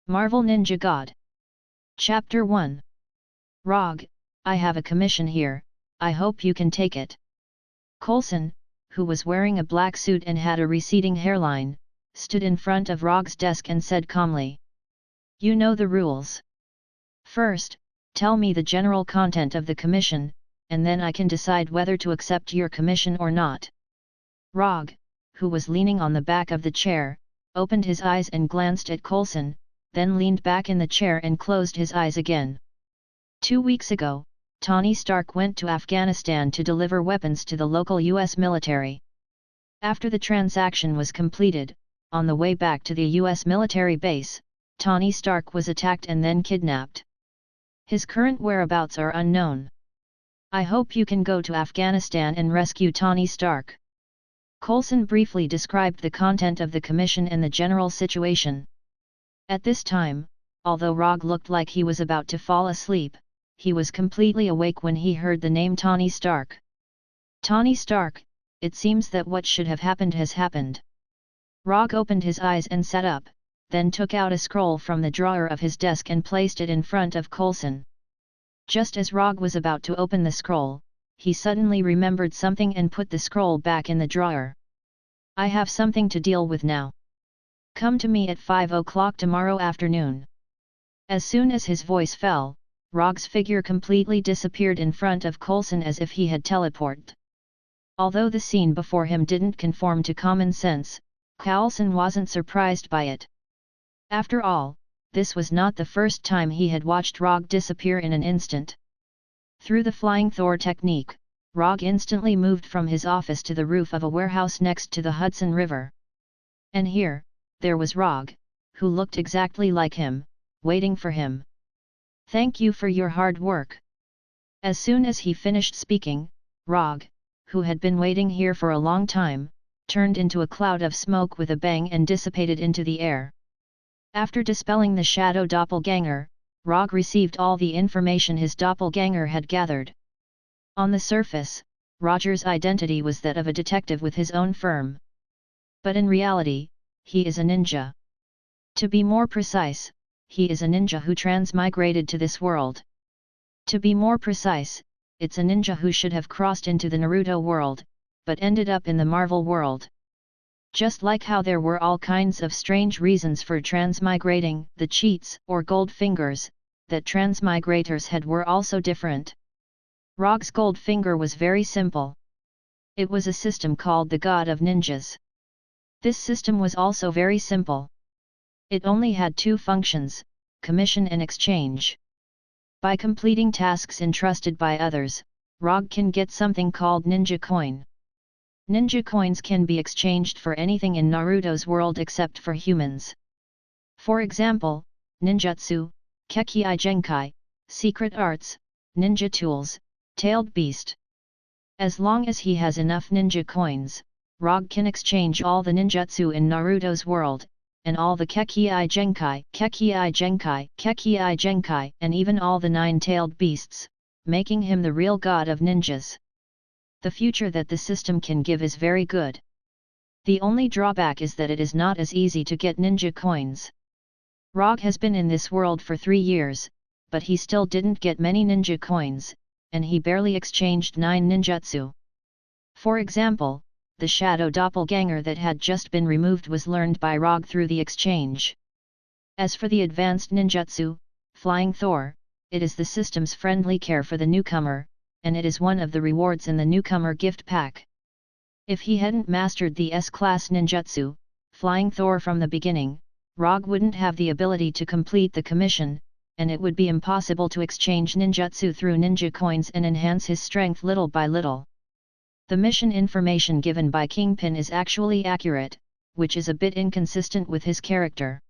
Marvel Ninja God. Chapter 1. Rogge, I have a commission here, I hope you can take it. Coulson, who was wearing a black suit and had a receding hairline, stood in front of Rogge's desk and said calmly. You know the rules. First, tell me the general content of the commission, and then I can decide whether to accept your commission or not. Rogge, who was leaning on the back of the chair, opened his eyes and glanced at Coulson, then leaned back in the chair and closed his eyes again. 2 weeks ago, Tony Stark went to Afghanistan to deliver weapons to the local US military. After the transaction was completed, on the way back to the US military base, Tony Stark was attacked and then kidnapped. His current whereabouts are unknown. I hope you can go to Afghanistan and rescue Tony Stark. Coulson briefly described the content of the commission and the general situation. At this time, although Rogge looked like he was about to fall asleep, he was completely awake when he heard the name Tony Stark. Tony Stark, it seems that what should have happened has happened. Rogge opened his eyes and sat up, then took out a scroll from the drawer of his desk and placed it in front of Coulson. Just as Rogge was about to open the scroll, he suddenly remembered something and put the scroll back in the drawer. I have something to deal with now. Come to me at 5 o'clock tomorrow afternoon. As soon as his voice fell, Rogge's figure completely disappeared in front of Coulson as if he had teleported. Although the scene before him didn't conform to common sense, Coulson wasn't surprised by it. After all, this was not the first time he had watched Rogge disappear in an instant. Through the flying Thor technique, Rogge instantly moved from his office to the roof of a warehouse next to the Hudson River. And here, there was Rogge, who looked exactly like him, waiting for him. Thank you for your hard work. As soon as he finished speaking, Rogge, who had been waiting here for a long time, turned into a cloud of smoke with a bang and dissipated into the air. After dispelling the shadow doppelganger, Rogge received all the information his doppelganger had gathered. On the surface, Roger's identity was that of a detective with his own firm. But in reality, he is a ninja. To be more precise, he is a ninja who transmigrated to this world. To be more precise, it's a ninja who should have crossed into the Naruto world, but ended up in the Marvel world. Just like how there were all kinds of strange reasons for transmigrating, the cheats or gold fingers that transmigrators had were also different. Rogge's gold finger was very simple. It was a system called the God of Ninjas. This system was also very simple. It only had 2 functions, commission and exchange. By completing tasks entrusted by others, Rogge can get something called Ninja Coin. Ninja Coins can be exchanged for anything in Naruto's world except for humans. For example, ninjutsu, Kekkei Genkai, secret arts, ninja tools, tailed beast. As long as he has enough ninja coins, Rogge can exchange all the ninjutsu in Naruto's world, and all the Kekkei Genkai, and even all the 9-tailed beasts, making him the real god of ninjas. The future that the system can give is very good. The only drawback is that it is not as easy to get ninja coins. Rogge has been in this world for 3 years, but he still didn't get many ninja coins, and he barely exchanged 9 ninjutsu. For example, the shadow doppelganger that had just been removed was learned by Rogge through the exchange. As for the advanced ninjutsu, Flying Thor, it is the system's friendly care for the newcomer, and it is one of the rewards in the newcomer gift pack. If he hadn't mastered the S-class ninjutsu, Flying Thor from the beginning, Rogge wouldn't have the ability to complete the commission, and it would be impossible to exchange ninjutsu through ninja coins and enhance his strength little by little. The mission information given by Kingpin is actually accurate, which is a bit inconsistent with his character.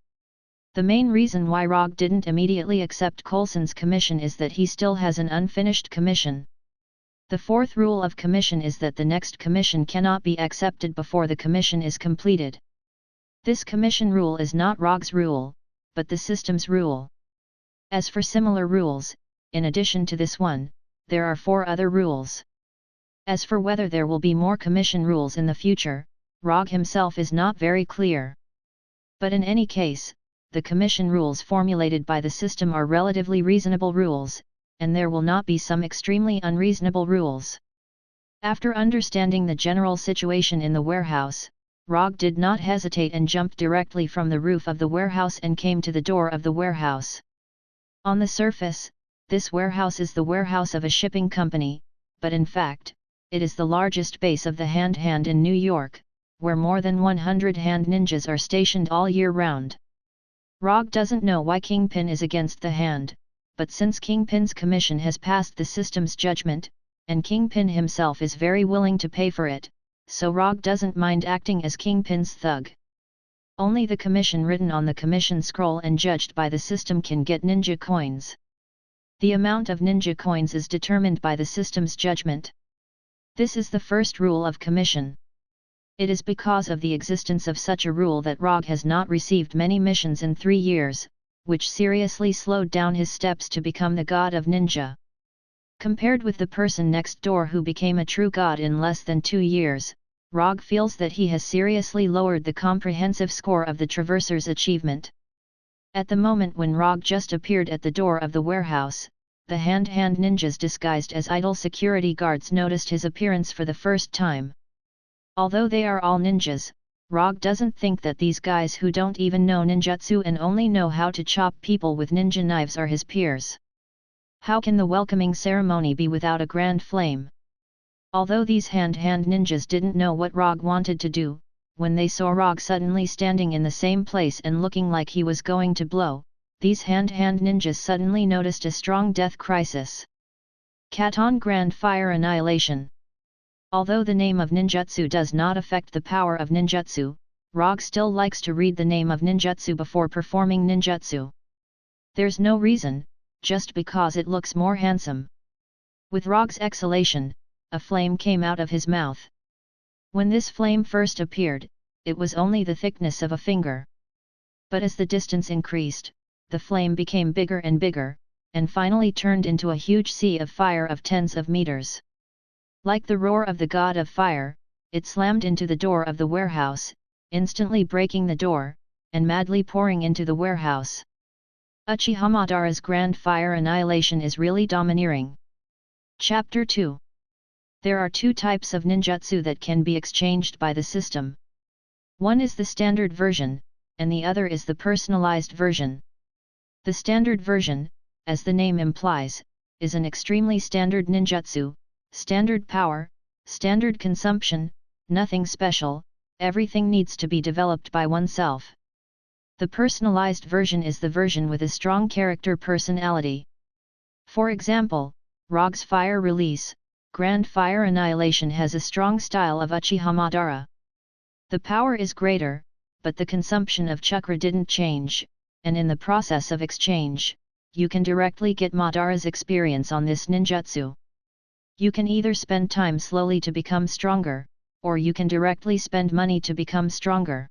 The main reason why Rogge didn't immediately accept Coulson's commission is that he still has an unfinished commission. The 4th rule of commission is that the next commission cannot be accepted before the commission is completed. This commission rule is not Rogge's rule, but the system's rule. As for similar rules, in addition to this one, there are 4 other rules. As for whether there will be more commission rules in the future, Rogge himself is not very clear. But in any case, the commission rules formulated by the system are relatively reasonable rules, and there will not be some extremely unreasonable rules. After understanding the general situation in the warehouse, Rogge did not hesitate and jumped directly from the roof of the warehouse and came to the door of the warehouse. On the surface, this warehouse is the warehouse of a shipping company, but in fact, it is the largest base of the hand in New York, where more than 100 hand ninjas are stationed all year round. Rogge doesn't know why Kingpin is against the hand, but since Kingpin's commission has passed the system's judgment, and Kingpin himself is very willing to pay for it, so Rogge doesn't mind acting as Kingpin's thug. Only the commission written on the commission scroll and judged by the system can get ninja coins. The amount of ninja coins is determined by the system's judgment. This is the first rule of commission. It is because of the existence of such a rule that Rogge has not received many missions in 3 years, which seriously slowed down his steps to become the god of ninja. Compared with the person next door who became a true god in less than 2 years, Rogge feels that he has seriously lowered the comprehensive score of the Traverser's achievement. At the moment when Rogge just appeared at the door of the warehouse, the hand ninjas disguised as idle security guards noticed his appearance for the first time. Although they are all ninjas, Rogge doesn't think that these guys who don't even know ninjutsu and only know how to chop people with ninja knives are his peers. How can the welcoming ceremony be without a grand flame? Although these hand ninjas didn't know what Rogge wanted to do, when they saw Rogge suddenly standing in the same place and looking like he was going to blow, these hand ninjas suddenly noticed a strong death crisis. Katon Grand Fire Annihilation. Although the name of ninjutsu does not affect the power of ninjutsu, Rogge still likes to read the name of ninjutsu before performing ninjutsu. There's no reason, just because it looks more handsome. With Rogge's exhalation, a flame came out of his mouth. When this flame first appeared, it was only the thickness of a finger. But as the distance increased, the flame became bigger and bigger, and finally turned into a huge sea of fire of tens of meters. Like the roar of the god of fire, it slammed into the door of the warehouse, instantly breaking the door, and madly pouring into the warehouse. Uchiha Madara's Grand Fire Annihilation is really domineering. Chapter 2. There are 2 types of ninjutsu that can be exchanged by the system. One is the standard version, and the other is the personalized version. The standard version, as the name implies, is an extremely standard ninjutsu, standard power, standard consumption, nothing special, everything needs to be developed by oneself. The personalized version is the version with a strong character personality. For example, Rogge's Fire Release, Grand Fire Annihilation has a strong style of Uchiha Madara. The power is greater, but the consumption of chakra didn't change, and in the process of exchange, you can directly get Madara's experience on this ninjutsu. You can either spend time slowly to become stronger, or you can directly spend money to become stronger.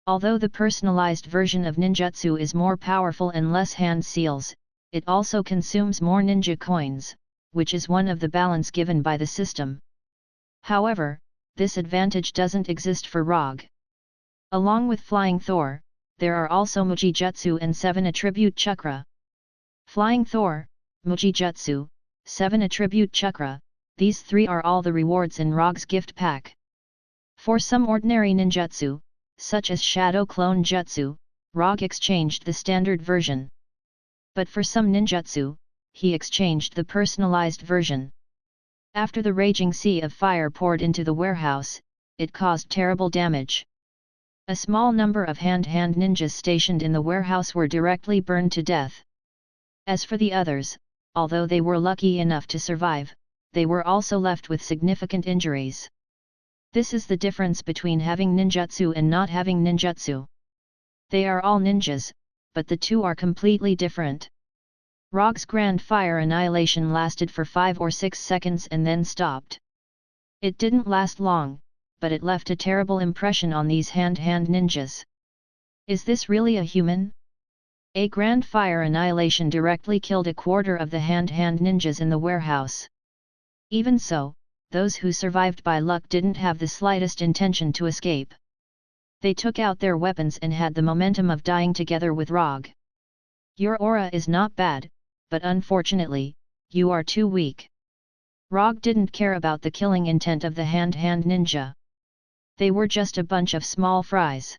Although the personalized version of ninjutsu is more powerful and less hand seals, it also consumes more ninja coins, which is one of the balance given by the system. However, this advantage doesn't exist for Rogge. Along with Flying Thor, there are also Muji Jutsu and 7 Attribute Chakra. Flying Thor, Muji Jutsu, 7 Attribute Chakra, these 3 are all the rewards in Rogge's gift pack. For some ordinary ninjutsu, such as Shadow Clone Jutsu, Rogge exchanged the standard version. But for some ninjutsu, he exchanged the personalized version. After the raging sea of fire poured into the warehouse, it caused terrible damage. A small number of hand ninjas stationed in the warehouse were directly burned to death. As for the others, although they were lucky enough to survive, they were also left with significant injuries. This is the difference between having ninjutsu and not having ninjutsu. They are all ninjas, but the 2 are completely different. Rogge's Grand Fire Annihilation lasted for 5 or 6 seconds and then stopped. It didn't last long, but it left a terrible impression on these hand ninjas. Is this really a human? A Grand Fire Annihilation directly killed a quarter of the hand ninjas in the warehouse. Even so, those who survived by luck didn't have the slightest intention to escape. They took out their weapons and had the momentum of dying together with Rogge. Your aura is not bad, but unfortunately, you are too weak. Rogge didn't care about the killing intent of the hand-hand ninja. They were just a bunch of small fries.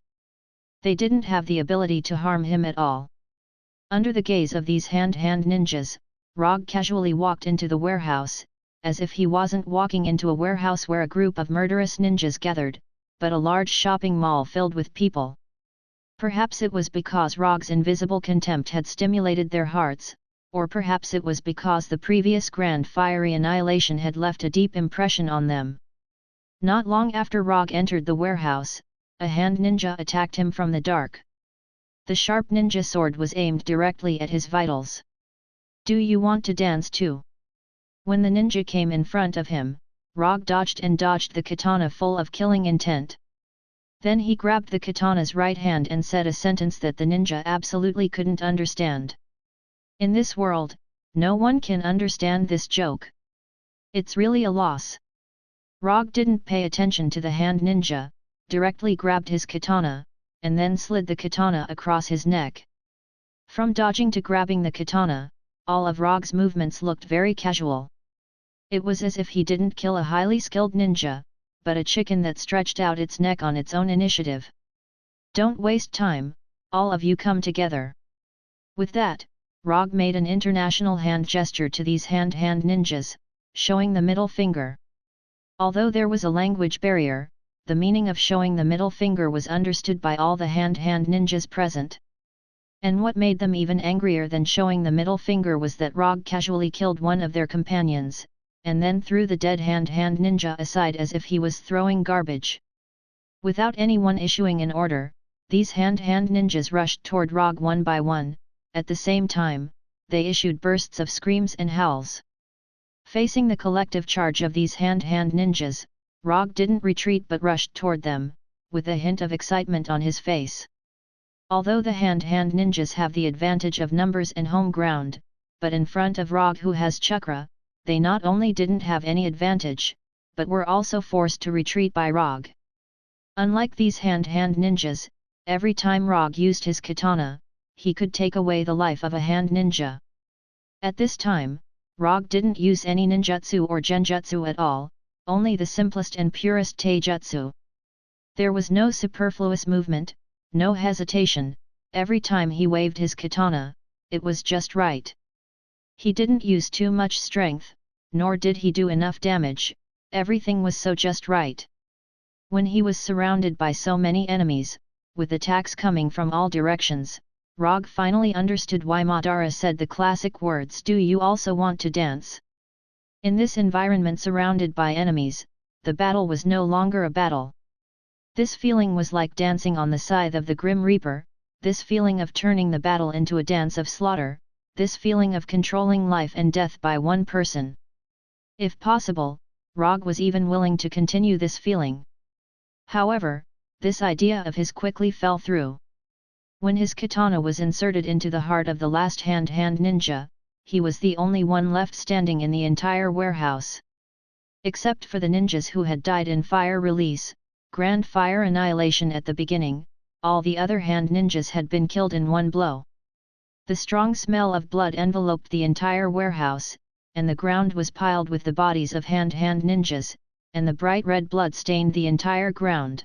They didn't have the ability to harm him at all. Under the gaze of these hand-hand ninjas, Rogge casually walked into the warehouse, as if he wasn't walking into a warehouse where a group of murderous ninjas gathered, but a large shopping mall filled with people. Perhaps it was because Rogge's invisible contempt had stimulated their hearts, or perhaps it was because the previous grand fiery annihilation had left a deep impression on them. Not long after Rogge entered the warehouse, a hand ninja attacked him from the dark. The sharp ninja sword was aimed directly at his vitals. Do you want to dance too? When the ninja came in front of him, Rogge dodged the katana full of killing intent. Then he grabbed the katana's right hand and said a sentence that the ninja absolutely couldn't understand. In this world, no one can understand this joke. It's really a loss. Rogge didn't pay attention to the hand ninja, directly grabbed his katana, and then slid the katana across his neck. From dodging to grabbing the katana, all of Rogge's movements looked very casual. It was as if he didn't kill a highly skilled ninja, but a chicken that stretched out its neck on its own initiative. Don't waste time, all of you come together. With that, Rogge made an international hand gesture to these hand-hand ninjas, showing the middle finger. Although there was a language barrier, the meaning of showing the middle finger was understood by all the hand-hand ninjas present. And what made them even angrier than showing the middle finger was that Rogge casually killed one of their companions, and then threw the dead hand-hand ninja aside as if he was throwing garbage. Without anyone issuing an order, these hand-hand ninjas rushed toward Rogge one by one. At the same time, they issued bursts of screams and howls. Facing the collective charge of these hand-hand ninjas, Rogge didn't retreat but rushed toward them, with a hint of excitement on his face. Although the hand-hand ninjas have the advantage of numbers and home ground, but in front of Rogge who has chakra, they not only didn't have any advantage, but were also forced to retreat by Rogge. Unlike these hand-hand ninjas, every time Rogge used his katana, he could take away the life of a hand ninja. At this time, Rogge didn't use any ninjutsu or genjutsu at all, only the simplest and purest taijutsu. There was no superfluous movement, no hesitation. Every time he waved his katana, it was just right. He didn't use too much strength, nor did he do enough damage, everything was so just right. When he was surrounded by so many enemies, with attacks coming from all directions, Rogge finally understood why Madara said the classic words, "Do you also want to dance?" In this environment surrounded by enemies, the battle was no longer a battle. This feeling was like dancing on the scythe of the Grim Reaper, this feeling of turning the battle into a dance of slaughter, this feeling of controlling life and death by one person. If possible, Rogge was even willing to continue this feeling. However, this idea of his quickly fell through. When his katana was inserted into the heart of the last hand-hand ninja, he was the only one left standing in the entire warehouse. Except for the ninjas who had died in fire release, grand fire annihilation at the beginning, all the other hand ninjas had been killed in one blow. The strong smell of blood enveloped the entire warehouse, and the ground was piled with the bodies of hand-hand ninjas, and the bright red blood stained the entire ground.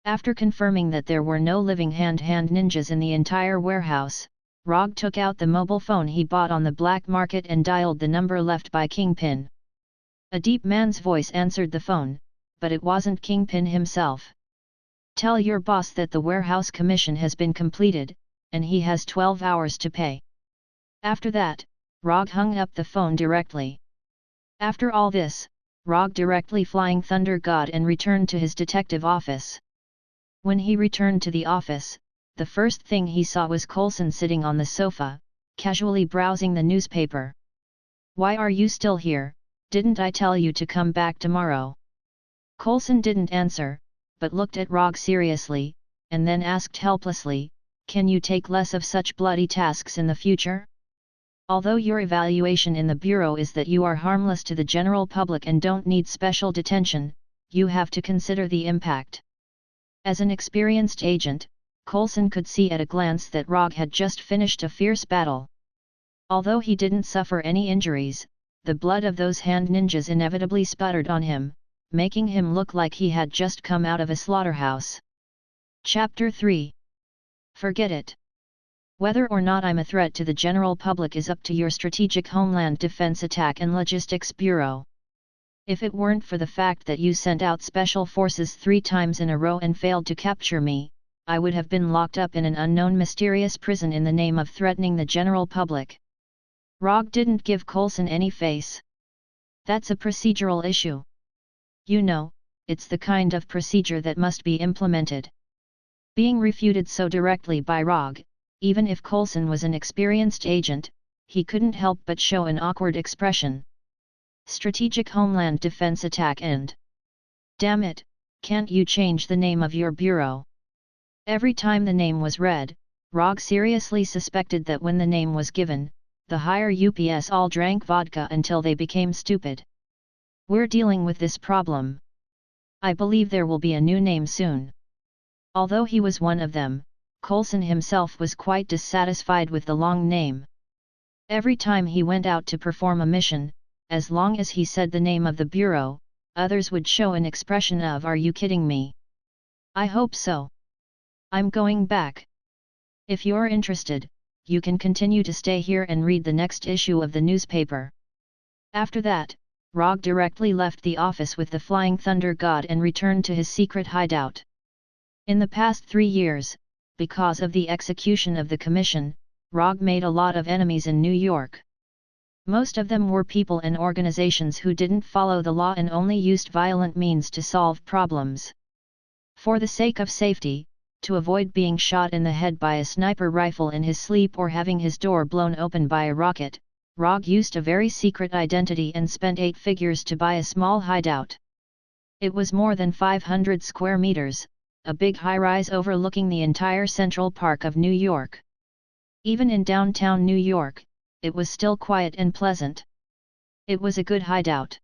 After confirming that there were no living hand-hand ninjas in the entire warehouse, Rogge took out the mobile phone he bought on the black market and dialed the number left by Kingpin. A deep man's voice answered the phone, but it wasn't Kingpin himself. "Tell your boss that the warehouse commission has been completed, and he has 12 hours to pay." After that, Rogge hung up the phone directly. After all this, Rogge directly flying Thunder God and returned to his detective office. When he returned to the office, the first thing he saw was Coulson sitting on the sofa, casually browsing the newspaper. "Why are you still here? Didn't I tell you to come back tomorrow?" Coulson didn't answer, but looked at Rogge seriously, and then asked helplessly, "Can you take less of such bloody tasks in the future? Although your evaluation in the bureau is that you are harmless to the general public and don't need special detention, you have to consider the impact. As an experienced agent, Coulson could see at a glance that Rogge had just finished a fierce battle. Although he didn't suffer any injuries, the blood of those hand ninjas inevitably sputtered on him, making him look like he had just come out of a slaughterhouse. Chapter 3. Forget it. Whether or not I'm a threat to the general public is up to your Strategic Homeland Defense Attack and Logistics Bureau. If it weren't for the fact that you sent out special forces 3 times in a row and failed to capture me, I would have been locked up in an unknown mysterious prison in the name of threatening the general public. Rogge didn't give Coulson any face. That's a procedural issue. You know, it's the kind of procedure that must be implemented. Being refuted so directly by Rogge, even if Coulson was an experienced agent, he couldn't help but show an awkward expression. Strategic Homeland Defense Attack and... Damn it, can't you change the name of your bureau? Every time the name was read, Rogge seriously suspected that when the name was given, the higher ups all drank vodka until they became stupid. We're dealing with this problem. I believe there will be a new name soon. Although he was one of them, Coulson himself was quite dissatisfied with the long name. Every time he went out to perform a mission, as long as he said the name of the bureau, others would show an expression of "Are you kidding me?" I hope so. I'm going back. If you're interested, you can continue to stay here and read the next issue of the newspaper. After that, Rogge directly left the office with the Flying Thunder God and returned to his secret hideout. In the past 3 years, because of the execution of the commission, Rogge made a lot of enemies in New York. Most of them were people and organizations who didn't follow the law and only used violent means to solve problems. For the sake of safety, to avoid being shot in the head by a sniper rifle in his sleep or having his door blown open by a rocket, Rogge used a very secret identity and spent 8 figures to buy a small hideout. It was more than 500 square meters, a big high-rise overlooking the entire Central Park of New York. Even in downtown New York, it was still quiet and pleasant. It was a good hideout.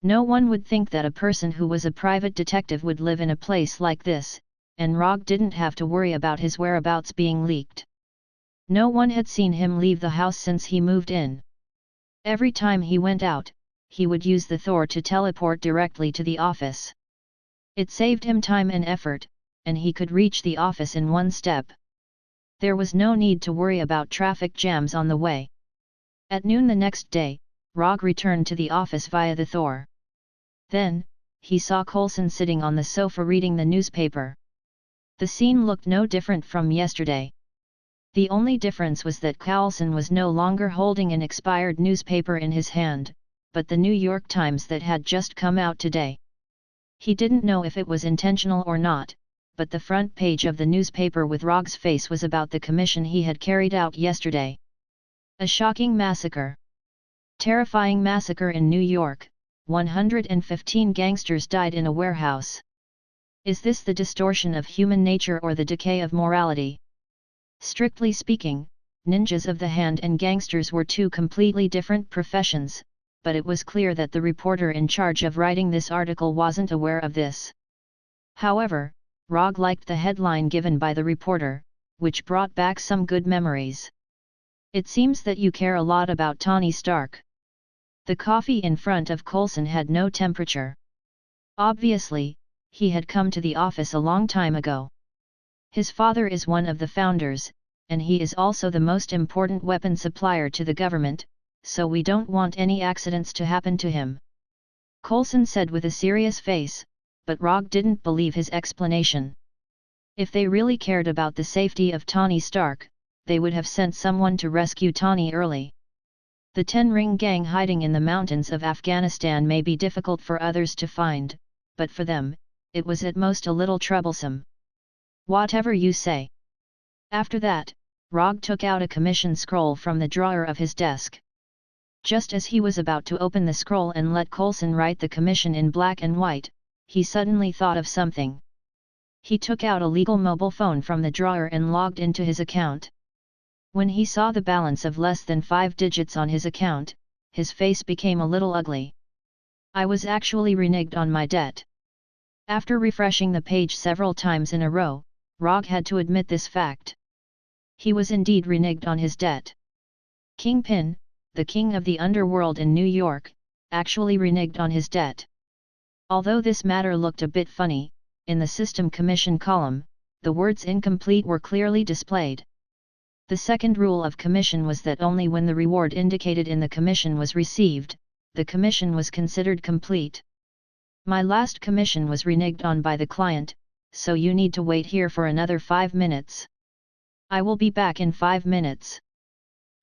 No one would think that a person who was a private detective would live in a place like this, and Rogge didn't have to worry about his whereabouts being leaked. No one had seen him leave the house since he moved in. Every time he went out, he would use the Thor to teleport directly to the office. It saved him time and effort, and he could reach the office in 1 step. There was no need to worry about traffic jams on the way. At noon the next day, Rogge returned to the office via the Thor. Then, he saw Coulson sitting on the sofa reading the newspaper. The scene looked no different from yesterday. The only difference was that Coulson was no longer holding an expired newspaper in his hand, but the New York Times that had just come out today. He didn't know if it was intentional or not, but the front page of the newspaper with Rogge's face was about the commission he had carried out yesterday. A shocking massacre. Terrifying massacre in New York, 115 gangsters died in a warehouse. Is this the distortion of human nature or the decay of morality? Strictly speaking, ninjas of the hand and gangsters were 2 completely different professions, but it was clear that the reporter in charge of writing this article wasn't aware of this. However, Rogge liked the headline given by the reporter, which brought back some good memories. It seems that you care a lot about Tony Stark. The coffee in front of Coulson had no temperature. Obviously, he had come to the office a long time ago. His father is one of the founders, and he is also the most important weapon supplier to the government, so we don't want any accidents to happen to him. Coulson said with a serious face, but Rogge didn't believe his explanation. If they really cared about the safety of Tony Stark, they would have sent someone to rescue Tony early. The 10-ring gang hiding in the mountains of Afghanistan may be difficult for others to find, but for them, it was at most a little troublesome. Whatever you say. After that, Rogge took out a commission scroll from the drawer of his desk. Just as he was about to open the scroll and let Coulson write the commission in black and white, he suddenly thought of something. He took out a legal mobile phone from the drawer and logged into his account. When he saw the balance of less than 5 digits on his account, his face became a little ugly. I was actually reneged on my debt. After refreshing the page several times in a row, Rogge had to admit this fact. He was indeed reneged on his debt. Kingpin, the king of the underworld in New York, actually reneged on his debt. Although this matter looked a bit funny, in the system commission column, the words incomplete were clearly displayed. The second rule of commission was that only when the reward indicated in the commission was received, the commission was considered complete. My last commission was reneged on by the client, so you need to wait here for another 5 minutes. I will be back in 5 minutes.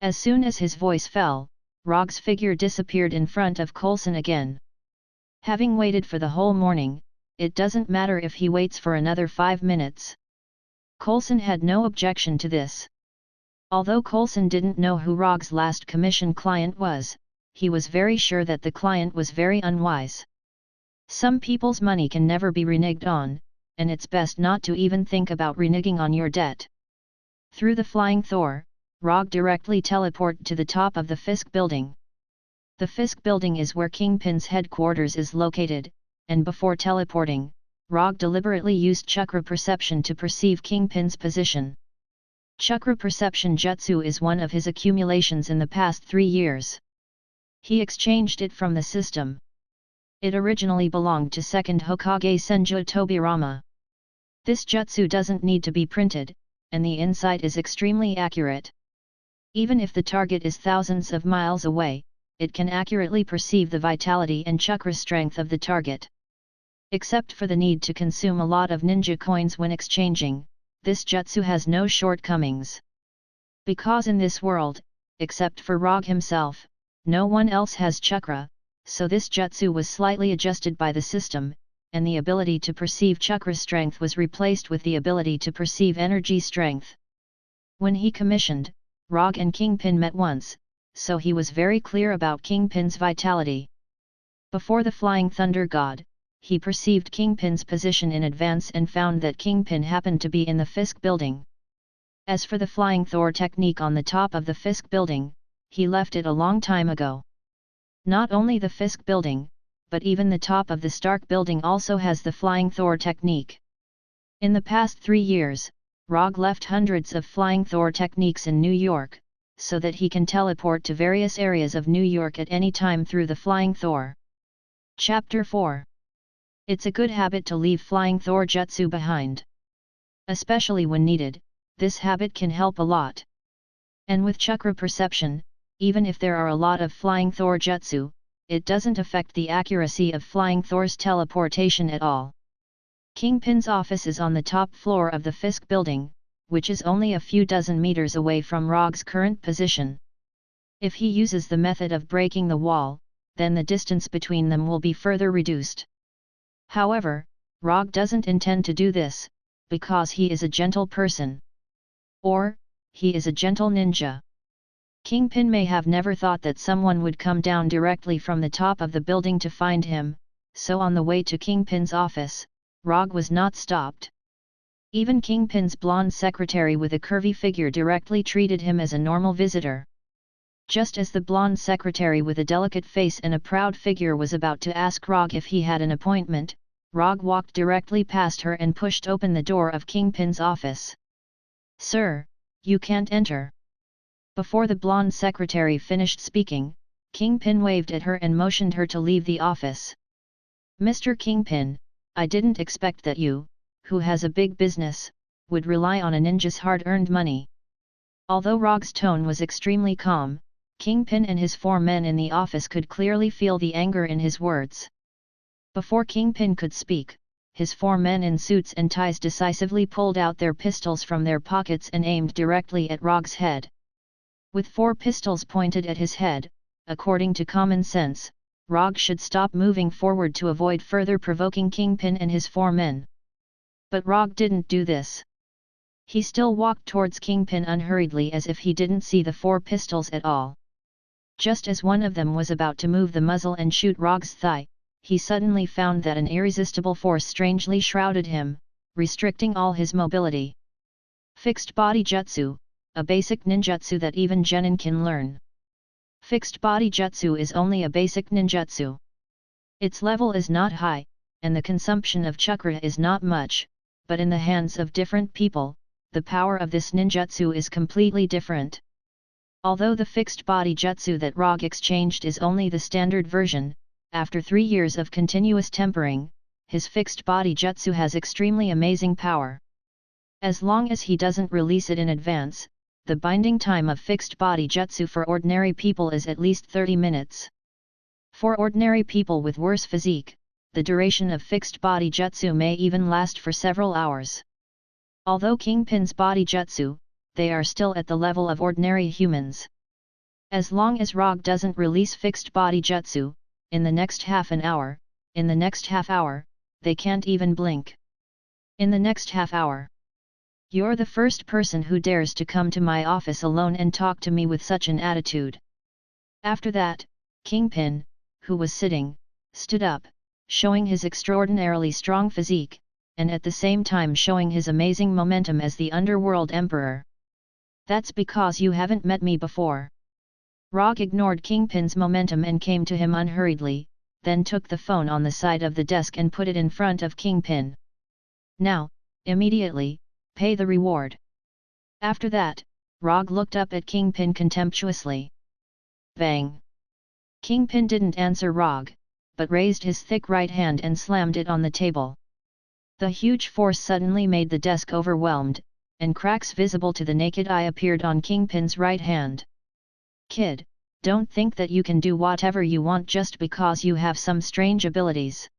As soon as his voice fell, Rogge's figure disappeared in front of Coulson again. Having waited for the whole morning, it doesn't matter if he waits for another 5 minutes. Coulson had no objection to this. Although Coulson didn't know who Rogge's last commission client was, he was very sure that the client was very unwise. Some people's money can never be reneged on, and it's best not to even think about reneging on your debt. Through the flying Thor, Rogge directly teleported to the top of the Fisk building. The Fisk building is where Kingpin's headquarters is located, and before teleporting, Rogge deliberately used chakra perception to perceive Kingpin's position. Chakra perception jutsu is one of his accumulations in the past 3 years. He exchanged it from the system. It originally belonged to 2nd Hokage Senju Tobirama. This jutsu doesn't need to be printed, and the insight is extremely accurate. Even if the target is thousands of miles away, it can accurately perceive the vitality and chakra strength of the target. Except for the need to consume a lot of ninja coins when exchanging, this jutsu has no shortcomings. Because in this world, except for Rogge himself, no one else has chakra, so this jutsu was slightly adjusted by the system, and the ability to perceive chakra strength was replaced with the ability to perceive energy strength. When he commissioned, Rogge and Kingpin met once, so he was very clear about Kingpin's vitality. Before the Flying Thunder God, he perceived Kingpin's position in advance and found that Kingpin happened to be in the Fisk building. As for the Flying Thor technique on the top of the Fisk building, he left it a long time ago. Not only the Fisk building, but even the top of the Stark building also has the Flying Thor technique. In the past 3 years, Rogge left hundreds of Flying Thor techniques in New York, so that he can teleport to various areas of New York at any time through the Flying Thor. Chapter 4. It's a good habit to leave Flying Thor jutsu behind. Especially when needed, this habit can help a lot. And with chakra perception, even if there are a lot of Flying Thor jutsu, it doesn't affect the accuracy of Flying Thor's teleportation at all. Kingpin's office is on the top floor of the Fisk building, which is only a few dozen meters away from Rogge's current position. If he uses the method of breaking the wall, then the distance between them will be further reduced. However, Rogge doesn't intend to do this, because he is a gentle person. Or, he is a gentle ninja. Kingpin may have never thought that someone would come down directly from the top of the building to find him, so on the way to Kingpin's office, Rogge was not stopped. Even Kingpin's blonde secretary with a curvy figure directly treated him as a normal visitor. Just as the blonde secretary with a delicate face and a proud figure was about to ask Rogge if he had an appointment, Rogge walked directly past her and pushed open the door of Kingpin's office. "Sir, you can't enter." Before the blonde secretary finished speaking, Kingpin waved at her and motioned her to leave the office. "Mr. Kingpin, I didn't expect that you, who has a big business, would rely on a ninja's hard-earned money." Although Rogge's tone was extremely calm, Kingpin and his 4 men in the office could clearly feel the anger in his words. Before Kingpin could speak, his 4 men in suits and ties decisively pulled out their pistols from their pockets and aimed directly at Rogge's head. With 4 pistols pointed at his head, according to common sense, Rogge should stop moving forward to avoid further provoking Kingpin and his 4 men. But Rogge didn't do this. He still walked towards Kingpin unhurriedly as if he didn't see the 4 pistols at all. Just as one of them was about to move the muzzle and shoot Rogge's thigh, he suddenly found that an irresistible force strangely shrouded him, restricting all his mobility. Fixed Body Jutsu, a basic ninjutsu that even genin can learn. Fixed Body Jutsu is only a basic ninjutsu. Its level is not high, and the consumption of chakra is not much, but in the hands of different people, the power of this ninjutsu is completely different. Although the fixed body jutsu that Rogge exchanged is only the standard version, after 3 years of continuous tempering, his fixed body jutsu has extremely amazing power. As long as he doesn't release it in advance, the binding time of fixed body jutsu for ordinary people is at least 30 minutes. For ordinary people with worse physique, the duration of fixed body jutsu may even last for several hours. Although Kingpin's body jutsu, they are still at the level of ordinary humans. As long as Rogge doesn't release fixed body jutsu, in the next half an hour, in the next half hour, they can't even blink. In the next half hour. You're the first person who dares to come to my office alone and talk to me with such an attitude. After that, Kingpin, who was sitting, stood up, showing his extraordinarily strong physique, and at the same time showing his amazing momentum as the underworld emperor. That's because you haven't met me before. Rogge ignored Kingpin's momentum and came to him unhurriedly, then took the phone on the side of the desk and put it in front of Kingpin. Now, immediately, pay the reward. After that, Rogge looked up at Kingpin contemptuously. Bang! Kingpin didn't answer Rogge, but raised his thick right hand and slammed it on the table. The huge force suddenly made the desk overwhelmed, and cracks visible to the naked eye appeared on Kingpin's right hand. Kid, don't think that you can do whatever you want just because you have some strange abilities.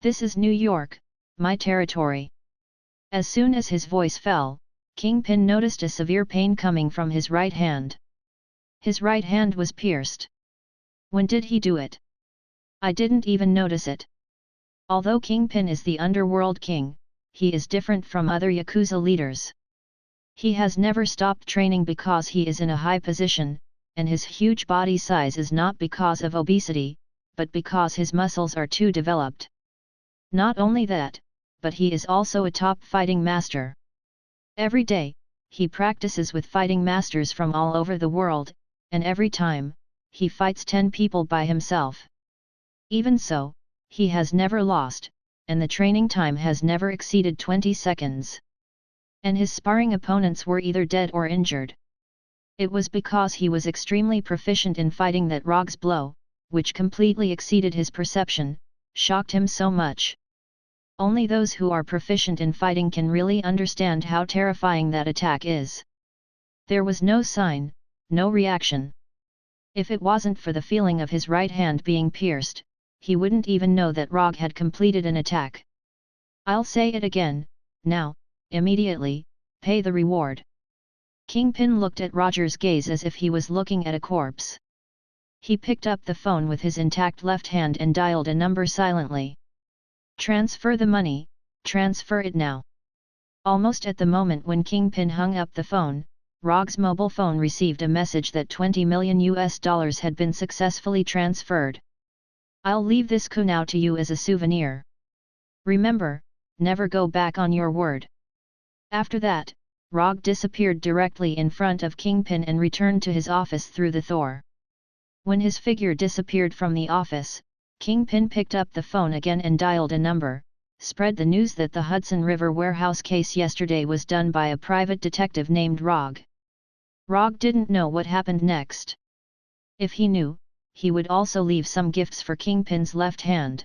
This is New York, my territory. As soon as his voice fell, Kingpin noticed a severe pain coming from his right hand. His right hand was pierced. When did he do it? I didn't even notice it. Although Kingpin is the underworld king, he is different from other Yakuza leaders. He has never stopped training because he is in a high position, and his huge body size is not because of obesity, but because his muscles are too developed. Not only that, but he is also a top fighting master. Every day, he practices with fighting masters from all over the world, and every time, he fights 10 people by himself. Even so, he has never lost, and the training time has never exceeded 20 seconds. And his sparring opponents were either dead or injured. It was because he was extremely proficient in fighting that Rogge's blow, which completely exceeded his perception, shocked him so much. Only those who are proficient in fighting can really understand how terrifying that attack is. There was no sign, no reaction. If it wasn't for the feeling of his right hand being pierced, he wouldn't even know that Rogge had completed an attack. I'll say it again, now, immediately, pay the reward. Kingpin looked at Roger's gaze as if he was looking at a corpse. He picked up the phone with his intact left hand and dialed a number silently. Transfer the money, transfer it now. Almost at the moment when Kingpin hung up the phone, Rogge's mobile phone received a message that $20 million had been successfully transferred. I'll leave this coup now to you as a souvenir. Remember, never go back on your word. After that, Rogge disappeared directly in front of Kingpin and returned to his office through the Thor. When his figure disappeared from the office, Kingpin picked up the phone again and dialed a number, spread the news that the Hudson River warehouse case yesterday was done by a private detective named Rogge. Rogge didn't know what happened next. If he knew, he would also leave some gifts for Kingpin's left hand.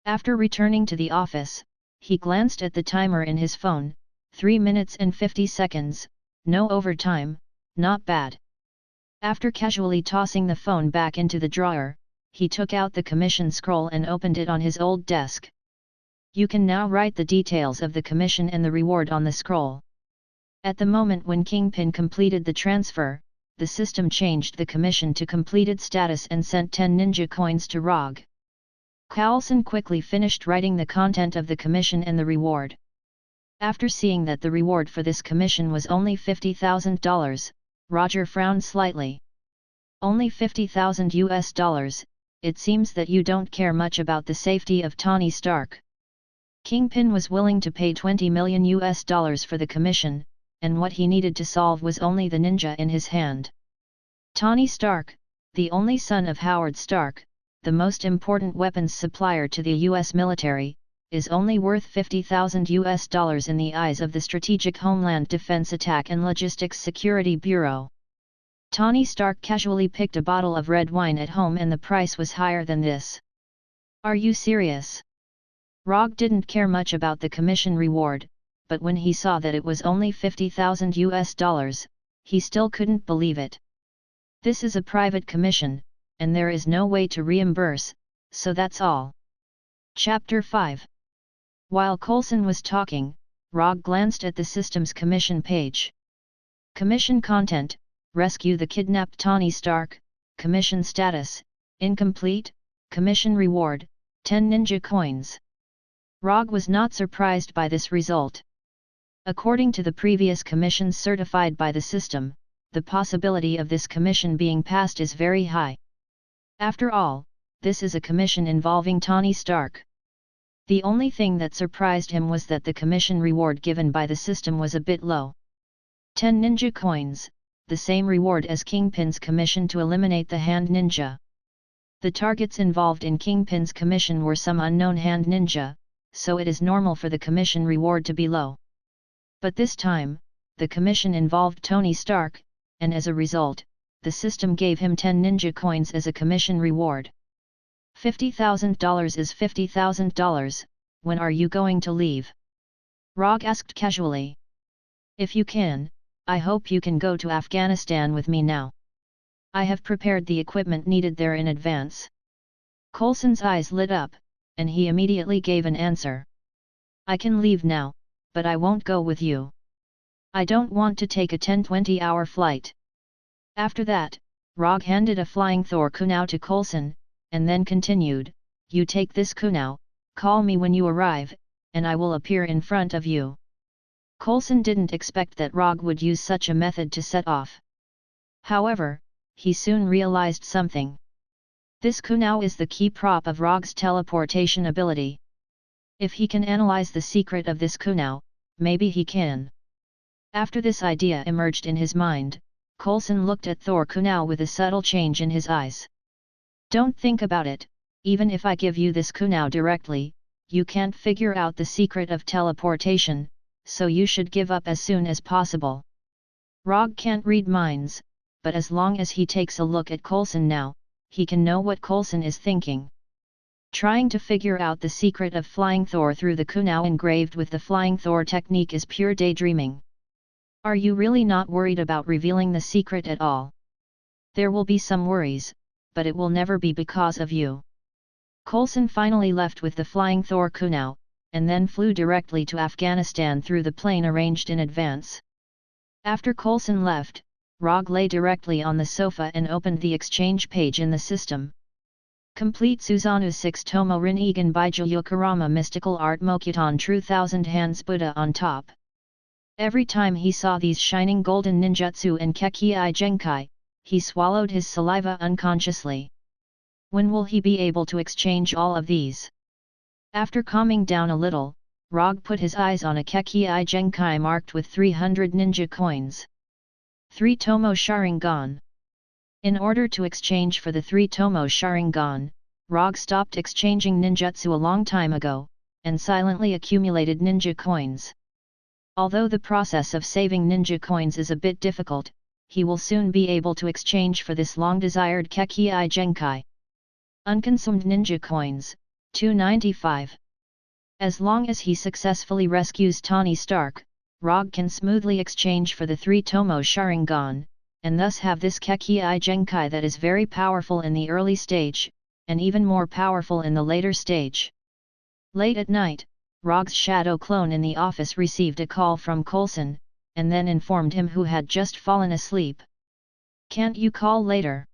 After returning to the office, he glanced at the timer in his phone, 3 minutes and 50 seconds, no overtime, not bad. After casually tossing the phone back into the drawer, he took out the commission scroll and opened it on his old desk. You can now write the details of the commission and the reward on the scroll. At the moment when Kingpin completed the transfer, the system changed the commission to completed status and sent 10 ninja coins to Rogge. Carlson quickly finished writing the content of the commission and the reward. After seeing that the reward for this commission was only $50,000, Roger frowned slightly. Only $50,000, it seems that you don't care much about the safety of Tony Stark. Kingpin was willing to pay $20 million for the commission, and what he needed to solve was only the ninja in his hand. Tony Stark, the only son of Howard Stark, the most important weapons supplier to the US military, is only worth $50,000 in the eyes of the Strategic Homeland Defense Attack and Logistics Security Bureau. Tony Stark casually picked a bottle of red wine at home and the price was higher than this. Are you serious? Rogge didn't care much about the commission reward, but when he saw that it was only $50,000, he still couldn't believe it. This is a private commission, and there is no way to reimburse, so that's all. Chapter 5. While Coulson was talking, Rogge glanced at the system's commission page. Commission content: rescue the kidnapped Tony Stark. Commission status: incomplete. Commission reward: 10 ninja coins. Rogge was not surprised by this result. According to the previous commissions certified by the system, the possibility of this commission being passed is very high. After all, this is a commission involving Tony Stark. The only thing that surprised him was that the commission reward given by the system was a bit low. 10 ninja coins, the same reward as Kingpin's commission to eliminate the hand ninja. The targets involved in Kingpin's commission were some unknown hand ninja, so it is normal for the commission reward to be low. But this time, the commission involved Tony Stark, and as a result, the system gave him 10 ninja coins as a commission reward. $50,000 is $50,000, when are you going to leave? Rogge asked casually. If you can, I hope you can go to Afghanistan with me now. I have prepared the equipment needed there in advance. Coulson's eyes lit up, and he immediately gave an answer. I can leave now, but I won't go with you. I don't want to take a 10-20 hour flight. After that, Rogge handed a flying Thor kunao to Coulson, and then continued, you take this kunao, call me when you arrive, and I will appear in front of you. Coulson didn't expect that Rogge would use such a method to set off. However, he soon realized something. This kunao is the key prop of Rogge's teleportation ability. If he can analyze the secret of this kunao, maybe he can. After this idea emerged in his mind, Coulson looked at Thor kunao with a subtle change in his eyes. Don't think about it, even if I give you this kunao directly, you can't figure out the secret of teleportation, so you should give up as soon as possible. Rogge can't read minds, but as long as he takes a look at Coulson now, he can know what Coulson is thinking. Trying to figure out the secret of Flying Thor through the kunao engraved with the Flying Thor technique is pure daydreaming. Are you really not worried about revealing the secret at all? There will be some worries, but it will never be because of you. Coulson finally left with the Flying Thor kunao, and then flew directly to Afghanistan through the plane arranged in advance. After Coulson left, Rogge lay directly on the sofa and opened the exchange page in the system. Complete Susanoo 6 Tomo Rin-Egan Baijo Yokorama Mystical Art Mokuton True Thousand Hands Buddha on top. Every time he saw these shining golden ninjutsu and Kekii Genkai, he swallowed his saliva unconsciously. When will he be able to exchange all of these? After calming down a little, Rogge put his eyes on a Kekii Genkai marked with 300 ninja coins. 3 Tomo Sharingan. In order to exchange for the 3 Tomo Sharingan, Rogge stopped exchanging ninjutsu a long time ago, and silently accumulated ninja coins. Although the process of saving ninja coins is a bit difficult, he will soon be able to exchange for this long-desired Kekii Genkai. Unconsumed ninja coins, 295. As long as he successfully rescues Tony Stark, Rogge can smoothly exchange for the 3 Tomo Sharingan, and thus have this Kekii Genkai that is very powerful in the early stage, and even more powerful in the later stage. Late at night, Rogge's shadow clone in the office received a call from Coulson, and then informed him who had just fallen asleep. Can't you call later?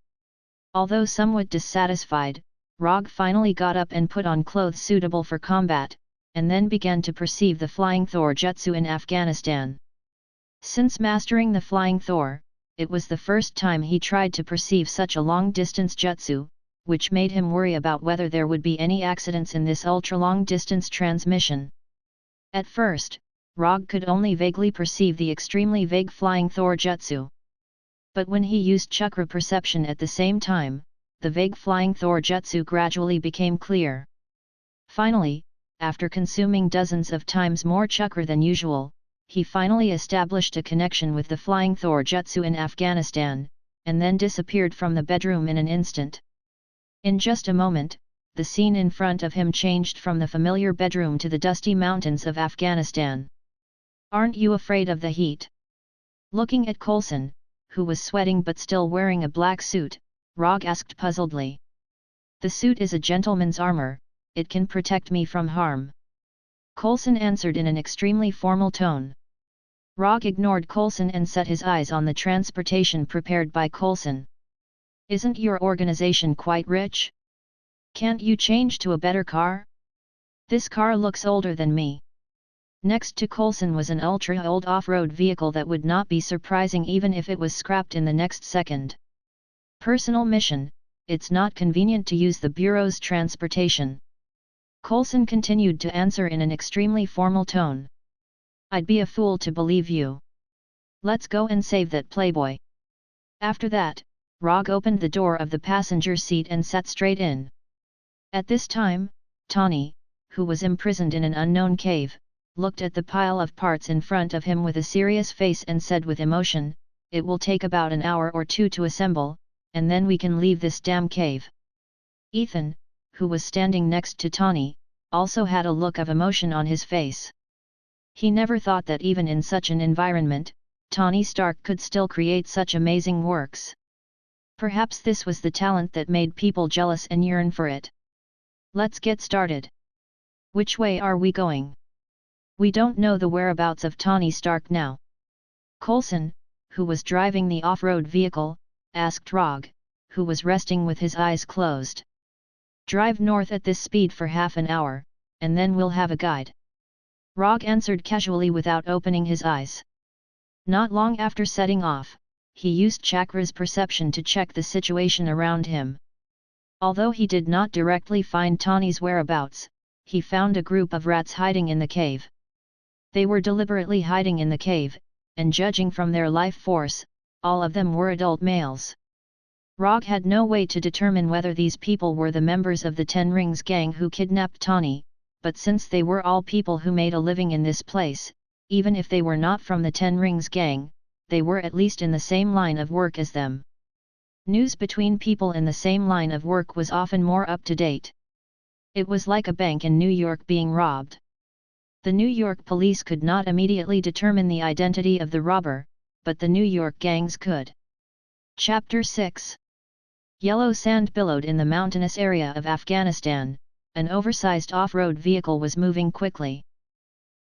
Although somewhat dissatisfied, Rogge finally got up and put on clothes suitable for combat, and then began to perceive the Flying Thor jutsu in Afghanistan. Since mastering the Flying Thor, it was the first time he tried to perceive such a long-distance jutsu, which made him worry about whether there would be any accidents in this ultra-long-distance transmission. At first, Rogge could only vaguely perceive the extremely vague Flying Thor jutsu. But when he used chakra perception at the same time, the vague flying Thor jutsu gradually became clear. Finally, after consuming dozens of times more chakra than usual, he finally established a connection with the flying Thor jutsu in Afghanistan, and then disappeared from the bedroom in an instant. In just a moment, the scene in front of him changed from the familiar bedroom to the dusty mountains of Afghanistan. "Aren't you afraid of the heat?" Looking at Coulson, who was sweating but still wearing a black suit, Rogge asked puzzledly. "The suit is a gentleman's armor, it can protect me from harm," Coulson answered in an extremely formal tone. Rogge ignored Coulson and set his eyes on the transportation prepared by Coulson. "Isn't your organization quite rich? Can't you change to a better car? This car looks older than me." Next to Coulson was an ultra-old off-road vehicle that would not be surprising even if it was scrapped in the next second. "Personal mission, it's not convenient to use the Bureau's transportation," Coulson continued to answer in an extremely formal tone. "I'd be a fool to believe you. Let's go and save that playboy." After that, Rogge opened the door of the passenger seat and sat straight in. At this time, Tawny, who was imprisoned in an unknown cave, looked at the pile of parts in front of him with a serious face and said with emotion, "It will take about an hour or two to assemble, and then we can leave this damn cave." Ethan, who was standing next to Tawny, also had a look of emotion on his face. He never thought that even in such an environment, Tony Stark could still create such amazing works. Perhaps this was the talent that made people jealous and yearn for it. "Let's get started. Which way are we going?" "We don't know the whereabouts of Tony Stark now." Coulson, who was driving the off-road vehicle, asked Rogge, who was resting with his eyes closed. "Drive north at this speed for half an hour, and then we'll have a guide," Rogge answered casually without opening his eyes. Not long after setting off, he used Chakra's perception to check the situation around him. Although he did not directly find Tawny's whereabouts, he found a group of rats hiding in the cave. They were deliberately hiding in the cave, and judging from their life force, all of them were adult males. Rogge had no way to determine whether these people were the members of the Ten Rings gang who kidnapped Tawny, but since they were all people who made a living in this place, even if they were not from the Ten Rings gang, they were at least in the same line of work as them. News between people in the same line of work was often more up-to-date. It was like a bank in New York being robbed. The New York police could not immediately determine the identity of the robber, but the New York gangs could. Chapter 6. Yellow sand billowed in the mountainous area of Afghanistan. An oversized off-road vehicle was moving quickly.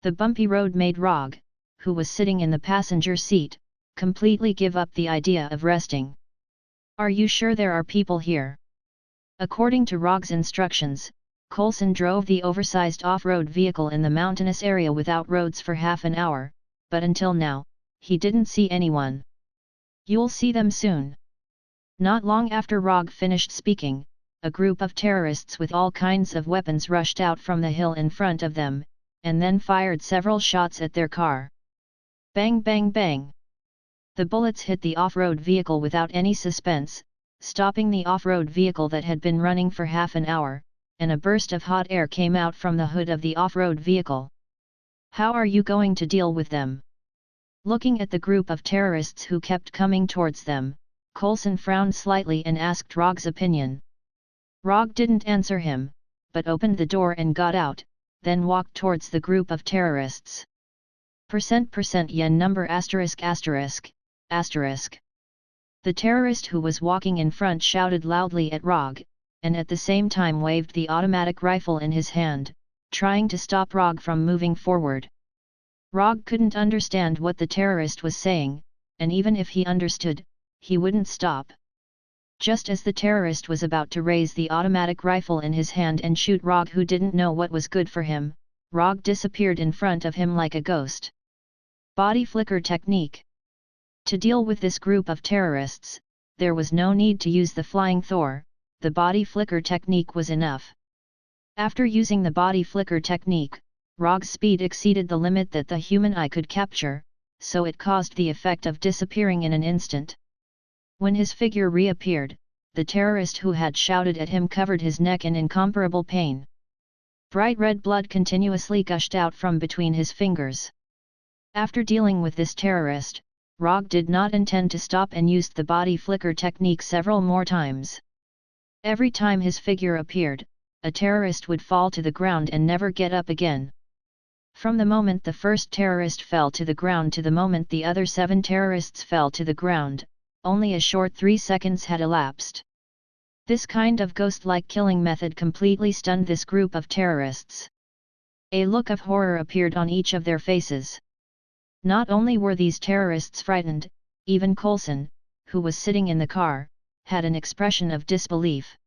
The bumpy road made Rogge, who was sitting in the passenger seat, completely give up the idea of resting. "Are you sure there are people here?" According to Rogge's instructions, Coulson drove the oversized off-road vehicle in the mountainous area without roads for half an hour, but until now, he didn't see anyone. "You'll see them soon." Not long after Rogge finished speaking, a group of terrorists with all kinds of weapons rushed out from the hill in front of them, and then fired several shots at their car. Bang bang bang! The bullets hit the off-road vehicle without any suspense, stopping the off-road vehicle that had been running for half an hour, and a burst of hot air came out from the hood of the off-road vehicle. "How are you going to deal with them?" Looking at the group of terrorists who kept coming towards them, Coulson frowned slightly and asked Rogge's opinion. Rogge didn't answer him, but opened the door and got out, then walked towards the group of terrorists. %% number ******. The terrorist who was walking in front shouted loudly at Rogge, and at the same time waved the automatic rifle in his hand, trying to stop Rogge from moving forward. Rogge couldn't understand what the terrorist was saying, and even if he understood, he wouldn't stop. Just as the terrorist was about to raise the automatic rifle in his hand and shoot Rogge, who didn't know what was good for him, Rogge disappeared in front of him like a ghost. Body flicker technique. To deal with this group of terrorists, there was no need to use the flying Thor, the body flicker technique was enough. After using the body flicker technique, Rogge's speed exceeded the limit that the human eye could capture, so it caused the effect of disappearing in an instant. When his figure reappeared, the terrorist who had shouted at him covered his neck in incomparable pain. Bright red blood continuously gushed out from between his fingers. After dealing with this terrorist, Rogge did not intend to stop and used the body flicker technique several more times. Every time his figure appeared, a terrorist would fall to the ground and never get up again. From the moment the first terrorist fell to the ground to the moment the other 7 terrorists fell to the ground, only a short 3 seconds had elapsed. This kind of ghost-like killing method completely stunned this group of terrorists. A look of horror appeared on each of their faces. Not only were these terrorists frightened, even Coulson, who was sitting in the car, had an expression of disbelief.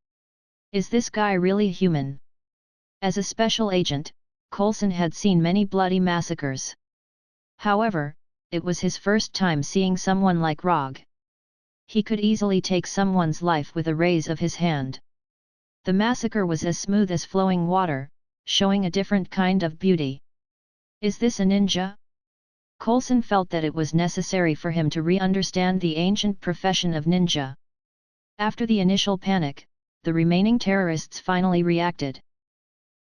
Is this guy really human? As a special agent, Coulson had seen many bloody massacres. However, it was his first time seeing someone like Rogge. He could easily take someone's life with a raise of his hand. The massacre was as smooth as flowing water, showing a different kind of beauty. Is this a ninja? Coulson felt that it was necessary for him to re-understand the ancient profession of ninja. After the initial panic, the remaining terrorists finally reacted.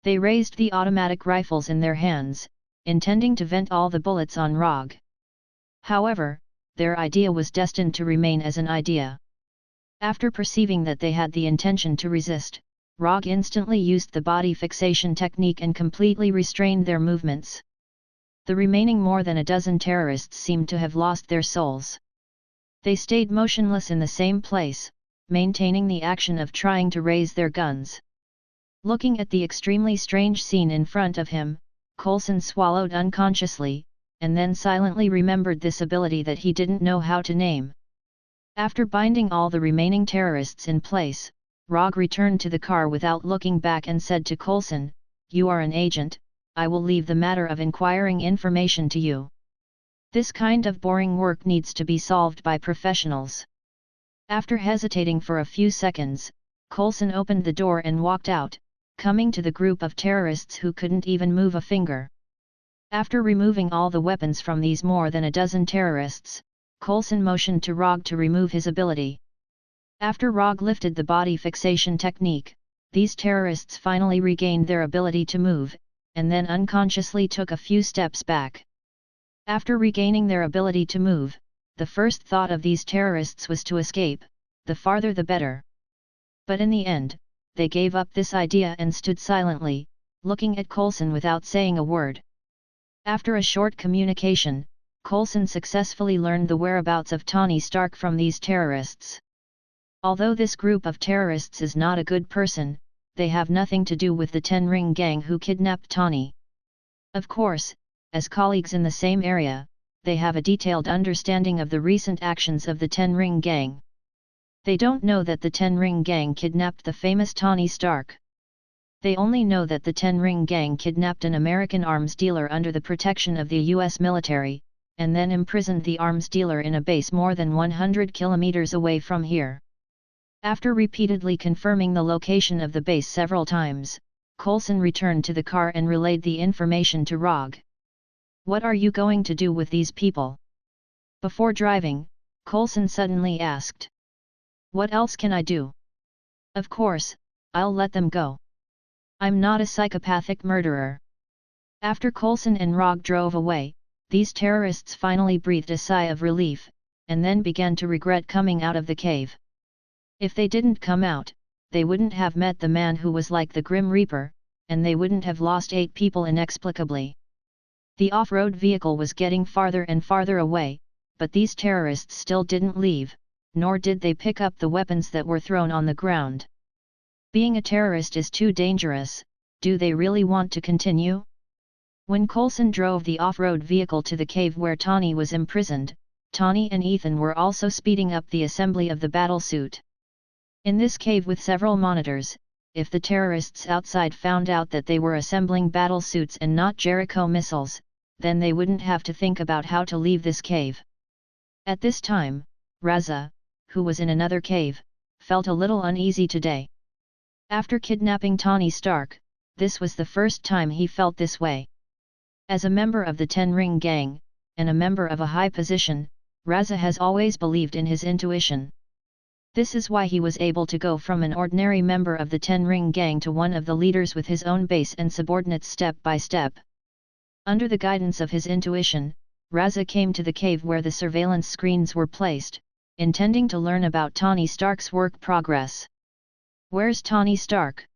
They raised the automatic rifles in their hands, intending to vent all the bullets on Rogge. However, their idea was destined to remain as an idea. After perceiving that they had the intention to resist, Rogge instantly used the body fixation technique and completely restrained their movements. The remaining more than a dozen terrorists seemed to have lost their souls. They stayed motionless in the same place, maintaining the action of trying to raise their guns. Looking at the extremely strange scene in front of him, Coulson swallowed unconsciously, and then silently remembered this ability that he didn't know how to name. After binding all the remaining terrorists in place, Rogge returned to the car without looking back and said to Coulson, "You are an agent, I will leave the matter of inquiring information to you. This kind of boring work needs to be solved by professionals." After hesitating for a few seconds, Coulson opened the door and walked out, coming to the group of terrorists who couldn't even move a finger. After removing all the weapons from these more than a dozen terrorists, Coulson motioned to Rogge to remove his ability. After Rogge lifted the body fixation technique, these terrorists finally regained their ability to move, and then unconsciously took a few steps back. After regaining their ability to move, the first thought of these terrorists was to escape, the farther the better. But in the end, they gave up this idea and stood silently, looking at Coulson without saying a word. After a short communication, Coulson successfully learned the whereabouts of Tony Stark from these terrorists. Although this group of terrorists is not a good person, they have nothing to do with the Ten Ring gang who kidnapped Tony. Of course, as colleagues in the same area, they have a detailed understanding of the recent actions of the Ten Ring gang. They don't know that the Ten Ring gang kidnapped the famous Tony Stark. They only know that the Ten Ring gang kidnapped an American arms dealer under the protection of the US military, and then imprisoned the arms dealer in a base more than 100 kilometers away from here. After repeatedly confirming the location of the base several times, Coulson returned to the car and relayed the information to Rogge. "What are you going to do with these people?" Before driving, Coulson suddenly asked. "What else can I do? Of course, I'll let them go. I'm not a psychopathic murderer." After Coulson and Rogge drove away, these terrorists finally breathed a sigh of relief, and then began to regret coming out of the cave. If they didn't come out, they wouldn't have met the man who was like the Grim Reaper, and they wouldn't have lost 8 people inexplicably. The off-road vehicle was getting farther and farther away, but these terrorists still didn't leave, nor did they pick up the weapons that were thrown on the ground. Being a terrorist is too dangerous. Do they really want to continue? When Coulson drove the off-road vehicle to the cave where Tony was imprisoned, Tony and Ethan were also speeding up the assembly of the battlesuit. In this cave with several monitors, if the terrorists outside found out that they were assembling battlesuits and not Jericho missiles, then they wouldn't have to think about how to leave this cave. At this time, Raza, who was in another cave, felt a little uneasy today. After kidnapping Tony Stark, this was the first time he felt this way. As a member of the Ten Ring gang, and a member of a high position, Raza has always believed in his intuition. This is why he was able to go from an ordinary member of the Ten Ring gang to one of the leaders with his own base and subordinates step by step. Under the guidance of his intuition, Raza came to the cave where the surveillance screens were placed, intending to learn about Tony Stark's work progress. Where's Tony Stark?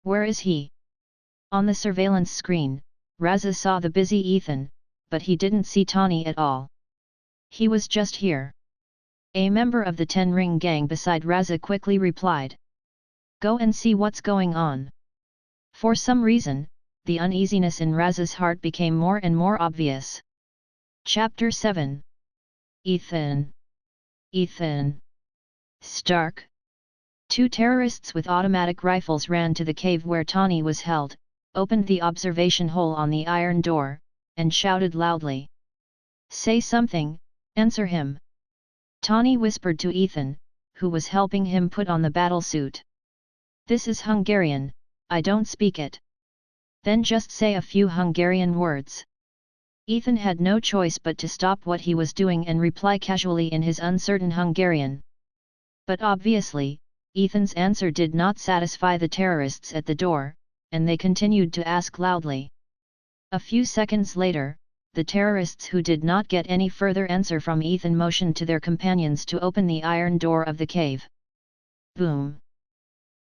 Where is he? On the surveillance screen, Raza saw the busy Ethan, but he didn't see Tony at all. He was just here. A member of the Ten Ring gang beside Raza quickly replied. Go and see what's going on. For some reason, the uneasiness in Raza's heart became more and more obvious. Chapter 7. Ethan. Ethan Stark. Two terrorists with automatic rifles ran to the cave where Tony was held, opened the observation hole on the iron door, and shouted loudly. Say something, answer him. Tony whispered to Ethan, who was helping him put on the battlesuit. This is Hungarian, I don't speak it. Then just say a few Hungarian words. Ethan had no choice but to stop what he was doing and reply casually in his uncertain Hungarian. But obviously, Ethan's answer did not satisfy the terrorists at the door, and they continued to ask loudly. A few seconds later, the terrorists who did not get any further answer from Ethan motioned to their companions to open the iron door of the cave. Boom!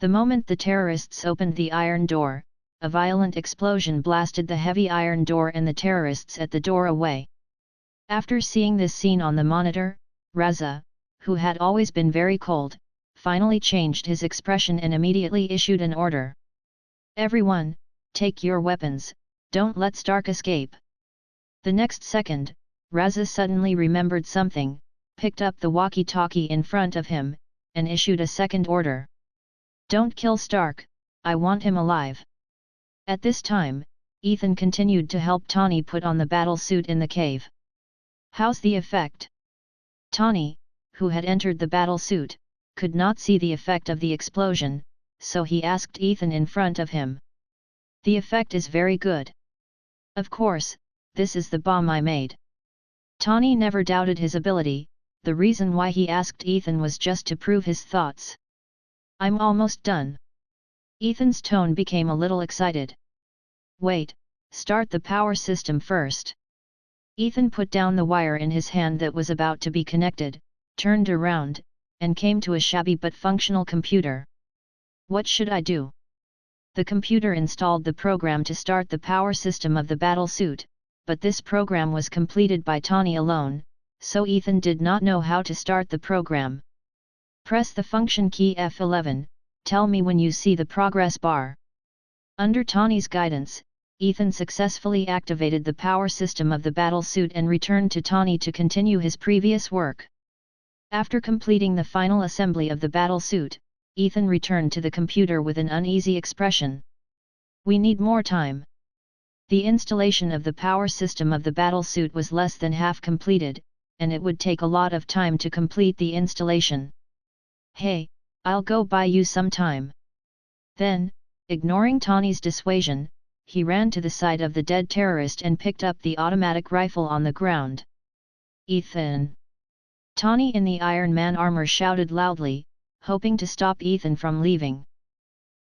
The moment the terrorists opened the iron door, a violent explosion blasted the heavy iron door and the terrorists at the door away. After seeing this scene on the monitor, Raza, who had always been very cold, finally changed his expression and immediately issued an order. Everyone, take your weapons, don't let Stark escape. The next second, Raza suddenly remembered something, picked up the walkie-talkie in front of him, and issued a second order. Don't kill Stark, I want him alive. At this time, Ethan continued to help Tony put on the battle suit in the cave. How's the effect? Tony, who had entered the battle suit, could not see the effect of the explosion, so he asked Ethan in front of him. The effect is very good. Of course, this is the bomb I made. Tony never doubted his ability, the reason why he asked Ethan was just to prove his thoughts. I'm almost done. Ethan's tone became a little excited. Wait, start the power system first. Ethan put down the wire in his hand that was about to be connected, turned around, and came to a shabby but functional computer. What should I do? The computer installed the program to start the power system of the battle suit, but this program was completed by Tony alone, so Ethan did not know how to start the program. Press the function key F11, tell me when you see the progress bar. Under Tony's guidance, Ethan successfully activated the power system of the battle suit and returned to Tony to continue his previous work. After completing the final assembly of the battle suit, Ethan returned to the computer with an uneasy expression. We need more time. The installation of the power system of the battle suit was less than half completed, and it would take a lot of time to complete the installation. Hey, I'll go buy you some time. Then, ignoring Tony's dissuasion, he ran to the side of the dead terrorist and picked up the automatic rifle on the ground. Ethan! Tony in the Iron Man armor shouted loudly, hoping to stop Ethan from leaving.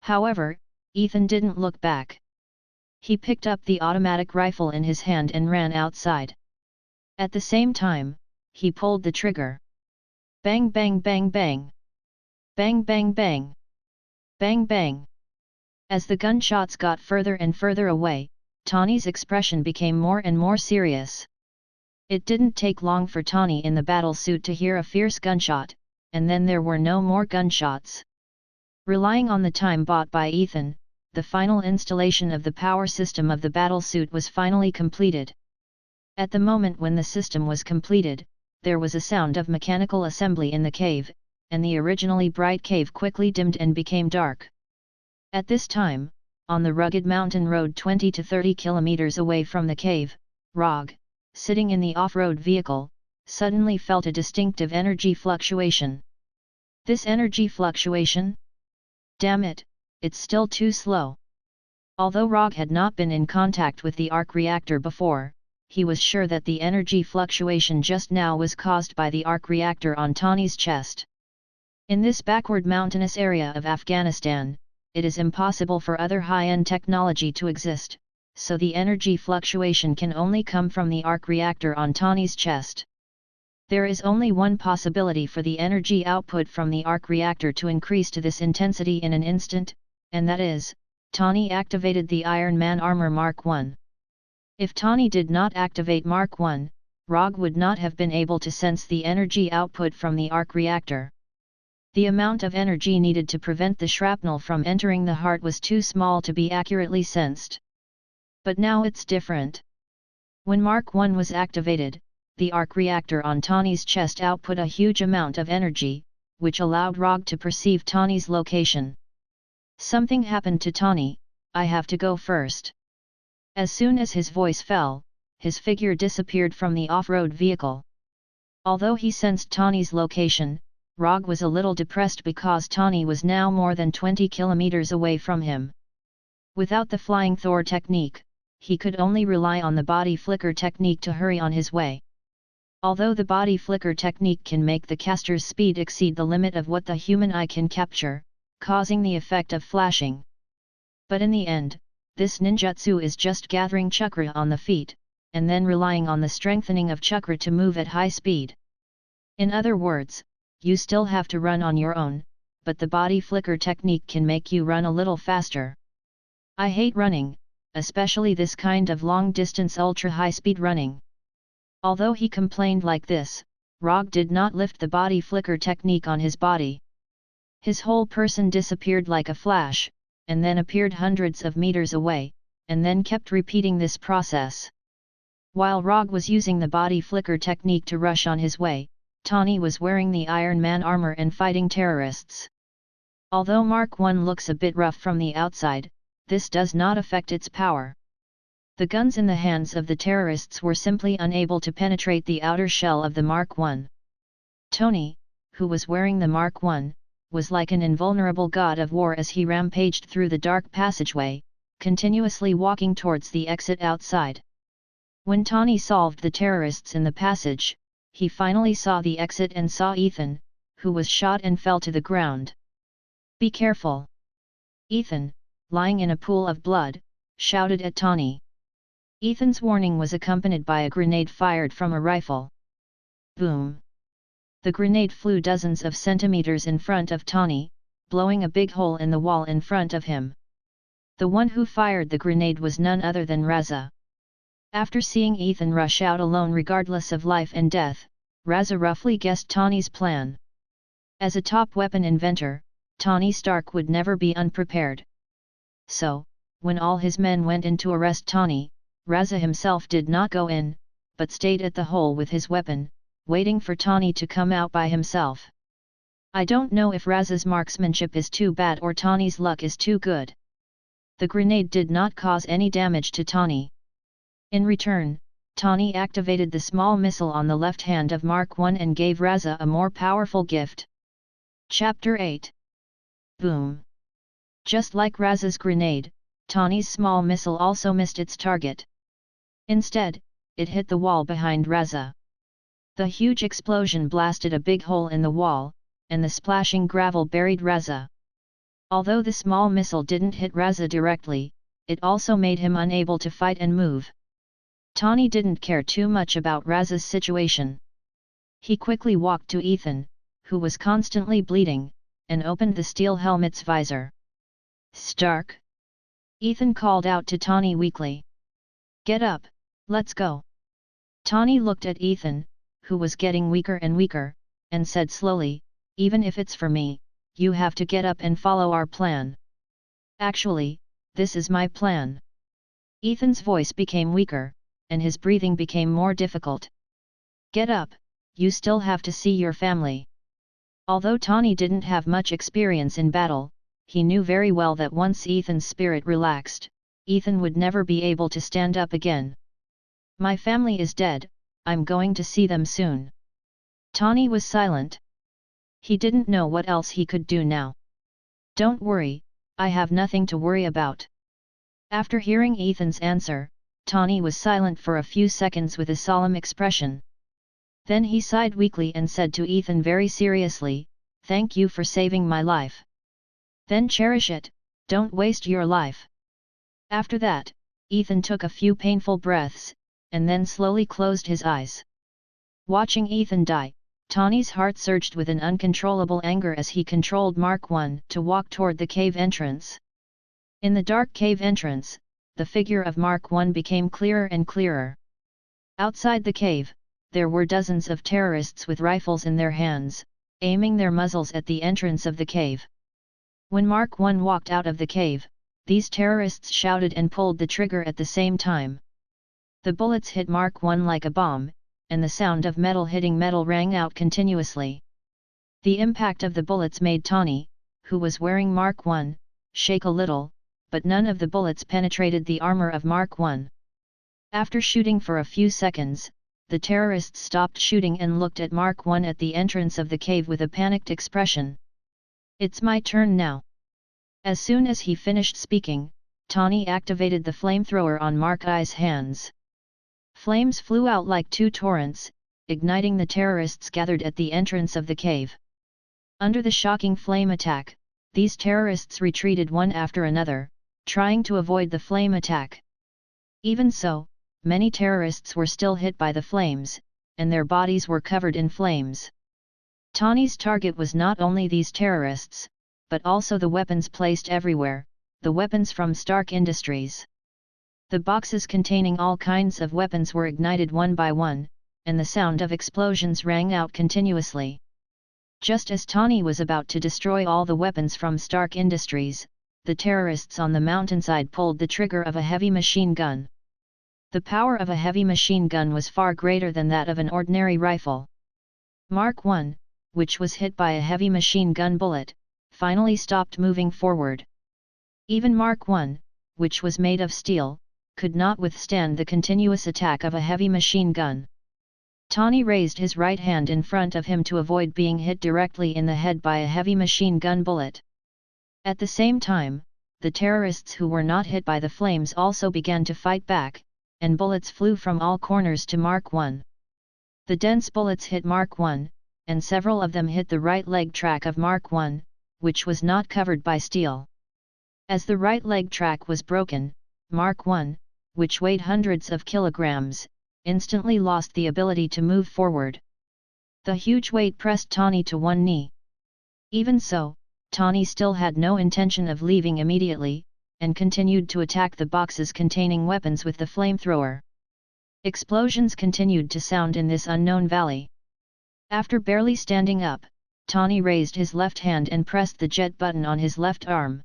However, Ethan didn't look back. He picked up the automatic rifle in his hand and ran outside. At the same time, he pulled the trigger. Bang bang bang bang! Bang bang bang! Bang bang! As the gunshots got further and further away, Tony's expression became more and more serious. It didn't take long for Tony in the battle suit to hear a fierce gunshot, and then there were no more gunshots. Relying on the time bought by Ethan, the final installation of the power system of the battle suit was finally completed. At the moment when the system was completed, there was a sound of mechanical assembly in the cave, and the originally bright cave quickly dimmed and became dark. At this time, on the rugged mountain road 20 to 30 kilometers away from the cave, Rogge, sitting in the off-road vehicle, suddenly felt a distinctive energy fluctuation. This energy fluctuation? Damn it, it's still too slow. Although Rogge had not been in contact with the arc reactor before, he was sure that the energy fluctuation just now was caused by the arc reactor on Tony's chest. In this backward mountainous area of Afghanistan, it is impossible for other high-end technology to exist, so the energy fluctuation can only come from the arc reactor on Tawny's chest. There is only one possibility for the energy output from the arc reactor to increase to this intensity in an instant, and that is, Tawny activated the Iron Man armor Mark I. If Tawny did not activate Mark I, Rogge would not have been able to sense the energy output from the arc reactor. The amount of energy needed to prevent the shrapnel from entering the heart was too small to be accurately sensed. But now it's different. When Mark I was activated, the arc reactor on Tawny's chest output a huge amount of energy, which allowed Rogge to perceive Tawny's location. Something happened to Tawny, I have to go first. As soon as his voice fell, his figure disappeared from the off-road vehicle. Although he sensed Tawny's location, Rogge was a little depressed because Tawny was now more than 20 kilometers away from him. Without the flying Thor technique, he could only rely on the body flicker technique to hurry on his way. Although the body flicker technique can make the caster's speed exceed the limit of what the human eye can capture, causing the effect of flashing. But in the end, this ninjutsu is just gathering chakra on the feet, and then relying on the strengthening of chakra to move at high speed. In other words, you still have to run on your own, but the body flicker technique can make you run a little faster. I hate running, especially this kind of long-distance ultra-high-speed running. Although he complained like this, Rogge did not lift the body flicker technique on his body. His whole person disappeared like a flash, and then appeared hundreds of meters away, and then kept repeating this process. While Rogge was using the body flicker technique to rush on his way, Tawny was wearing the Iron Man armor and fighting terrorists. Although Mark I looks a bit rough from the outside, this does not affect its power. The guns in the hands of the terrorists were simply unable to penetrate the outer shell of the Mark I. Tony, who was wearing the Mark I, was like an invulnerable god of war as he rampaged through the dark passageway, continuously walking towards the exit outside. When Tawny solved the terrorists in the passage, he finally saw the exit and saw Ethan, who was shot and fell to the ground. "Be careful!" Ethan, lying in a pool of blood, shouted at Tawny. Ethan's warning was accompanied by a grenade fired from a rifle. Boom! The grenade flew dozens of centimeters in front of Tawny, blowing a big hole in the wall in front of him. The one who fired the grenade was none other than Raza. After seeing Ethan rush out alone regardless of life and death, Raza roughly guessed Tawny's plan. As a top weapon inventor, Tony Stark would never be unprepared. So, when all his men went in to arrest Tawny, Raza himself did not go in, but stayed at the hole with his weapon, waiting for Tawny to come out by himself. I don't know if Raza's marksmanship is too bad or Tawny's luck is too good. The grenade did not cause any damage to Tawny. In return, Tawny activated the small missile on the left hand of Mark I and gave Raza a more powerful gift. Chapter 8. Boom! Just like Raza's grenade, Tawny's small missile also missed its target. Instead, it hit the wall behind Raza. The huge explosion blasted a big hole in the wall, and the splashing gravel buried Raza. Although the small missile didn't hit Raza directly, it also made him unable to fight and move. Tawny didn't care too much about Raza's situation. He quickly walked to Ethan, who was constantly bleeding, and opened the steel helmet's visor. "Stark!" Ethan called out to Tawny weakly. "Get up, let's go." Tawny looked at Ethan, who was getting weaker and weaker, and said slowly, "Even if it's for me, you have to get up and follow our plan." "Actually, this is my plan." Ethan's voice became weaker, and his breathing became more difficult. "Get up, you still have to see your family." Although Tawny didn't have much experience in battle, he knew very well that once Ethan's spirit relaxed, Ethan would never be able to stand up again. "My family is dead, I'm going to see them soon." Tawny was silent. He didn't know what else he could do now. "Don't worry, I have nothing to worry about." After hearing Ethan's answer, Tawny was silent for a few seconds with a solemn expression. Then he sighed weakly and said to Ethan very seriously, thank you for saving my life. Then cherish it, don't waste your life. After that, Ethan took a few painful breaths, and then slowly closed his eyes. Watching Ethan die, Tawny's heart surged with an uncontrollable anger as he controlled Mark I to walk toward the cave entrance. In the dark cave entrance, the figure of Mark I became clearer and clearer. Outside the cave, there were dozens of terrorists with rifles in their hands, aiming their muzzles at the entrance of the cave. When Mark I walked out of the cave, these terrorists shouted and pulled the trigger at the same time. The bullets hit Mark I like a bomb, and the sound of metal hitting metal rang out continuously. The impact of the bullets made Tawny, who was wearing Mark I, shake a little, but none of the bullets penetrated the armor of Mark I. After shooting for a few seconds, the terrorists stopped shooting and looked at Mark I at the entrance of the cave with a panicked expression. It's my turn now. As soon as he finished speaking, Tawny activated the flamethrower on Mark I's hands. Flames flew out like two torrents, igniting the terrorists gathered at the entrance of the cave. Under the shocking flame attack, these terrorists retreated one after another, trying to avoid the flame attack. Even so, many terrorists were still hit by the flames, and their bodies were covered in flames. Tawny's target was not only these terrorists, but also the weapons placed everywhere, the weapons from Stark Industries. The boxes containing all kinds of weapons were ignited one by one, and the sound of explosions rang out continuously. Just as Tawny was about to destroy all the weapons from Stark Industries, the terrorists on the mountainside pulled the trigger of a heavy machine gun. The power of a heavy machine gun was far greater than that of an ordinary rifle. Mark I, which was hit by a heavy machine gun bullet, finally stopped moving forward. Even Mark I, which was made of steel, could not withstand the continuous attack of a heavy machine gun. Tawny raised his right hand in front of him to avoid being hit directly in the head by a heavy machine gun bullet. At the same time, the terrorists who were not hit by the flames also began to fight back, and bullets flew from all corners to Mark I. The dense bullets hit Mark I, and several of them hit the right leg track of Mark I, which was not covered by steel. As the right leg track was broken, Mark I, which weighed hundreds of kilograms, instantly lost the ability to move forward. The huge weight pressed Tawny to one knee. Even so, Tawny still had no intention of leaving immediately, and continued to attack the boxes containing weapons with the flamethrower. Explosions continued to sound in this unknown valley. After barely standing up, Tawny raised his left hand and pressed the jet button on his left arm.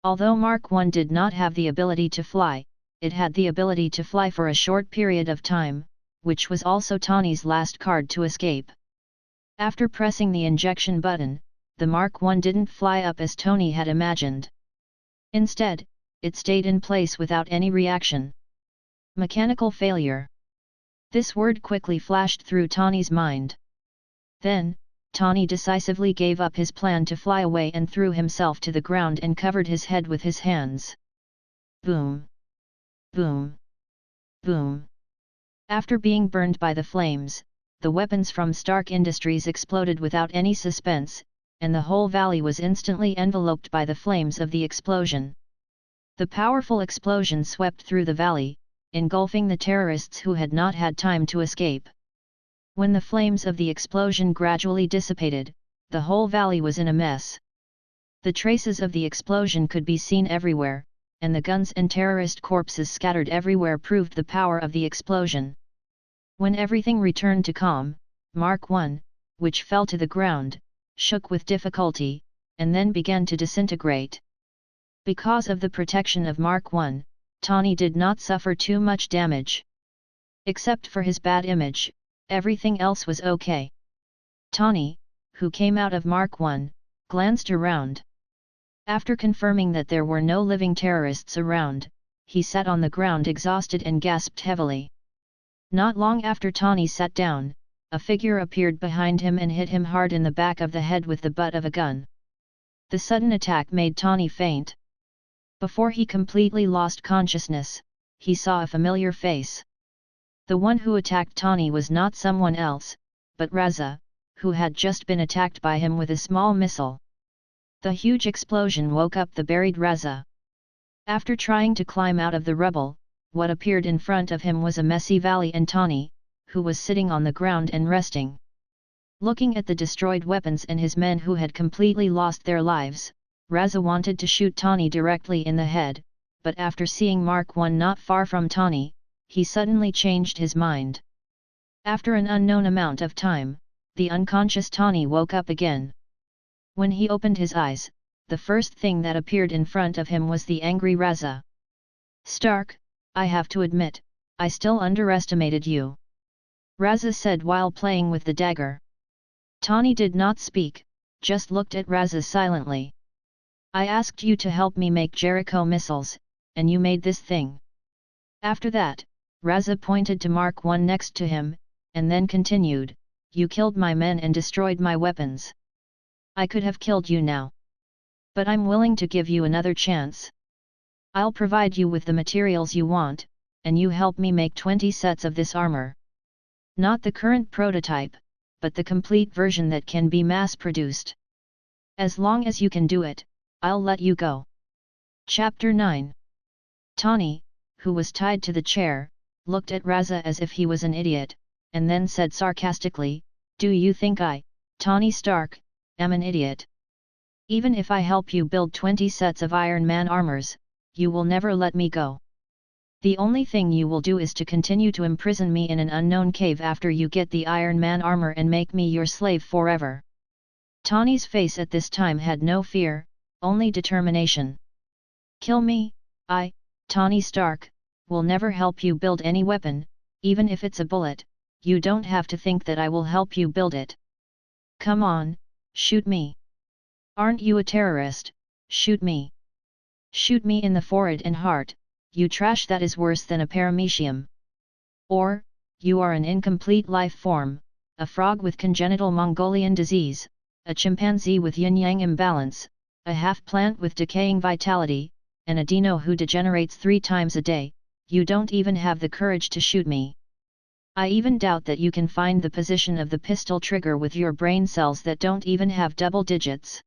Although Mark I did not have the ability to fly, it had the ability to fly for a short period of time, which was also Tawny's last card to escape. After pressing the injection button, the Mark I didn't fly up as Tawny had imagined. Instead, it stayed in place without any reaction. Mechanical failure. This word quickly flashed through Tawny's mind. Then, Tawny decisively gave up his plan to fly away and threw himself to the ground and covered his head with his hands. Boom! Boom! Boom! After being burned by the flames, the weapons from Stark Industries exploded without any suspense, and the whole valley was instantly enveloped by the flames of the explosion. The powerful explosion swept through the valley, engulfing the terrorists who had not had time to escape. When the flames of the explosion gradually dissipated, the whole valley was in a mess. The traces of the explosion could be seen everywhere, and the guns and terrorist corpses scattered everywhere proved the power of the explosion. When everything returned to calm, Mark I, which fell to the ground, shook with difficulty, and then began to disintegrate. Because of the protection of Mark I, Tawny did not suffer too much damage. Except for his bad image, everything else was okay. Tawny, who came out of Mark I, glanced around. After confirming that there were no living terrorists around, he sat on the ground exhausted and gasped heavily. Not long after Tawny sat down, a figure appeared behind him and hit him hard in the back of the head with the butt of a gun. The sudden attack made Tawny faint. Before he completely lost consciousness, he saw a familiar face. The one who attacked Tawny was not someone else, but Raza, who had just been attacked by him with a small missile. The huge explosion woke up the buried Raza. After trying to climb out of the rubble, what appeared in front of him was a messy valley and Tani, who was sitting on the ground and resting. Looking at the destroyed weapons and his men who had completely lost their lives, Raza wanted to shoot Tani directly in the head, but after seeing Mark I not far from Tani, he suddenly changed his mind. After an unknown amount of time, the unconscious Tani woke up again. When he opened his eyes, the first thing that appeared in front of him was the angry Raza. "Stark, I have to admit, I still underestimated you," Raza said while playing with the dagger. Tani did not speak, just looked at Raza silently. "I asked you to help me make Jericho missiles, and you made this thing." After that, Raza pointed to Mark I next to him, and then continued, "You killed my men and destroyed my weapons. I could have killed you now. But I'm willing to give you another chance. I'll provide you with the materials you want, and you help me make 20 sets of this armor. Not the current prototype, but the complete version that can be mass-produced. As long as you can do it, I'll let you go." Chapter 9. Tani, who was tied to the chair, looked at Raza as if he was an idiot, and then said sarcastically, "Do you think I, Tani Stark, am an idiot? Even if I help you build 20 sets of Iron Man armors, you will never let me go. The only thing you will do is to continue to imprison me in an unknown cave after you get the Iron Man armor and make me your slave forever." Tani's face at this time had no fear, only determination. "Kill me, I, Tani Stark, will never help you build any weapon, even if it's a bullet. You don't have to think that I will help you build it. Come on, shoot me. Aren't you a terrorist? Shoot me. Shoot me in the forehead and heart, you trash that is worse than a paramecium. Or, you are an incomplete life form, a frog with congenital Mongolian disease, a chimpanzee with yin-yang imbalance, a half-plant with decaying vitality, and a dino who degenerates 3 times a day. You don't even have the courage to shoot me. I even doubt that you can find the position of the pistol trigger with your brain cells that don't even have double digits."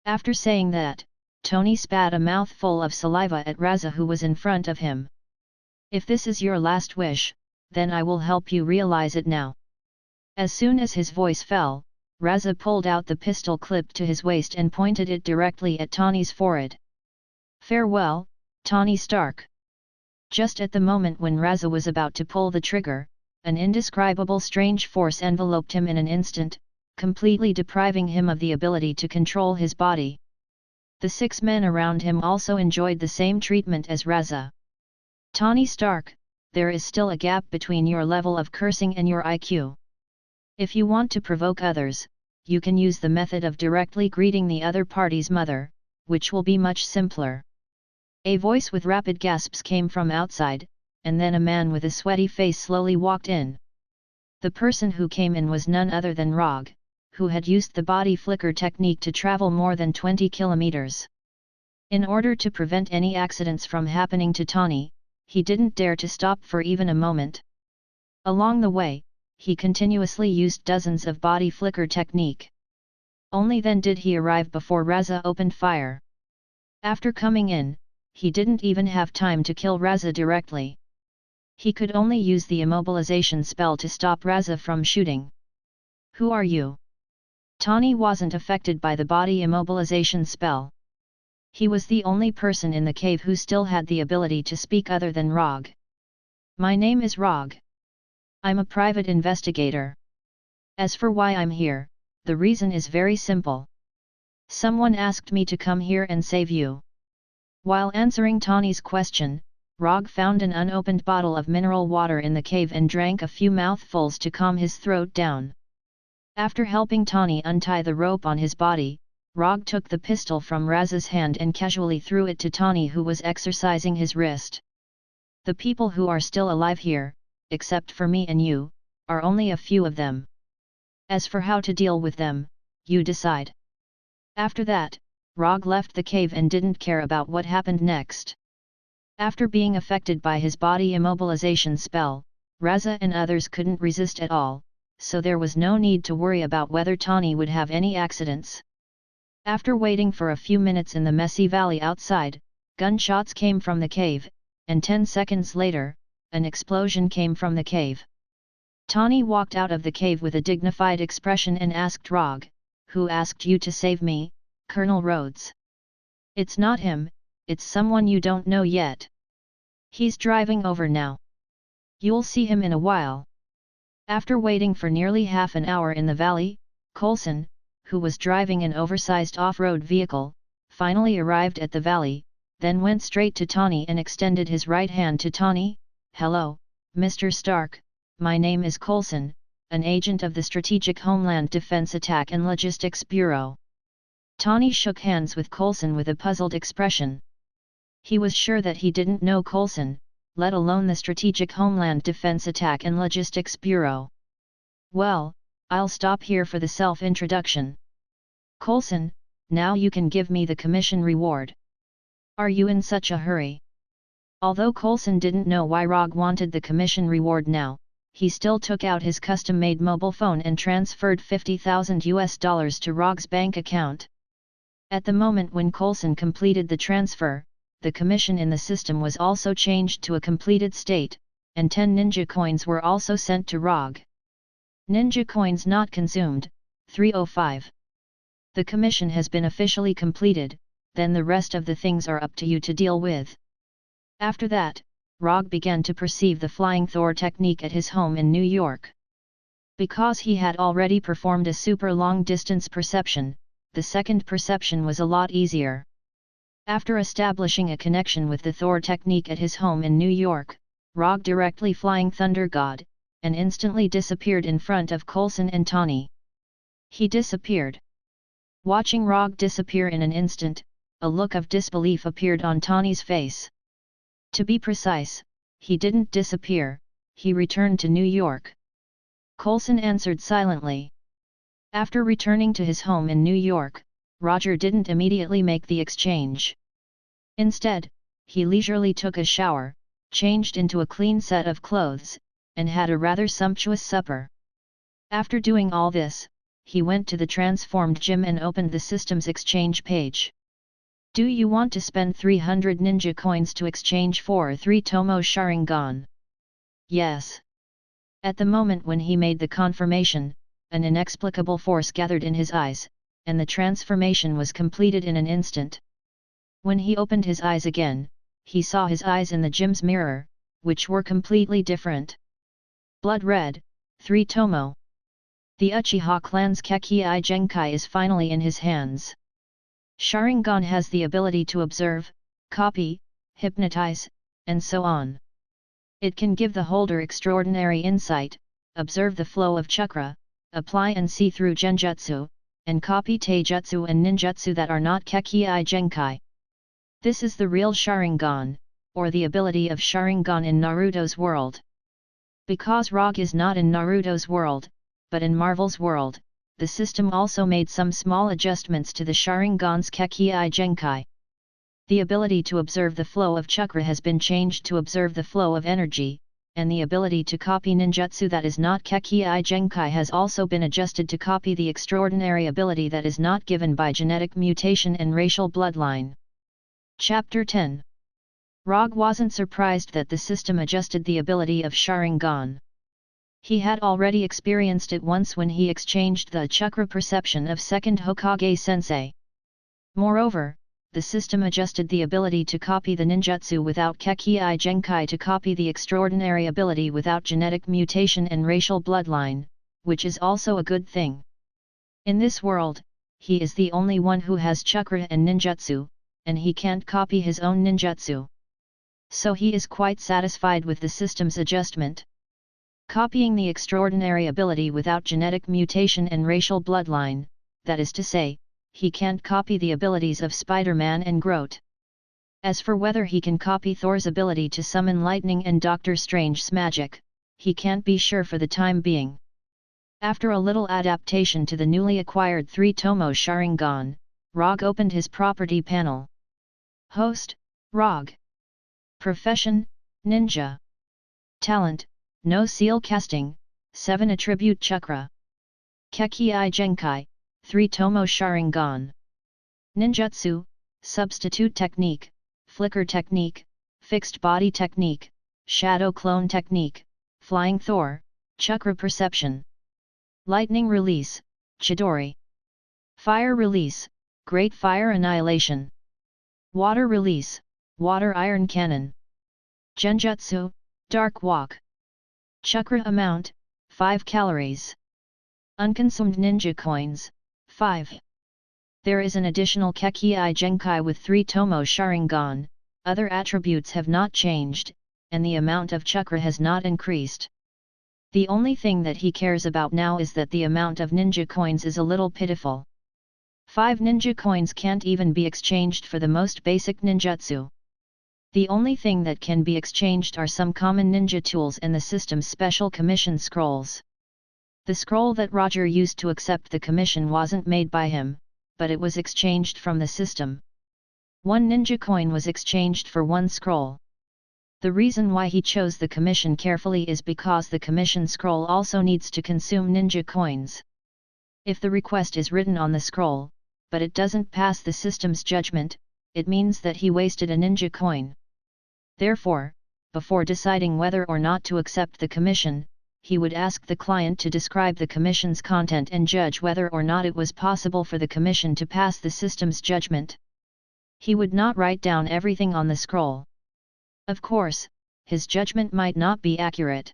After saying that, Tony spat a mouthful of saliva at Raza who was in front of him. "If this is your last wish, then I will help you realize it now." As soon as his voice fell, Raza pulled out the pistol clipped to his waist and pointed it directly at Tawny's forehead. "Farewell, Tawny Stark." Just at the moment when Raza was about to pull the trigger, an indescribable strange force enveloped him in an instant, completely depriving him of the ability to control his body. The 6 men around him also enjoyed the same treatment as Raza. "Tawny Stark, there is still a gap between your level of cursing and your IQ. If you want to provoke others, you can use the method of directly greeting the other party's mother, which will be much simpler." A voice with rapid gasps came from outside, and then a man with a sweaty face slowly walked in. The person who came in was none other than Rogge, who had used the body flicker technique to travel more than 20 kilometers. In order to prevent any accidents from happening to Tawny, he didn't dare to stop for even a moment. Along the way, he continuously used dozens of body flicker technique. Only then did he arrive before Raza opened fire. After coming in, he didn't even have time to kill Raza directly. He could only use the immobilization spell to stop Raza from shooting. "Who are you?" Tawny wasn't affected by the body immobilization spell. He was the only person in the cave who still had the ability to speak other than Rogge. "My name is Rogge. I'm a private investigator. As for why I'm here, the reason is very simple. Someone asked me to come here and save you." While answering Tawny's question, Rogge found an unopened bottle of mineral water in the cave and drank a few mouthfuls to calm his throat down. After helping Tawny untie the rope on his body, Rogge took the pistol from Raza's hand and casually threw it to Tawny, who was exercising his wrist. "The people who are still alive here, except for me and you, are only a few of them. As for how to deal with them, you decide." After that, Rogge left the cave and didn't care about what happened next. After being affected by his body immobilization spell, Raza and others couldn't resist at all, so there was no need to worry about whether Tawny would have any accidents. After waiting for a few minutes in the messy valley outside, gunshots came from the cave, and 10 seconds later, an explosion came from the cave. Tawny walked out of the cave with a dignified expression and asked Rogge, "Who asked you to save me, Colonel Rhodes?" "It's not him, it's someone you don't know yet. He's driving over now. You'll see him in a while." After waiting for nearly half an hour in the valley, Coulson, who was driving an oversized off-road vehicle, finally arrived at the valley, then went straight to Tawny and extended his right hand to Tawny. "Hello, Mr. Stark, my name is Coulson, an agent of the Strategic Homeland Defense Attack and Logistics Bureau." Tawny shook hands with Coulson with a puzzled expression. He was sure that he didn't know Coulson, let alone the Strategic Homeland Defense Attack and Logistics Bureau. "Well, I'll stop here for the self-introduction. Coulson, now you can give me the commission reward." "Are you in such a hurry?" Although Coulson didn't know why Rogge wanted the commission reward now, he still took out his custom-made mobile phone and transferred $50,000 to Rogge's bank account. At the moment when Coulson completed the transfer, the commission in the system was also changed to a completed state, and 10 ninja coins were also sent to Rogge. Ninja coins not consumed, 305. The commission has been officially completed, then the rest of the things are up to you to deal with. After that, Rogge began to perceive the flying Thor technique at his home in New York. Because he had already performed a super long-distance perception, the second perception was a lot easier. After establishing a connection with the Thor technique at his home in New York, Rogge directly flying Thunder God, and instantly disappeared in front of Coulson and Tawny. He disappeared. Watching Rogge disappear in an instant, a look of disbelief appeared on Tawny's face. To be precise, he didn't disappear, he returned to New York. Coulson answered silently. After returning to his home in New York, Roger didn't immediately make the exchange. Instead, he leisurely took a shower, changed into a clean set of clothes, and had a rather sumptuous supper. After doing all this, he went to the transformed gym and opened the system's exchange page. "Do you want to spend 300 ninja coins to exchange for 3 Tomo Sharingan?" "Yes." At the moment when he made the confirmation, an inexplicable force gathered in his eyes, and the transformation was completed in an instant. When he opened his eyes again, he saw his eyes in the gym's mirror, which were completely different. Blood red, 3 Tomo. The Uchiha clan's Kekkei Genkai is finally in his hands. Sharingan has the ability to observe, copy, hypnotize, and so on. It can give the holder extraordinary insight, observe the flow of chakra, apply and see through genjutsu, and copy taijutsu and ninjutsu that are not Kekkei Genkai. This is the real Sharingan, or the ability of Sharingan in Naruto's world. Because Rogge is not in Naruto's world, but in Marvel's world, the system also made some small adjustments to the Sharingan's Kekkei Genkai. The ability to observe the flow of chakra has been changed to observe the flow of energy, and the ability to copy ninjutsu that is not Kekkei Genkai has also been adjusted to copy the extraordinary ability that is not given by genetic mutation and racial bloodline. Chapter 10. Rogge wasn't surprised that the system adjusted the ability of Sharingan. He had already experienced it once when he exchanged the chakra perception of second Hokage sensei. Moreover, the system adjusted the ability to copy the ninjutsu without Kekkei Genkai to copy the extraordinary ability without genetic mutation and racial bloodline, which is also a good thing. In this world, he is the only one who has chakra and ninjutsu, and he can't copy his own ninjutsu. So he is quite satisfied with the system's adjustment. Copying the extraordinary ability without genetic mutation and racial bloodline, that is to say, he can't copy the abilities of Spider-Man and Groot. As for whether he can copy Thor's ability to summon lightning and Doctor Strange's magic, he can't be sure for the time being. After a little adaptation to the newly acquired 3 Tomo Sharingan, Rogge opened his property panel. Host, Rogge. Profession, Ninja. Talent, no seal casting, 7 Attribute Chakra. Kekki Genkai, 3 Tomo Sharingan. Ninjutsu, Substitute Technique, Flicker Technique, Fixed Body Technique, Shadow Clone Technique, Flying Thor, Chakra Perception. Lightning Release, Chidori. Fire Release, Great Fire Annihilation. Water Release, Water Iron Cannon. Genjutsu, Dark Walk. Chakra Amount, 5 calories. Unconsumed Ninja Coins, 5. There is an additional Kekki Genkai with 3 Tomo Sharingan, other attributes have not changed, and the amount of chakra has not increased. The only thing that he cares about now is that the amount of ninja coins is a little pitiful. 5 ninja coins can't even be exchanged for the most basic ninjutsu. The only thing that can be exchanged are some common ninja tools and the system's special commission scrolls. The scroll that Roger used to accept the commission wasn't made by him, but it was exchanged from the system. 1 ninja coin was exchanged for 1 scroll. The reason why he chose the commission carefully is because the commission scroll also needs to consume ninja coins. If the request is written on the scroll, but it doesn't pass the system's judgment, it means that he wasted a ninja coin. Therefore, before deciding whether or not to accept the commission, he would ask the client to describe the commission's content and judge whether or not it was possible for the commission to pass the system's judgment. He would not write down everything on the scroll. Of course, his judgment might not be accurate.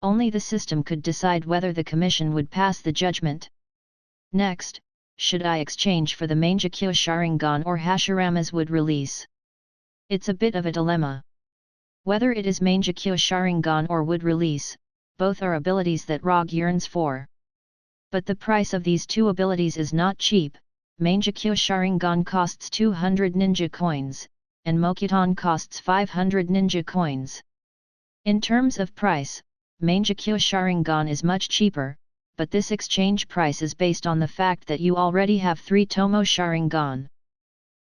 Only the system could decide whether the commission would pass the judgment. Next, should I exchange for the Mangekyo Sharingan or Hashirama's Wood Release? It's a bit of a dilemma. Whether it is Mangekyo Sharingan or Wood Release, both are abilities that Rogge yearns for. But the price of these two abilities is not cheap. Mangekyo Sharingan costs 200 ninja coins, and Mokuton costs 500 ninja coins. In terms of price, Mangekyo Sharingan is much cheaper, but this exchange price is based on the fact that you already have 3 Tomo Sharingan.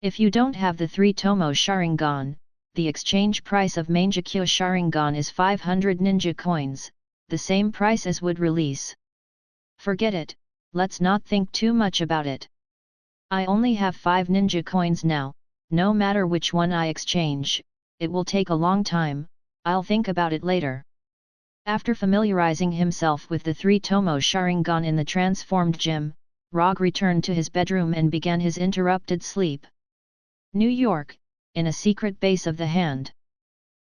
If you don't have the 3 Tomo Sharingan, the exchange price of Mangekyo Sharingan is 500 ninja coins, the same price as Wood Release. Forget it, let's not think too much about it. I only have 5 ninja coins now, no matter which one I exchange, it will take a long time, I'll think about it later. After familiarizing himself with the 3 Tomo Sharingan in the transformed gym, Rogge returned to his bedroom and began his interrupted sleep. New York, in a secret base of the hand.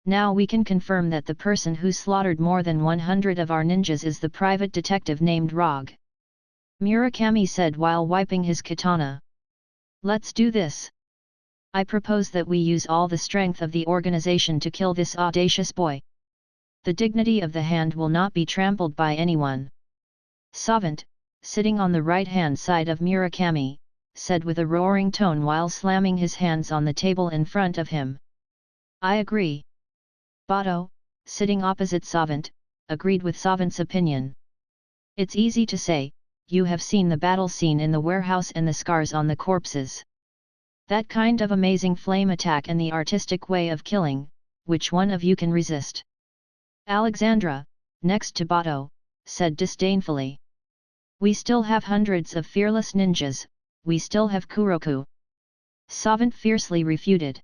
Now we can confirm that the person who slaughtered more than 100 of our ninjas is the private detective named Rogge. Murakami said while wiping his katana. Let's do this. I propose that we use all the strength of the organization to kill this audacious boy. The dignity of the hand will not be trampled by anyone. Savant, sitting on the right-hand side of Murakami, said with a roaring tone while slamming his hands on the table in front of him. I agree. Bato, sitting opposite Savant, agreed with Savant's opinion. It's easy to say, you have seen the battle scene in the warehouse and the scars on the corpses. That kind of amazing flame attack and the artistic way of killing, which one of you can resist? Alexandra, next to Bato, said disdainfully. We still have hundreds of fearless ninjas, we still have Kuroku. Savant fiercely refuted.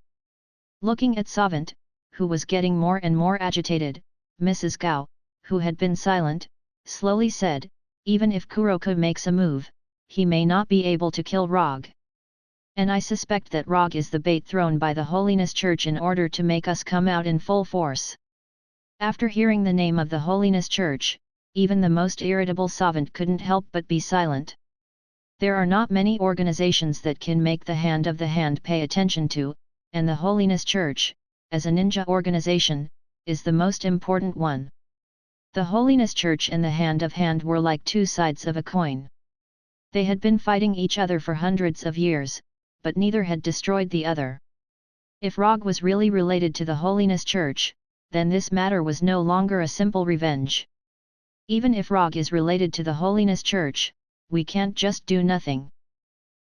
Looking at Savant, who was getting more and more agitated, Mrs. Gao, who had been silent, slowly said, even if Kuroku makes a move, he may not be able to kill Rogge. And I suspect that Rogge is the bait thrown by the Holiness Church in order to make us come out in full force. After hearing the name of the Holiness Church, even the most irritable Savant couldn't help but be silent. There are not many organizations that can make the Hand of the Hand pay attention to, and the Holiness Church, as a ninja organization, is the most important one. The Holiness Church and the Hand of Hand were like two sides of a coin. They had been fighting each other for hundreds of years, but neither had destroyed the other. If Rogge was really related to the Holiness Church, then this matter was no longer a simple revenge. Even if Rogge is related to the Holiness Church, we can't just do nothing.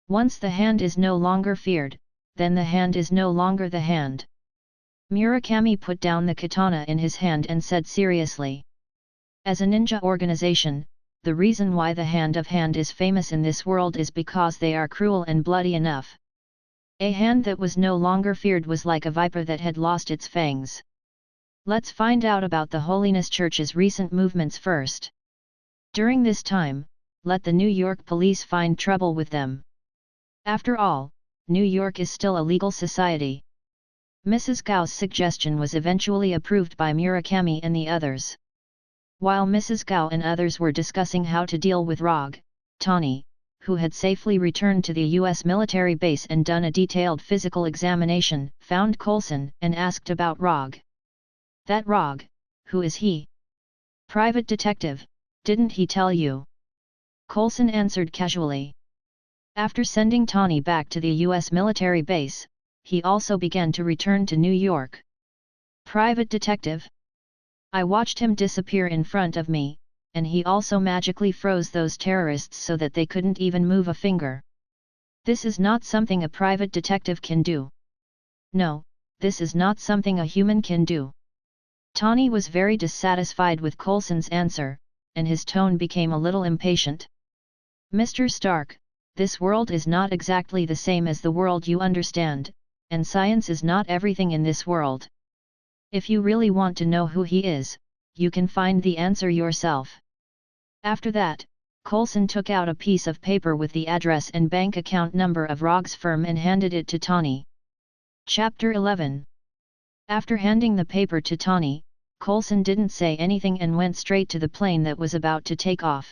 Once the Hand is no longer feared, then the Hand is no longer the Hand. Murakami put down the katana in his hand and said seriously. As a ninja organization, the reason why the Hand of Hand is famous in this world is because they are cruel and bloody enough. A hand that was no longer feared was like a viper that had lost its fangs. Let's find out about the Holiness Church's recent movements first. During this time, let the New York police find trouble with them. After all, New York is still a legal society. Mrs. Gao's suggestion was eventually approved by Murakami and the others. While Mrs. Gao and others were discussing how to deal with Rogge, Tawny, who had safely returned to the U.S. military base and done a detailed physical examination, found Coulson and asked about Rogge. That Rogge, who is he? Private detective, didn't he tell you? Coulson answered casually. After sending Tawny back to the U.S. military base, he also began to return to New York. Private detective? I watched him disappear in front of me, and he also magically froze those terrorists so that they couldn't even move a finger. This is not something a private detective can do. No, this is not something a human can do. Tawny was very dissatisfied with Coulson's answer, and his tone became a little impatient. Mr. Stark, this world is not exactly the same as the world you understand, and science is not everything in this world. If you really want to know who he is, you can find the answer yourself. After that, Coulson took out a piece of paper with the address and bank account number of Rogge's firm and handed it to Tawny. Chapter 11. After handing the paper to Tawny, Coulson didn't say anything and went straight to the plane that was about to take off.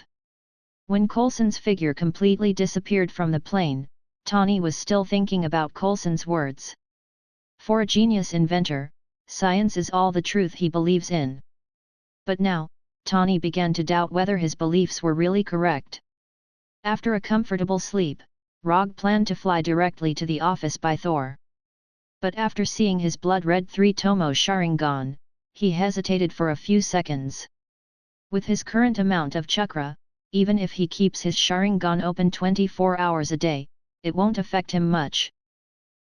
When Coulson's figure completely disappeared from the plane, Tawny was still thinking about Coulson's words. For a genius inventor, science is all the truth he believes in. But now, Tawny began to doubt whether his beliefs were really correct. After a comfortable sleep, Rogge planned to fly directly to the office by Thor. But after seeing his blood-red 3-tomo Sharingan, he hesitated for a few seconds. With his current amount of chakra, even if he keeps his Sharingan open 24 hours a day, it won't affect him much.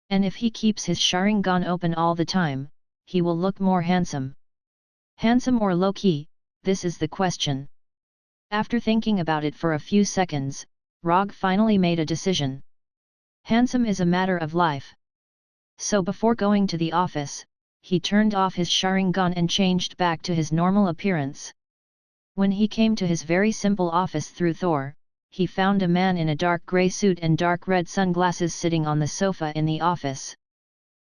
And if he keeps his Sharingan open all the time, he will look more handsome. Handsome or low-key, this is the question. After thinking about it for a few seconds, Rogge finally made a decision. Handsome is a matter of life. So before going to the office, he turned off his Sharingan and changed back to his normal appearance. When he came to his very simple office through Thor, he found a man in a dark grey suit and dark red sunglasses sitting on the sofa in the office.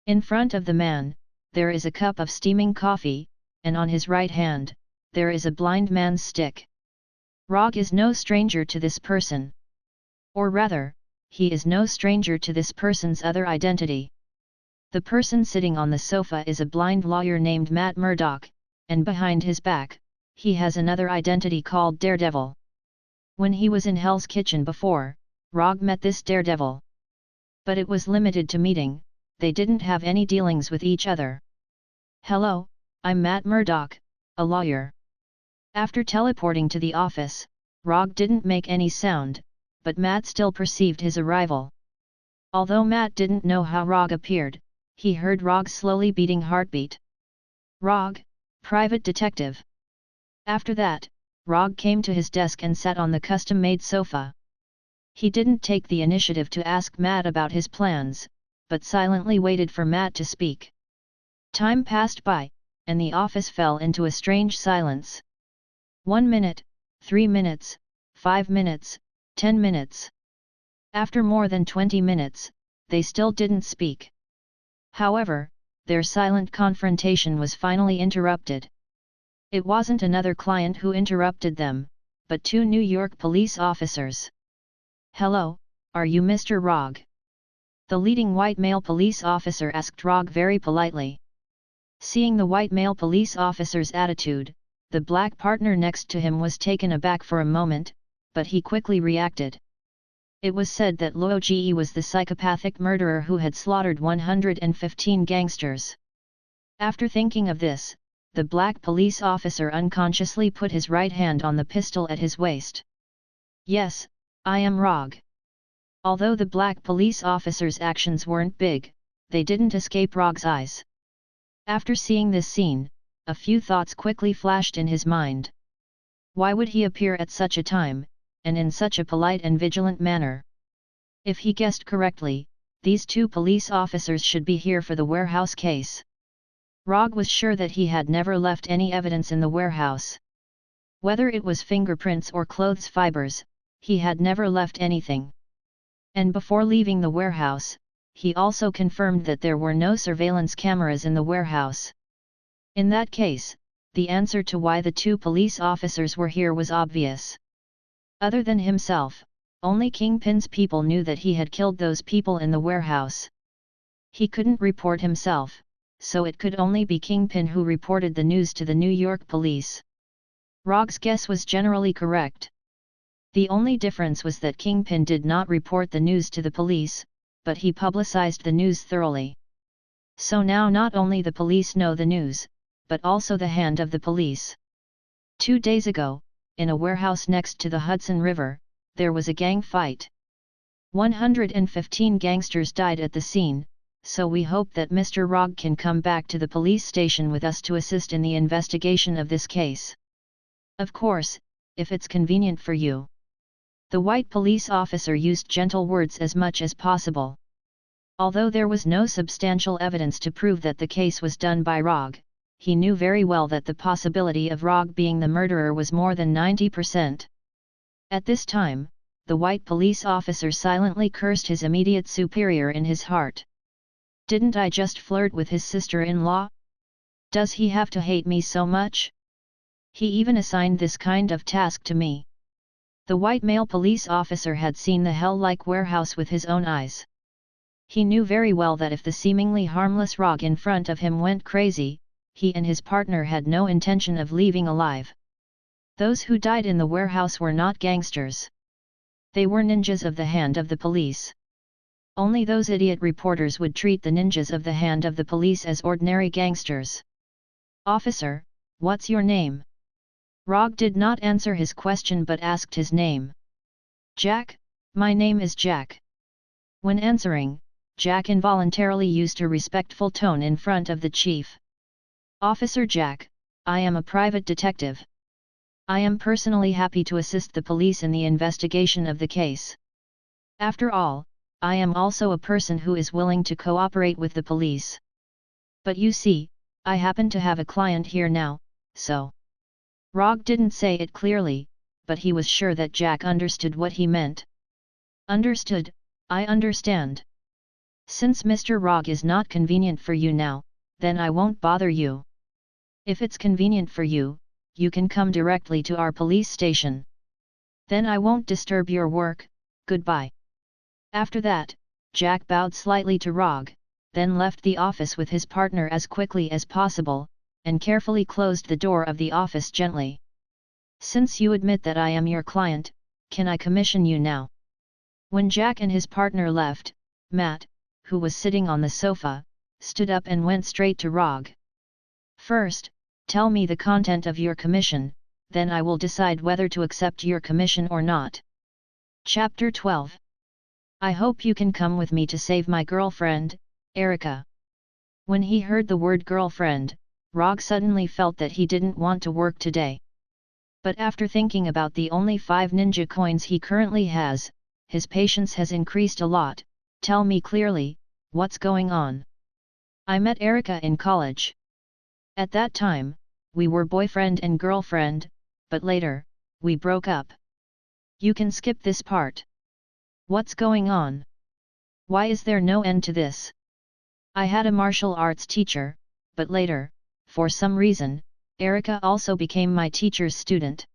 In front of the man, there is a cup of steaming coffee, and on his right hand, there is a blind man's stick. Rogge is no stranger to this person. Or rather, he is no stranger to this person's other identity. The person sitting on the sofa is a blind lawyer named Matt Murdock, and behind his back, he has another identity called Daredevil. When he was in Hell's Kitchen before, Rogge met this Daredevil. But it was limited to meeting, they didn't have any dealings with each other. Hello, I'm Matt Murdock, a lawyer. After teleporting to the office, Rogge didn't make any sound, but Matt still perceived his arrival. Although Matt didn't know how Rogge appeared, he heard Rogge's slowly beating heartbeat. Rogge, private detective. After that, Rogge came to his desk and sat on the custom-made sofa. He didn't take the initiative to ask Matt about his plans, but silently waited for Matt to speak. Time passed by, and the office fell into a strange silence. 1 minute, 3 minutes, 5 minutes, 10 minutes. After more than 20 minutes, they still didn't speak. However, their silent confrontation was finally interrupted. It wasn't another client who interrupted them, but 2 New York police officers. Hello, are you Mr. Rogge? The leading white male police officer asked Rogge very politely. Seeing the white male police officer's attitude, the black partner next to him was taken aback for a moment, but he quickly reacted. It was said that Rogge was the psychopathic murderer who had slaughtered 115 gangsters. After thinking of this, the black police officer unconsciously put his right hand on the pistol at his waist. Yes, I am Rogge. Although the black police officer's actions weren't big, they didn't escape Rogge's eyes. After seeing this scene, a few thoughts quickly flashed in his mind. Why would he appear at such a time, and in such a polite and vigilant manner? If he guessed correctly, these two police officers should be here for the warehouse case. Rogge was sure that he had never left any evidence in the warehouse. Whether it was fingerprints or clothes fibers, he had never left anything. And before leaving the warehouse, he also confirmed that there were no surveillance cameras in the warehouse. In that case, the answer to why the two police officers were here was obvious. Other than himself, only Kingpin's people knew that he had killed those people in the warehouse. He couldn't report himself, so it could only be Kingpin who reported the news to the New York police. Rogge's guess was generally correct. The only difference was that Kingpin did not report the news to the police, but he publicized the news thoroughly. So now not only the police know the news, but also the hand of the police. 2 days ago, in a warehouse next to the Hudson River, there was a gang fight. 115 gangsters died at the scene, so we hope that Mr. Rogge can come back to the police station with us to assist in the investigation of this case. Of course, if it's convenient for you. The white police officer used gentle words as much as possible. Although there was no substantial evidence to prove that the case was done by Rogge, he knew very well that the possibility of Rogge being the murderer was more than 90%. At this time, the white police officer silently cursed his immediate superior in his heart. Didn't I just flirt with his sister-in-law? Does he have to hate me so much? He even assigned this kind of task to me. The white male police officer had seen the hell-like warehouse with his own eyes. He knew very well that if the seemingly harmless Rogge in front of him went crazy, he and his partner had no intention of leaving alive. Those who died in the warehouse were not gangsters. They were ninjas of the hand of the police. Only those idiot reporters would treat the ninjas of the hand of the police as ordinary gangsters. "Officer, what's your name?" Rogge did not answer his question but asked his name. "Jack, my name is Jack." When answering, Jack involuntarily used a respectful tone in front of the chief. "Officer Jack, I am a private detective. I am personally happy to assist the police in the investigation of the case. After all, I am also a person who is willing to cooperate with the police. But you see, I happen to have a client here now, so..." Rogge didn't say it clearly, but he was sure that Jack understood what he meant. "Understood, I understand. Since Mr. Rogge is not convenient for you now, then I won't bother you. If it's convenient for you, you can come directly to our police station. Then I won't disturb your work, goodbye." After that, Jack bowed slightly to Rogge, then left the office with his partner as quickly as possible, and carefully closed the door of the office gently. "Since you admit that I am your client, can I commission you now?" When Jack and his partner left, Matt, who was sitting on the sofa, stood up and went straight to Rogge. "First, tell me the content of your commission, then I will decide whether to accept your commission or not." Chapter 12. I hope you can come with me to save my girlfriend, Erica. When he heard the word girlfriend, Rogge suddenly felt that he didn't want to work today. But after thinking about the only 5 ninja coins he currently has, his patience has increased a lot. "Tell me clearly, what's going on?" "I met Erica in college. At that time, we were boyfriend and girlfriend, but later, we broke up." "You can skip this part. What's going on? Why is there no end to this?" "I had a martial arts teacher, but later, for some reason, Erica also became my teacher's student.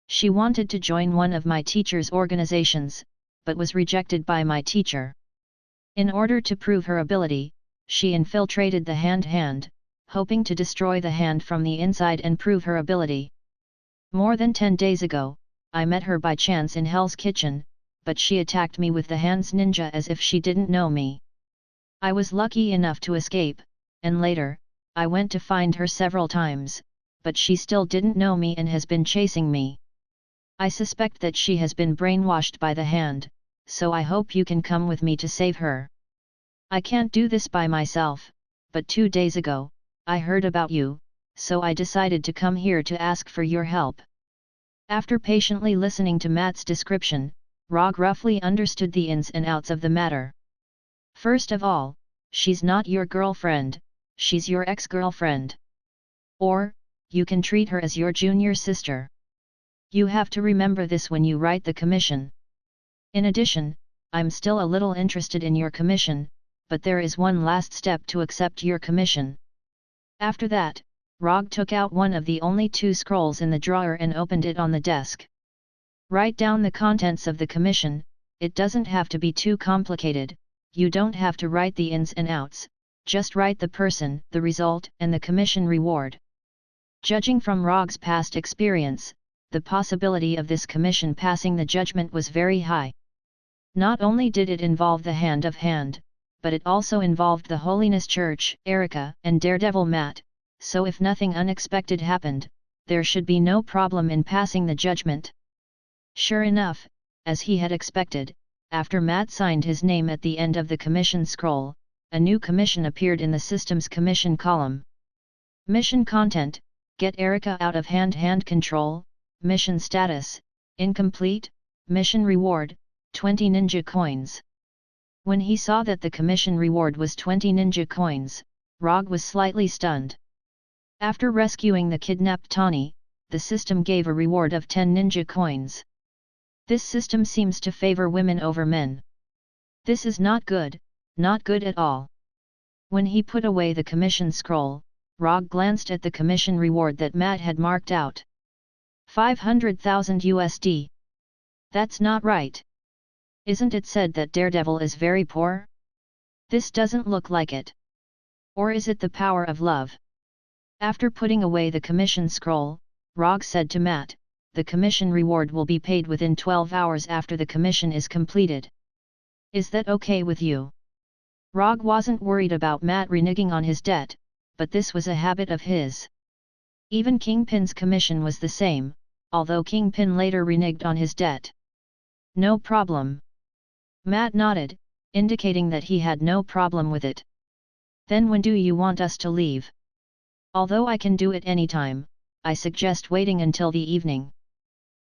She wanted to join one of my teacher's organizations, but was rejected by my teacher. In order to prove her ability, she infiltrated the hand, hoping to destroy the hand from the inside and prove her ability. More than 10 days ago, I met her by chance in Hell's Kitchen, but she attacked me with the hands ninja as if she didn't know me. I was lucky enough to escape, and later, I went to find her several times, but she still didn't know me and has been chasing me. I suspect that she has been brainwashed by the hand, so I hope you can come with me to save her. I can't do this by myself, but 2 days ago, I heard about you, so I decided to come here to ask for your help." After patiently listening to Matt's description, Rogge roughly understood the ins and outs of the matter. First of all, she's not your girlfriend, she's your ex-girlfriend. Or, you can treat her as your junior sister. You have to remember this when you write the commission. In addition, I'm still a little interested in your commission, but there is one last step to accept your commission. After that, Rogge took out one of the only 2 scrolls in the drawer and opened it on the desk. Write down the contents of the commission. It doesn't have to be too complicated, you don't have to write the ins and outs, just write the person, the result, and the commission reward. Judging from Rogge's past experience, the possibility of this commission passing the judgment was very high. Not only did it involve the Hand of Hand, but it also involved the Holiness Church, A.K.A, and Daredevil Matt, so if nothing unexpected happened, there should be no problem in passing the judgment. Sure enough, as he had expected, after Matt signed his name at the end of the commission scroll, a new commission appeared in the system's commission column. Mission content: get A.K.A out of hand control. Mission status: incomplete. Mission reward: 20 ninja coins. When he saw that the commission reward was 20 ninja coins, Rogge was slightly stunned. After rescuing the kidnapped Tawny, the system gave a reward of 10 ninja coins. This system seems to favor women over men. This is not good at all. When he put away the commission scroll, Rogge glanced at the commission reward that Matt had marked out. 500,000 USD. That's not right. Isn't it said that Daredevil is very poor? This doesn't look like it. Or is it the power of love? After putting away the commission scroll, Rogge said to Matt, the commission reward will be paid within 12 hours after the commission is completed. Is that okay with you? Rogge wasn't worried about Matt reneging on his debt, but this was a habit of his. Even Kingpin's commission was the same, although Kingpin later reneged on his debt. No problem. Matt nodded, indicating that he had no problem with it. Then when do you want us to leave? Although I can do it anytime, I suggest waiting until the evening.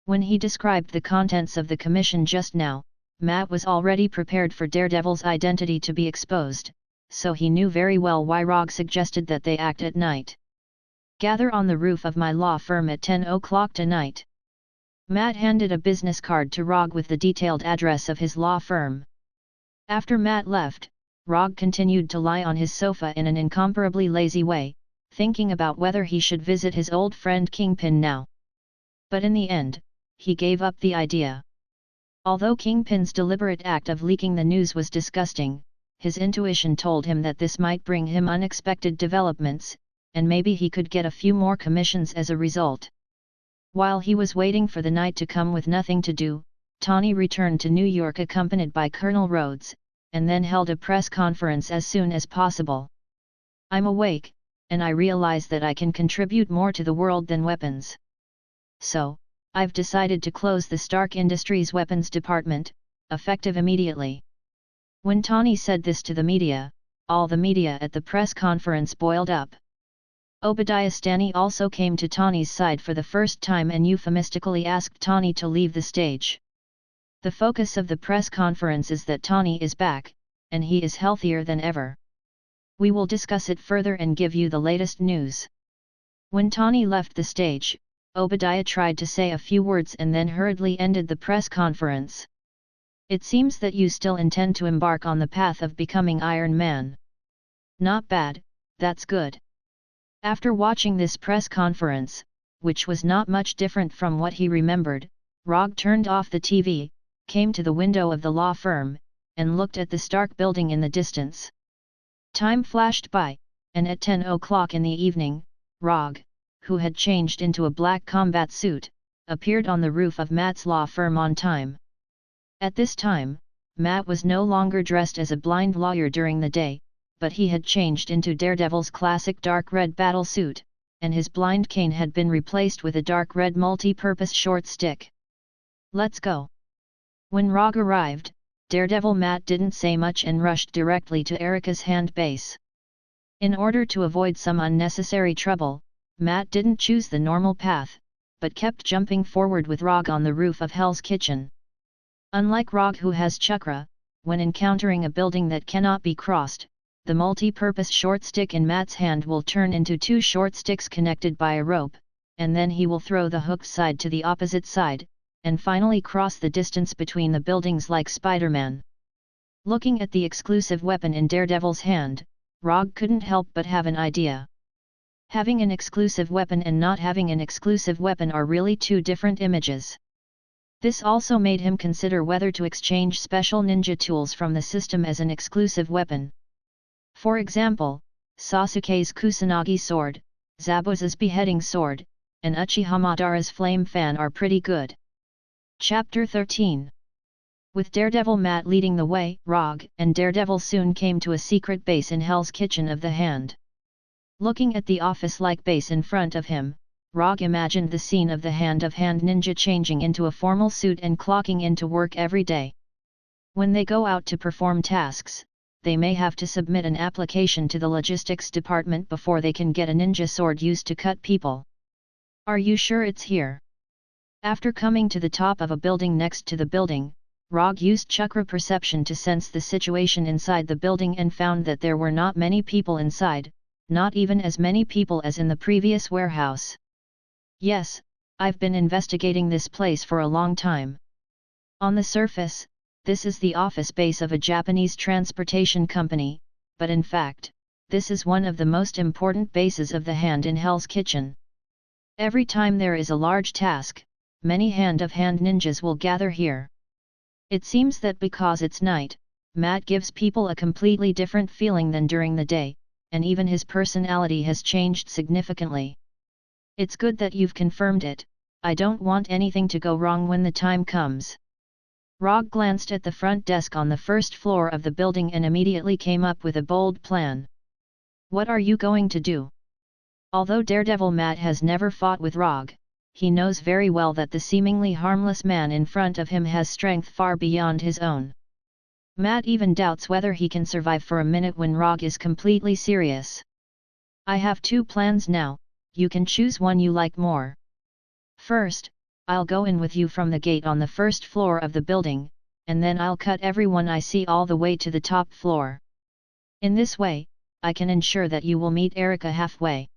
When he described the contents of the commission just now, Matt was already prepared for Daredevil's identity to be exposed, so he knew very well why Rogge suggested that they act at night. Gather on the roof of my law firm at 10 o'clock tonight. Matt handed a business card to Rogge with the detailed address of his law firm. After Matt left, Rogge continued to lie on his sofa in an incomparably lazy way, thinking about whether he should visit his old friend Kingpin now. But in the end, he gave up the idea. Although Kingpin's deliberate act of leaking the news was disgusting, his intuition told him that this might bring him unexpected developments, and maybe he could get a few more commissions as a result. While he was waiting for the night to come with nothing to do, Tawny returned to New York accompanied by Colonel Rhodes, and then held a press conference as soon as possible. I'm awake, and I realize that I can contribute more to the world than weapons. So, I've decided to close the Stark Industries weapons department, effective immediately. When Tawny said this to the media, all the media at the press conference boiled up. Obadiah Stane also came to Tawny's side for the first time and euphemistically asked Tawny to leave the stage. The focus of the press conference is that Tawny is back, and he is healthier than ever. We will discuss it further and give you the latest news. When Tawny left the stage, Obadiah tried to say a few words and then hurriedly ended the press conference. It seems that you still intend to embark on the path of becoming Iron Man. Not bad, that's good. After watching this press conference, which was not much different from what he remembered, Rogge turned off the TV, came to the window of the law firm, and looked at the Stark building in the distance. Time flashed by, and at 10 o'clock in the evening, Rogge, who had changed into a black combat suit, appeared on the roof of Matt's law firm on time. At this time, Matt was no longer dressed as a blind lawyer during the day, but he had changed into Daredevil's classic dark red battle suit, and his blind cane had been replaced with a dark red multi-purpose short stick. Let's go. When Rogge arrived, Daredevil Matt didn't say much and rushed directly to Erica's hand base. In order to avoid some unnecessary trouble, Matt didn't choose the normal path, but kept jumping forward with Rogge on the roof of Hell's Kitchen. Unlike Rogge, who has chakra, when encountering a building that cannot be crossed, the multi-purpose short stick in Matt's hand will turn into two short sticks connected by a rope, and then he will throw the hooked side to the opposite side, and finally cross the distance between the buildings like Spider-Man. Looking at the exclusive weapon in Daredevil's hand, Rogge couldn't help but have an idea. Having an exclusive weapon and not having an exclusive weapon are really two different images. This also made him consider whether to exchange special ninja tools from the system as an exclusive weapon. For example, Sasuke's Kusanagi sword, Zabuza's beheading sword, and Uchiha Madara's flame fan are pretty good. Chapter 13. With Daredevil Matt leading the way, Rogge and Daredevil soon came to a secret base in Hell's Kitchen of the Hand. Looking at the office-like base in front of him, Rogge imagined the scene of the Hand ninja changing into a formal suit and clocking into work every day. When they go out to perform tasks, they may have to submit an application to the logistics department before they can get a ninja sword used to cut people. Are you sure it's here? After coming to the top of a building next to the building, Rogge used chakra perception to sense the situation inside the building and found that there were not many people inside, not even as many people as in the previous warehouse. Yes, I've been investigating this place for a long time. On the surface, this is the office base of a Japanese transportation company, but in fact, this is one of the most important bases of the Hand in Hell's Kitchen. Every time there is a large task, many Hand ninjas will gather here. It seems that because it's night, Matt gives people a completely different feeling than during the day, and even his personality has changed significantly. It's good that you've confirmed it. I don't want anything to go wrong when the time comes. Rogge glanced at the front desk on the first floor of the building and immediately came up with a bold plan. What are you going to do? Although Daredevil Matt has never fought with Rogge, he knows very well that the seemingly harmless man in front of him has strength far beyond his own. Matt even doubts whether he can survive for a minute when Rogge is completely serious. I have two plans now, you can choose one you like more. First, I'll go in with you from the gate on the first floor of the building, and then I'll cut everyone I see all the way to the top floor. In this way, I can ensure that you will meet Erika halfway.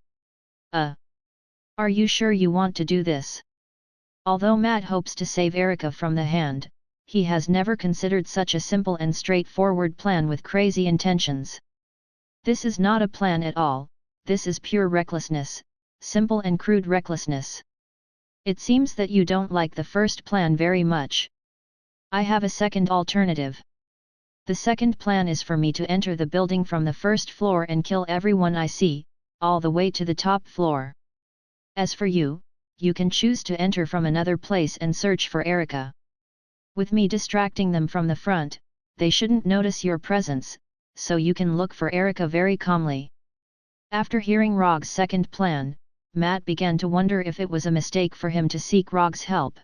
Are you sure you want to do this? Although Matt hopes to save Erika from the Hand, he has never considered such a simple and straightforward plan with crazy intentions. This is not a plan at all, this is pure recklessness, simple and crude recklessness. It seems that you don't like the first plan very much. I have a second alternative. The second plan is for me to enter the building from the first floor and kill everyone I see, all the way to the top floor. As for you, you can choose to enter from another place and search for Erika. With me distracting them from the front, they shouldn't notice your presence, so you can look for Erika very calmly. After hearing Rogge's second plan, Matt began to wonder if it was a mistake for him to seek Rogge's help.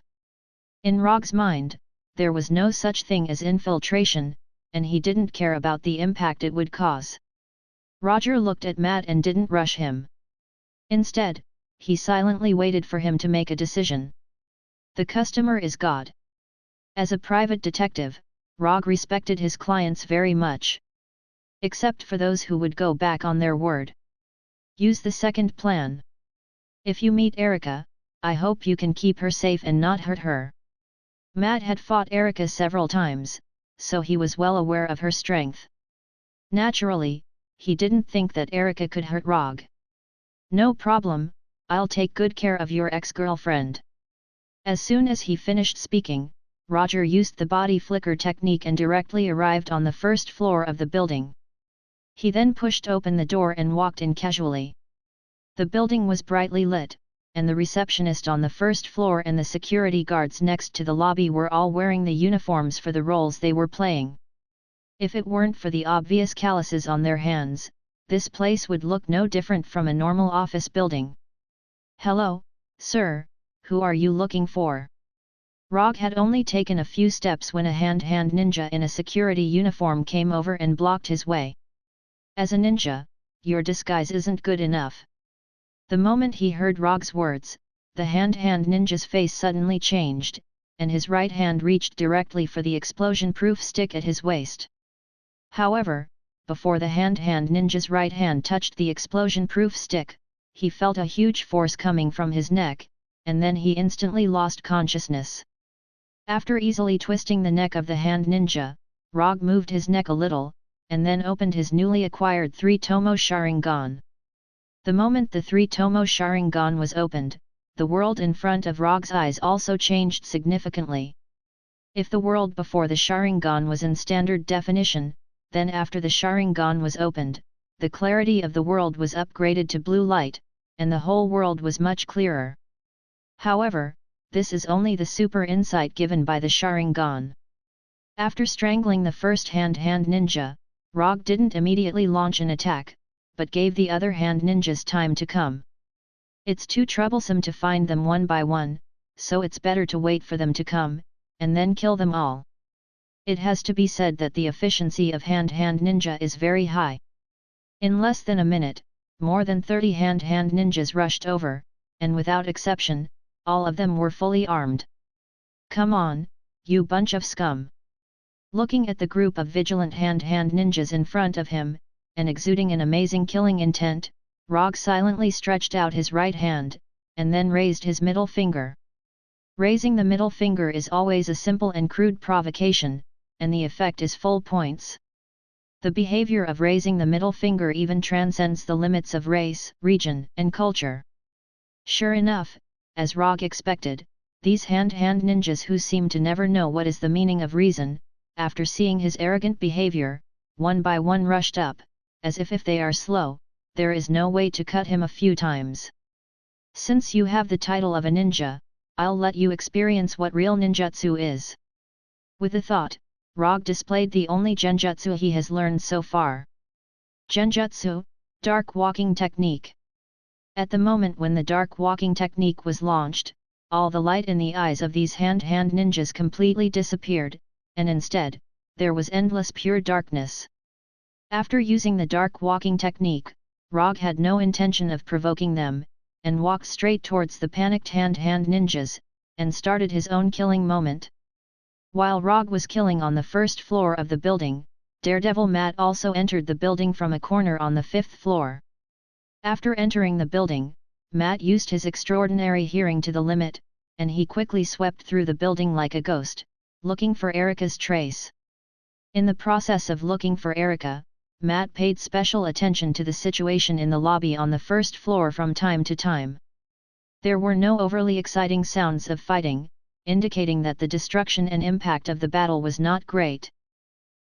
In Rogge's mind, there was no such thing as infiltration, and he didn't care about the impact it would cause. Roger looked at Matt and didn't rush him. Instead, he silently waited for him to make a decision. The customer is God. As a private detective, Rogge respected his clients very much. Except for those who would go back on their word. Use the second plan. If you meet Erika, I hope you can keep her safe and not hurt her. Matt had fought Erika several times, so he was well aware of her strength. Naturally, he didn't think that Erika could hurt Rogge. No problem, I'll take good care of your ex-girlfriend. As soon as he finished speaking, Roger used the body flicker technique and directly arrived on the first floor of the building. He then pushed open the door and walked in casually. The building was brightly lit, and the receptionist on the first floor and the security guards next to the lobby were all wearing the uniforms for the roles they were playing. If it weren't for the obvious calluses on their hands, this place would look no different from a normal office building. Hello, sir, who are you looking for? Rogge had only taken a few steps when a hand ninja in a security uniform came over and blocked his way. As a ninja, your disguise isn't good enough. The moment he heard Rogge's words, The hand ninja's face suddenly changed, and his right hand reached directly for the explosion-proof stick at his waist. However, before the hand ninja's right hand touched the explosion-proof stick, he felt a huge force coming from his neck, and then he instantly lost consciousness. After easily twisting the neck of the hand ninja, Rogge moved his neck a little, and then opened his newly acquired 3-tomo Sharingan. The moment the 3-tomo Sharingan was opened, the world in front of Rogge's eyes also changed significantly. If the world before the Sharingan was in standard definition, then after the Sharingan was opened, the clarity of the world was upgraded to blue light, and the whole world was much clearer. However, this is only the super insight given by the Sharingan. After strangling the first hand ninja, Rogge didn't immediately launch an attack, but gave the other hand ninjas time to come. It's too troublesome to find them one by one, so it's better to wait for them to come, and then kill them all. It has to be said that the efficiency of hand ninja is very high. In less than a minute, more than 30 hand ninjas rushed over, and without exception, all of them were fully armed. Come on, you bunch of scum! Looking at the group of vigilant hand ninjas in front of him, and exuding an amazing killing intent, Rogge silently stretched out his right hand, and then raised his middle finger. Raising the middle finger is always a simple and crude provocation, and the effect is full points. The behavior of raising the middle finger even transcends the limits of race, region, and culture. Sure enough, as Rogge expected, these hand ninjas who seem to never know what is the meaning of reason, after seeing his arrogant behavior, one by one rushed up, as if they are slow, there is no way to cut him a few times. Since you have the title of a ninja, I'll let you experience what real ninjutsu is. With a thought, Rogge displayed the only genjutsu he has learned so far. Genjutsu, Dark Walking Technique. At the moment when the Dark Walking Technique was launched, all the light in the eyes of these hand ninjas completely disappeared, and instead, there was endless pure darkness. After using the Dark Walking Technique, Rogge had no intention of provoking them, and walked straight towards the panicked hand ninjas, and started his own killing moment. While Rogge was killing on the first floor of the building, Daredevil Matt also entered the building from a corner on the 5th floor. After entering the building, Matt used his extraordinary hearing to the limit, and he quickly swept through the building like a ghost, looking for Erika's trace. In the process of looking for Erika, Matt paid special attention to the situation in the lobby on the 1st floor from time to time. There were no overly exciting sounds of fighting, indicating that the destruction and impact of the battle was not great.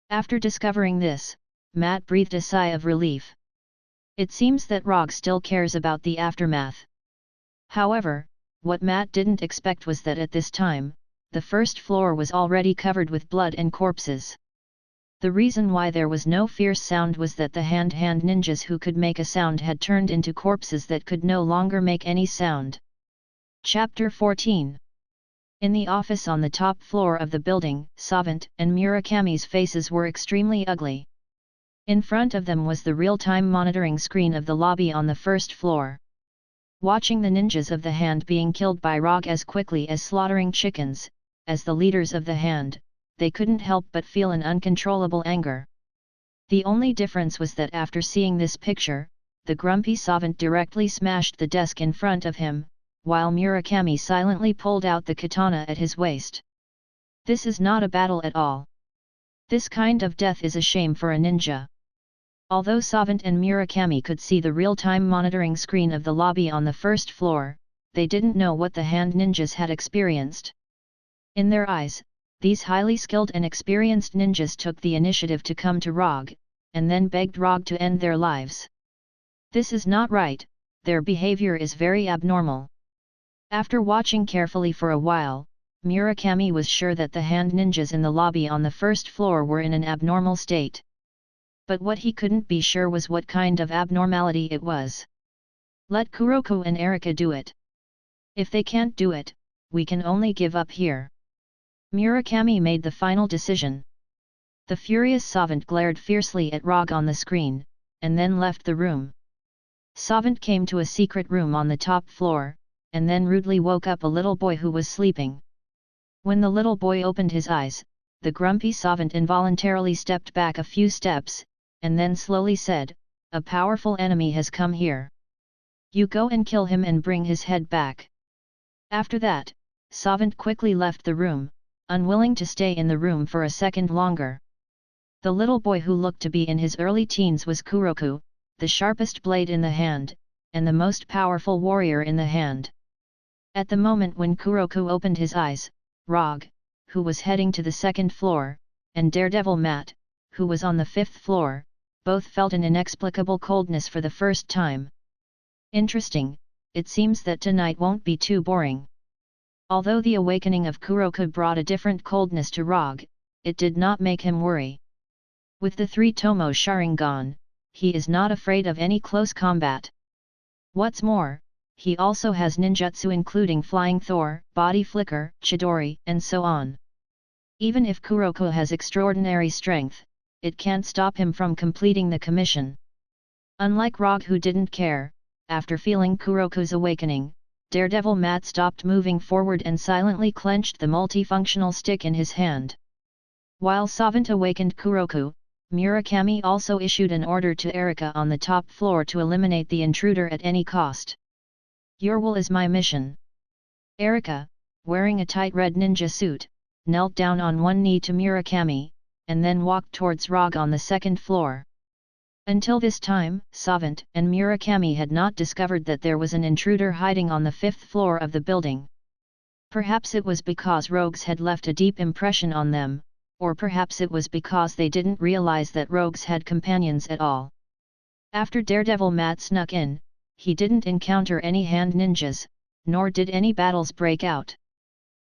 After discovering this, Matt breathed a sigh of relief. It seems that Rogge still cares about the aftermath. However, what Matt didn't expect was that at this time, the 1st floor was already covered with blood and corpses. The reason why there was no fierce sound was that the hand ninjas who could make a sound had turned into corpses that could no longer make any sound. Chapter 14. In the office on the top floor of the building, Savant and Murakami's faces were extremely ugly. In front of them was the real-time monitoring screen of the lobby on the 1st floor. Watching the ninjas of the hand being killed by Rogge as quickly as slaughtering chickens, as the leaders of the hand, they couldn't help but feel an uncontrollable anger. The only difference was that after seeing this picture, the grumpy Savant directly smashed the desk in front of him, while Murakami silently pulled out the katana at his waist. This is not a battle at all. This kind of death is a shame for a ninja. Although Savant and Murakami could see the real-time monitoring screen of the lobby on the 1st floor, they didn't know what the hand ninjas had experienced. In their eyes, these highly skilled and experienced ninjas took the initiative to come to Rogge, and then begged Rogge to end their lives. This is not right, their behavior is very abnormal. After watching carefully for a while, Murakami was sure that the hand ninjas in the lobby on the 1st floor were in an abnormal state. But what he couldn't be sure was what kind of abnormality it was. Let Kuroko and Erika do it. If they can't do it, we can only give up here. Murakami made the final decision. The furious Savant glared fiercely at Rogge on the screen, and then left the room. Savant came to a secret room on the top floor, and then rudely woke up a little boy who was sleeping. When the little boy opened his eyes, the grumpy savant involuntarily stepped back a few steps, and then slowly said, "A powerful enemy has come here. You go and kill him and bring his head back." After that, Savant quickly left the room, unwilling to stay in the room for a second longer. The little boy who looked to be in his early teens was Kuroko, the sharpest blade in the hand, and the most powerful warrior in the hand. At the moment when Kuroko opened his eyes, Rogge, who was heading to the second floor, and Daredevil Matt, who was on the fifth floor, both felt an inexplicable coldness for the first time. Interesting, it seems that tonight won't be too boring. Although the awakening of Kuroko brought a different coldness to Rogge, it did not make him worry. With the 3 Tomo Sharingan, he is not afraid of any close combat. What's more, he also has ninjutsu including Flying Thor, Body Flicker, Chidori, and so on. Even if Kuroko has extraordinary strength, it can't stop him from completing the commission. Unlike Rogge who didn't care, after feeling Kuroko's awakening, Daredevil Matt stopped moving forward and silently clenched the multifunctional stick in his hand. While Savant awakened Kuroko, Murakami also issued an order to Erika on the top floor to eliminate the intruder at any cost. "Your will is my mission." Erika, wearing a tight red ninja suit, knelt down on one knee to Murakami, and then walked towards Rogge on the second floor. Until this time, Savant and Murakami had not discovered that there was an intruder hiding on the 5th floor of the building. Perhaps it was because rogues had left a deep impression on them, or perhaps it was because they didn't realize that rogues had companions at all. After Daredevil Matt snuck in, he didn't encounter any hand ninjas, nor did any battles break out.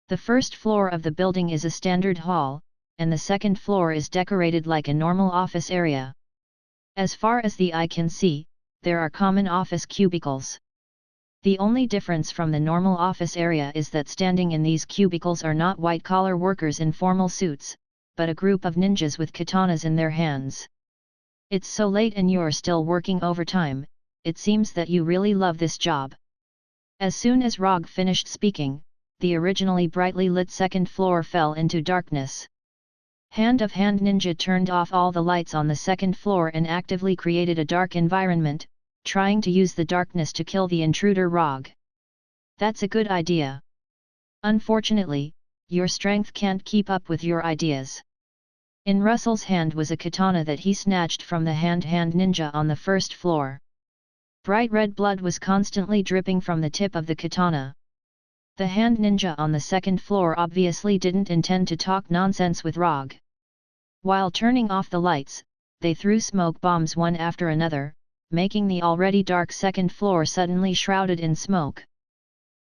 The first floor of the building is a standard hall, and the second floor is decorated like a normal office area. As far as the eye can see, there are common office cubicles. The only difference from the normal office area is that standing in these cubicles are not white-collar workers in formal suits, but a group of ninjas with katanas in their hands. "It's so late and you're still working overtime, it seems that you really love this job." As soon as Rogge finished speaking, the originally brightly lit second floor fell into darkness. Hand of Hand Ninja turned off all the lights on the second floor and actively created a dark environment, trying to use the darkness to kill the intruder Rogge. "That's a good idea. Unfortunately, your strength can't keep up with your ideas." In Russell's hand was a katana that he snatched from the Hand Ninja on the first floor. Bright red blood was constantly dripping from the tip of the katana. The Hand Ninja on the second floor obviously didn't intend to talk nonsense with Rogge. While turning off the lights, they threw smoke bombs one after another, making the already dark second floor suddenly shrouded in smoke.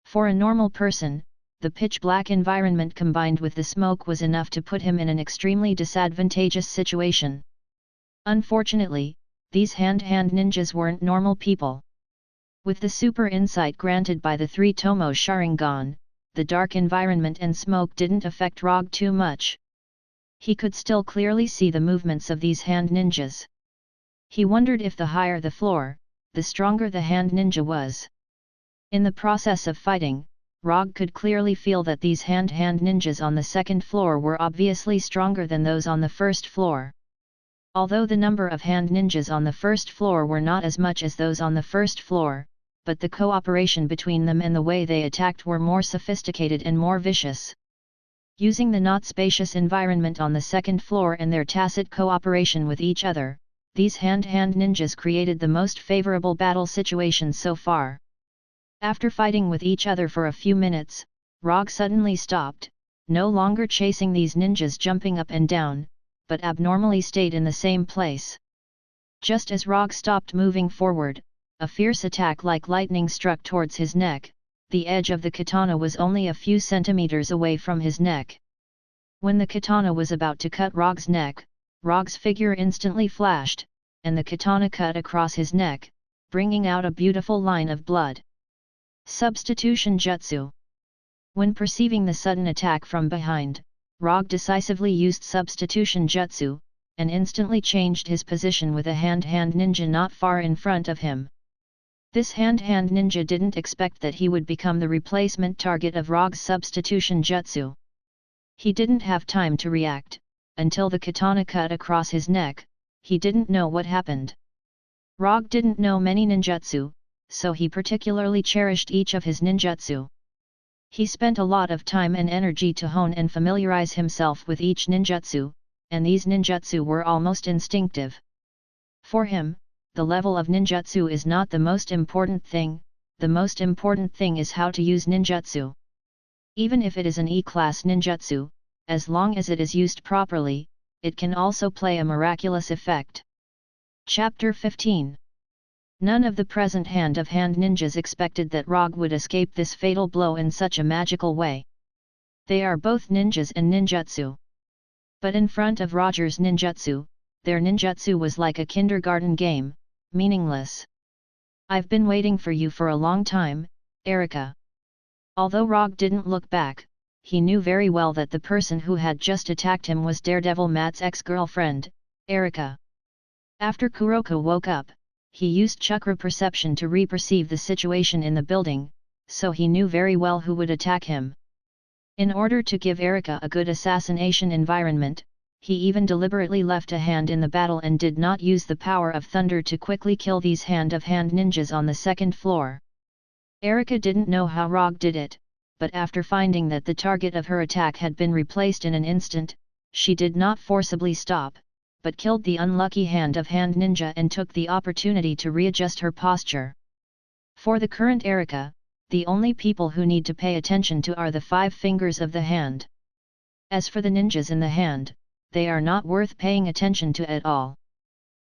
For a normal person, the pitch-black environment combined with the smoke was enough to put him in an extremely disadvantageous situation. Unfortunately, these Hand Ninjas weren't normal people. With the super insight granted by the 3 Tomo Sharingan, the dark environment and smoke didn't affect Rogge too much. He could still clearly see the movements of these Hand Ninjas. He wondered if the higher the floor, the stronger the Hand Ninja was. In the process of fighting, Rogge could clearly feel that these Hand Ninjas on the second floor were obviously stronger than those on the first floor. Although the number of Hand Ninjas on the first floor were not as much as those on the first floor, but the cooperation between them and the way they attacked were more sophisticated and more vicious. Using the not spacious environment on the second floor and their tacit cooperation with each other, these Hand Ninjas created the most favorable battle situation so far. After fighting with each other for a few minutes, Rogge suddenly stopped, no longer chasing these ninjas jumping up and down, but abnormally stayed in the same place. Just as Rogge stopped moving forward, a fierce attack like lightning struck towards his neck. The edge of the katana was only a few centimeters away from his neck. When the katana was about to cut Rogge's neck, Rogge's figure instantly flashed, and the katana cut across his neck, bringing out a beautiful line of blood. Substitution Jutsu. When perceiving the sudden attack from behind, Rogge decisively used Substitution Jutsu, and instantly changed his position with a Hand Ninja not far in front of him. This hand-hand ninja didn't expect that he would become the replacement target of Rogge's substitution jutsu. He didn't have time to react, until the katana cut across his neck. He didn't know what happened. Rogge didn't know many ninjutsu, so he particularly cherished each of his ninjutsu. He spent a lot of time and energy to hone and familiarize himself with each ninjutsu, and these ninjutsu were almost instinctive. For him, the level of ninjutsu is not the most important thing, the most important thing is how to use ninjutsu. Even if it is an E-class ninjutsu, as long as it is used properly, it can also play a miraculous effect. Chapter 15. None of the present hand-of-hand ninjas expected that Rogge would escape this fatal blow in such a magical way. They are both ninjas and ninjutsu. But in front of Roger's ninjutsu, their ninjutsu was like a kindergarten game, meaningless. "I've been waiting for you for a long time, Erika." Although Rogge didn't look back, he knew very well that the person who had just attacked him was Daredevil Matt's ex-girlfriend, Erika. After Kuroko woke up, he used chakra perception to re-perceive the situation in the building, so he knew very well who would attack him. In order to give Erika a good assassination environment, he even deliberately left a hand in the battle and did not use the power of thunder to quickly kill these hand-of-hand ninjas on the second floor. Erika didn't know how Rogge did it, but after finding that the target of her attack had been replaced in an instant, she did not forcibly stop, but killed the unlucky hand-of-hand ninja and took the opportunity to readjust her posture. For the current Erika, the only people who need to pay attention to are the 5 fingers of the hand. As for the ninjas in the hand, they are not worth paying attention to at all.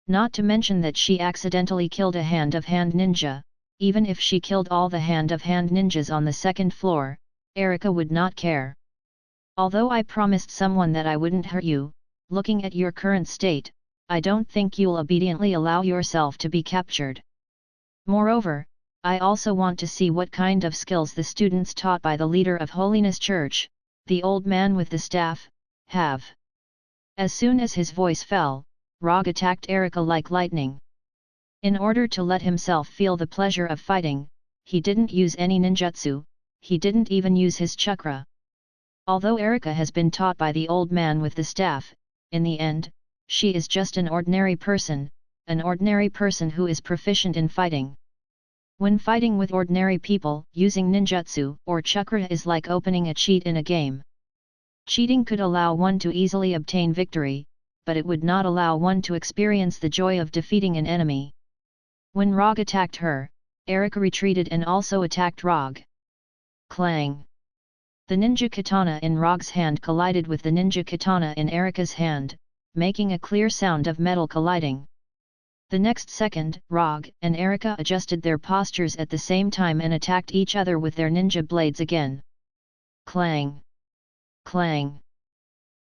Not to mention that she accidentally killed a hand-of-hand ninja. Even if she killed all the hand-of-hand ninjas on the second floor, Erika would not care. "Although I promised someone that I wouldn't hurt you, looking at your current state, I don't think you'll obediently allow yourself to be captured. Moreover, I also want to see what kind of skills the students taught by the leader of Holiness Church, the old man with the staff, have." As soon as his voice fell, Rogge attacked Erika like lightning. In order to let himself feel the pleasure of fighting, he didn't use any ninjutsu, he didn't even use his chakra. Although Erika has been taught by the old man with the staff, in the end, she is just an ordinary person who is proficient in fighting. When fighting with ordinary people, using ninjutsu or chakra is like opening a cheat in a game. Cheating could allow one to easily obtain victory, but it would not allow one to experience the joy of defeating an enemy. When Rogge attacked her, Erika retreated and also attacked Rogge. Clang! The ninja katana in Rogge's hand collided with the ninja katana in Erika's hand, making a clear sound of metal colliding. The next second, Rogge and Erika adjusted their postures at the same time and attacked each other with their ninja blades again. Clang! Clang!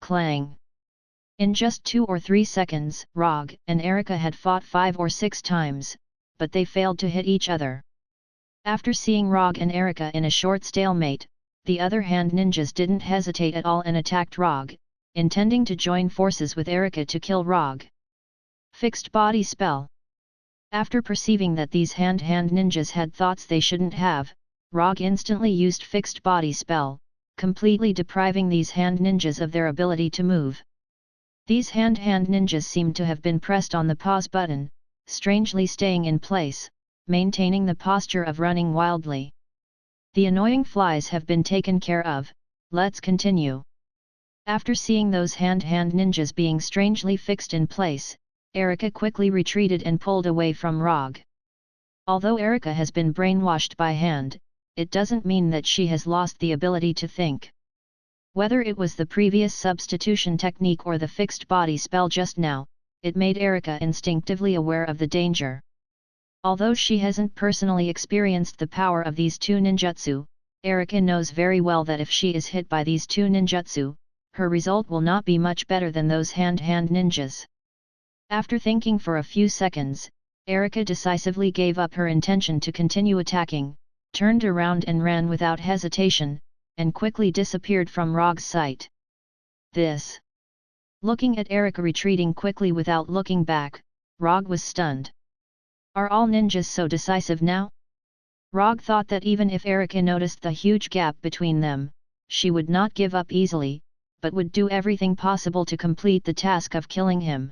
Clang! In just 2 or 3 seconds, Rogge and Erika had fought 5 or 6 times, but they failed to hit each other. After seeing Rogge and Erika in a short stalemate, the other hand ninjas didn't hesitate at all and attacked Rogge, intending to join forces with Erika to kill Rogge. Fixed body spell. After perceiving that these hand ninjas had thoughts they shouldn't have, Rogge instantly used fixed body spell, completely depriving these hand ninjas of their ability to move. These hand ninjas seemed to have been pressed on the pause button, strangely staying in place, maintaining the posture of running wildly. The annoying flies have been taken care of, let's continue. After seeing those hand ninjas being strangely fixed in place, Erika quickly retreated and pulled away from Rogge. Although Erika has been brainwashed by hand, it doesn't mean that she has lost the ability to think. Whether it was the previous substitution technique or the fixed body spell just now, it made Erika instinctively aware of the danger. Although she hasn't personally experienced the power of these 2 ninjutsu, Erika knows very well that if she is hit by these 2 ninjutsu, her result will not be much better than those hand ninjas. After thinking for a few seconds, Erika decisively gave up her intention to continue attacking, turned around and ran without hesitation, and quickly disappeared from Rogge's sight. This. Looking at Erika retreating quickly without looking back, Rogge was stunned. Are all ninjas so decisive now? Rogge thought that even if Erika noticed the huge gap between them, she would not give up easily, but would do everything possible to complete the task of killing him.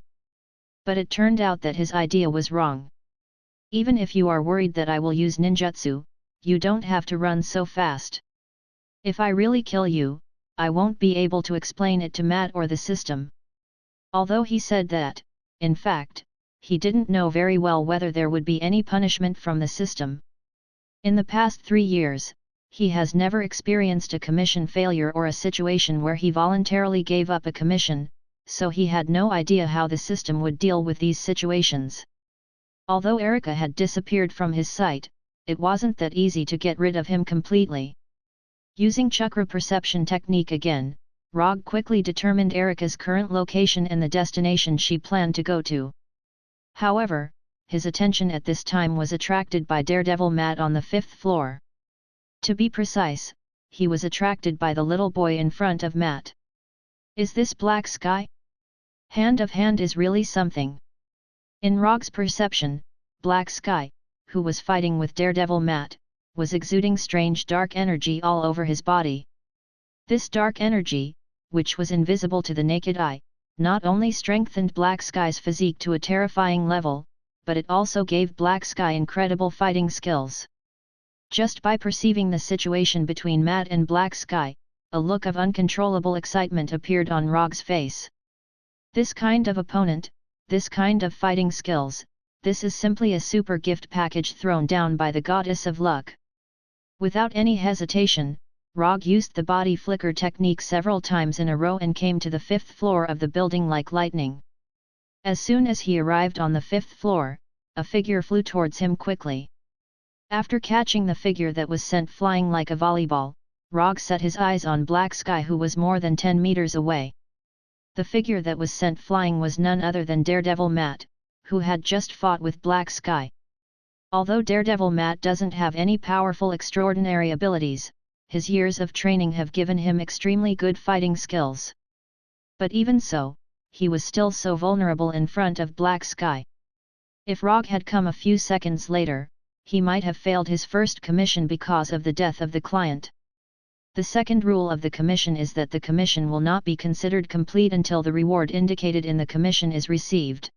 But it turned out that his idea was wrong. Even if you are worried that I will use ninjutsu, you don't have to run so fast. If I really kill you, I won't be able to explain it to Matt or the system. Although he said that, in fact, he didn't know very well whether there would be any punishment from the system. In the past 3 years, he has never experienced a commission failure or a situation where he voluntarily gave up a commission, so he had no idea how the system would deal with these situations. Although Erika had disappeared from his sight, it wasn't that easy to get rid of him completely. Using chakra perception technique again, Rogge quickly determined Erika's current location and the destination she planned to go to. However, his attention at this time was attracted by Daredevil Matt on the 5th floor. To be precise, he was attracted by the little boy in front of Matt. Is this Black Sky? Hand of Hand is really something. In Rogge's perception, Black Sky, who was fighting with Daredevil Matt, was exuding strange dark energy all over his body. This dark energy, which was invisible to the naked eye, not only strengthened Black Sky's physique to a terrifying level, but it also gave Black Sky incredible fighting skills. Just by perceiving the situation between Matt and Black Sky, a look of uncontrollable excitement appeared on Rogge's face. This kind of opponent, this kind of fighting skills, this is simply a super gift package thrown down by the goddess of luck. Without any hesitation, Rogge used the body flicker technique several times in a row and came to the 5th floor of the building like lightning. As soon as he arrived on the 5th floor, a figure flew towards him quickly. After catching the figure that was sent flying like a volleyball, Rogge set his eyes on Black Sky, who was more than 10 meters away. The figure that was sent flying was none other than Daredevil Matt, who had just fought with Black Sky. Although Daredevil Matt doesn't have any powerful extraordinary abilities, his years of training have given him extremely good fighting skills. But even so, he was still so vulnerable in front of Black Sky. If Rogge had come a few seconds later, he might have failed his first commission because of the death of the client. The second rule of the commission is that the commission will not be considered complete until the reward indicated in the commission is received.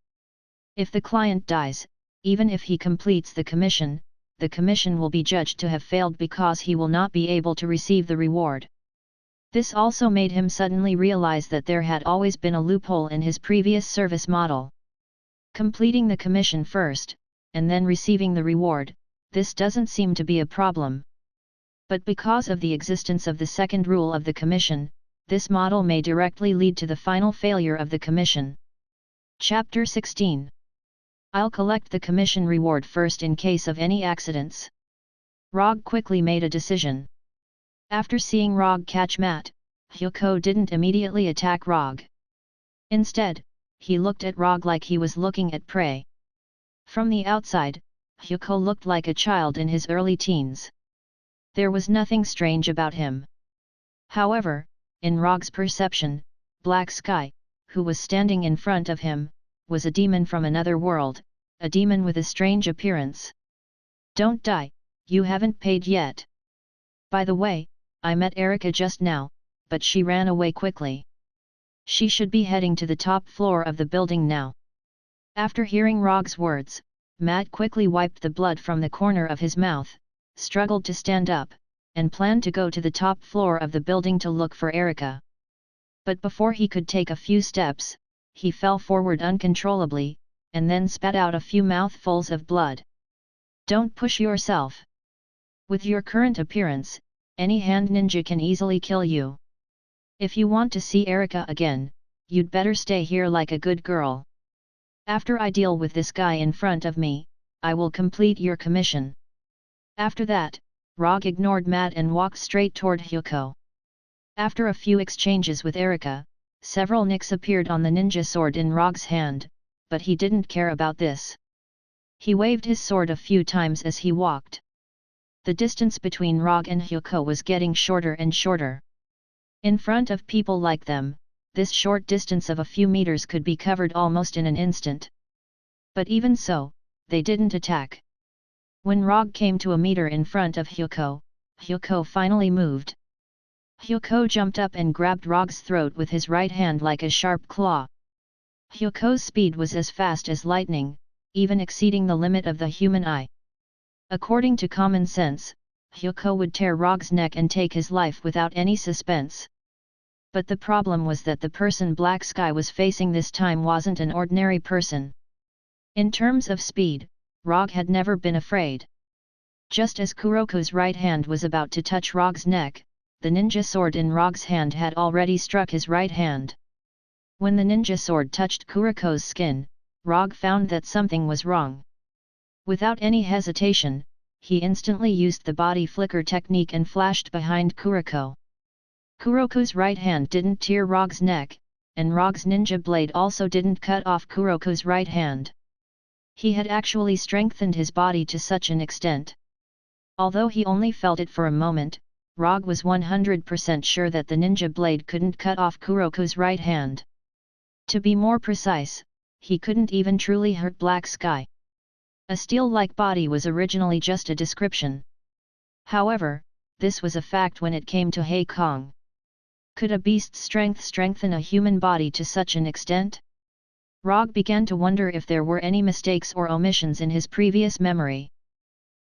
If the client dies, even if he completes the commission will be judged to have failed because he will not be able to receive the reward. This also made him suddenly realize that there had always been a loophole in his previous service model. Completing the commission first, and then receiving the reward, this doesn't seem to be a problem. But because of the existence of the second rule of the commission, this model may directly lead to the final failure of the commission. Chapter 16. I'll collect the commission reward first in case of any accidents. Rogge quickly made a decision. After seeing Rogge catch Matt, Hyuko didn't immediately attack Rogge. Instead, he looked at Rogge like he was looking at prey. From the outside, Hyuko looked like a child in his early teens. There was nothing strange about him. However, in Rogge's perception, Black Sky, who was standing in front of him, was a demon from another world, a demon with a strange appearance. Don't die, you haven't paid yet. By the way, I met Erika just now, but she ran away quickly. She should be heading to the top floor of the building now. After hearing Rogge's words, Matt quickly wiped the blood from the corner of his mouth, struggled to stand up, and planned to go to the top floor of the building to look for Erika. But before he could take a few steps, he fell forward uncontrollably, and then spat out a few mouthfuls of blood. Don't push yourself. With your current appearance, any hand ninja can easily kill you. If you want to see Erika again, you'd better stay here like a good girl. After I deal with this guy in front of me, I will complete your commission. After that, Rogge ignored Matt and walked straight toward Hyuko. After a few exchanges with Erika, several nicks appeared on the ninja sword in Rogge's hand, but he didn't care about this. He waved his sword a few times as he walked. The distance between Rogge and Hyuko was getting shorter and shorter. In front of people like them, this short distance of a few meters could be covered almost in an instant. But even so, they didn't attack. When Rogge came to a meter in front of Hyuko, Hyuko finally moved. Hyuko jumped up and grabbed Rogge's throat with his right hand like a sharp claw. Hyuko's speed was as fast as lightning, even exceeding the limit of the human eye. According to common sense, Hyuko would tear Rogge's neck and take his life without any suspense. But the problem was that the person Black Sky was facing this time wasn't an ordinary person. In terms of speed, Rogge had never been afraid. Just as Kuroko's right hand was about to touch Rogge's neck, the ninja sword in Rogge's hand had already struck his right hand. When the ninja sword touched Kuroko's skin, Rogge found that something was wrong. Without any hesitation, he instantly used the body flicker technique and flashed behind Kuroko. Kuroko's right hand didn't tear Rogge's neck, and Rogge's ninja blade also didn't cut off Kuroko's right hand. He had actually strengthened his body to such an extent. Although he only felt it for a moment, Rogge was 100% sure that the ninja blade couldn't cut off Kuroko's right hand. To be more precise, he couldn't even truly hurt Black Sky. A steel-like body was originally just a description. However, this was a fact when it came to Hei Kong. Could a beast's strength strengthen a human body to such an extent? Rogge began to wonder if there were any mistakes or omissions in his previous memory.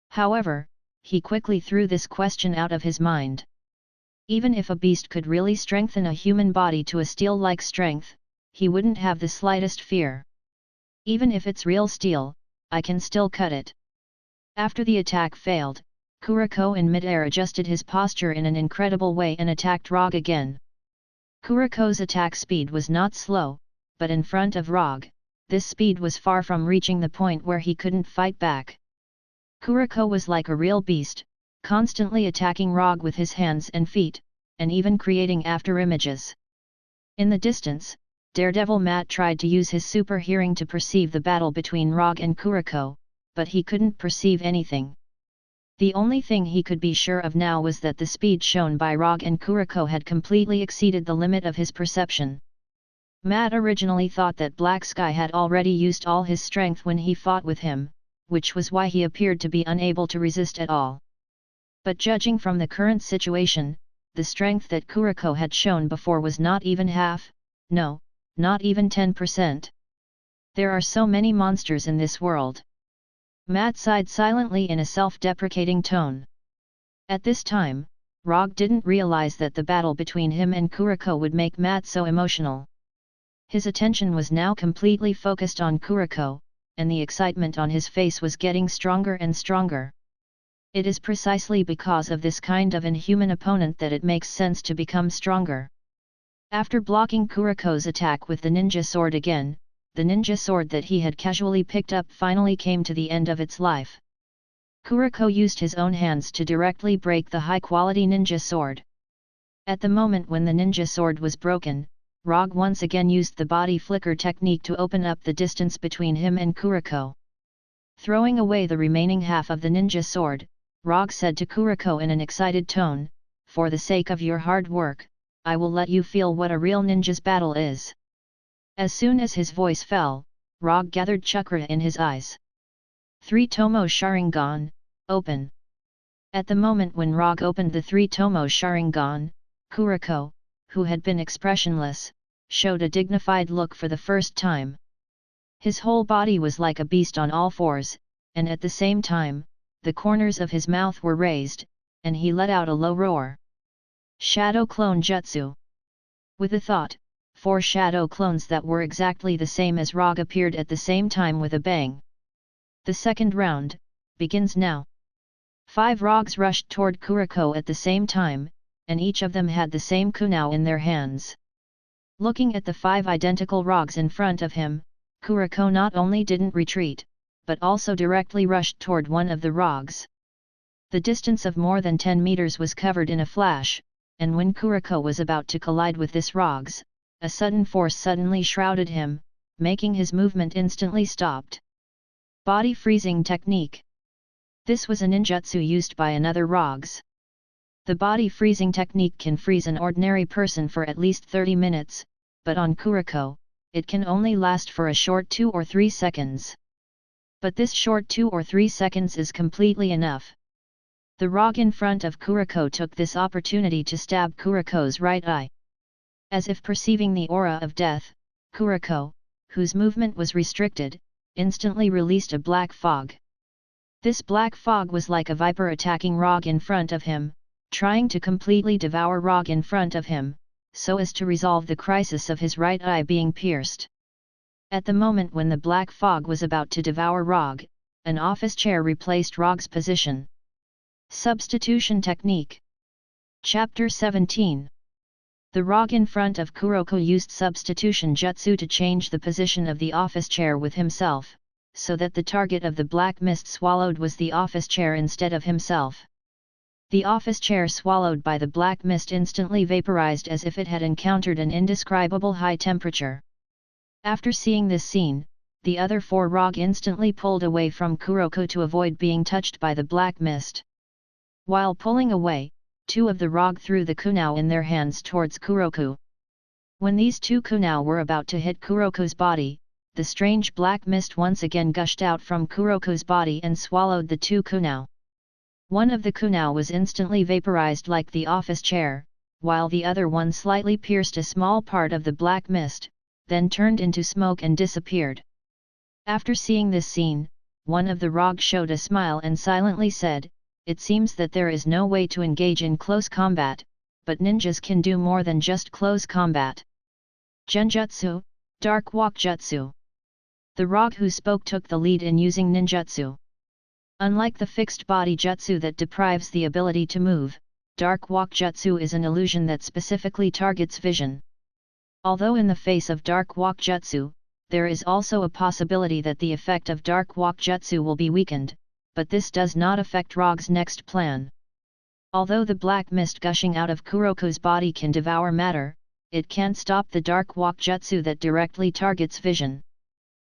However, he quickly threw this question out of his mind. Even if a beast could really strengthen a human body to a steel-like strength, he wouldn't have the slightest fear. Even if it's real steel, I can still cut it. After the attack failed, Kuroko in midair adjusted his posture in an incredible way and attacked Rogge again. Kuroko's attack speed was not slow, but in front of Rogge, this speed was far from reaching the point where he couldn't fight back. Kuroko was like a real beast, constantly attacking Rogge with his hands and feet, and even creating afterimages. In the distance, Daredevil Matt tried to use his super hearing to perceive the battle between Rogge and Kuroko, but he couldn't perceive anything. The only thing he could be sure of now was that the speed shown by Rogge and Kuroko had completely exceeded the limit of his perception. Matt originally thought that Black Sky had already used all his strength when he fought with him, which was why he appeared to be unable to resist at all. But judging from the current situation, the strength that Kuroko had shown before was not even half, no, not even 10%. There are so many monsters in this world. Matt sighed silently in a self-deprecating tone. At this time, Rogge didn't realize that the battle between him and Kuroko would make Matt so emotional. His attention was now completely focused on Kuroko, and the excitement on his face was getting stronger and stronger. It is precisely because of this kind of inhuman opponent that it makes sense to become stronger. After blocking Kuroko's attack with the ninja sword again, the ninja sword that he had casually picked up finally came to the end of its life. Kuroko used his own hands to directly break the high-quality ninja sword. At the moment when the ninja sword was broken, Rogge once again used the body flicker technique to open up the distance between him and Kuroko. Throwing away the remaining half of the ninja sword, Rogge said to Kuroko in an excited tone, "For the sake of your hard work, I will let you feel what a real ninja's battle is." As soon as his voice fell, Rogge gathered chakra in his eyes. 3 Tomo Sharingan, open. At the moment when Rogge opened the 3 Tomo Sharingan, Kuroko, who had been expressionless, showed a dignified look for the first time. His whole body was like a beast on all fours, and at the same time, the corners of his mouth were raised, and he let out a low roar. Shadow Clone Jutsu. With a thought, 4 shadow clones that were exactly the same as Rogge appeared at the same time with a bang. The second round begins now. 5 Rogges rushed toward Kuroko at the same time, and each of them had the same kunao in their hands. Looking at the 5 identical Rogges in front of him, Kuroko not only didn't retreat, but also directly rushed toward one of the Rogges. The distance of more than 10 meters was covered in a flash, and when Kuroko was about to collide with this Rogges, a sudden force suddenly shrouded him, making his movement instantly stopped. Body freezing technique. This was a ninjutsu used by another Rogges. The body freezing technique can freeze an ordinary person for at least 30 minutes, but on Kuroko, it can only last for a short 2 or 3 seconds. But this short 2 or 3 seconds is completely enough. The Rogge in front of Kuroko took this opportunity to stab Kuroko's right eye. As if perceiving the aura of death, Kuroko, whose movement was restricted, instantly released a black fog. This black fog was like a viper attacking Rogge in front of him, trying to completely devour Rogge in front of him, so as to resolve the crisis of his right eye being pierced. At the moment when the black fog was about to devour Rogge, an office chair replaced Rogge's position. Substitution Technique. Chapter 17. The Rogge in front of Kuroko used substitution jutsu to change the position of the office chair with himself, so that the target of the black mist swallowed was the office chair instead of himself. The office chair swallowed by the black mist instantly vaporized as if it had encountered an indescribable high temperature. After seeing this scene, the other 4 Rogge instantly pulled away from Kuroko to avoid being touched by the black mist. While pulling away, 2 of the Rogge threw the kunai in their hands towards Kuroko. When these 2 kunai were about to hit Kuroko's body, the strange black mist once again gushed out from Kuroko's body and swallowed the 2 kunai. One of the kunai was instantly vaporized like the office chair, while the other one slightly pierced a small part of the black mist, then turned into smoke and disappeared. After seeing this scene, one of the Rogge showed a smile and silently said, "It seems that there is no way to engage in close combat, but ninjas can do more than just close combat. Genjutsu, Dark Walk Jutsu." The Rogge who spoke took the lead in using ninjutsu. Unlike the fixed body jutsu that deprives the ability to move, Dark Walk Jutsu is an illusion that specifically targets vision. Although in the face of Dark Walk Jutsu, there is also a possibility that the effect of Dark Walk Jutsu will be weakened, but this does not affect Rogge's next plan. Although the black mist gushing out of Kuroko's body can devour matter, it can't stop the Dark Walk Jutsu that directly targets vision.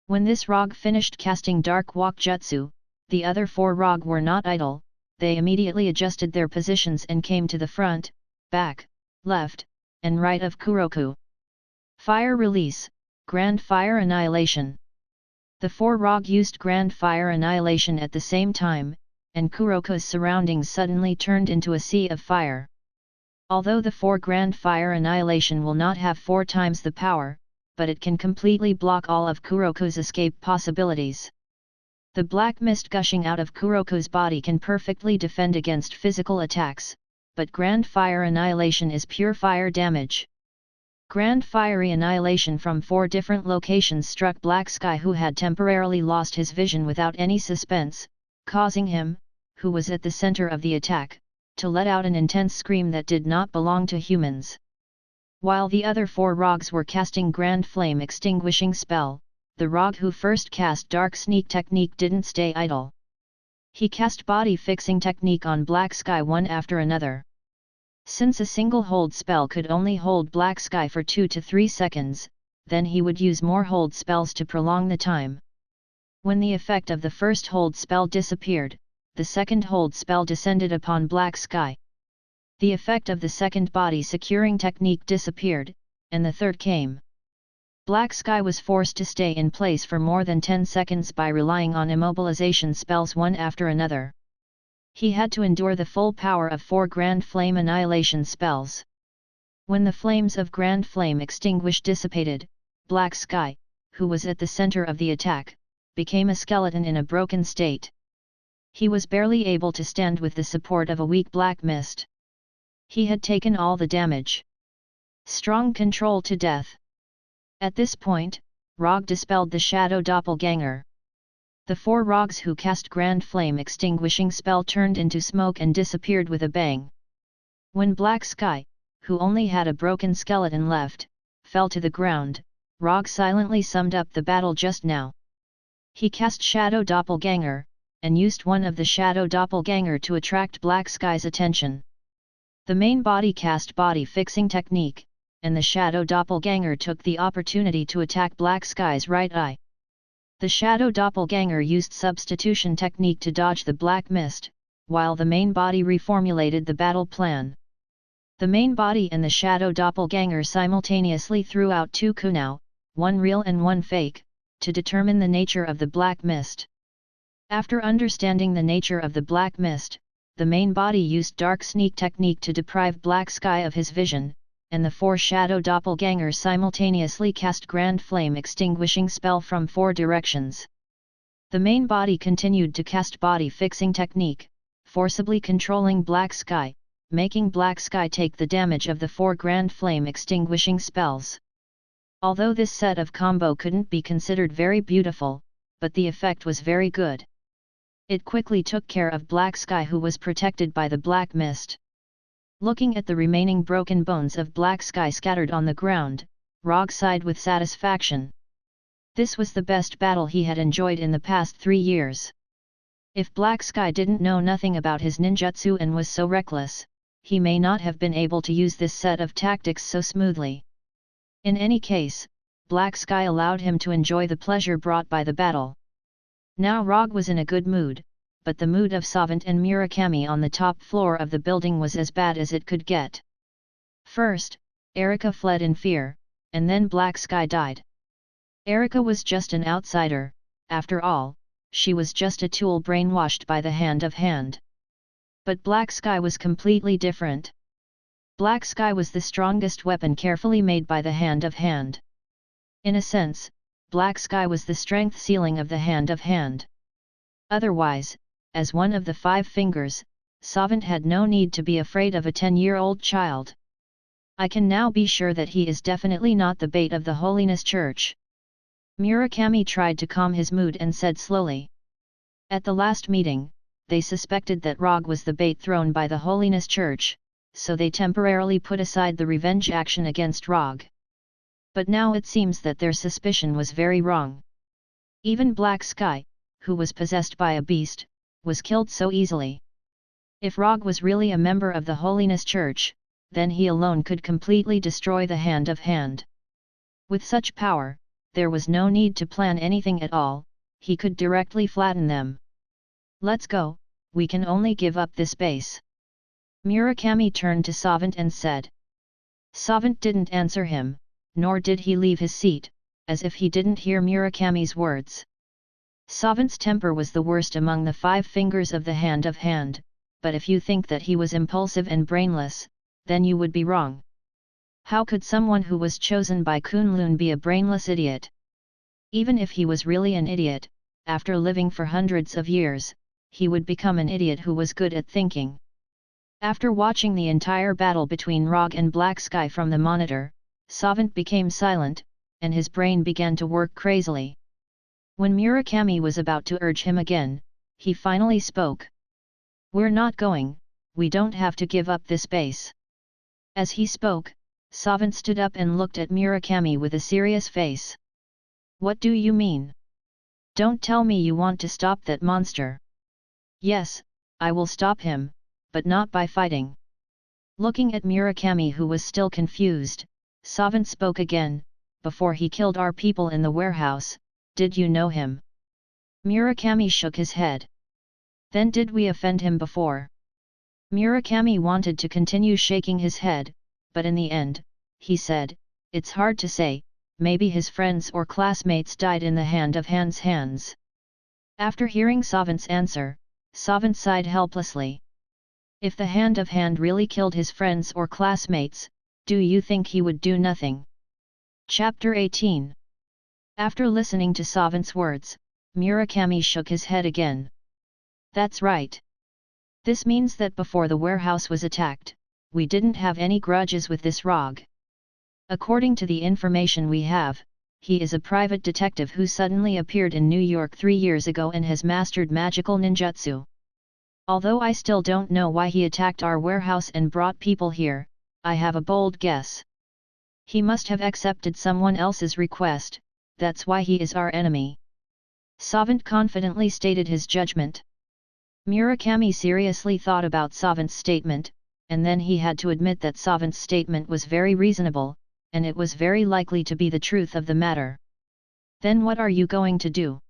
When this Rogge finished casting Dark Walk Jutsu, the other 4 Rogge were not idle, they immediately adjusted their positions and came to the front, back, left, and right of Kuroko. Fire Release, Grand Fire Annihilation. The 4 Rogge used Grand Fire Annihilation at the same time, and Kuroko's surroundings suddenly turned into a sea of fire. Although the 4 Grand Fire Annihilation will not have 4 times the power, but it can completely block all of Kuroko's escape possibilities. The black mist gushing out of Kuroko's body can perfectly defend against physical attacks, but Grand Fire Annihilation is pure fire damage. Grand Fiery Annihilation from 4 different locations struck Black Sky, who had temporarily lost his vision without any suspense, causing him, who was at the center of the attack, to let out an intense scream that did not belong to humans. While the other 4 Rogges were casting Grand Flame Extinguishing Spell, the Rogge who first cast Dark Sneak Technique didn't stay idle. He cast Body Fixing Technique on Black Sky one after another. Since a single hold spell could only hold Black Sky for 2 to 3 seconds, then he would use more hold spells to prolong the time. When the effect of the first hold spell disappeared, the second hold spell descended upon Black Sky. The effect of the second body securing technique disappeared, and the third came. Black Sky was forced to stay in place for more than 10 seconds by relying on immobilization spells one after another. He had to endure the full power of 4 Grand Flame Annihilation spells. When the flames of Grand Flame Extinguish dissipated, Black Sky, who was at the center of the attack, became a skeleton in a broken state. He was barely able to stand with the support of a weak black mist. He had taken all the damage. Strong control to death. At this point, Rogge dispelled the shadow doppelganger. The 4 Rogges who cast Grand Flame Extinguishing spell turned into smoke and disappeared with a bang. When Black Sky, who only had a broken skeleton left, fell to the ground, Rogge silently summed up the battle just now. He cast Shadow Doppelganger, and used one of the Shadow Doppelganger to attract Black Sky's attention. The main body cast Body Fixing Technique, and the Shadow Doppelganger took the opportunity to attack Black Sky's right eye. The Shadow Doppelganger used Substitution Technique to dodge the black mist, while the main body reformulated the battle plan. The main body and the Shadow Doppelganger simultaneously threw out 2 kunai, one real and one fake, to determine the nature of the black mist. After understanding the nature of the black mist, the main body used dark sneak technique to deprive Black Sky of his vision, and the 4 shadow doppelgangers simultaneously cast Grand Flame extinguishing spell from 4 directions. The main body continued to cast body fixing technique, forcibly controlling Black Sky, making Black Sky take the damage of the 4 Grand Flame extinguishing spells. Although this set of combo couldn't be considered very beautiful, but the effect was very good. It quickly took care of Black Sky, who was protected by the black mist. Looking at the remaining broken bones of Black Sky scattered on the ground, Rogge sighed with satisfaction. This was the best battle he had enjoyed in the past 3 years. If Black Sky didn't know nothing about his ninjutsu and was so reckless, he may not have been able to use this set of tactics so smoothly. In any case, Black Sky allowed him to enjoy the pleasure brought by the battle. Now Rogge was in a good mood, but the mood of Savant and Murakami on the top floor of the building was as bad as it could get. First, Erika fled in fear, and then Black Sky died. Erika was just an outsider, after all, she was just a tool brainwashed by the hand of hand. But Black Sky was completely different. Black Sky was the strongest weapon carefully made by the hand of hand. In a sense, Black Sky was the strength ceiling of the hand of hand. Otherwise, as one of the 5 fingers, Savant had no need to be afraid of a 10-year-old child. I can now be sure that he is definitely not the bait of the Holiness Church. Murakami tried to calm his mood and said slowly. At the last meeting, they suspected that Rogge was the bait thrown by the Holiness Church, so they temporarily put aside the revenge action against Rogge. But now it seems that their suspicion was very wrong. Even Black Sky, who was possessed by a beast, was killed so easily. If Rogge was really a member of the Holiness Church, then he alone could completely destroy the hand of hand. With such power, there was no need to plan anything at all, he could directly flatten them. Let's go, we can only give up this base. Murakami turned to Savant and said. Savant didn't answer him, nor did he leave his seat, as if he didn't hear Murakami's words. Savant's temper was the worst among the 5 fingers of the hand of hand, but if you think that he was impulsive and brainless, then you would be wrong. How could someone who was chosen by Kunlun be a brainless idiot? Even if he was really an idiot, after living for hundreds of years, he would become an idiot who was good at thinking. After watching the entire battle between Rogge and Black Sky from the monitor, Savant became silent, and his brain began to work crazily. When Murakami was about to urge him again, he finally spoke. We're not going, we don't have to give up this base. As he spoke, Savant stood up and looked at Murakami with a serious face. What do you mean? Don't tell me you want to stop that monster. Yes, I will stop him, but not by fighting. Looking at Murakami, who was still confused, Savant spoke again. Before he killed our people in the warehouse, did you know him? Murakami shook his head. Then did we offend him before? Murakami wanted to continue shaking his head, but in the end, he said, it's hard to say, maybe his friends or classmates died in the hand of hand's hands. After hearing Savant's answer, Savant sighed helplessly. If the hand of hand really killed his friends or classmates, do you think he would do nothing? Chapter 18. After listening to Savant's words, Murakami shook his head again. That's right. This means that before the warehouse was attacked, we didn't have any grudges with this Rogge. According to the information we have, he is a private detective who suddenly appeared in New York 3 years ago and has mastered magical ninjutsu. Although I still don't know why he attacked our warehouse and brought people here, I have a bold guess. He must have accepted someone else's request, that's why he is our enemy. Savant confidently stated his judgment. Murakami seriously thought about Savant's statement, and then he had to admit that Savant's statement was very reasonable, and it was very likely to be the truth of the matter. Then what are you going to do?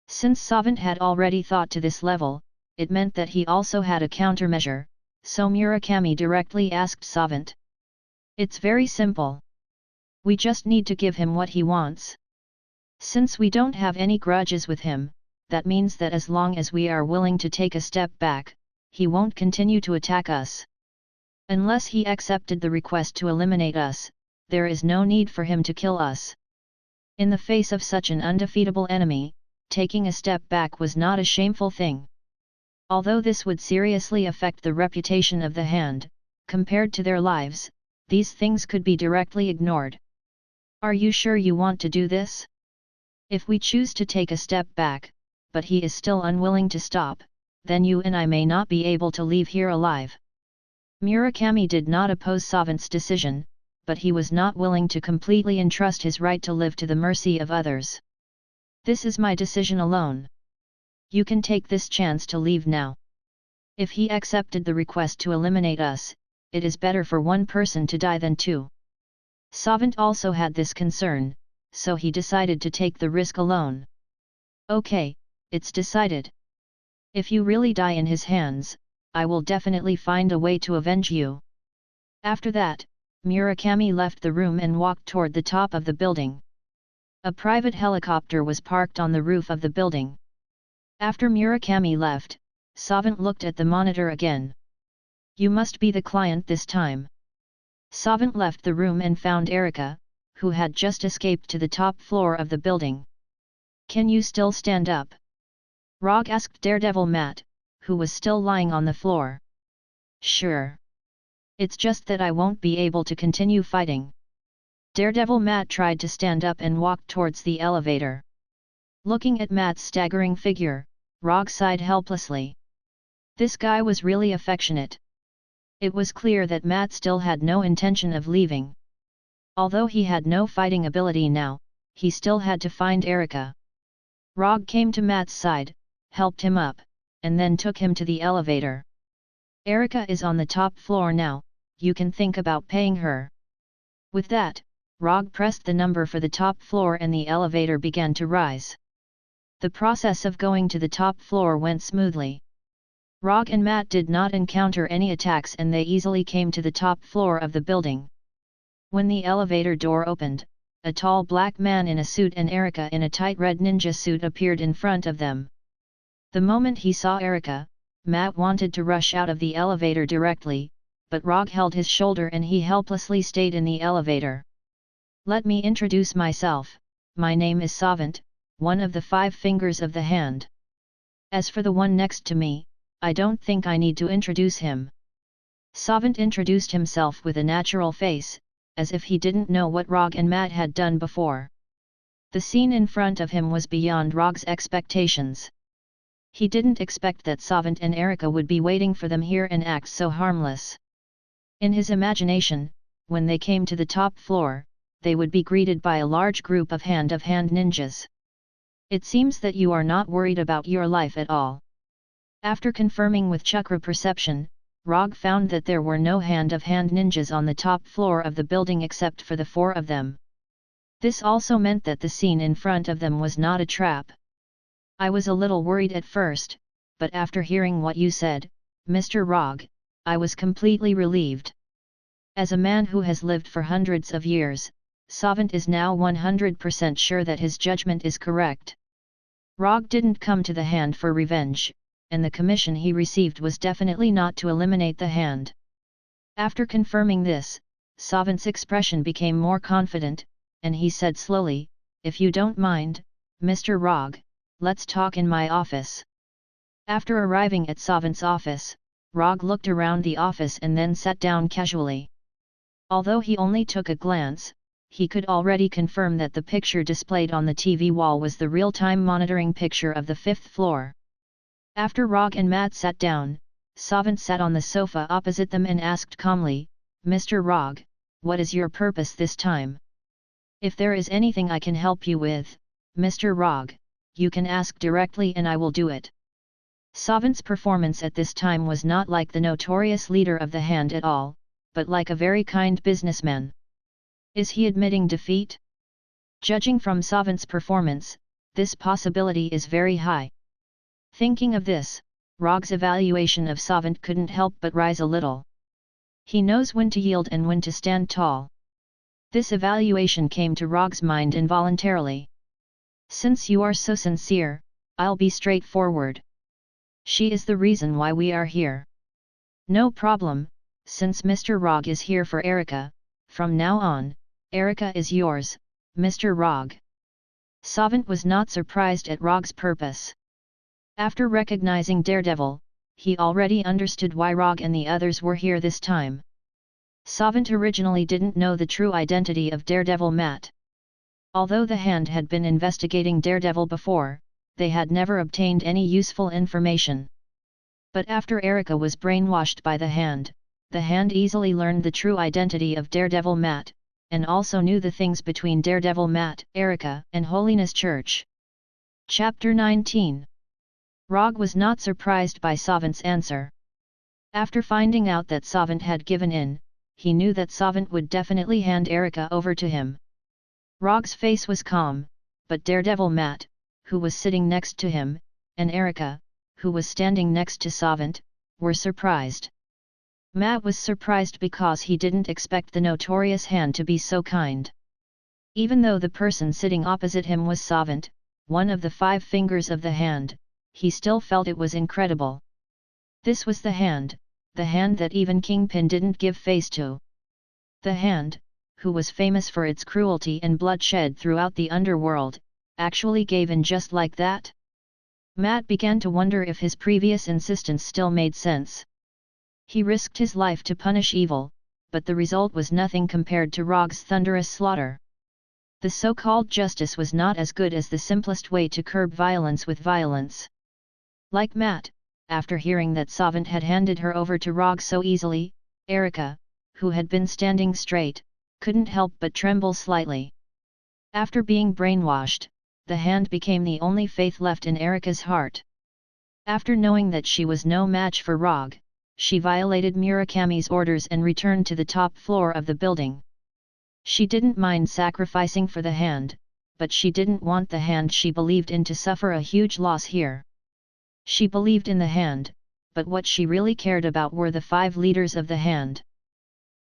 Since Savant had already thought to this level, it meant that he also had a countermeasure, so Murakami directly asked Savant. It's very simple. We just need to give him what he wants. Since we don't have any grudges with him, that means that as long as we are willing to take a step back, he won't continue to attack us. Unless he accepted the request to eliminate us, there is no need for him to kill us. In the face of such an undefeatable enemy, taking a step back was not a shameful thing. Although this would seriously affect the reputation of the hand, compared to their lives, these things could be directly ignored. Are you sure you want to do this? If we choose to take a step back, but he is still unwilling to stop, then you and I may not be able to leave here alive. Murakami did not oppose Savant's decision, but he was not willing to completely entrust his right to live to the mercy of others. This is my decision alone. You can take this chance to leave now. If he accepted the request to eliminate us, it is better for one person to die than two. Savant also had this concern, so he decided to take the risk alone. Okay, it's decided. If you really die in his hands, I will definitely find a way to avenge you. After that, Murakami left the room and walked toward the top of the building. A private helicopter was parked on the roof of the building. After Murakami left, Savant looked at the monitor again. You must be the client this time. Savant left the room and found Erika, who had just escaped to the top floor of the building. Can you still stand up? Rogge asked Daredevil Matt, who was still lying on the floor. Sure. It's just that I won't be able to continue fighting. Daredevil Matt tried to stand up and walked towards the elevator. Looking at Matt's staggering figure, Rogge sighed helplessly. This guy was really affectionate. It was clear that Matt still had no intention of leaving. Although he had no fighting ability now, he still had to find Erika. Rogge came to Matt's side, helped him up, and then took him to the elevator. Erika is on the top floor now, you can think about paying her. With that, Rogge pressed the number for the top floor and the elevator began to rise. The process of going to the top floor went smoothly. Rogge and Matt did not encounter any attacks and they easily came to the top floor of the building. When the elevator door opened, a tall black man in a suit and Erika in a tight red ninja suit appeared in front of them. The moment he saw Erika, Matt wanted to rush out of the elevator directly, but Rogge held his shoulder and he helplessly stayed in the elevator. Let me introduce myself, my name is Savant, one of the 5 fingers of the hand. As for the one next to me, I don't think I need to introduce him. Savant introduced himself with a natural face, as if he didn't know what Rogge and Matt had done before. The scene in front of him was beyond Rogge's expectations. He didn't expect that Savant and Erika would be waiting for them here and act so harmless. In his imagination, when they came to the top floor, they would be greeted by a large group of hand-of-hand ninjas. It seems that you are not worried about your life at all. After confirming with chakra perception, Rogge found that there were no hand-of-hand ninjas on the top floor of the building except for the 4 of them. This also meant that the scene in front of them was not a trap. I was a little worried at first, but after hearing what you said, Mr. Rogge, I was completely relieved. As a man who has lived for hundreds of years, Savant is now 100% sure that his judgment is correct. Rogge didn't come to the hand for revenge, and the commission he received was definitely not to eliminate the hand. After confirming this, Savant's expression became more confident, and he said slowly, if you don't mind, Mr. Rogge, let's talk in my office. After arriving at Savant's office, Rogge looked around the office and then sat down casually. Although he only took a glance, he could already confirm that the picture displayed on the TV wall was the real-time monitoring picture of the 5th floor. After Rogge and Matt sat down, Savant sat on the sofa opposite them and asked calmly, Mr. Rogge, what is your purpose this time? If there is anything I can help you with, Mr. Rogge, you can ask directly and I will do it. Savant's performance at this time was not like the notorious leader of the hand at all, but like a very kind businessman. Is he admitting defeat? Judging from Savant's performance, this possibility is very high. Thinking of this, Rogge's evaluation of Savant couldn't help but rise a little. He knows when to yield and when to stand tall. This evaluation came to Rogge's mind involuntarily. Since you are so sincere, I'll be straightforward. She is the reason why we are here. No problem, since Mr. Rogge is here for Erica, from now on, Erica is yours, Mr. Rogge. Savant was not surprised at Rogge's purpose. After recognizing Daredevil, he already understood why Rogge and the others were here this time. Savant originally didn't know the true identity of Daredevil Matt. Although the Hand had been investigating Daredevil before, they had never obtained any useful information. But after Erica was brainwashed by the Hand easily learned the true identity of Daredevil Matt, and also knew the things between Daredevil Matt, Erica, and Holiness Church. Chapter 19. Rogge was not surprised by Savant's answer. After finding out that Savant had given in, he knew that Savant would definitely hand Erica over to him. Rogge's face was calm, but Daredevil Matt, who was sitting next to him, and Erica, who was standing next to Savant, were surprised. Matt was surprised because he didn't expect the notorious Hand to be so kind. Even though the person sitting opposite him was Savant, one of the 5 fingers of the Hand, he still felt it was incredible. This was the Hand that even Kingpin didn't give face to. The Hand, who was famous for its cruelty and bloodshed throughout the underworld, actually gave in just like that? Matt began to wonder if his previous insistence still made sense. He risked his life to punish evil, but the result was nothing compared to Rogge's thunderous slaughter. The so-called justice was not as good as the simplest way to curb violence with violence. Like Matt, after hearing that Savant had handed her over to Rogge so easily, Erica, who had been standing straight, couldn't help but tremble slightly. After being brainwashed, the Hand became the only faith left in Erica's heart. After knowing that she was no match for Rogge, she violated Murakami's orders and returned to the top floor of the building. She didn't mind sacrificing for the Hand, but she didn't want the Hand she believed in to suffer a huge loss here. She believed in the Hand, but what she really cared about were the 5 leaders of the Hand.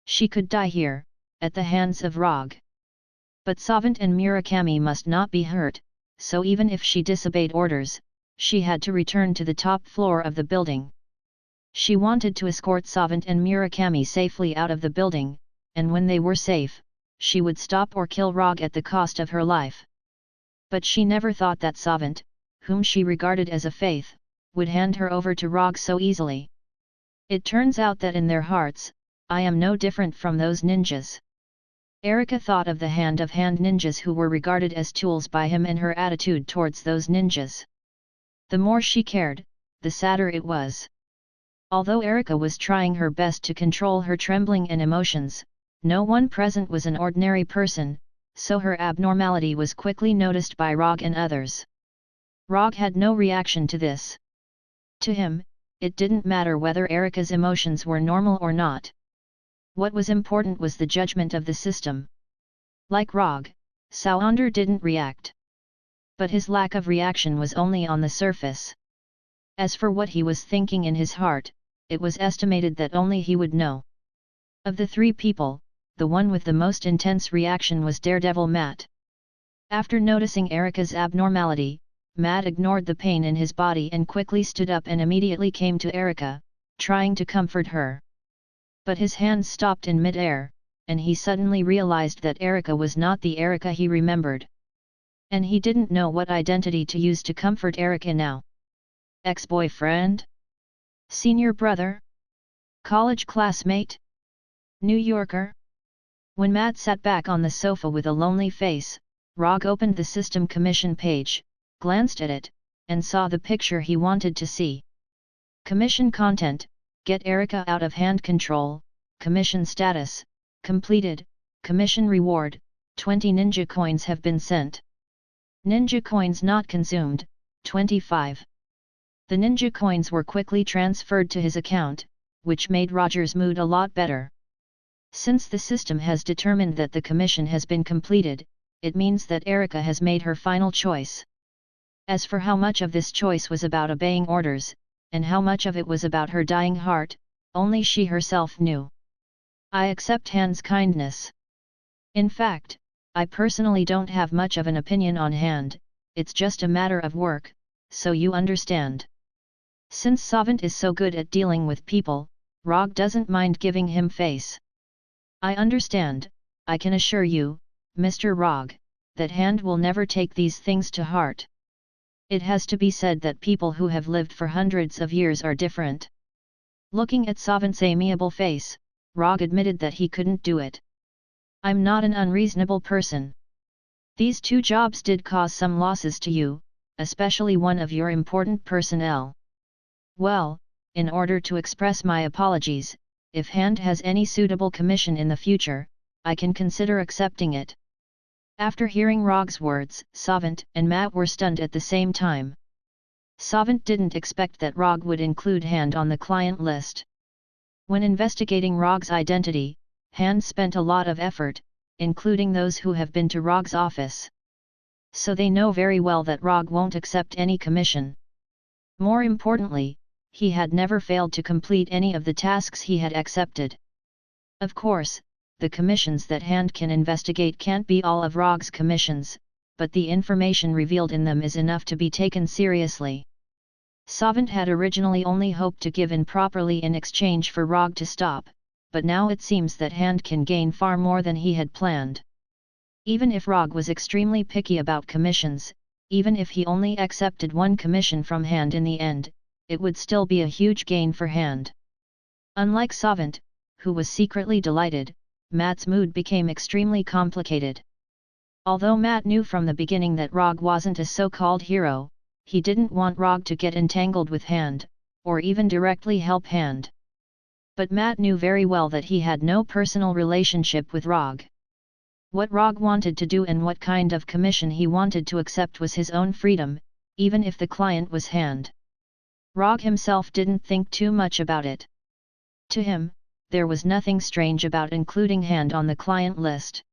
She could die here, at the hands of Rogge. But Savant and Murakami must not be hurt, so even if she disobeyed orders, she had to return to the top floor of the building. She wanted to escort Savant and Murakami safely out of the building, and when they were safe, she would stop or kill Rogge at the cost of her life. But she never thought that Savant, whom she regarded as a faith, would hand her over to Rogge so easily. It turns out that in their hearts, I am no different from those ninjas. Erica thought of the hand ninjas who were regarded as tools by him and her attitude towards those ninjas. The more she cared, the sadder it was. Although Erica was trying her best to control her trembling and emotions, no one present was an ordinary person, so her abnormality was quickly noticed by Rogge and others. Rogge had no reaction to this. To him, it didn't matter whether Erica's emotions were normal or not. What was important was the judgment of the system. Like Rogge, Saunder didn't react. But his lack of reaction was only on the surface. As for what he was thinking in his heart, it was estimated that only he would know. Of the 3 people, the one with the most intense reaction was Daredevil Matt. After noticing Erica's abnormality, Matt ignored the pain in his body and quickly stood up and immediately came to Erica, trying to comfort her. But his hands stopped in mid-air, and he suddenly realized that Erica was not the Erica he remembered. And he didn't know what identity to use to comfort Erica now. Ex-boyfriend? Senior brother? College classmate? New Yorker? When Matt sat back on the sofa with a lonely face, Rogge opened the system commission page, glanced at it, and saw the picture he wanted to see. Commission content: get Erica out of hand control. Commission status: completed. Commission reward: 20 ninja coins have been sent. Ninja coins not consumed: 25. The ninja coins were quickly transferred to his account, which made Roger's mood a lot better. Since the system has determined that the commission has been completed, it means that Erica has made her final choice. As for how much of this choice was about obeying orders, and how much of it was about her dying heart, only she herself knew. I accept Hand's kindness. In fact, I personally don't have much of an opinion on Hand, it's just a matter of work, so you understand. Since Savant is so good at dealing with people, Rogge doesn't mind giving him face. I understand, I can assure you, Mr. Rogge, that Hand will never take these things to heart. It has to be said that people who have lived for hundreds of years are different. Looking at Savant's amiable face, Rogge admitted that he couldn't do it. I'm not an unreasonable person. These 2 jobs did cause some losses to you, especially one of your important personnel. Well, in order to express my apologies, if Hand has any suitable commission in the future, I can consider accepting it. After hearing Rogge's words, Savant and Matt were stunned at the same time. Savant didn't expect that Rogge would include Hand on the client list. When investigating Rogge's identity, Hand spent a lot of effort, including those who have been to Rogge's office. So they know very well that Rogge won't accept any commission. More importantly, he had never failed to complete any of the tasks he had accepted. Of course, the commissions that Hand can investigate can't be all of Rogge's commissions, but the information revealed in them is enough to be taken seriously. Savant had originally only hoped to give in properly in exchange for Rogge to stop, but now it seems that Hand can gain far more than he had planned. Even if Rogge was extremely picky about commissions, even if he only accepted 1 commission from Hand in the end, it would still be a huge gain for Hand. Unlike Savant, who was secretly delighted, Matt's mood became extremely complicated. Although Matt knew from the beginning that Rogge wasn't a so-called hero, he didn't want Rogge to get entangled with Hand, or even directly help Hand. But Matt knew very well that he had no personal relationship with Rogge. What Rogge wanted to do and what kind of commission he wanted to accept was his own freedom, even if the client was Hand. Rogge himself didn't think too much about it. To him, there was nothing strange about including Hand on the client list.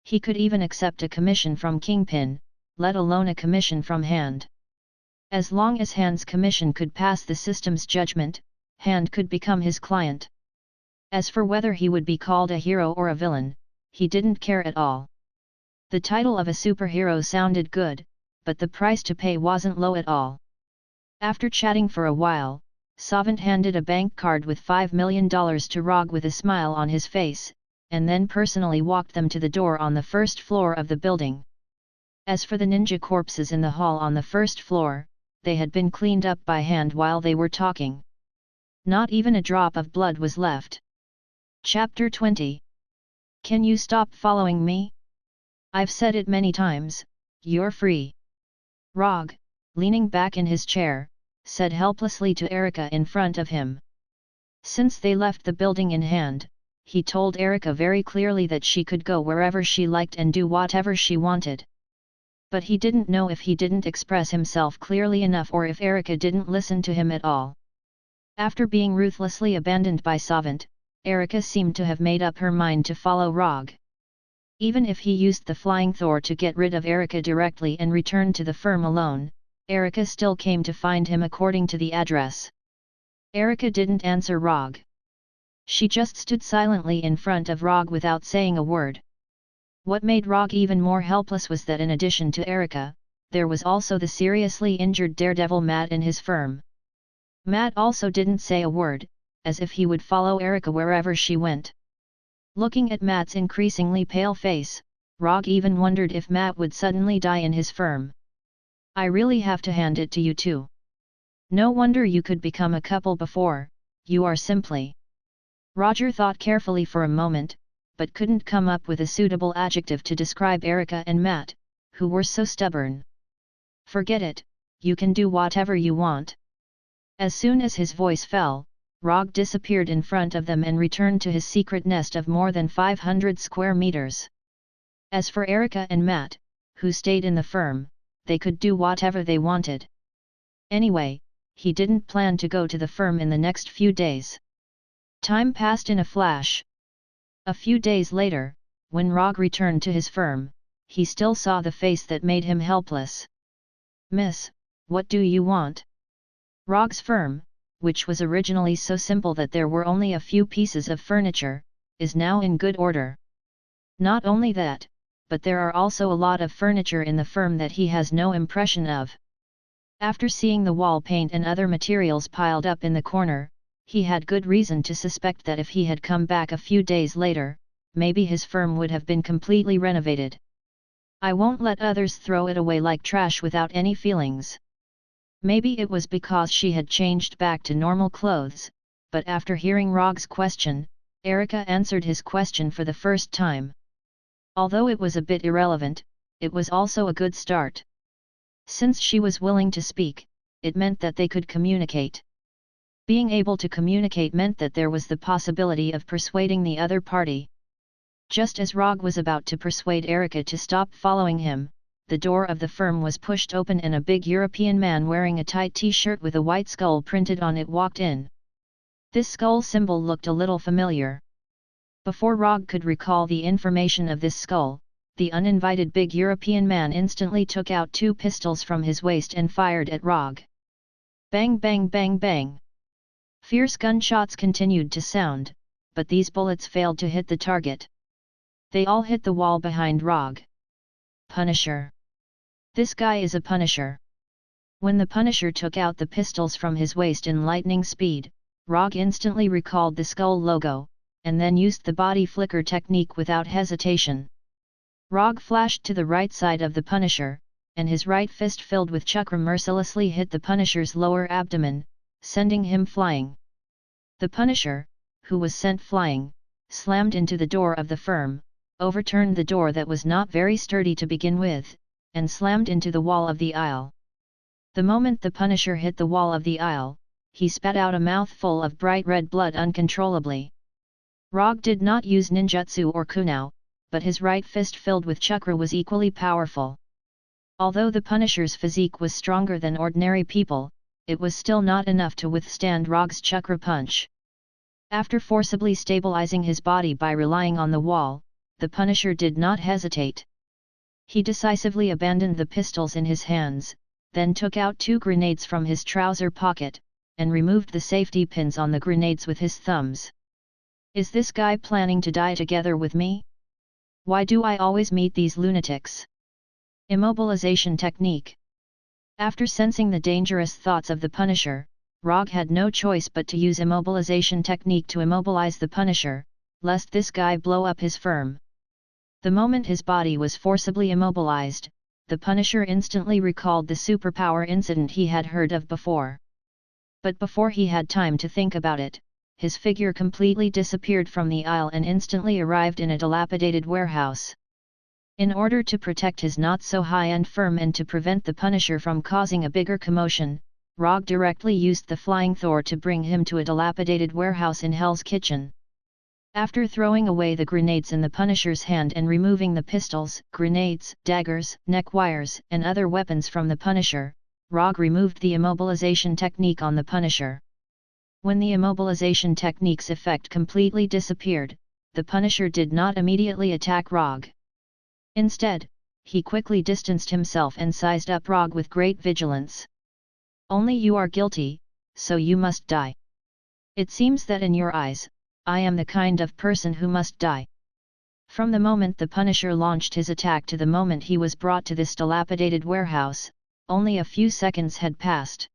He could even accept a commission from Kingpin, let alone a commission from Hand. As long as Hand's commission could pass the system's judgment, Hand could become his client. As for whether he would be called a hero or a villain, he didn't care at all. The title of a superhero sounded good, but the price to pay wasn't low at all. After chatting for a while, Savant handed a bank card with $5 million to Rogge with a smile on his face, and then personally walked them to the door on the first floor of the building. As for the ninja corpses in the hall on the first floor, they had been cleaned up by Hand while they were talking. Not even a drop of blood was left. Chapter 20. Can you stop following me? I've said it many times, you're free. Rogge, leaning back in his chair, said helplessly to Erica in front of him. Since they left the building in Hand, he told Erica very clearly that she could go wherever she liked and do whatever she wanted. But he didn't know if he didn't express himself clearly enough or if Erica didn't listen to him at all. After being ruthlessly abandoned by Savant, Erica seemed to have made up her mind to follow Rogge. Even if he used the Flying Thor to get rid of Erica directly and returned to the firm alone, Erica still came to find him according to the address. Erica didn't answer Rogge. She just stood silently in front of Rogge without saying a word. What made Rogge even more helpless was that in addition to Erica, there was also the seriously injured daredevil Matt in his firm. Matt also didn't say a word, as if he would follow Erica wherever she went. Looking at Matt's increasingly pale face, Rogge even wondered if Matt would suddenly die in his firm. I really have to hand it to you too. No wonder you could become a couple before, you are simply. Roger thought carefully for a moment, but couldn't come up with a suitable adjective to describe Erica and Matt, who were so stubborn. Forget it, you can do whatever you want. As soon as his voice fell, Rogge disappeared in front of them and returned to his secret nest of more than 500 square meters. As for Erica and Matt, who stayed in the firm, they could do whatever they wanted. Anyway, he didn't plan to go to the firm in the next few days. Time passed in a flash. A few days later, when Rogge returned to his firm, he still saw the face that made him helpless. Miss, what do you want? Rogge's firm, which was originally so simple that there were only a few pieces of furniture, is now in good order. Not only that, but there are also a lot of furniture in the firm that he has no impression of. After seeing the wall paint and other materials piled up in the corner, he had good reason to suspect that if he had come back a few days later, maybe his firm would have been completely renovated. I won't let others throw it away like trash without any feelings. Maybe it was because she had changed back to normal clothes, but after hearing Rogge's question, Erika answered his question for the first time. Although it was a bit irrelevant, it was also a good start. Since she was willing to speak, it meant that they could communicate. Being able to communicate meant that there was the possibility of persuading the other party. Just as Rogge was about to persuade Erika to stop following him, the door of the firm was pushed open and a big European man wearing a tight t-shirt with a white skull printed on it walked in. This skull symbol looked a little familiar. Before Rogge could recall the information of this skull, the uninvited big European man instantly took out 2 pistols from his waist and fired at Rogge. Bang bang bang bang. Fierce gunshots continued to sound, but these bullets failed to hit the target. They all hit the wall behind Rogge. Punisher. This guy is a Punisher. When the Punisher took out the pistols from his waist in lightning speed, Rogge instantly recalled the skull logo, and then used the body flicker technique without hesitation. Rogge flashed to the right side of the Punisher, and his right fist filled with chakra mercilessly hit the Punisher's lower abdomen, sending him flying. The Punisher, who was sent flying, slammed into the door of the firm, overturned the door that was not very sturdy to begin with, and slammed into the wall of the aisle. The moment the Punisher hit the wall of the aisle, he spat out a mouthful of bright red blood uncontrollably. Rogge did not use ninjutsu or kunao, but his right fist filled with chakra was equally powerful. Although the Punisher's physique was stronger than ordinary people, it was still not enough to withstand Rogge's chakra punch. After forcibly stabilizing his body by relying on the wall, the Punisher did not hesitate. He decisively abandoned the pistols in his hands, then took out 2 grenades from his trouser pocket, and removed the safety pins on the grenades with his thumbs. Is this guy planning to die together with me? Why do I always meet these lunatics? Immobilization technique. After sensing the dangerous thoughts of the Punisher, Rogge had no choice but to use immobilization technique to immobilize the Punisher, lest this guy blow up his firm. The moment his body was forcibly immobilized, the Punisher instantly recalled the superpower incident he had heard of before. But before he had time to think about it, his figure completely disappeared from the aisle and instantly arrived in a dilapidated warehouse. In order to protect his not-so-high-end firm and to prevent the Punisher from causing a bigger commotion, Rogge directly used the Flying Thor to bring him to a dilapidated warehouse in Hell's Kitchen. After throwing away the grenades in the Punisher's hand and removing the pistols, grenades, daggers, neck wires, and other weapons from the Punisher, Rogge removed the immobilization technique on the Punisher. When the immobilization technique's effect completely disappeared, the Punisher did not immediately attack Rogge. Instead, he quickly distanced himself and sized up Rogge with great vigilance. Only you are guilty, so you must die. It seems that in your eyes, I am the kind of person who must die. From the moment the Punisher launched his attack to the moment he was brought to this dilapidated warehouse, only a few seconds had passed.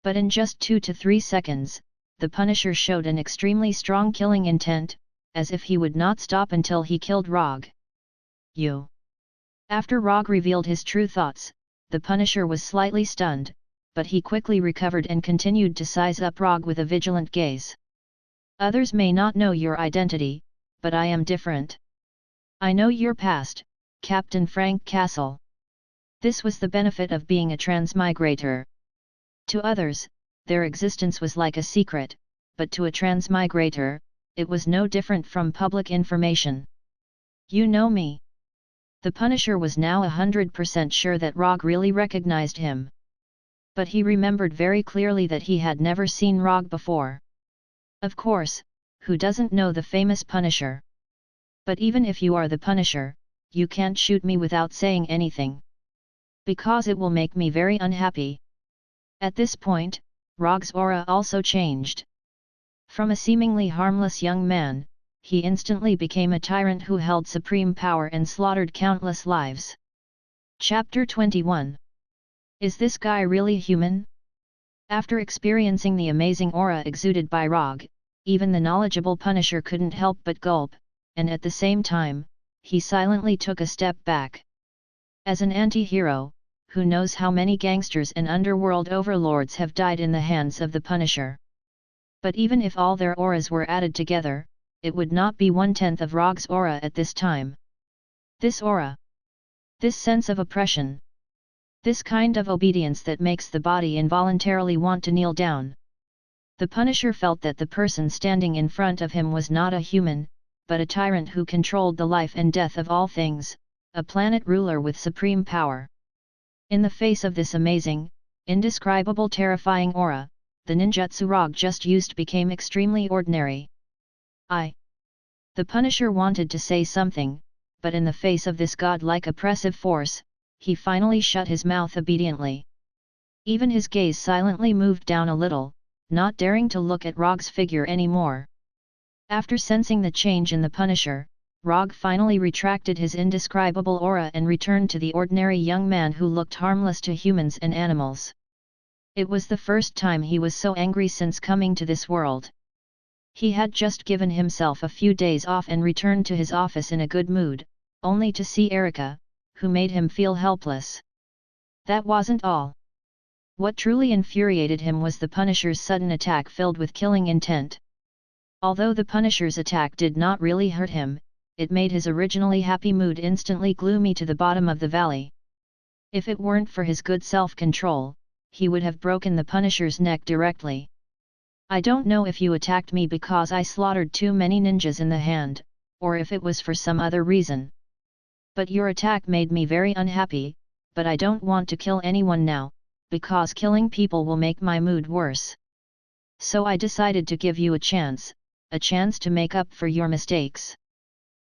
But in just 2 to 3 seconds, the Punisher showed an extremely strong killing intent, as if he would not stop until he killed Rogge. You. After Rogge revealed his true thoughts, the Punisher was slightly stunned, but he quickly recovered and continued to size up Rogge with a vigilant gaze. Others may not know your identity, but I am different. I know your past, Captain Frank Castle. This was the benefit of being a transmigrator. To others, their existence was like a secret, but to a transmigrator, it was no different from public information. You know me. The Punisher was now 100% sure that Rogge really recognized him. But he remembered very clearly that he had never seen Rogge before. Of course, who doesn't know the famous Punisher? But even if you are the Punisher, you can't shoot me without saying anything. Because it will make me very unhappy. At this point, Rogge's aura also changed. From a seemingly harmless young man, he instantly became a tyrant who held supreme power and slaughtered countless lives. Chapter 21. Is this guy really human? After experiencing the amazing aura exuded by Rogge, even the knowledgeable Punisher couldn't help but gulp, and at the same time, he silently took a step back. As an anti-hero, who knows how many gangsters and underworld overlords have died in the hands of the Punisher? But even if all their auras were added together, it would not be 1/10 of Rogge's aura at this time. This aura, this sense of oppression, this kind of obedience that makes the body involuntarily want to kneel down. The Punisher felt that the person standing in front of him was not a human, but a tyrant who controlled the life and death of all things, a planet ruler with supreme power. In the face of this amazing, indescribable terrifying aura, the ninjutsu Rogge just used became extremely ordinary. The Punisher wanted to say something, but in the face of this godlike oppressive force, he finally shut his mouth obediently. Even his gaze silently moved down a little, not daring to look at Rogge's figure anymore. After sensing the change in the Punisher, Rogge finally retracted his indescribable aura and returned to the ordinary young man who looked harmless to humans and animals. It was the first time he was so angry since coming to this world. He had just given himself a few days off and returned to his office in a good mood, only to see Erica, who made him feel helpless. That wasn't all. What truly infuriated him was the Punisher's sudden attack filled with killing intent. Although the Punisher's attack did not really hurt him, it made his originally happy mood instantly gloomy to the bottom of the valley. If it weren't for his good self-control, he would have broken the Punisher's neck directly. I don't know if you attacked me because I slaughtered too many ninjas in the hand, or if it was for some other reason. But your attack made me very unhappy, but I don't want to kill anyone now, because killing people will make my mood worse. So I decided to give you a chance to make up for your mistakes.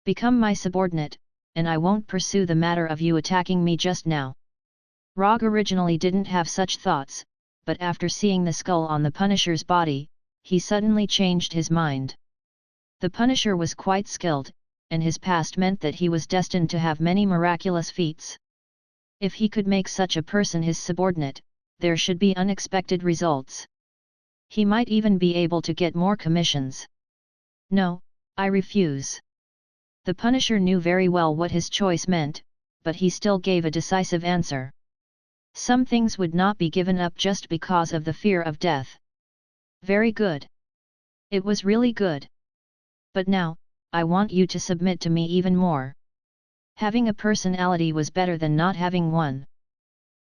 Become my subordinate, and I won't pursue the matter of you attacking me just now. Rogge originally didn't have such thoughts, but after seeing the skull on the Punisher's body, he suddenly changed his mind. The Punisher was quite skilled, and his past meant that he was destined to have many miraculous feats. If he could make such a person his subordinate, there should be unexpected results. He might even be able to get more commissions. No, I refuse. The Punisher knew very well what his choice meant, but he still gave a decisive answer. Some things would not be given up just because of the fear of death. Very good. It was really good. But now, I want you to submit to me even more. Having a personality was better than not having one.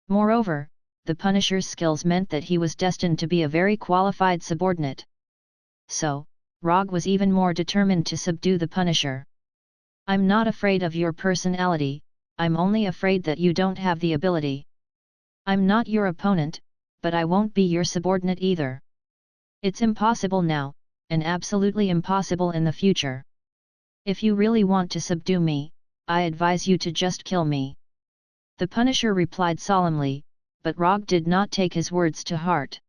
Moreover, the Punisher's skills meant that he was destined to be a very qualified subordinate. So, Rogge was even more determined to subdue the Punisher. I'm not afraid of your personality, I'm only afraid that you don't have the ability. I'm not your opponent, but I won't be your subordinate either. It's impossible now, and absolutely impossible in the future. If you really want to subdue me, I advise you to just kill me. The Punisher replied solemnly, but Rogge did not take his words to heart.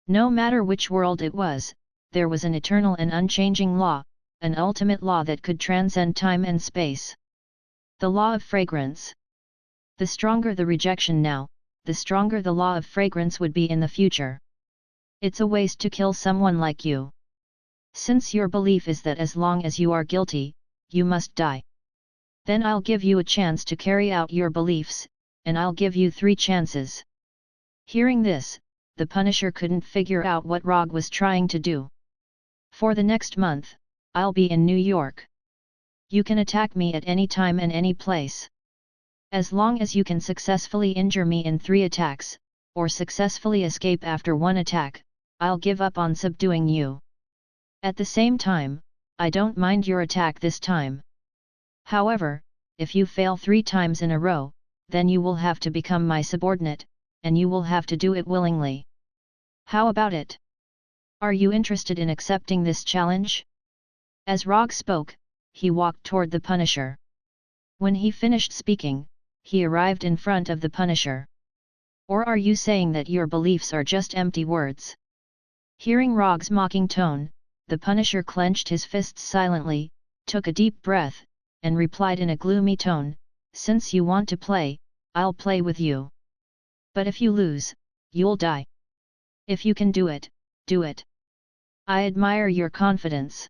No matter which world it was, there was an eternal and unchanging law, an ultimate law that could transcend time and space. The law of fragrance. The stronger the rejection now, the stronger the law of fragrance would be in the future. It's a waste to kill someone like you. Since your belief is that as long as you are guilty, you must die. Then I'll give you a chance to carry out your beliefs, and I'll give you 3 chances. Hearing this, the Punisher couldn't figure out what Rogge was trying to do. For the next month, I'll be in New York. You can attack me at any time and any place. As long as you can successfully injure me in 3 attacks, or successfully escape after 1 attack, I'll give up on subduing you. At the same time, I don't mind your attack this time. However, if you fail 3 times in a row, then you will have to become my subordinate, and you will have to do it willingly. How about it? Are you interested in accepting this challenge? As Rogge spoke, he walked toward the Punisher. When he finished speaking, he arrived in front of the Punisher. Or are you saying that your beliefs are just empty words? Hearing Rogge's mocking tone, the Punisher clenched his fists silently, took a deep breath, and replied in a gloomy tone, "Since you want to play, I'll play with you." But if you lose, you'll die. If you can do it, do it. I admire your confidence.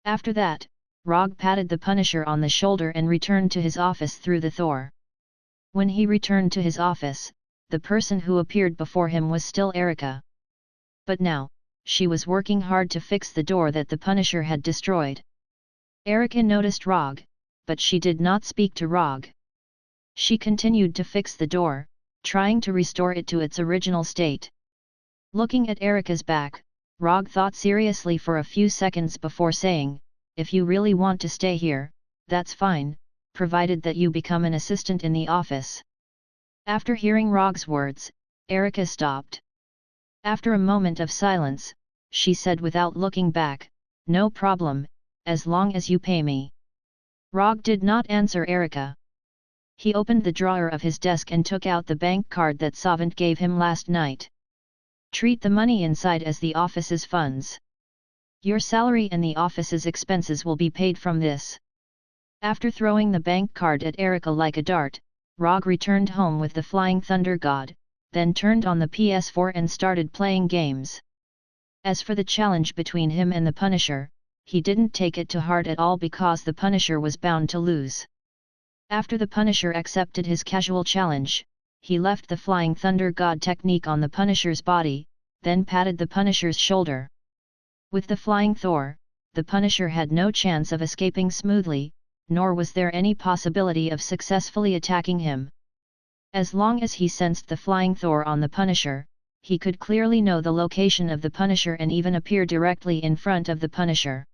After that, Rogge patted the Punisher on the shoulder and returned to his office through the Thor. When he returned to his office, the person who appeared before him was still Erica. But now, she was working hard to fix the door that the Punisher had destroyed. Erica noticed Rogge, but she did not speak to Rogge. She continued to fix the door, trying to restore it to its original state. Looking at Erica's back, Rogge thought seriously for a few seconds before saying, "If you really want to stay here, that's fine, provided that you become an assistant in the office." After hearing Rogge's words, Erica stopped. After a moment of silence, she said without looking back, "No problem, as long as you pay me." Rogge did not answer Erica. He opened the drawer of his desk and took out the bank card that Savant gave him last night. "Treat the money inside as the office's funds. Your salary and the office's expenses will be paid from this." After throwing the bank card at Erica like a dart, Rogge returned home with the Flying Thunder God, then turned on the PS4 and started playing games. As for the challenge between him and the Punisher, he didn't take it to heart at all because the Punisher was bound to lose. After the Punisher accepted his casual challenge, he left the Flying Thunder God technique on the Punisher's body, then patted the Punisher's shoulder. With the Flying Thor, the Punisher had no chance of escaping smoothly, nor was there any possibility of successfully attacking him. As long as he sensed the Flying Thor on the Punisher, he could clearly know the location of the Punisher and even appear directly in front of the Punisher.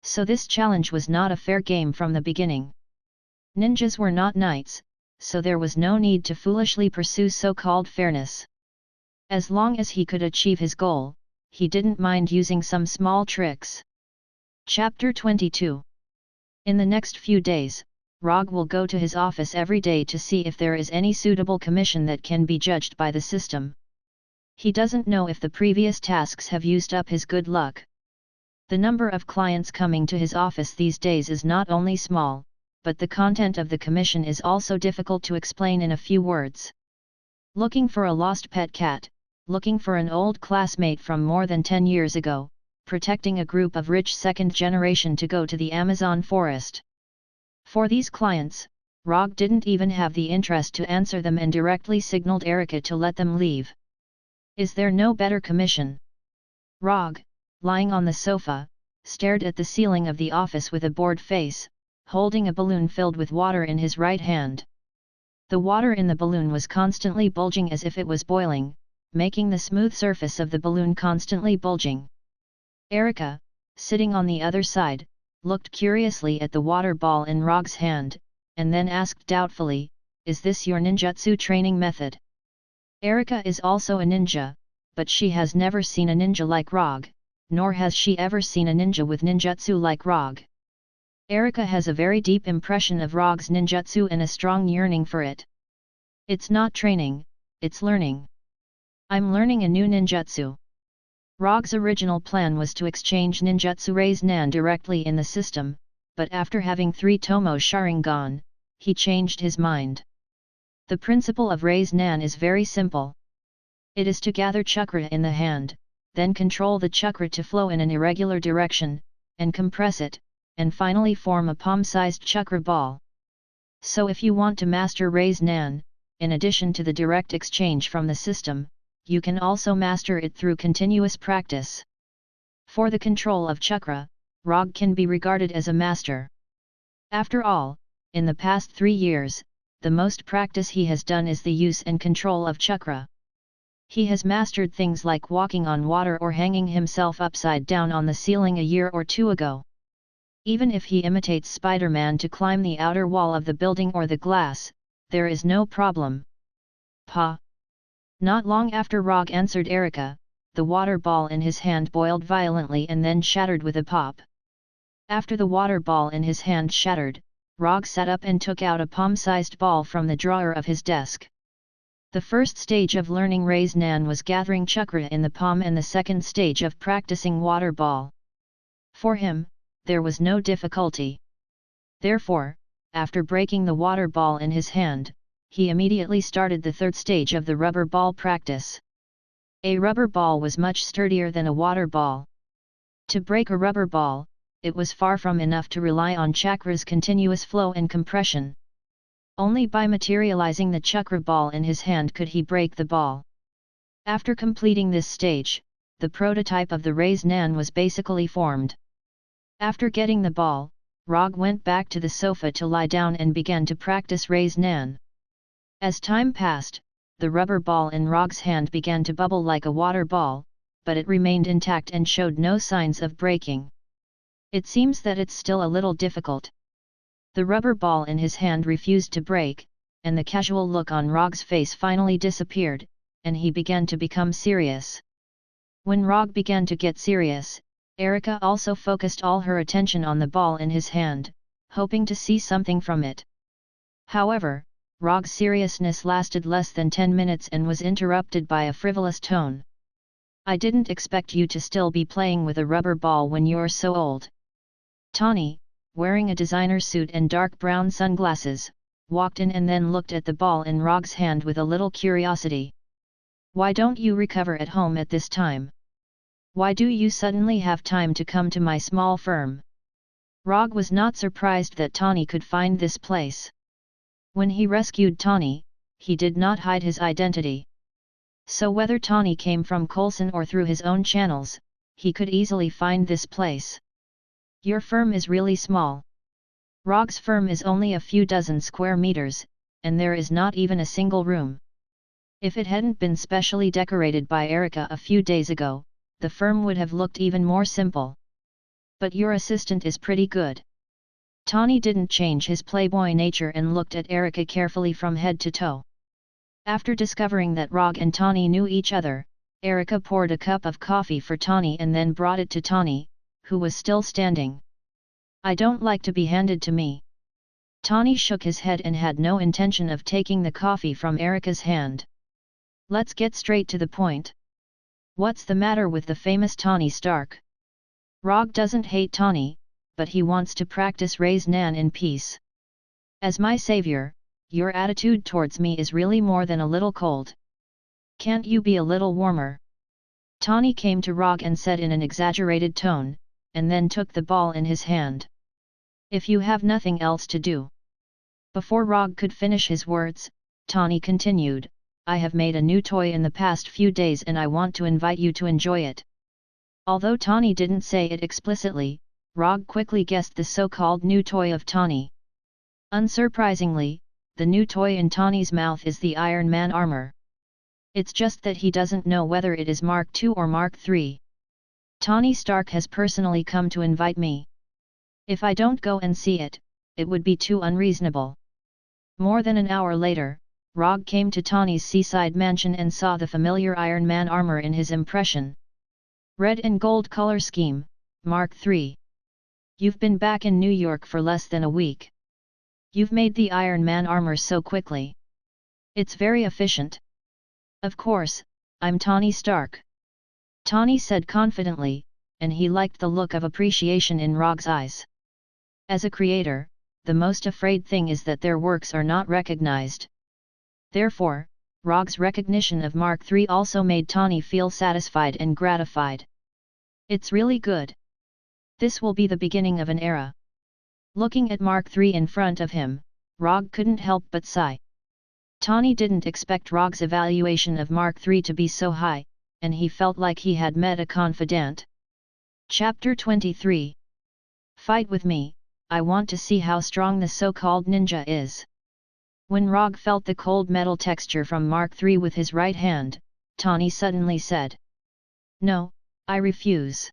So this challenge was not a fair game from the beginning. Ninjas were not knights, so there was no need to foolishly pursue so-called fairness. As long as he could achieve his goal, he didn't mind using some small tricks. Chapter 22. In the next few days, Rogge will go to his office every day to see if there is any suitable commission that can be judged by the system. He doesn't know if the previous tasks have used up his good luck. The number of clients coming to his office these days is not only small, but the content of the commission is also difficult to explain in a few words. Looking for a lost pet cat, looking for an old classmate from more than 10 years ago, protecting a group of rich second generation to go to the Amazon forest. For these clients, Rogge didn't even have the interest to answer them and directly signaled Erica to let them leave. Is there no better commission? Rogge, lying on the sofa, stared at the ceiling of the office with a bored face, holding a balloon filled with water in his right hand. The water in the balloon was constantly bulging as if it was boiling, making the smooth surface of the balloon constantly bulging. Erica, sitting on the other side, looked curiously at the water ball in Rogge's hand, and then asked doubtfully, "Is this your ninjutsu training method?" Erica is also a ninja, but she has never seen a ninja like Rogge, nor has she ever seen a ninja with ninjutsu like Rogge. Erica has a very deep impression of Rogge's ninjutsu and a strong yearning for it. "It's not training, it's learning. I'm learning a new ninjutsu." Rogge's original plan was to exchange ninjutsu Raise Nan directly in the system, but after having 3 Tomo Sharingan, he changed his mind. The principle of Raise Nan is very simple. It is to gather chakra in the hand, then control the chakra to flow in an irregular direction, and compress it, and finally form a palm-sized chakra ball. So if you want to master Raise Nan, in addition to the direct exchange from the system, you can also master it through continuous practice. For the control of chakra, Rogge can be regarded as a master. After all, in the past 3 years, the most practice he has done is the use and control of chakra. He has mastered things like walking on water or hanging himself upside down on the ceiling a year or 2 ago. Even if he imitates Spider-Man to climb the outer wall of the building or the glass, there is no problem. Pa! Not long after Rogge answered Erica, the water ball in his hand boiled violently and then shattered with a pop. After the water ball in his hand shattered, Rogge sat up and took out a palm-sized ball from the drawer of his desk. The first stage of learning Raise Nan was gathering chakra in the palm and the second stage of practicing water ball. For him, there was no difficulty. Therefore, after breaking the water ball in his hand, he immediately started the third stage of the rubber ball practice. A rubber ball was much sturdier than a water ball. To break a rubber ball, it was far from enough to rely on chakra's continuous flow and compression. Only by materializing the chakra ball in his hand could he break the ball. After completing this stage, the prototype of the Raise Nan was basically formed. After getting the ball, Rogge went back to the sofa to lie down and began to practice Raise Nan. As time passed, the rubber ball in Rogge's hand began to bubble like a water ball, but it remained intact and showed no signs of breaking. It seems that it's still a little difficult. The rubber ball in his hand refused to break, and the casual look on Rogge's face finally disappeared, and he began to become serious. When Rogge began to get serious, Erika also focused all her attention on the ball in his hand, hoping to see something from it. However, Rogge's seriousness lasted less than 10 minutes and was interrupted by a frivolous tone. "I didn't expect you to still be playing with a rubber ball when you're so old." Tawny, wearing a designer suit and dark brown sunglasses, walked in and then looked at the ball in Rogge's hand with a little curiosity. "Why don't you recover at home at this time? Why do you suddenly have time to come to my small firm?" Rogge was not surprised that Tawny could find this place. When he rescued Tawny, he did not hide his identity. So whether Tawny came from Coulson or through his own channels, he could easily find this place. "Your firm is really small." Rogge's firm is only a few dozen square meters, and there is not even a single room. If it hadn't been specially decorated by Erika a few days ago, the firm would have looked even more simple. "But your assistant is pretty good." Tawny didn't change his playboy nature and looked at Erika carefully from head to toe. After discovering that Rogge and Tawny knew each other, Erika poured a cup of coffee for Tawny and then brought it to Tawny, who was still standing. "I don't like to be handed to me." Tawny shook his head and had no intention of taking the coffee from Erika's hand. "Let's get straight to the point. What's the matter with the famous Tawny Stark?" Rogge doesn't hate Tawny, but he wants to practice Raise Nan in peace. "As my savior, your attitude towards me is really more than a little cold. Can't you be a little warmer?" Tawny came to Rogge and said in an exaggerated tone, and then took the ball in his hand. "If you have nothing else to do." Before Rogge could finish his words, Tawny continued, "I have made a new toy in the past few days and I want to invite you to enjoy it." Although Tawny didn't say it explicitly, Rogge quickly guessed the so-called new toy of Tawny. Unsurprisingly, the new toy in Tawny's mouth is the Iron Man armor. It's just that he doesn't know whether it is Mark II or Mark III. "Tawny Stark has personally come to invite me. If I don't go and see it, it would be too unreasonable." More than an hour later, Rogge came to Tawny's seaside mansion and saw the familiar Iron Man armor in his impression. "Red and gold color scheme, Mark III. You've been back in New York for less than a week. You've made the Iron Man armor so quickly. It's very efficient." "Of course, I'm Tawny Stark." Tawny said confidently, and he liked the look of appreciation in Rogge's eyes. As a creator, the most afraid thing is that their works are not recognized. Therefore, Rogge's recognition of Mark III also made Tawny feel satisfied and gratified. "It's really good. This will be the beginning of an era." Looking at Mark III in front of him, Rogge couldn't help but sigh. Tawny didn't expect Rogge's evaluation of Mark III to be so high, and he felt like he had met a confidant. Chapter 23. Fight with me, I want to see how strong the so-called ninja is. When Rogge felt the cold metal texture from Mark III with his right hand, Tawny suddenly said, "No, I refuse."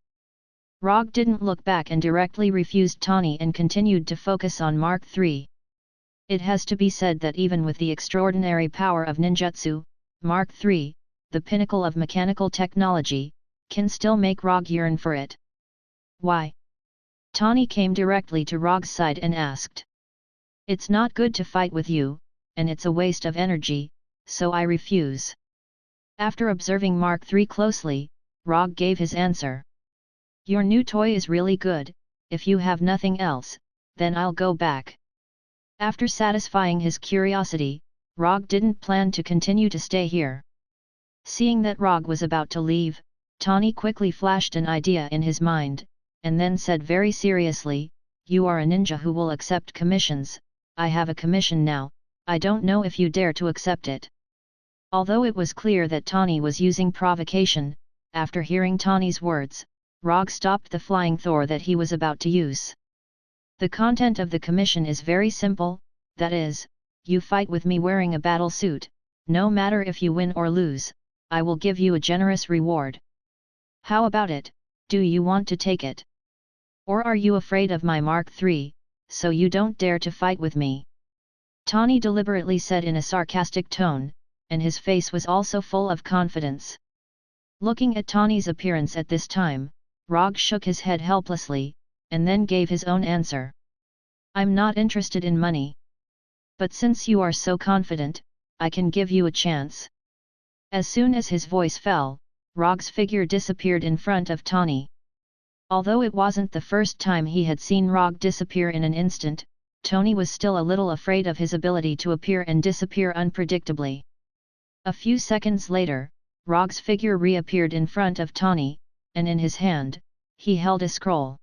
Rogge didn't look back and directly refused Tawny and continued to focus on Mark III. It has to be said that even with the extraordinary power of ninjutsu, Mark III, the pinnacle of mechanical technology, can still make Rogge yearn for it. "Why?" Tawny came directly to Rogge's side and asked. "It's not good to fight with you, and it's a waste of energy, so I refuse." After observing Mark III closely, Rogge gave his answer. "Your new toy is really good, if you have nothing else, then I'll go back." After satisfying his curiosity, Rogge didn't plan to continue to stay here. Seeing that Rogge was about to leave, Tawny quickly flashed an idea in his mind, and then said very seriously, "You are a ninja who will accept commissions. I have a commission now, I don't know if you dare to accept it." Although it was clear that Tawny was using provocation, after hearing Tawny's words, Rogge stopped the flying Thor that he was about to use. "The content of the commission is very simple, that is, you fight with me wearing a battle suit, no matter if you win or lose, I will give you a generous reward. How about it, do you want to take it? Or are you afraid of my Mark III, so you don't dare to fight with me?" Tawny deliberately said in a sarcastic tone, and his face was also full of confidence. Looking at Tawny's appearance at this time, Rogge shook his head helplessly, and then gave his own answer. "I'm not interested in money. But since you are so confident, I can give you a chance." As soon as his voice fell, Rogge's figure disappeared in front of Tawny. Although it wasn't the first time he had seen Rogge disappear in an instant, Tawny was still a little afraid of his ability to appear and disappear unpredictably. A few seconds later, Rogge's figure reappeared in front of Tawny, and in his hand, he held a scroll.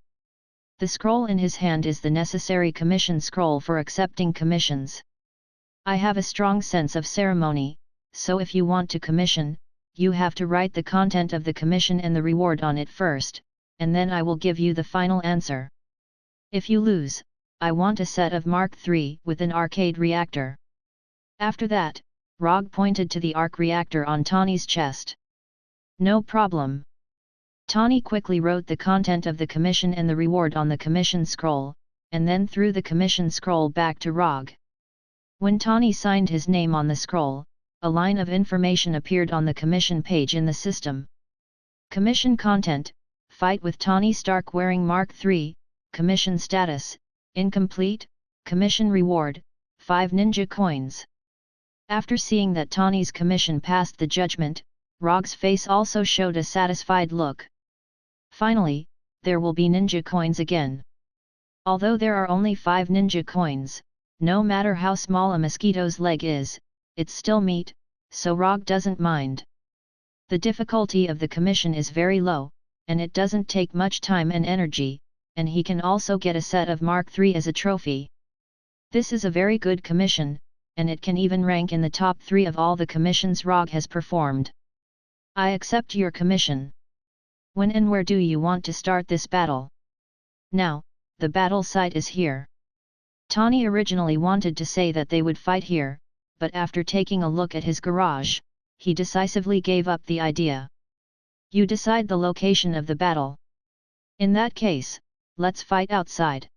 The scroll in his hand is the necessary commission scroll for accepting commissions. "I have a strong sense of ceremony, so if you want to commission, you have to write the content of the commission and the reward on it first, and then I will give you the final answer. If you lose, I want a set of Mark III with an arcade reactor." After that, Rogge pointed to the arc reactor on Tawny's chest. "No problem." Tawny quickly wrote the content of the commission and the reward on the commission scroll, and then threw the commission scroll back to Rogge. When Tawny signed his name on the scroll, a line of information appeared on the commission page in the system. Commission content: fight with Tawny Stark wearing Mark III, commission status: incomplete, commission reward: 5 ninja coins. After seeing that Tawny's commission passed the judgment, Rogge's face also showed a satisfied look. Finally, there will be ninja coins again. Although there are only 5 ninja coins, no matter how small a mosquito's leg is, it's still meat, so Rogge doesn't mind. The difficulty of the commission is very low, and it doesn't take much time and energy, and he can also get a set of Mark III as a trophy. This is a very good commission, and it can even rank in the top 3 of all the commissions Rogge has performed. "I accept your commission. When and where do you want to start this battle?" "Now, the battle site is here." Tawny originally wanted to say that they would fight here, but after taking a look at his garage, he decisively gave up the idea. "You decide the location of the battle. In that case, let's fight outside."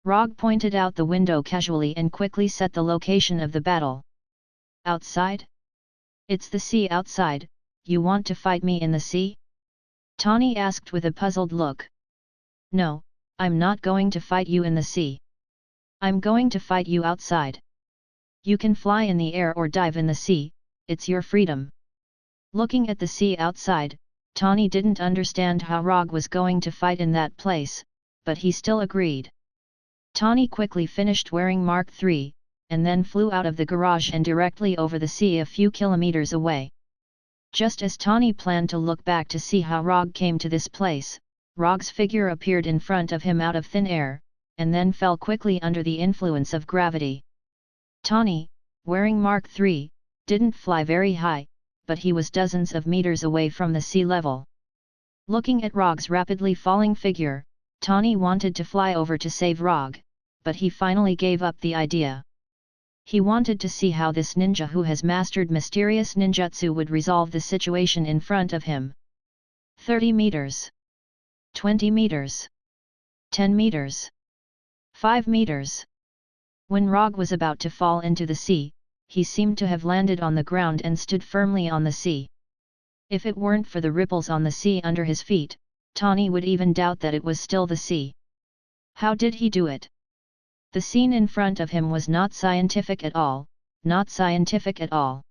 Rogge pointed out the window casually and quickly set the location of the battle. "Outside? It's the sea outside, you want to fight me in the sea?" Tawny asked with a puzzled look. "No, I'm not going to fight you in the sea. I'm going to fight you outside. You can fly in the air or dive in the sea, it's your freedom." Looking at the sea outside, Tawny didn't understand how Rogge was going to fight in that place, but he still agreed. Tawny quickly finished wearing Mark III, and then flew out of the garage and directly over the sea a few kilometers away. Just as Tawny planned to look back to see how Rogge came to this place, Rogge's figure appeared in front of him out of thin air, and then fell quickly under the influence of gravity. Tawny, wearing Mark III, didn't fly very high, but he was dozens of meters away from the sea level. Looking at Rogge's rapidly falling figure, Tawny wanted to fly over to save Rogge, but he finally gave up the idea. He wanted to see how this ninja who has mastered mysterious ninjutsu would resolve the situation in front of him. 30 meters. 20 meters. 10 meters. 5 meters. When Rogge was about to fall into the sea, he seemed to have landed on the ground and stood firmly on the sea. If it weren't for the ripples on the sea under his feet, Tawny would even doubt that it was still the sea. How did he do it? The scene in front of him was not scientific at all, not scientific at all.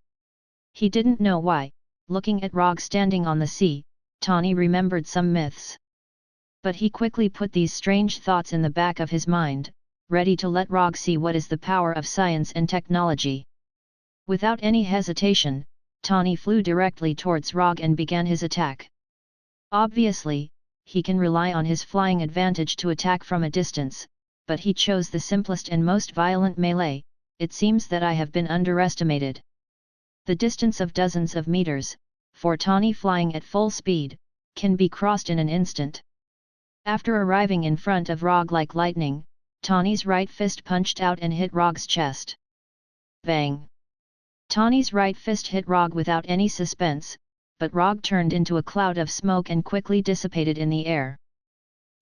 He didn't know why, looking at Rogge standing on the sea, Tawny remembered some myths. But he quickly put these strange thoughts in the back of his mind, ready to let Rogge see what is the power of science and technology. Without any hesitation, Tawny flew directly towards Rogge and began his attack. Obviously, he can rely on his flying advantage to attack from a distance, but he chose the simplest and most violent melee. It seems that I have been underestimated. The distance of dozens of meters, for Tawny flying at full speed, can be crossed in an instant. After arriving in front of Rogge like lightning, Tawny's right fist punched out and hit Rogge's chest. Bang! Tawny's right fist hit Rogge without any suspense, but Rogge turned into a cloud of smoke and quickly dissipated in the air.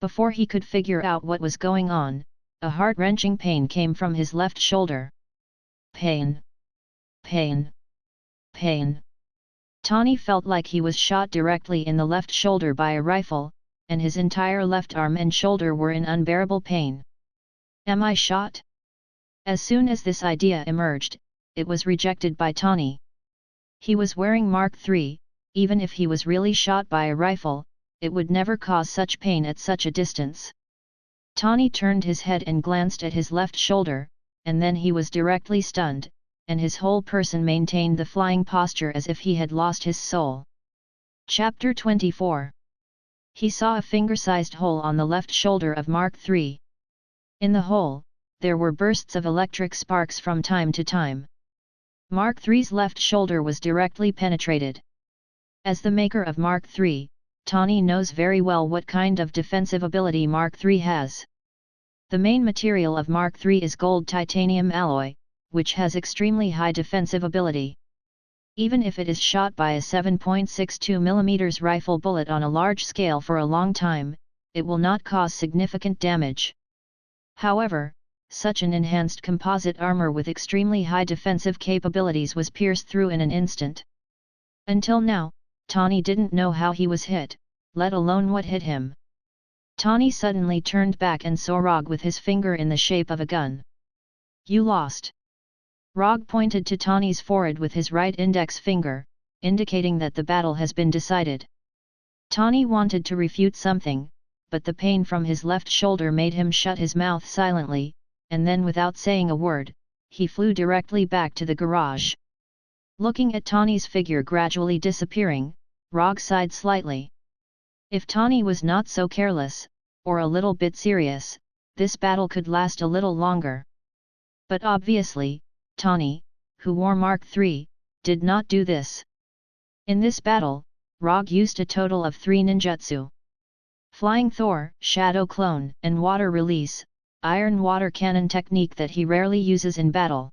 Before he could figure out what was going on, a heart-wrenching pain came from his left shoulder. Pain! Pain! Pain! Tawny felt like he was shot directly in the left shoulder by a rifle, and his entire left arm and shoulder were in unbearable pain. Am I shot? As soon as this idea emerged, it was rejected by Tawny. He was wearing Mark III, even if he was really shot by a rifle, it would never cause such pain at such a distance. Tawny turned his head and glanced at his left shoulder, and then he was directly stunned, and his whole person maintained the flying posture as if he had lost his soul. Chapter 24. He saw a finger-sized hole on the left shoulder of Mark III. In the hole, there were bursts of electric sparks from time to time. Mark III's left shoulder was directly penetrated. As the maker of Mark III, Tawny knows very well what kind of defensive ability Mark III has. The main material of Mark III is gold titanium alloy, which has extremely high defensive ability. Even if it is shot by a 7.62 mm rifle bullet on a large scale for a long time, it will not cause significant damage. However, such an enhanced composite armor with extremely high defensive capabilities was pierced through in an instant. Until now, Tawny didn't know how he was hit, let alone what hit him. Tawny suddenly turned back and saw Rogge with his finger in the shape of a gun. You lost. Rogge pointed to Tawny's forehead with his right index finger, indicating that the battle has been decided. Tawny wanted to refute something, but the pain from his left shoulder made him shut his mouth silently, and then without saying a word, he flew directly back to the garage. Looking at Tawny's figure gradually disappearing, Rogge sighed slightly. If Tawny was not so careless, or a little bit serious, this battle could last a little longer. But obviously, Tawny, who wore Mark III, did not do this. In this battle, Rogge used a total of 3 ninjutsu. Flying Thor, Shadow Clone, and Water Release, Iron Water Cannon technique that he rarely uses in battle.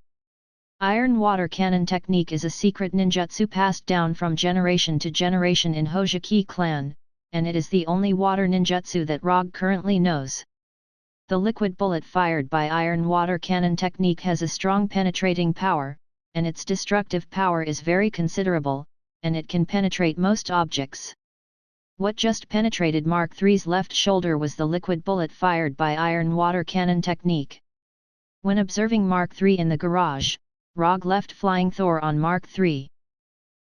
Iron Water Cannon technique is a secret ninjutsu passed down from generation to generation in Hojiki clan, and it is the only water ninjutsu that Rogge currently knows. The liquid bullet fired by Iron Water Cannon technique has a strong penetrating power, and its destructive power is very considerable, and it can penetrate most objects. What just penetrated Mark III's left shoulder was the liquid bullet fired by Iron Water Cannon technique. When observing Mark III in the garage, Rogge left Flying Thor on Mark III.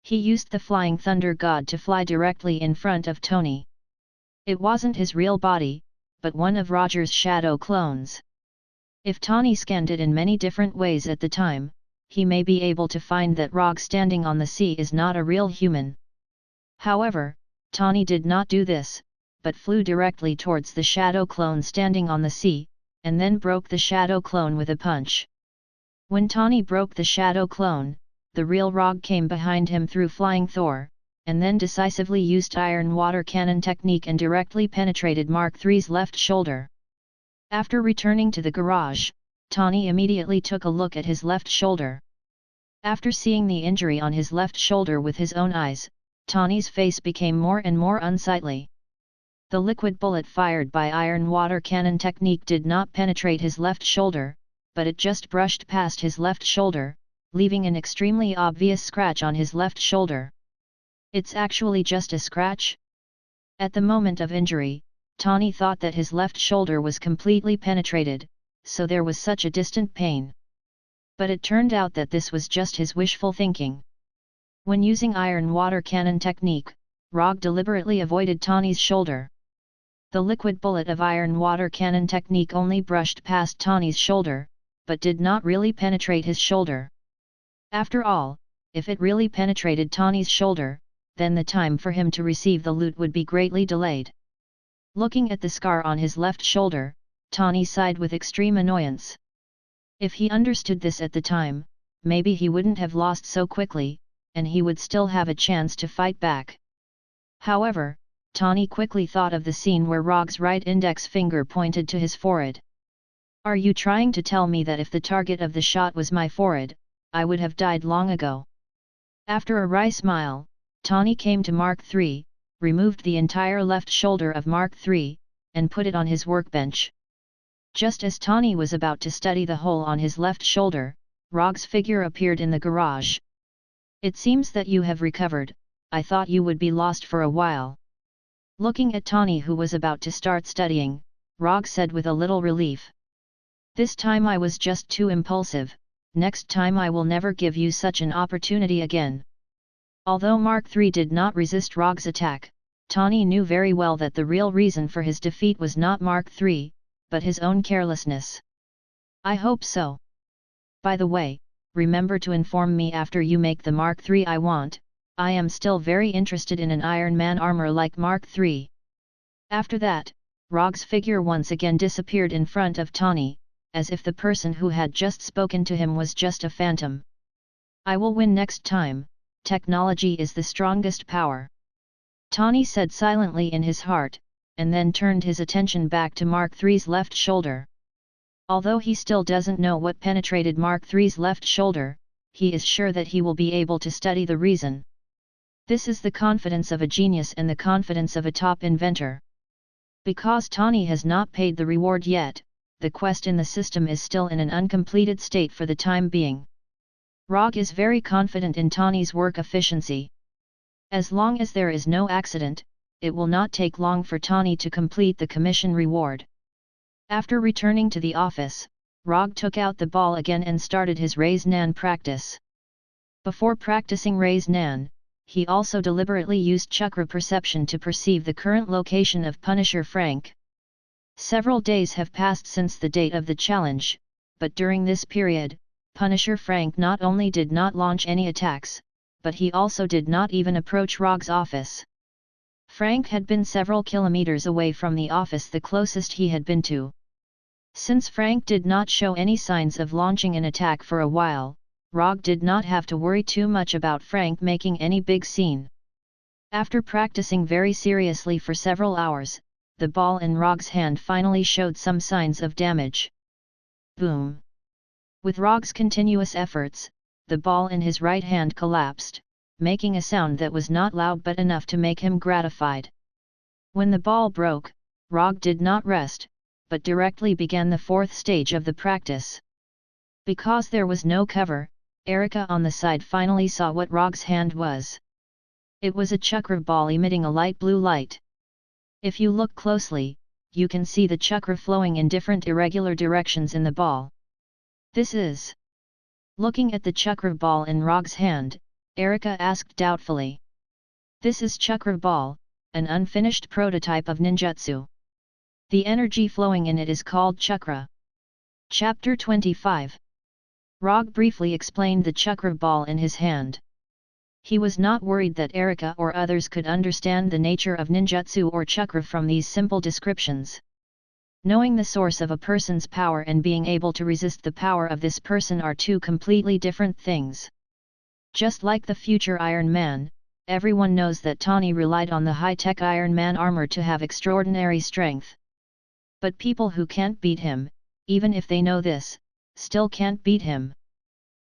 He used the Flying Thunder God to fly directly in front of Tawny. It wasn't his real body, but one of Roger's shadow clones. If Tawny scanned it in many different ways at the time, he may be able to find that Rogge standing on the sea is not a real human. However, Tawny did not do this, but flew directly towards the shadow clone standing on the sea, and then broke the shadow clone with a punch. When Tawny broke the shadow clone, the real Rogge came behind him through Flying Thor, and then decisively used Iron Water Cannon technique and directly penetrated Mark III's left shoulder. After returning to the garage, Tawny immediately took a look at his left shoulder. After seeing the injury on his left shoulder with his own eyes, Tawny's face became more and more unsightly. The liquid bullet fired by Iron Water Cannon technique did not penetrate his left shoulder, but it just brushed past his left shoulder, leaving an extremely obvious scratch on his left shoulder. It's actually just a scratch? At the moment of injury, Tawny thought that his left shoulder was completely penetrated, so there was such a distant pain. But it turned out that this was just his wishful thinking. When using Iron Water Cannon technique, Rogge deliberately avoided Tawny's shoulder. The liquid bullet of Iron Water Cannon technique only brushed past Tawny's shoulder, but did not really penetrate his shoulder. After all, if it really penetrated Tawny's shoulder, then the time for him to receive the loot would be greatly delayed. Looking at the scar on his left shoulder, Tawny sighed with extreme annoyance. If he understood this at the time, maybe he wouldn't have lost so quickly, and he would still have a chance to fight back. However, Tawny quickly thought of the scene where Rogge's right index finger pointed to his forehead. Are you trying to tell me that if the target of the shot was my forehead, I would have died long ago? After a wry smile, Tawny came to Mark III, removed the entire left shoulder of Mark III, and put it on his workbench. Just as Tawny was about to study the hole on his left shoulder, Rogge's figure appeared in the garage. It seems that you have recovered. I thought you would be lost for a while. Looking at Tawny, who was about to start studying, Rogge said with a little relief. This time I was just too impulsive, next time I will never give you such an opportunity again. Although Mark III did not resist Rogge's attack, Tawny knew very well that the real reason for his defeat was not Mark III, but his own carelessness. I hope so. By the way, remember to inform me after you make the Mark III I want. I am still very interested in an Iron Man armor like Mark III. After that, Rogge's figure once again disappeared in front of Tawny, as if the person who had just spoken to him was just a phantom. I will win next time. Technology is the strongest power. Tawny said silently in his heart, and then turned his attention back to Mark III's left shoulder. Although he still doesn't know what penetrated Mark III's left shoulder, he is sure that he will be able to study the reason. This is the confidence of a genius and the confidence of a top inventor. Because Tawny has not paid the reward yet, the quest in the system is still in an uncompleted state for the time being. Rogge is very confident in Tawny's work efficiency. As long as there is no accident, it will not take long for Tawny to complete the commission reward. After returning to the office, Rogge took out the ball again and started his Raise Nan practice. Before practicing Raise Nan, he also deliberately used chakra perception to perceive the current location of Punisher Frank. Several days have passed since the date of the challenge, but during this period, Punisher Frank not only did not launch any attacks, but he also did not even approach Rogge's office. Frank had been several kilometers away from the office the closest he had been to. Since Frank did not show any signs of launching an attack for a while, Rogge did not have to worry too much about Frank making any big scene. After practicing very seriously for several hours, the ball in Rogge's hand finally showed some signs of damage. Boom! With Rogge's continuous efforts, the ball in his right hand collapsed, making a sound that was not loud but enough to make him gratified. When the ball broke, Rogge did not rest, but directly began the fourth stage of the practice. Because there was no cover, Erica on the side finally saw what Rogge's hand was. It was a chakra ball emitting a light blue light. If you look closely, you can see the chakra flowing in different irregular directions in the ball. This is... Looking at the chakra ball in Rogge's hand, Erica asked doubtfully. This is chakra ball, an unfinished prototype of ninjutsu. The energy flowing in it is called chakra. Chapter 25. Rogge briefly explained the chakra ball in his hand. He was not worried that Erica or others could understand the nature of ninjutsu or chakra from these simple descriptions. Knowing the source of a person's power and being able to resist the power of this person are two completely different things. Just like the future Iron Man, everyone knows that Tawny relied on the high-tech Iron Man armor to have extraordinary strength. But people who can't beat him, even if they know this, still can't beat him.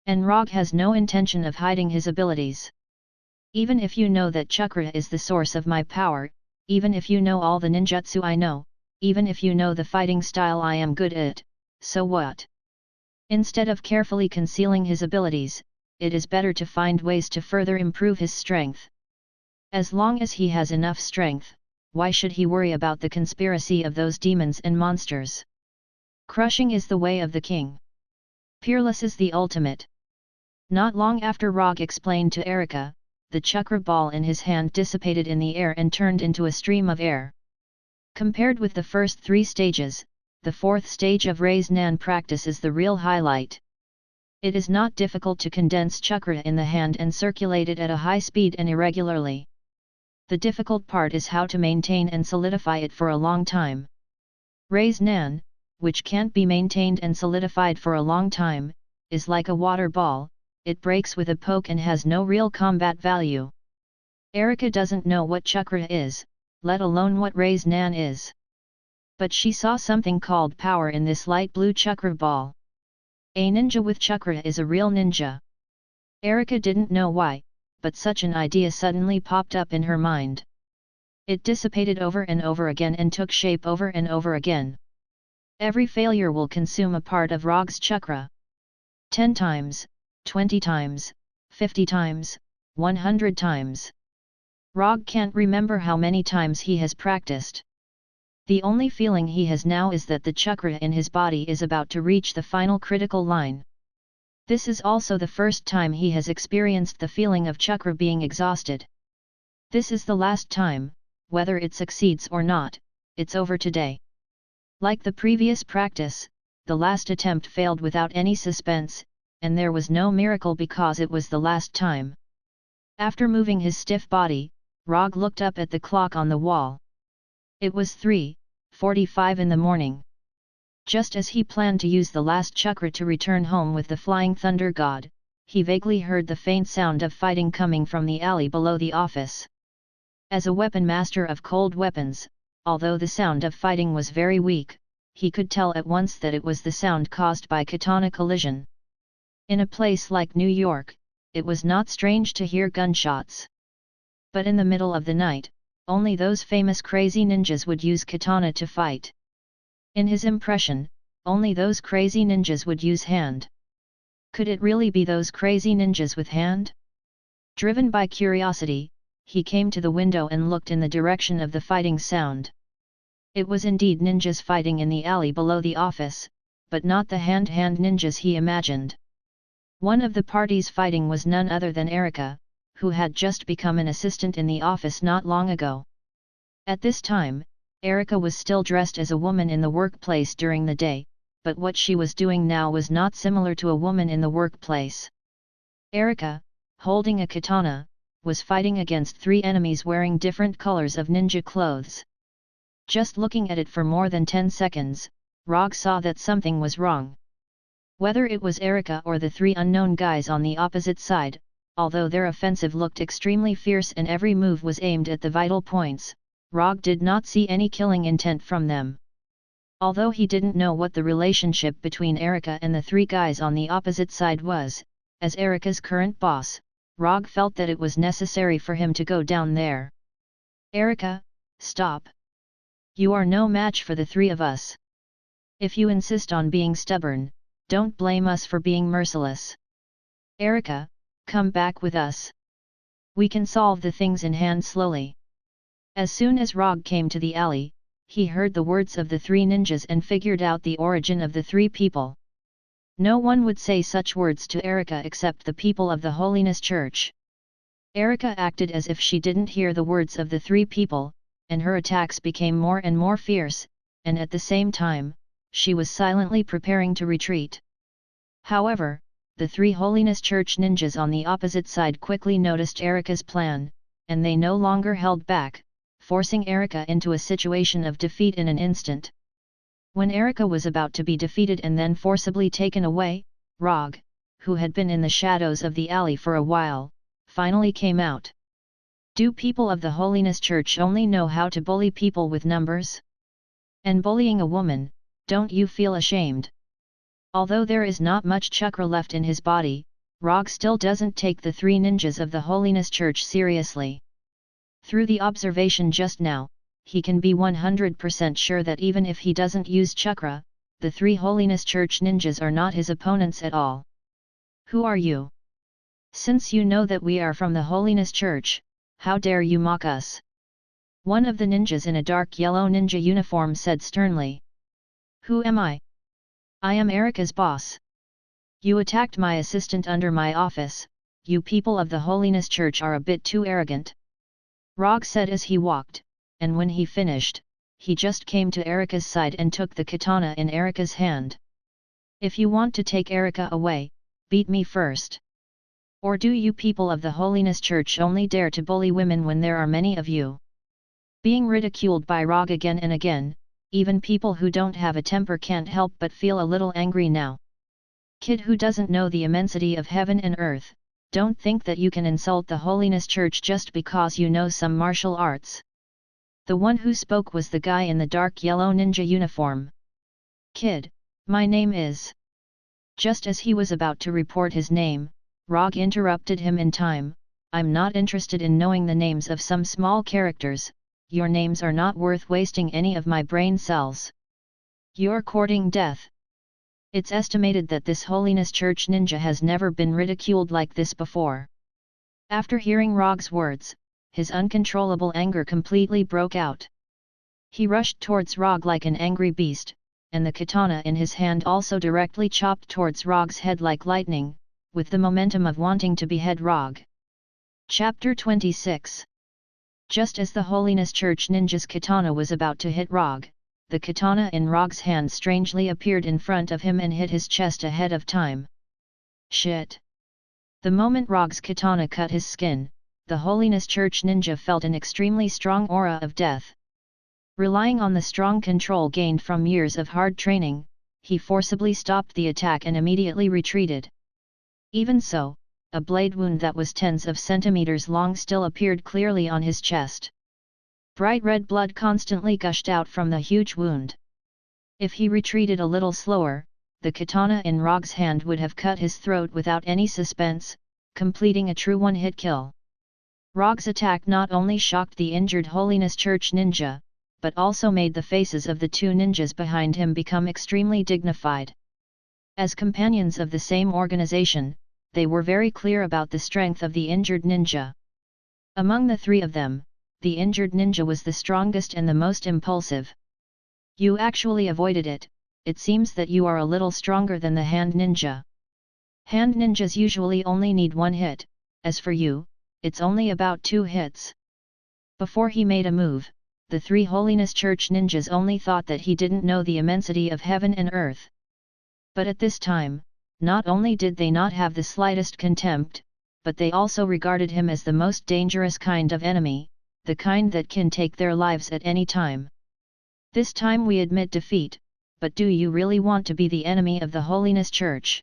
And Rogge has no intention of hiding his abilities. Even if you know that chakra is the source of my power, even if you know all the ninjutsu I know, even if you know the fighting style I am good at, so what? Instead of carefully concealing his abilities, it is better to find ways to further improve his strength. As long as he has enough strength, why should he worry about the conspiracy of those demons and monsters? Crushing is the way of the king. Peerless is the ultimate. Not long after Rogge explained to Erica, the chakra ball in his hand dissipated in the air and turned into a stream of air. Compared with the first three stages, the fourth stage of Raise Nan practice is the real highlight. It is not difficult to condense chakra in the hand and circulate it at a high speed and irregularly. The difficult part is how to maintain and solidify it for a long time. Rei's Nan, which can't be maintained and solidified for a long time, is like a water ball, it breaks with a poke and has no real combat value. Erika doesn't know what chakra is, let alone what Rei's Nan is. But she saw something called power in this light blue chakra ball. A ninja with chakra is a real ninja. Erika didn't know why, but such an idea suddenly popped up in her mind. It dissipated over and over again and took shape over and over again. Every failure will consume a part of Rogge's chakra. 10 times, 20 times, 50 times, 100 times. Rogge can't remember how many times he has practiced. The only feeling he has now is that the chakra in his body is about to reach the final critical line. This is also the first time he has experienced the feeling of chakra being exhausted. This is the last time, whether it succeeds or not, it's over today. Like the previous practice, the last attempt failed without any suspense, and there was no miracle because it was the last time. After moving his stiff body, Rogge looked up at the clock on the wall. It was 3:45 in the morning. Just as he planned to use the last chakra to return home with the flying thunder god, he vaguely heard the faint sound of fighting coming from the alley below the office. As a weapon master of cold weapons, although the sound of fighting was very weak, he could tell at once that it was the sound caused by katana collision. In a place like New York, it was not strange to hear gunshots. But in the middle of the night, only those famous crazy ninjas would use katana to fight. In his impression, only those crazy ninjas would use hand. Could it really be those crazy ninjas with hand? Driven by curiosity, he came to the window and looked in the direction of the fighting sound. It was indeed ninjas fighting in the alley below the office, but not the hand-hand ninjas he imagined. One of the parties fighting was none other than Erika, who had just become an assistant in the office not long ago. At this time, Erika was still dressed as a woman in the workplace during the day, but what she was doing now was not similar to a woman in the workplace. Erika, holding a katana, was fighting against 3 enemies wearing different colors of ninja clothes. Just looking at it for more than 10 seconds, Rogge saw that something was wrong. Whether it was Erika or the 3 unknown guys on the opposite side, although their offensive looked extremely fierce and every move was aimed at the vital points, Rogge did not see any killing intent from them. Although he didn't know what the relationship between Erika and the 3 guys on the opposite side was, as Erika's current boss, Rogge felt that it was necessary for him to go down there. Erika, stop! You are no match for the 3 of us. If you insist on being stubborn, don't blame us for being merciless. Erika, come back with us. We can solve the things in hand slowly. As soon as Rogge came to the alley, he heard the words of the 3 ninjas and figured out the origin of the 3 people. No one would say such words to Erika except the people of the Holiness Church. Erika acted as if she didn't hear the words of the 3 people, and her attacks became more and more fierce, and at the same time, she was silently preparing to retreat. However, the 3 Holiness Church ninjas on the opposite side quickly noticed Erika's plan, and they no longer held back, forcing Erika into a situation of defeat in an instant. When Erika was about to be defeated and then forcibly taken away, Rogge, who had been in the shadows of the alley for a while, finally came out. Do people of the Holiness Church only know how to bully people with numbers? And bullying a woman, don't you feel ashamed? Although there is not much chakra left in his body, Rogge still doesn't take the 3 ninjas of the Holiness Church seriously. Through the observation just now, he can be 100% sure that even if he doesn't use chakra, the 3 Holiness Church ninjas are not his opponents at all. Who are you? Since you know that we are from the Holiness Church, how dare you mock us? One of the ninjas in a dark yellow ninja uniform said sternly. Who am I? I am Erika's boss. You attacked my assistant under my office, you people of the Holiness Church are a bit too arrogant. Rogge said as he walked, and when he finished, he just came to Erika's side and took the katana in Erika's hand. If you want to take Erika away, beat me first. Or do you people of the Holiness Church only dare to bully women when there are many of you? Being ridiculed by Rogge again and again, even people who don't have a temper can't help but feel a little angry now. Kid who doesn't know the immensity of heaven and earth, don't think that you can insult the Holiness Church just because you know some martial arts. The one who spoke was the guy in the dark yellow ninja uniform. Kid, my name is... Just as he was about to report his name, Rogge interrupted him in time. I'm not interested in knowing the names of some small characters, your names are not worth wasting any of my brain cells. You're courting death. It's estimated that this Holiness Church ninja has never been ridiculed like this before. After hearing Rogge's words, his uncontrollable anger completely broke out. He rushed towards Rogge like an angry beast, and the katana in his hand also directly chopped towards Rogge's head like lightning, with the momentum of wanting to behead Rogge. Chapter 26. Just as the Holiness Church ninja's katana was about to hit Rogge, the katana in Rogge's hand strangely appeared in front of him and hit his chest ahead of time. Shit! The moment Rogge's katana cut his skin, the Holiness Church ninja felt an extremely strong aura of death. Relying on the strong control gained from years of hard training, he forcibly stopped the attack and immediately retreated. Even so, a blade wound that was tens of centimeters long still appeared clearly on his chest. Bright red blood constantly gushed out from the huge wound. If he retreated a little slower, the katana in Rogge's hand would have cut his throat without any suspense, completing a true one-hit kill. Rogge's attack not only shocked the injured Holiness Church ninja, but also made the faces of the two ninjas behind him become extremely dignified. As companions of the same organization, they were very clear about the strength of the injured ninja. Among the three of them, the injured ninja was the strongest and the most impulsive. You actually avoided it, it seems that you are a little stronger than the hand ninja. Hand ninjas usually only need one hit, as for you, it's only about 2 hits. Before he made a move, the 3 Holiness Church ninjas only thought that he didn't know the immensity of heaven and earth. But at this time, not only did they not have the slightest contempt, but they also regarded him as the most dangerous kind of enemy, the kind that can take their lives at any time. This time we admit defeat, but do you really want to be the enemy of the Holiness Church?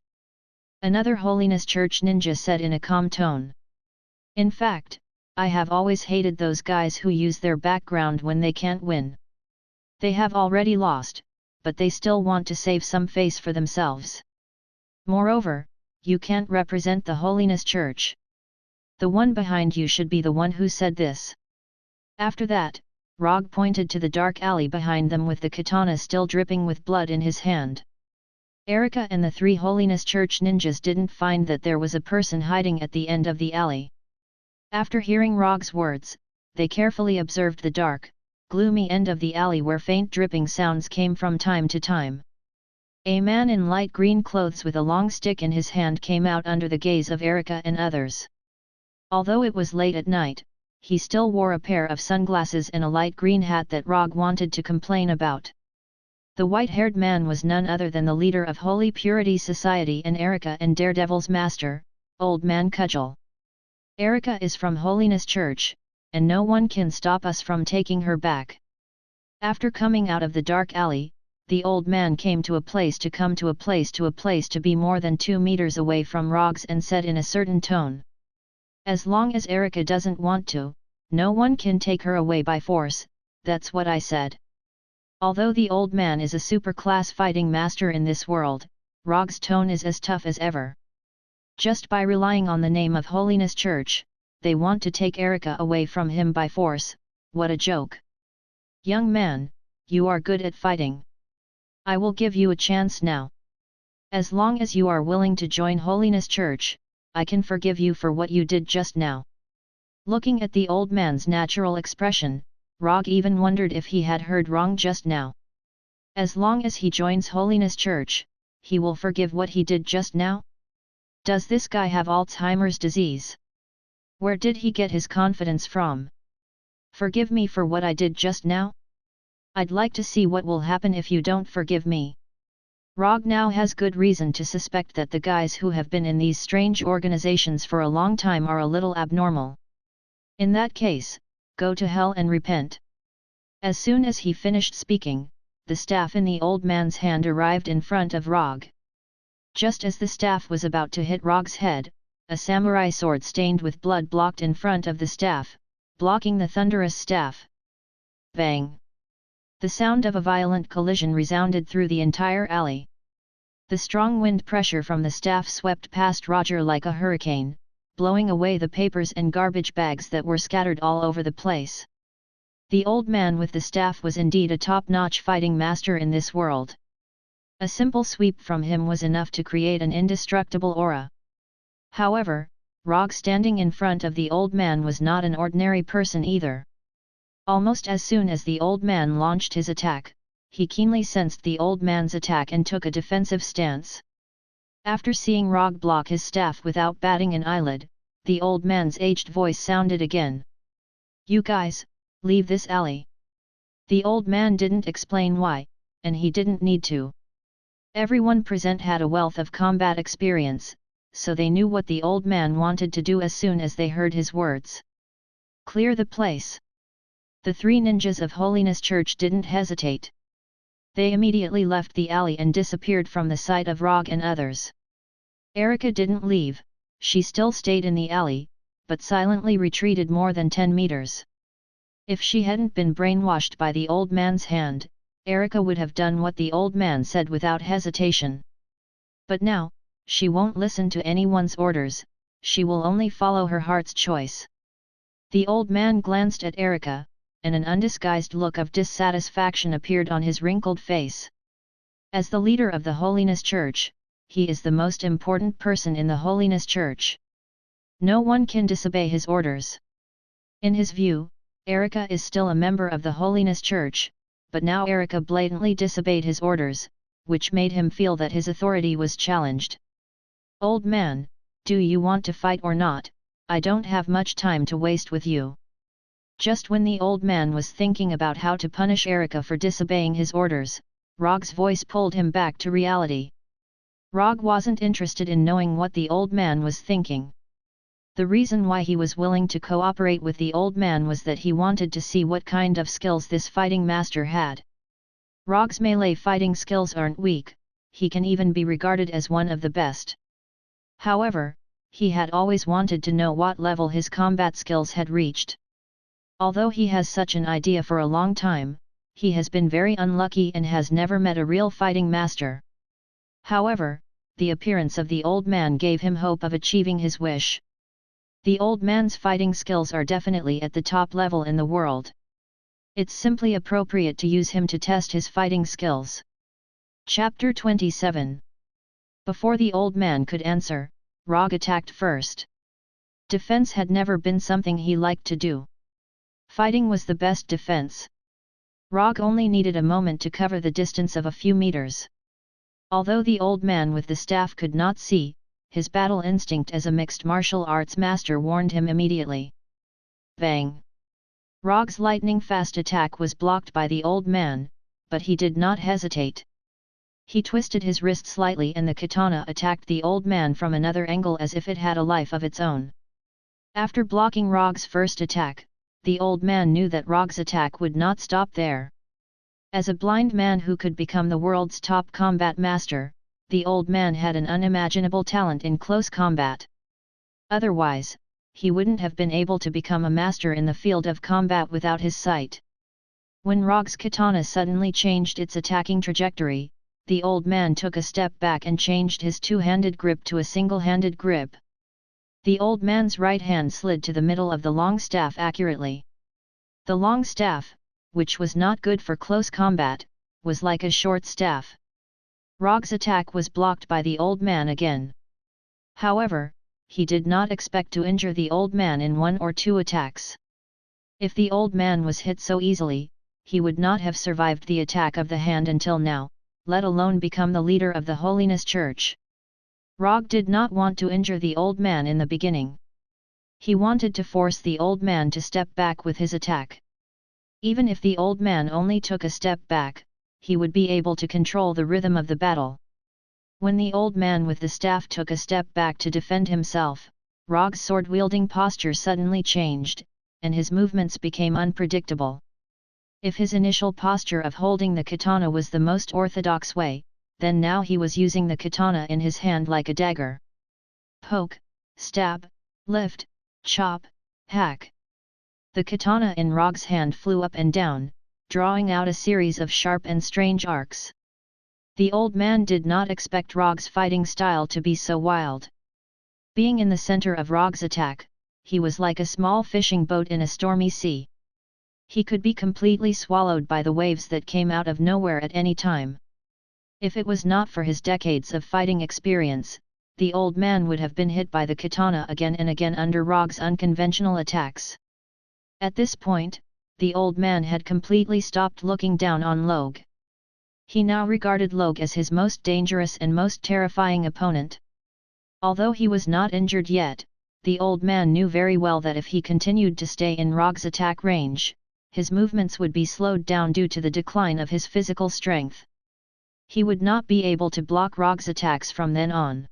Another Holiness Church ninja said in a calm tone. In fact, I have always hated those guys who use their background when they can't win. They have already lost, but they still want to save some face for themselves. Moreover, you can't represent the Holiness Church. The one behind you should be the one who said this. After that, Rogge pointed to the dark alley behind them with the katana still dripping with blood in his hand. A.K.A. and the 3 Holiness Church ninjas didn't find that there was a person hiding at the end of the alley. After hearing Rogge's words, they carefully observed the dark, gloomy end of the alley where faint dripping sounds came from time to time. A man in light green clothes with a long stick in his hand came out under the gaze of A.K.A. and others. Although it was late at night, he still wore a pair of sunglasses and a light green hat that Rogge wanted to complain about. The white-haired man was none other than the leader of Holy Purity Society and A.K.A. and Daredevil's master, Old Man Cudgel. A.K.A. is from Holiness Church, and no one can stop us from taking her back. After coming out of the dark alley, the old man came to a place to be more than 2 meters away from Rogge and said in a certain tone. As long as A.K.A. doesn't want to, no one can take her away by force, that's what I said. Although the old man is a super-class fighting master in this world, Rogge's tone is as tough as ever. Just by relying on the name of Holiness Church, they want to take A.K.A. away from him by force, what a joke. Young man, you are good at fighting. I will give you a chance now. As long as you are willing to join Holiness Church, I can forgive you for what you did just now. Looking at the old man's natural expression, Rogge even wondered if he had heard wrong just now. As long as he joins Holiness Church, he will forgive what he did just now? Does this guy have Alzheimer's disease? Where did he get his confidence from? Forgive me for what I did just now? I'd like to see what will happen if you don't forgive me. Rogge now has good reason to suspect that the guys who have been in these strange organizations for a long time are a little abnormal. In that case, go to hell and repent. As soon as he finished speaking, the staff in the old man's hand arrived in front of Rogge. Just as the staff was about to hit Rogge's head, a samurai sword stained with blood blocked in front of the staff, blocking the thunderous staff. Bang! The sound of a violent collision resounded through the entire alley. The strong wind pressure from the staff swept past Rogge like a hurricane, blowing away the papers and garbage bags that were scattered all over the place. The old man with the staff was indeed a top-notch fighting master in this world. A simple sweep from him was enough to create an indestructible aura. However, Rogge standing in front of the old man was not an ordinary person either. Almost as soon as the old man launched his attack, he keenly sensed the old man's attack and took a defensive stance. After seeing Rogge block his staff without batting an eyelid, the old man's aged voice sounded again. "You guys, leave this alley." The old man didn't explain why, and he didn't need to. Everyone present had a wealth of combat experience, so they knew what the old man wanted to do as soon as they heard his words. "Clear the place." The three ninjas of Holiness Church didn't hesitate. They immediately left the alley and disappeared from the sight of Rogge and others. Erika didn't leave, she still stayed in the alley, but silently retreated more than 10 meters. If she hadn't been brainwashed by the old man's hand, Erika would have done what the old man said without hesitation. But now, she won't listen to anyone's orders, she will only follow her heart's choice. The old man glanced at Erika, and an undisguised look of dissatisfaction appeared on his wrinkled face. As the leader of the Holiness Church, he is the most important person in the Holiness Church. No one can disobey his orders. In his view, Erika is still a member of the Holiness Church, but now Erika blatantly disobeyed his orders, which made him feel that his authority was challenged. "Old man, do you want to fight or not? I don't have much time to waste with you." Just when the old man was thinking about how to punish Erika for disobeying his orders, Rogge's voice pulled him back to reality. Rogge wasn't interested in knowing what the old man was thinking. The reason why he was willing to cooperate with the old man was that he wanted to see what kind of skills this fighting master had. Rogge's melee fighting skills aren't weak, he can even be regarded as one of the best. However, he had always wanted to know what level his combat skills had reached. Although he has such an idea for a long time, he has been very unlucky and has never met a real fighting master. However, the appearance of the old man gave him hope of achieving his wish. The old man's fighting skills are definitely at the top level in the world. It's simply appropriate to use him to test his fighting skills. Chapter 27. Before the old man could answer, Rogge attacked first. Defense had never been something he liked to do. Fighting was the best defense. Rogge only needed a moment to cover the distance of a few meters. Although the old man with the staff could not see, his battle instinct as a mixed martial arts master warned him immediately. Bang! Rogge's lightning-fast attack was blocked by the old man, but he did not hesitate. He twisted his wrist slightly and the katana attacked the old man from another angle as if it had a life of its own. After blocking Rogge's first attack, the old man knew that Rogge's attack would not stop there. As a blind man who could become the world's top combat master, the old man had an unimaginable talent in close combat. Otherwise, he wouldn't have been able to become a master in the field of combat without his sight. When Rogge's katana suddenly changed its attacking trajectory, the old man took a step back and changed his two-handed grip to a single-handed grip. The old man's right hand slid to the middle of the long staff accurately. The long staff, which was not good for close combat, was like a short staff. Rogge's attack was blocked by the old man again. However, he did not expect to injure the old man in one or two attacks. If the old man was hit so easily, he would not have survived the attack of the hand until now, let alone become the leader of the Holiness Church. Rogge did not want to injure the old man in the beginning. He wanted to force the old man to step back with his attack. Even if the old man only took a step back, he would be able to control the rhythm of the battle. When the old man with the staff took a step back to defend himself, Rogge's sword-wielding posture suddenly changed, and his movements became unpredictable. If his initial posture of holding the katana was the most orthodox way, then now he was using the katana in his hand like a dagger. Poke, stab, lift, chop, hack. The katana in Rogge's hand flew up and down, drawing out a series of sharp and strange arcs. The old man did not expect Rogge's fighting style to be so wild. Being in the center of Rogge's attack, he was like a small fishing boat in a stormy sea. He could be completely swallowed by the waves that came out of nowhere at any time. If it was not for his decades of fighting experience, the old man would have been hit by the katana again and again under Rogge's unconventional attacks. At this point, the old man had completely stopped looking down on Rogge. He now regarded Rogge as his most dangerous and most terrifying opponent. Although he was not injured yet, the old man knew very well that if he continued to stay in Rogge's attack range, his movements would be slowed down due to the decline of his physical strength. He would not be able to block Rogge's attacks from then on.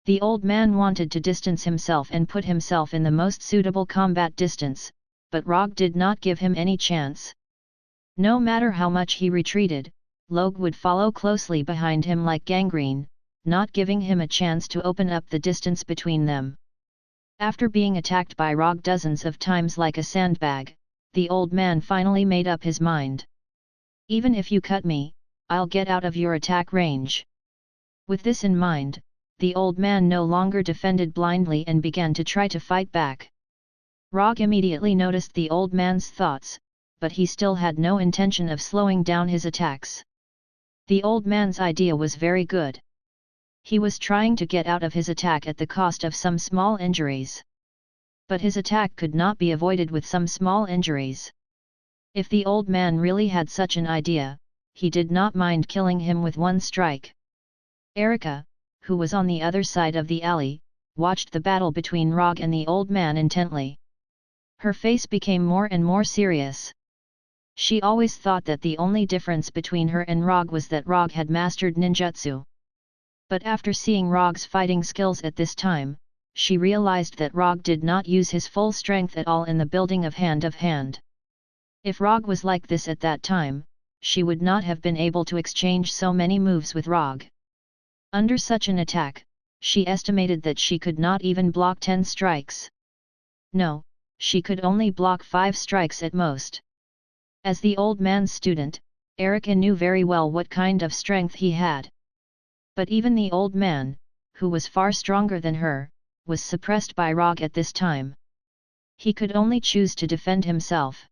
The old man wanted to distance himself and put himself in the most suitable combat distance, but Rogge did not give him any chance. No matter how much he retreated, Rogge would follow closely behind him like gangrene, not giving him a chance to open up the distance between them. After being attacked by Rogge dozens of times like a sandbag, the old man finally made up his mind. Even if you cut me, I'll get out of your attack range. With this in mind, the old man no longer defended blindly and began to try to fight back. Rogge immediately noticed the old man's thoughts, but he still had no intention of slowing down his attacks. The old man's idea was very good. He was trying to get out of his attack at the cost of some small injuries. But his attack could not be avoided with some small injuries. If the old man really had such an idea, he did not mind killing him with one strike. Erica, who was on the other side of the alley, watched the battle between Rogge and the old man intently. Her face became more and more serious. She always thought that the only difference between her and Rogge was that Rogge had mastered ninjutsu. But after seeing Rogge's fighting skills at this time, she realized that Rogge did not use his full strength at all in the building of hand. If Rogge was like this at that time, she would not have been able to exchange so many moves with Rogge. Under such an attack, she estimated that she could not even block 10 strikes. No, she could only block 5 strikes at most. As the old man's student, Erica knew very well what kind of strength he had. But even the old man, who was far stronger than her, was suppressed by Rogge at this time. He could only choose to defend himself.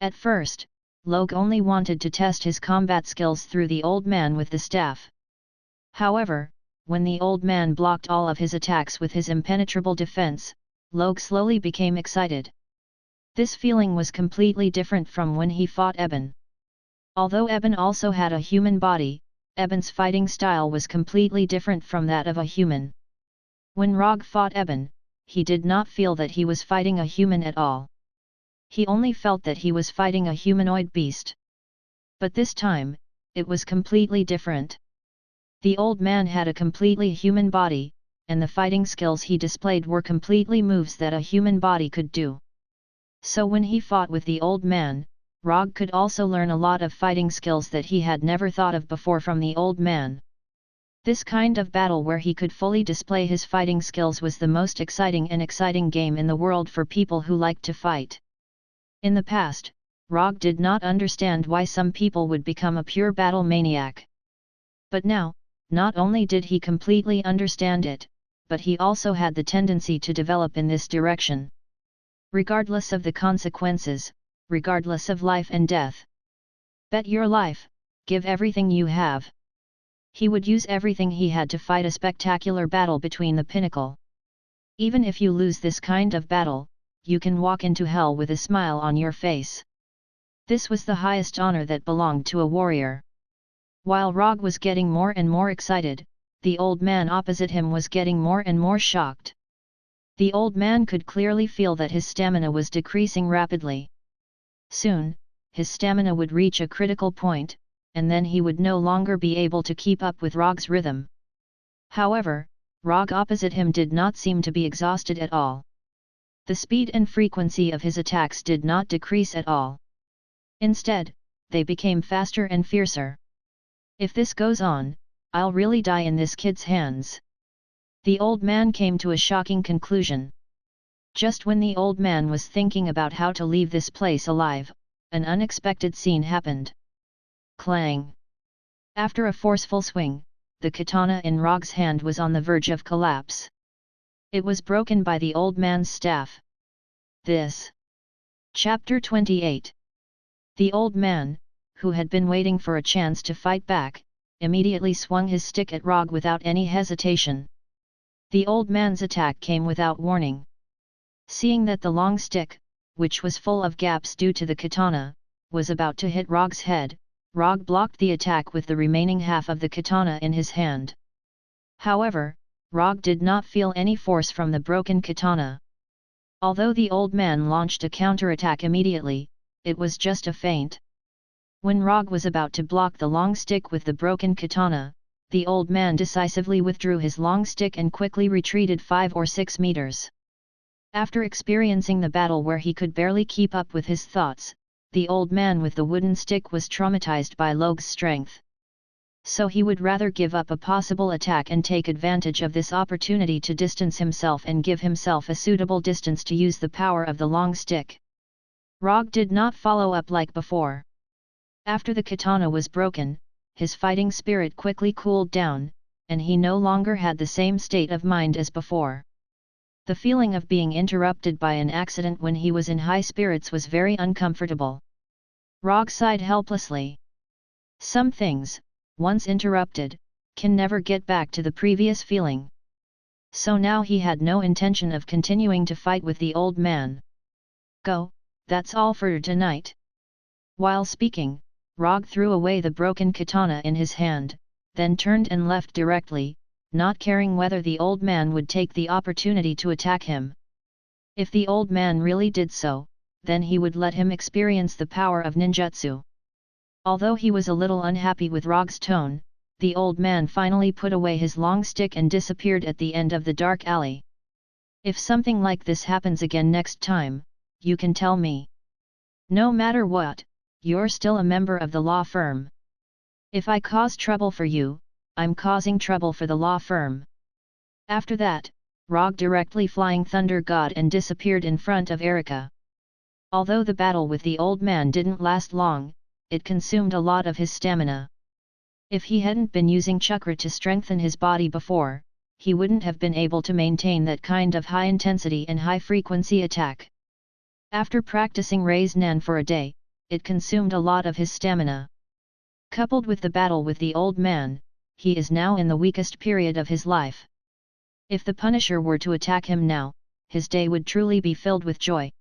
At first, Rogge only wanted to test his combat skills through the old man with the staff. However, when the old man blocked all of his attacks with his impenetrable defense, Rogge slowly became excited. This feeling was completely different from when he fought Eben. Although Eben also had a human body, Eben's fighting style was completely different from that of a human. When Rogge fought Eben, he did not feel that he was fighting a human at all. He only felt that he was fighting a humanoid beast. But this time, it was completely different. The old man had a completely human body, and the fighting skills he displayed were completely moves that a human body could do. So when he fought with the old man, Rogge could also learn a lot of fighting skills that he had never thought of before from the old man. This kind of battle where he could fully display his fighting skills was the most exciting game in the world for people who liked to fight. In the past, Rogge did not understand why some people would become a pure battle maniac. But now, not only did he completely understand it, but he also had the tendency to develop in this direction. Regardless of the consequences, regardless of life and death. Bet your life, give everything you have. He would use everything he had to fight a spectacular battle between the pinnacle. Even if you lose this kind of battle, you can walk into hell with a smile on your face. This was the highest honor that belonged to a warrior. While Rogge was getting more and more excited, the old man opposite him was getting more and more shocked. The old man could clearly feel that his stamina was decreasing rapidly. Soon, his stamina would reach a critical point, and then he would no longer be able to keep up with Rogge's rhythm. However, Rogge opposite him did not seem to be exhausted at all. The speed and frequency of his attacks did not decrease at all. Instead, they became faster and fiercer. If this goes on, I'll really die in this kid's hands. The old man came to a shocking conclusion. Just when the old man was thinking about how to leave this place alive, an unexpected scene happened. Clang! After a forceful swing, the katana in Rogge's hand was on the verge of collapse. It was broken by the old man's staff. This. Chapter 28. The old man, who had been waiting for a chance to fight back, immediately swung his stick at Rogge without any hesitation. The old man's attack came without warning. Seeing that the long stick, which was full of gaps due to the katana, was about to hit Rogge's head, Rogge blocked the attack with the remaining half of the katana in his hand. However, Rogge did not feel any force from the broken katana. Although the old man launched a counterattack immediately, it was just a feint. When Rogge was about to block the long stick with the broken katana, the old man decisively withdrew his long stick and quickly retreated 5 or 6 meters. After experiencing the battle where he could barely keep up with his thoughts, the old man with the wooden stick was traumatized by Rogge's strength. So he would rather give up a possible attack and take advantage of this opportunity to distance himself and give himself a suitable distance to use the power of the long stick. Rogge did not follow up like before. After the katana was broken, his fighting spirit quickly cooled down, and he no longer had the same state of mind as before. The feeling of being interrupted by an accident when he was in high spirits was very uncomfortable. Rogge sighed helplessly. Some things, once interrupted, can never get back to the previous feeling. So now he had no intention of continuing to fight with the old man. Go, that's all for tonight. While speaking, Rogge threw away the broken katana in his hand, then turned and left directly, not caring whether the old man would take the opportunity to attack him. If the old man really did so, then he would let him experience the power of ninjutsu. Although he was a little unhappy with Rogge's tone, the old man finally put away his long stick and disappeared at the end of the dark alley. If something like this happens again next time, you can tell me. No matter what, you're still a member of the law firm. If I cause trouble for you, I'm causing trouble for the law firm. After that, Rogge directly flying Thunder God and disappeared in front of Erika. Although the battle with the old man didn't last long, it consumed a lot of his stamina. If he hadn't been using chakra to strengthen his body before, he wouldn't have been able to maintain that kind of high intensity and high frequency attack. After practicing Raise Nan for a day, it consumed a lot of his stamina. Coupled with the battle with the old man, he is now in the weakest period of his life. If the Punisher were to attack him now, his day would truly be filled with joy.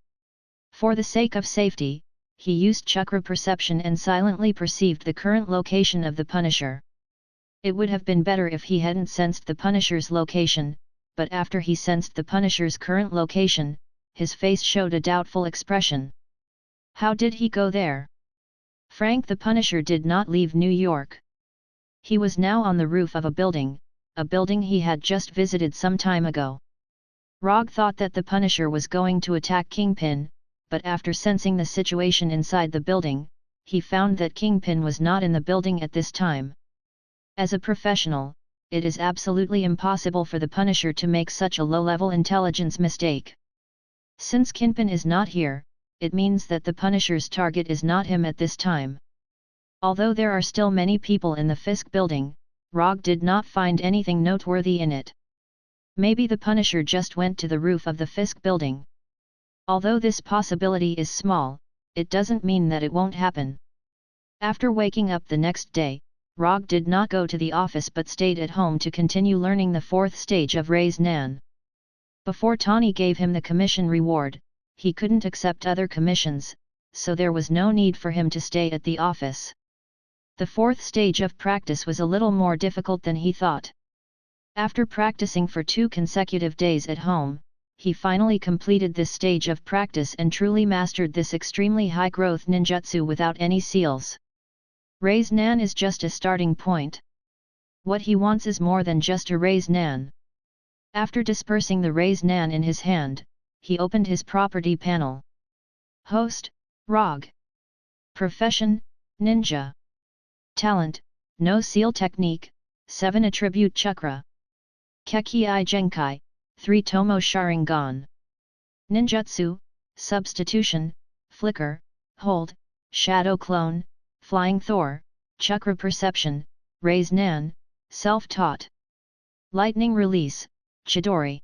For the sake of safety, he used chakra perception and silently perceived the current location of the Punisher. It would have been better if he hadn't sensed the Punisher's location, but after he sensed the Punisher's current location, his face showed a doubtful expression. How did he go there? Frank the Punisher did not leave New York. He was now on the roof of a building he had just visited some time ago. Rogge thought that the Punisher was going to attack Kingpin, but after sensing the situation inside the building, he found that Kingpin was not in the building at this time. As a professional, it is absolutely impossible for the Punisher to make such a low-level intelligence mistake. Since Kingpin is not here, it means that the Punisher's target is not him at this time. Although there are still many people in the Fisk building, Rogge did not find anything noteworthy in it. Maybe the Punisher just went to the roof of the Fisk building. Although this possibility is small, it doesn't mean that it won't happen. After waking up the next day, Rogge did not go to the office but stayed at home to continue learning the 4th stage of Raise Nan. Before Tawny gave him the commission reward, he couldn't accept other commissions, so there was no need for him to stay at the office. The 4th stage of practice was a little more difficult than he thought. After practicing for 2 consecutive days at home, he finally completed this stage of practice and truly mastered this extremely high-growth ninjutsu without any seals. Raise Nan is just a starting point. What he wants is more than just a raise nan. After dispersing the raise nan in his hand, he opened his property panel. Host, Rogge. Profession, Ninja. Talent, No Seal Technique, 7 Attribute Chakra. Kekki Genkai, 3 Tomo Sharingan. Ninjutsu, Substitution, Flicker, Hold, Shadow Clone, Flying Thor, Chakra Perception, Raise Nan, Self-Taught. Lightning Release, Chidori.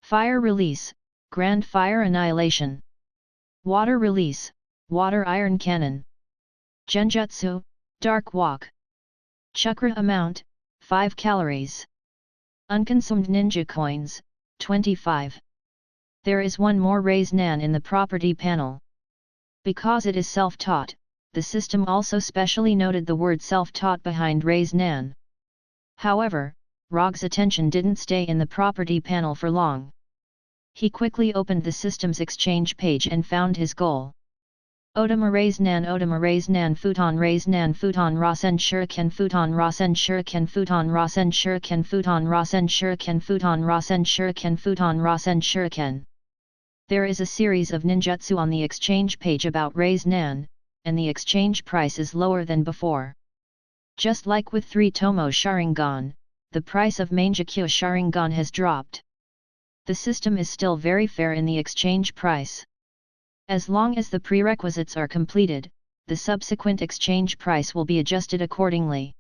Fire Release, Grand Fire Annihilation. Water Release, Water Iron Cannon. Genjutsu, Dark Walk. Chakra Amount, 5 calories. Unconsumed Ninja Coins, 25. There is one more raise nan in the property panel. Because it is self-taught, the system also specially noted the word self-taught behind raise nan. However, Rogge's attention didn't stay in the property panel for long. He quickly opened the system's exchange page and found his goal. Odama raise nan futon rasen shuriken futon rasen shuriken futon rasen shuriken futon rasen shuriken futon rasen shuriken futon rasen shuriken. There is a series of ninjutsu on the exchange page about raise nan, and the exchange price is lower than before. Just like with 3 Tomo Sharingan, the price of Mangekyo Sharingan has dropped. The system is still very fair in the exchange price. As long as the prerequisites are completed, the subsequent exchange price will be adjusted accordingly.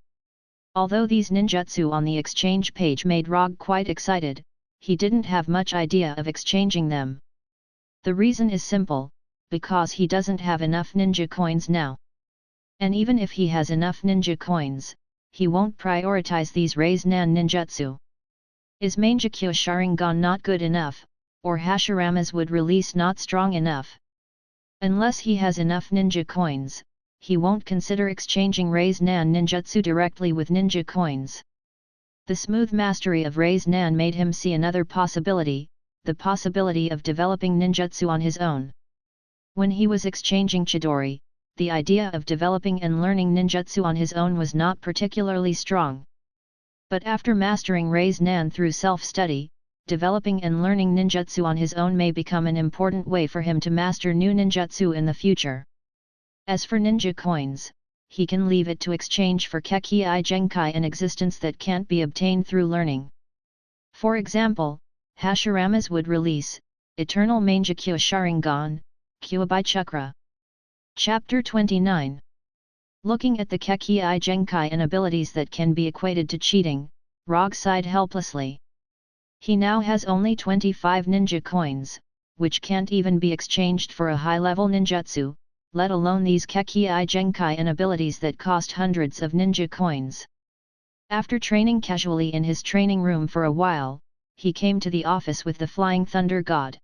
Although these ninjutsu on the exchange page made Rogge quite excited, he didn't have much idea of exchanging them. The reason is simple, because he doesn't have enough ninja coins now. And even if he has enough ninja coins, he won't prioritize these raise nan ninjutsu. Is Mangekyo Sharingan not good enough, or Hashirama's wood release not strong enough? Unless he has enough ninja coins, he won't consider exchanging raise nan ninjutsu directly with ninja coins. The smooth mastery of raise nan made him see another possibility, the possibility of developing ninjutsu on his own. When he was exchanging Chidori, the idea of developing and learning ninjutsu on his own was not particularly strong. But after mastering raise nan through self-study, developing and learning ninjutsu on his own may become an important way for him to master new ninjutsu in the future. As for ninja coins, he can leave it to exchange for Kekki Genkai, an existence that can't be obtained through learning. For example, Hashirama's wood release, Eternal Mangekyo Sharingan, Kyuubi Chakra. Chapter 29. Looking at the Kekki Genkai and abilities that can be equated to cheating, Rogge sighed helplessly. He now has only 25 ninja coins, which can't even be exchanged for a high-level ninjutsu, let alone these Kekki Genkai and abilities that cost hundreds of ninja coins. After training casually in his training room for a while, he came to the office with the Flying Thunder God.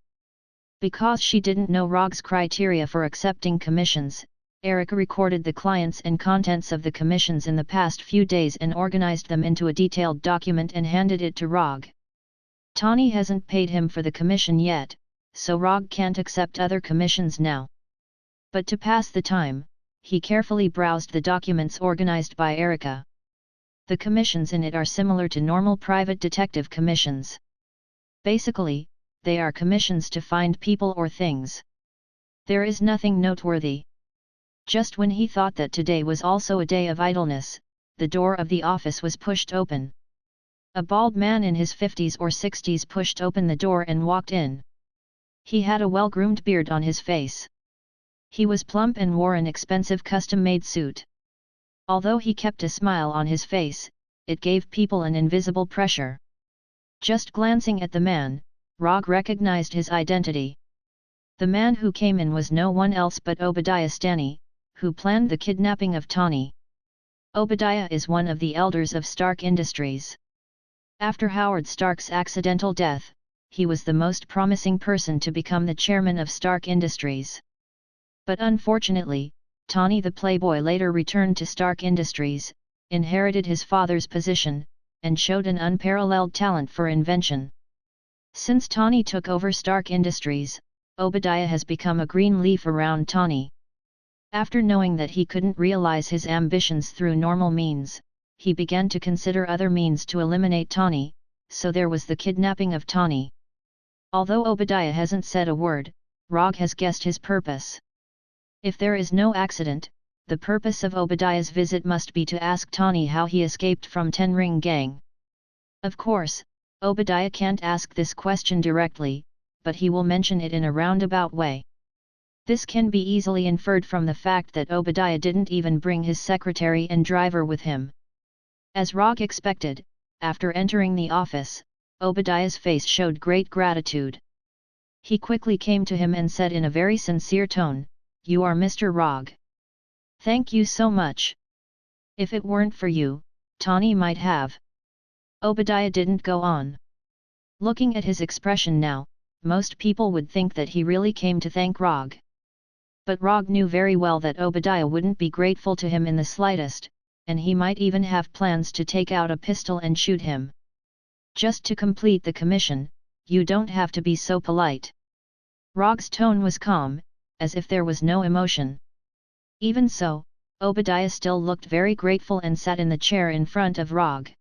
Because she didn't know Rogge's criteria for accepting commissions, Erika recorded the clients and contents of the commissions in the past few days and organized them into a detailed document and handed it to Rogge. Tani hasn't paid him for the commission yet, so Rogge can't accept other commissions now. But to pass the time, he carefully browsed the documents organized by Erika. The commissions in it are similar to normal private detective commissions. Basically, they are commissions to find people or things. There is nothing noteworthy. Just when he thought that today was also a day of idleness, the door of the office was pushed open. A bald man in his 50s or 60s pushed open the door and walked in. He had a well-groomed beard on his face. He was plump and wore an expensive custom-made suit. Although he kept a smile on his face, it gave people an invisible pressure. Just glancing at the man, Rogge recognized his identity. The man who came in was no one else but Obadiah Stani, who planned the kidnapping of Tani. Obadiah is one of the elders of Stark Industries. After Howard Stark's accidental death, he was the most promising person to become the chairman of Stark Industries. But unfortunately, Tani the playboy later returned to Stark Industries, inherited his father's position, and showed an unparalleled talent for invention. Since Tani took over Stark Industries, Obadiah has become a green leaf around Tani. After knowing that he couldn't realize his ambitions through normal means, he began to consider other means to eliminate Tawny, so there was the kidnapping of Tawny. Although Obadiah hasn't said a word, Rogge has guessed his purpose. If there is no accident, the purpose of Obadiah's visit must be to ask Tawny how he escaped from Ten Ring Gang. Of course, Obadiah can't ask this question directly, but he will mention it in a roundabout way. This can be easily inferred from the fact that Obadiah didn't even bring his secretary and driver with him. As Rogge expected, after entering the office, Obadiah's face showed great gratitude. He quickly came to him and said in a very sincere tone, "You are Mr. Rogge. Thank you so much. If it weren't for you, Tawny might have." Obadiah didn't go on. Looking at his expression now, most people would think that he really came to thank Rogge. But Rogge knew very well that Obadiah wouldn't be grateful to him in the slightest, and he might even have plans to take out a pistol and shoot him. "Just to complete the commission, you don't have to be so polite." Rogge's tone was calm, as if there was no emotion. Even so, Obadiah still looked very grateful and sat in the chair in front of Rogge.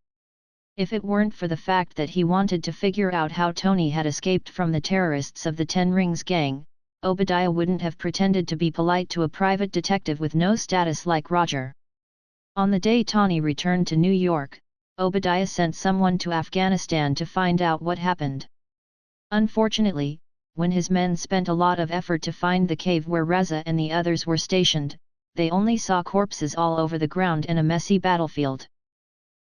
If it weren't for the fact that he wanted to figure out how Tawny had escaped from the terrorists of the Ten Rings Gang, Obadiah wouldn't have pretended to be polite to a private detective with no status like Roger. On the day Tawny returned to New York, Obadiah sent someone to Afghanistan to find out what happened. Unfortunately, when his men spent a lot of effort to find the cave where Reza and the others were stationed, they only saw corpses all over the ground and a messy battlefield.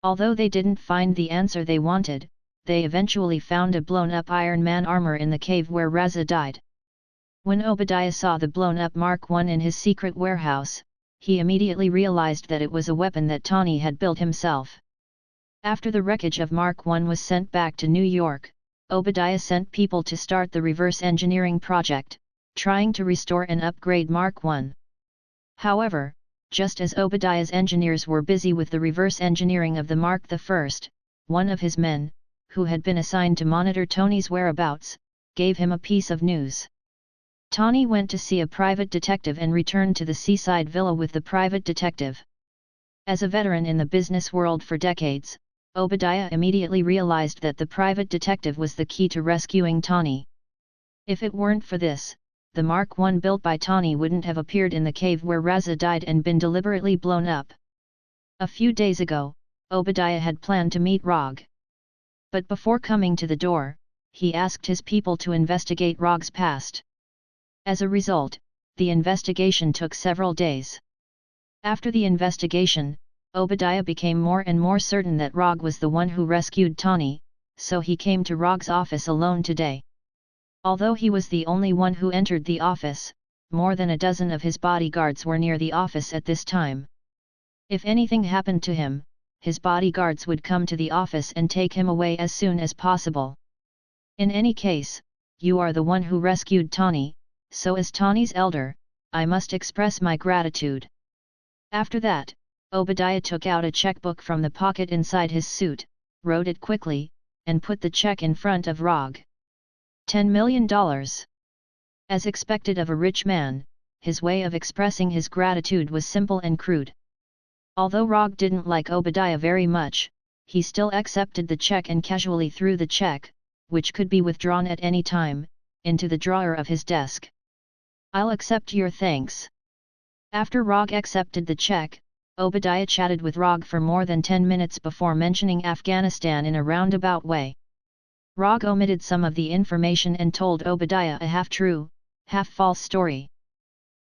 Although they didn't find the answer they wanted, they eventually found a blown-up Iron Man armor in the cave where Reza died. When Obadiah saw the blown-up Mark I in his secret warehouse, he immediately realized that it was a weapon that Tawny had built himself. After the wreckage of Mark I was sent back to New York, Obadiah sent people to start the reverse engineering project, trying to restore and upgrade Mark I. However, just as Obadiah's engineers were busy with the reverse engineering of the Mark I, one of his men, who had been assigned to monitor Tawny's whereabouts, gave him a piece of news. Tawny went to see a private detective and returned to the seaside villa with the private detective. As a veteran in the business world for decades, Obadiah immediately realized that the private detective was the key to rescuing Tawny. If it weren't for this, the Mark I built by Tawny wouldn't have appeared in the cave where Reza died and been deliberately blown up. A few days ago, Obadiah had planned to meet Rogge. But before coming to the door, he asked his people to investigate Rogge's past. As a result, the investigation took several days. After the investigation, Obadiah became more and more certain that Rogge was the one who rescued Tawny, so he came to Rogge's office alone today. Although he was the only one who entered the office, more than a dozen of his bodyguards were near the office at this time. If anything happened to him, his bodyguards would come to the office and take him away as soon as possible. "In any case, you are the one who rescued Tawny, so as Tawny's elder, I must express my gratitude." After that, Obadiah took out a checkbook from the pocket inside his suit, wrote it quickly, and put the check in front of Rogge. $10 million. As expected of a rich man, his way of expressing his gratitude was simple and crude. Although Rogge didn't like Obadiah very much, he still accepted the check and casually threw the check, which could be withdrawn at any time, into the drawer of his desk. "I'll accept your thanks." After Rogge accepted the check, Obadiah chatted with Rogge for more than 10 minutes before mentioning Afghanistan in a roundabout way. Rogge omitted some of the information and told Obadiah a half-true, half-false story.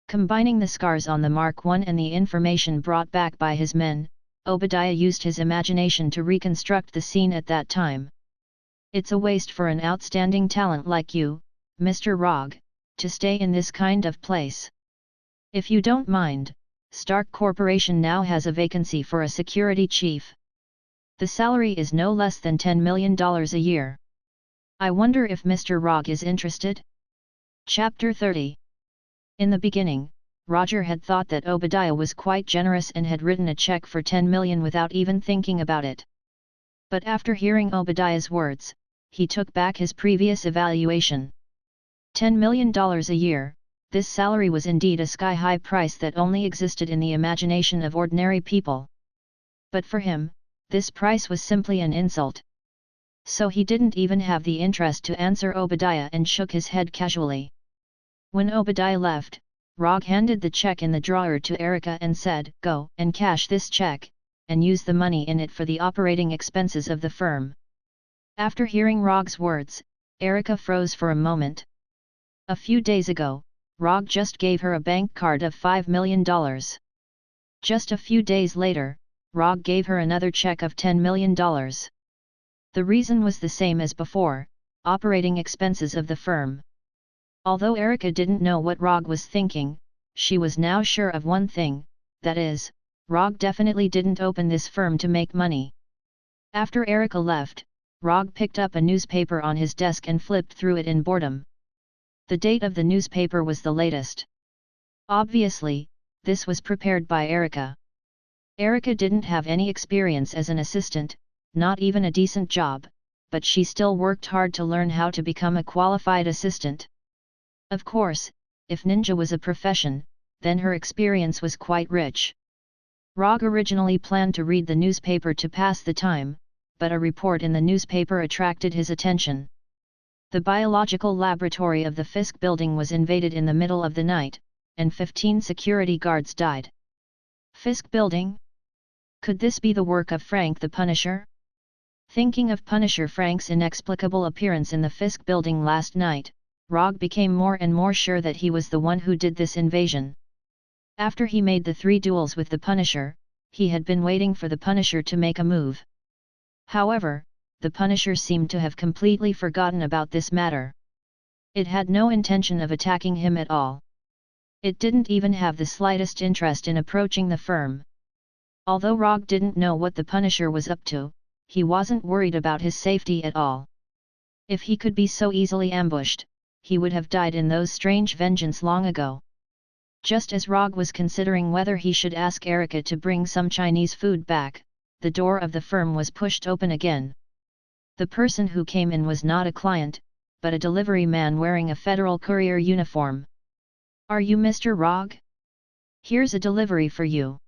Combining the scars on the Mark I and the information brought back by his men, Obadiah used his imagination to reconstruct the scene at that time. "It's a waste for an outstanding talent like you, Mr. Rogge, to stay in this kind of place. If you don't mind, Stark Corporation now has a vacancy for a security chief. The salary is no less than $10 million a year. I wonder if Mr. Rogge is interested?" Chapter 30. In the beginning, Roger had thought that Obadiah was quite generous and had written a check for $10 million without even thinking about it. But after hearing Obadiah's words, he took back his previous evaluation. $10 million a year, this salary was indeed a sky-high price that only existed in the imagination of ordinary people. But for him, this price was simply an insult. So he didn't even have the interest to answer Obadiah and shook his head casually. When Obadiah left, Rogge handed the check in the drawer to Erica and said, "Go and cash this check, and use the money in it for the operating expenses of the firm." After hearing Rogge's words, Erica froze for a moment. A few days ago, Rogge just gave her a bank card of $5 million. Just a few days later, Rogge gave her another check of $10 million. The reason was the same as before: operating expenses of the firm. Although Erica didn't know what Rogge was thinking, she was now sure of one thing, that is, Rogge definitely didn't open this firm to make money. After Erica left, Rogge picked up a newspaper on his desk and flipped through it in boredom. The date of the newspaper was the latest. Obviously, this was prepared by Erica. Erica didn't have any experience as an assistant, not even a decent job, but she still worked hard to learn how to become a qualified assistant. Of course, if ninja was a profession, then her experience was quite rich. Rogge originally planned to read the newspaper to pass the time, but a report in the newspaper attracted his attention. The biological laboratory of the Fisk building was invaded in the middle of the night, and 15 security guards died. Fisk building? Could this be the work of Frank the Punisher? Thinking of Punisher Frank's inexplicable appearance in the Fisk building last night, Rogge became more and more sure that he was the one who did this invasion. After he made the 3 duels with the Punisher, he had been waiting for the Punisher to make a move. However, the Punisher seemed to have completely forgotten about this matter. It had no intention of attacking him at all. It didn't even have the slightest interest in approaching the firm. Although Rogge didn't know what the Punisher was up to, he wasn't worried about his safety at all. If he could be so easily ambushed, he would have died in those strange vengeance long ago. Just as Rogge was considering whether he should ask Erica to bring some Chinese food back, the door of the firm was pushed open again. The person who came in was not a client, but a delivery man wearing a Federal Courier uniform. "Are you Mr. Rogge? Here's a delivery for you."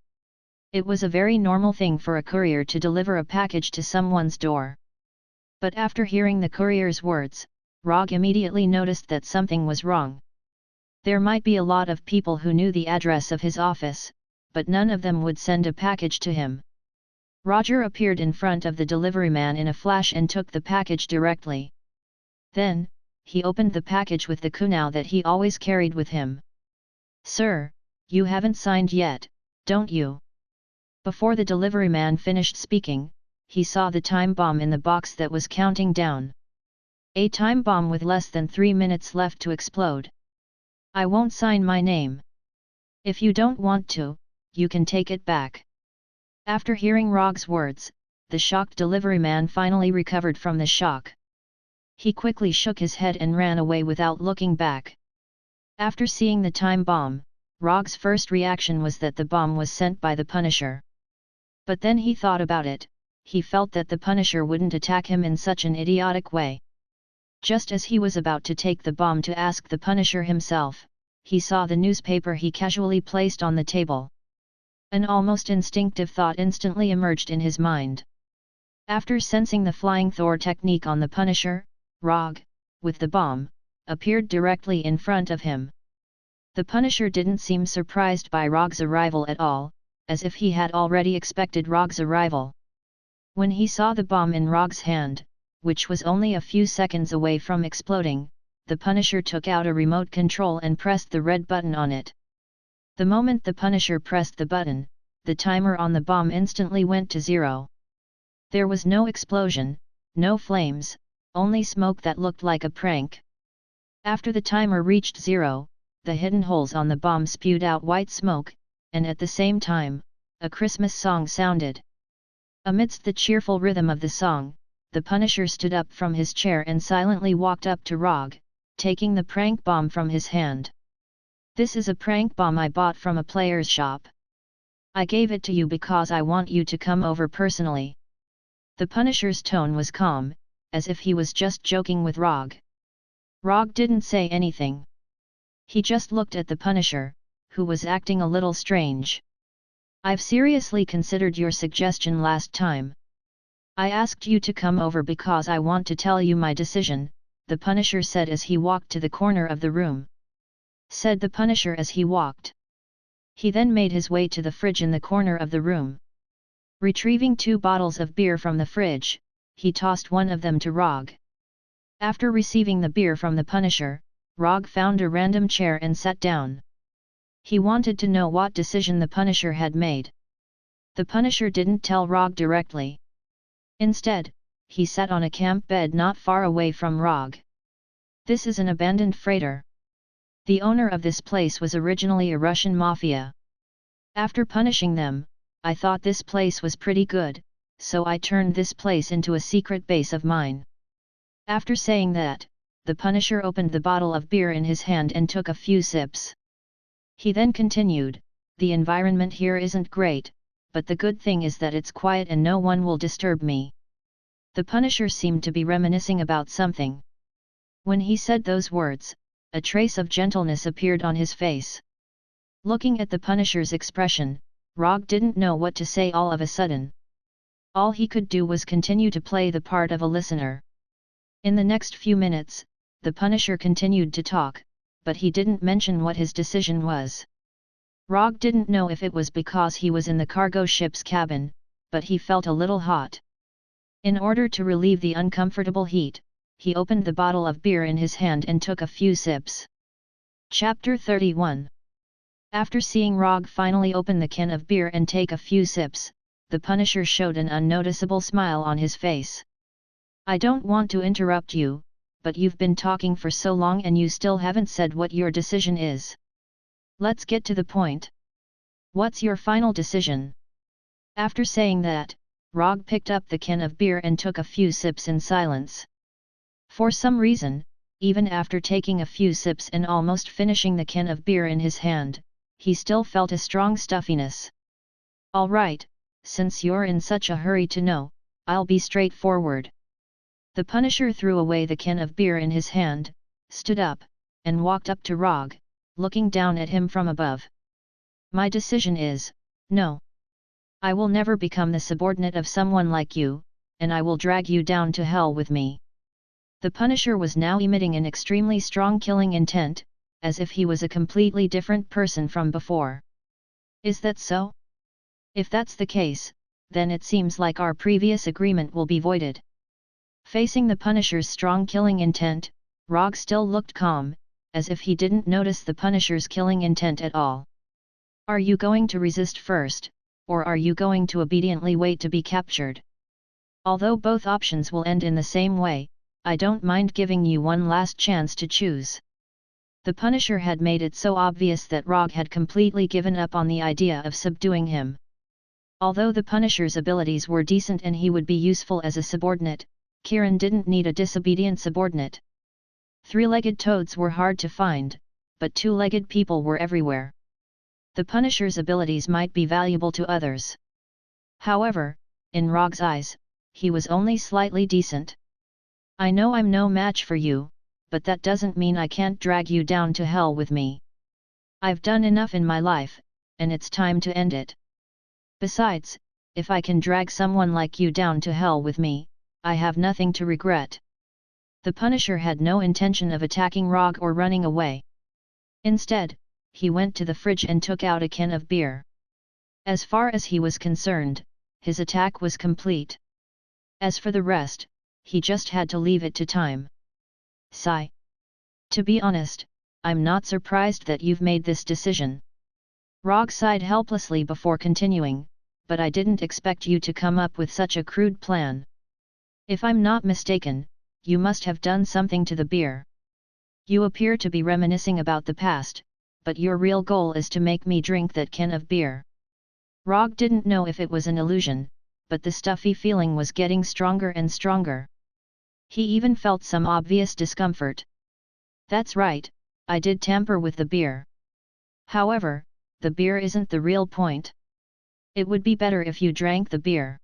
It was a very normal thing for a courier to deliver a package to someone's door. But after hearing the courier's words, Rogge immediately noticed that something was wrong. There might be a lot of people who knew the address of his office, but none of them would send a package to him. Roger appeared in front of the delivery man in a flash and took the package directly. Then, he opened the package with the kunai that he always carried with him. "Sir, you haven't signed yet, don't you?" Before the delivery man finished speaking, he saw the time bomb in the box that was counting down. A time bomb with less than 3 minutes left to explode. "I won't sign my name. If you don't want to, you can take it back." After hearing Rogge's words, the shocked delivery man finally recovered from the shock. He quickly shook his head and ran away without looking back. After seeing the time bomb, Rogge's first reaction was that the bomb was sent by the Punisher. But then he thought about it. He felt that the Punisher wouldn't attack him in such an idiotic way. Just as he was about to take the bomb to ask the Punisher himself, he saw the newspaper he casually placed on the table. An almost instinctive thought instantly emerged in his mind. After sensing the flying Thor technique on the Punisher, Rogge, with the bomb, appeared directly in front of him. The Punisher didn't seem surprised by Rogge's arrival at all, as if he had already expected Rogge's arrival. When he saw the bomb in Rogge's hand, which was only a few seconds away from exploding, the Punisher took out a remote control and pressed the red button on it. The moment the Punisher pressed the button, the timer on the bomb instantly went to 0. There was no explosion, no flames, only smoke that looked like a prank. After the timer reached 0, the hidden holes on the bomb spewed out white smoke, and at the same time, a Christmas song sounded. Amidst the cheerful rhythm of the song, the Punisher stood up from his chair and silently walked up to Rogge, taking the prank bomb from his hand. "This is a prank bomb I bought from a player's shop. I gave it to you because I want you to come over personally." The Punisher's tone was calm, as if he was just joking with Rogge. Rogge didn't say anything. He just looked at the Punisher, who was acting a little strange. "I've seriously considered your suggestion last time, I asked you to come over because I want to tell you my decision, the Punisher said as he walked to the corner of the room. Said the Punisher as he walked. He then made his way to the fridge in the corner of the room. Retrieving 2 bottles of beer from the fridge, he tossed one of them to Rogge. After receiving the beer from the Punisher, Rogge found a random chair and sat down. He wanted to know what decision the Punisher had made. The Punisher didn't tell Rogge directly. Instead, he sat on a camp bed not far away from Rogge. This is an abandoned freighter. The owner of this place was originally a Russian mafia. After punishing them, I thought this place was pretty good, so I turned this place into a secret base of mine. After saying that, the Punisher opened the bottle of beer in his hand and took a few sips. He then continued, the environment here isn't great, but the good thing is that it's quiet and no one will disturb me. The Punisher seemed to be reminiscing about something. When he said those words, a trace of gentleness appeared on his face. Looking at the Punisher's expression, Rogge didn't know what to say all of a sudden. All he could do was continue to play the part of a listener. In the next few minutes, the Punisher continued to talk, but he didn't mention what his decision was. Rogge didn't know if it was because he was in the cargo ship's cabin, but he felt a little hot. In order to relieve the uncomfortable heat, he opened the bottle of beer in his hand and took a few sips. Chapter 31. After seeing Rogge finally open the can of beer and take a few sips, the Punisher showed an unnoticeable smile on his face. I don't want to interrupt you, but you've been talking for so long and you still haven't said what your decision is. Let's get to the point. What's your final decision? After saying that, Rogge picked up the can of beer and took a few sips in silence. For some reason, even after taking a few sips and almost finishing the can of beer in his hand, he still felt a strong stuffiness. All right, since you're in such a hurry to know, I'll be straightforward. The Punisher threw away the can of beer in his hand, stood up, and walked up to Rogge, looking down at him from above. My decision is, no. I will never become the subordinate of someone like you, and I will drag you down to hell with me. The Punisher was now emitting an extremely strong killing intent, as if he was a completely different person from before. Is that so? If that's the case, then it seems like our previous agreement will be voided. Facing the Punisher's strong killing intent, Rogge still looked calm, as if he didn't notice the Punisher's killing intent at all. Are you going to resist first, or are you going to obediently wait to be captured? Although both options will end in the same way, I don't mind giving you one last chance to choose. The Punisher had made it so obvious that Rogge had completely given up on the idea of subduing him. Although the Punisher's abilities were decent and he would be useful as a subordinate, Kieran didn't need a disobedient subordinate. 3-legged toads were hard to find, but 2-legged people were everywhere. The Punisher's abilities might be valuable to others. However, in Rogge's eyes, he was only slightly decent. I know I'm no match for you, but that doesn't mean I can't drag you down to hell with me. I've done enough in my life, and it's time to end it. Besides, if I can drag someone like you down to hell with me, I have nothing to regret. The Punisher had no intention of attacking Rogge or running away. Instead, he went to the fridge and took out a can of beer. As far as he was concerned, his attack was complete. As for the rest, he just had to leave it to time. Sigh. To be honest, I'm not surprised that you've made this decision. Rogge sighed helplessly before continuing, but I didn't expect you to come up with such a crude plan. If I'm not mistaken, you must have done something to the beer. You appear to be reminiscing about the past, but your real goal is to make me drink that can of beer. Rogge didn't know if it was an illusion, but the stuffy feeling was getting stronger and stronger. He even felt some obvious discomfort. That's right, I did tamper with the beer. However, the beer isn't the real point. It would be better if you drank the beer.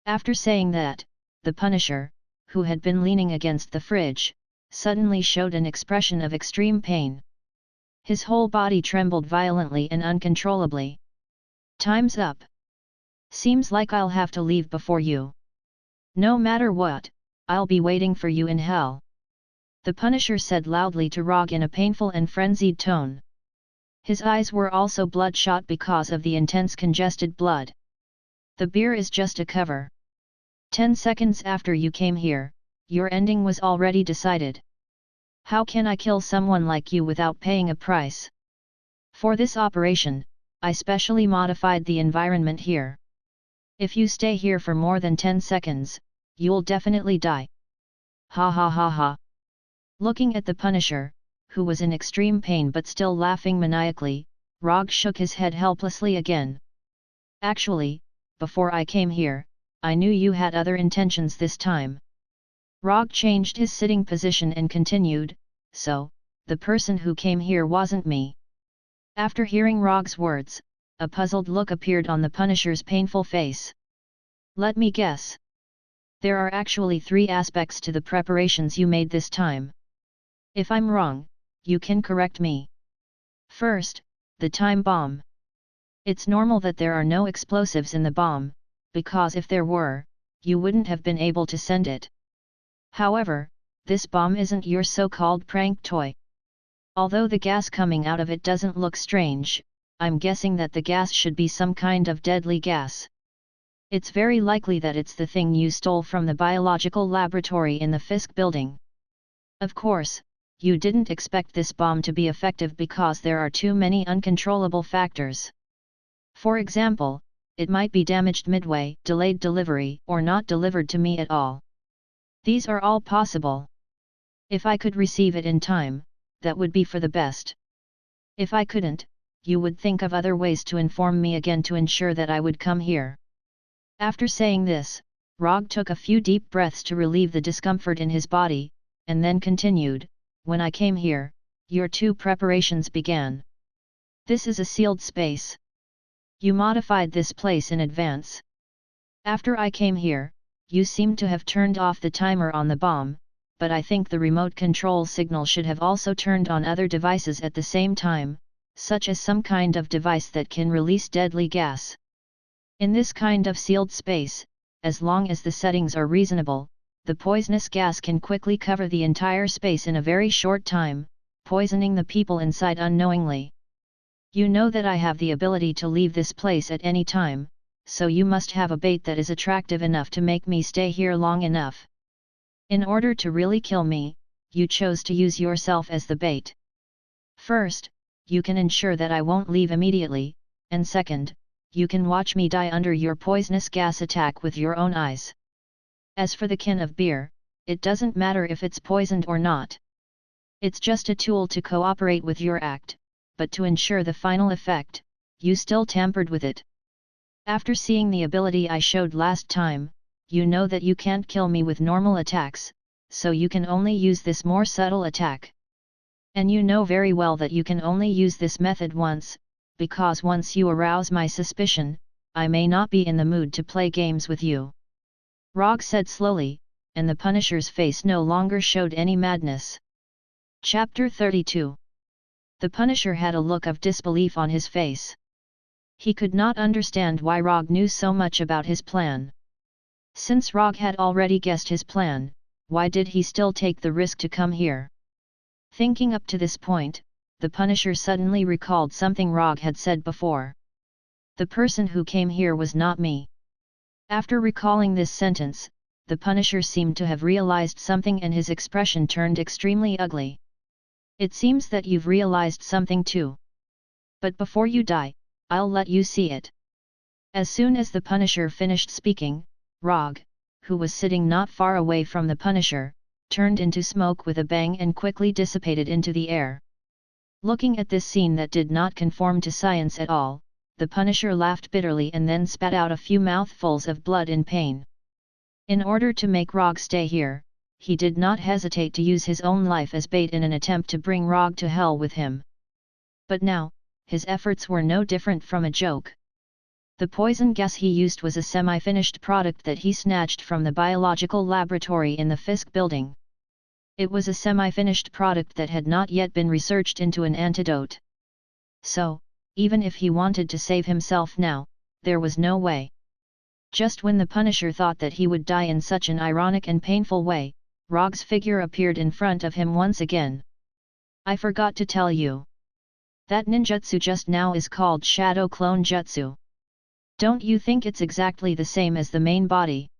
After saying that, the Punisher, who had been leaning against the fridge, suddenly showed an expression of extreme pain. His whole body trembled violently and uncontrollably. Time's up. Seems like I'll have to leave before you. No matter what, I'll be waiting for you in hell. The Punisher said loudly to Rogge in a painful and frenzied tone. His eyes were also bloodshot because of the intense congested blood. The beer is just a cover. 10 seconds after you came here, your ending was already decided. How can I kill someone like you without paying a price? For this operation, I specially modified the environment here. If you stay here for more than 10 seconds, you'll definitely die. Ha ha ha ha. Looking at the Punisher, who was in extreme pain but still laughing maniacally, Rogge shook his head helplessly again. Actually, before I came here, I knew you had other intentions this time. Rogge changed his sitting position and continued, so, the person who came here wasn't me. After hearing Rogge's words, a puzzled look appeared on the Punisher's painful face. Let me guess. There are actually 3 aspects to the preparations you made this time. If I'm wrong, you can correct me. First, the time bomb. It's normal that there are no explosives in the bomb, because if there were, you wouldn't have been able to send it. However, this bomb isn't your so-called prank toy. Although the gas coming out of it doesn't look strange, I'm guessing that the gas should be some kind of deadly gas. It's very likely that it's the thing you stole from the biological laboratory in the Fisk building. Of course, you didn't expect this bomb to be effective because there are too many uncontrollable factors. For example, it might be damaged midway, delayed delivery, or not delivered to me at all. These are all possible. If I could receive it in time, that would be for the best. If I couldn't, you would think of other ways to inform me again to ensure that I would come here. After saying this, Rogge took a few deep breaths to relieve the discomfort in his body, and then continued, when I came here, your 2 preparations began. This is a sealed space. You modified this place in advance. After I came here, you seem to have turned off the timer on the bomb, but I think the remote control signal should have also turned on other devices at the same time, such as some kind of device that can release deadly gas. In this kind of sealed space, as long as the settings are reasonable, the poisonous gas can quickly cover the entire space in a very short time, poisoning the people inside unknowingly. You know that I have the ability to leave this place at any time, so you must have a bait that is attractive enough to make me stay here long enough. In order to really kill me, you chose to use yourself as the bait. First, you can ensure that I won't leave immediately, and second, you can watch me die under your poisonous gas attack with your own eyes. As for the can of beer, it doesn't matter if it's poisoned or not. It's just a tool to cooperate with your act, but to ensure the final effect, you still tampered with it. After seeing the ability I showed last time, you know that you can't kill me with normal attacks, so you can only use this more subtle attack. And you know very well that you can only use this method once, because once you arouse my suspicion, I may not be in the mood to play games with you. Rogge said slowly, and the Punisher's face no longer showed any madness. Chapter 32. The Punisher had a look of disbelief on his face. He could not understand why Rogge knew so much about his plan. Since Rogge had already guessed his plan, why did he still take the risk to come here? Thinking up to this point, the Punisher suddenly recalled something Rogge had said before. The person who came here was not me. After recalling this sentence, the Punisher seemed to have realized something and his expression turned extremely ugly. It seems that you've realized something too. But before you die, I'll let you see it. As soon as the Punisher finished speaking, Rogge, who was sitting not far away from the Punisher, turned into smoke with a bang and quickly dissipated into the air. Looking at this scene that did not conform to science at all, the Punisher laughed bitterly and then spat out a few mouthfuls of blood in pain. In order to make Rogge stay here, he did not hesitate to use his own life as bait in an attempt to bring Rogge to hell with him. But now, his efforts were no different from a joke. The poison gas he used was a semi-finished product that he snatched from the biological laboratory in the Fisk building. It was a semi-finished product that had not yet been researched into an antidote. So, even if he wanted to save himself now, there was no way. Just when the Punisher thought that he would die in such an ironic and painful way, Rogge's figure appeared in front of him once again. I forgot to tell you. That ninjutsu just now is called Shadow Clone Jutsu. Don't you think it's exactly the same as the main body?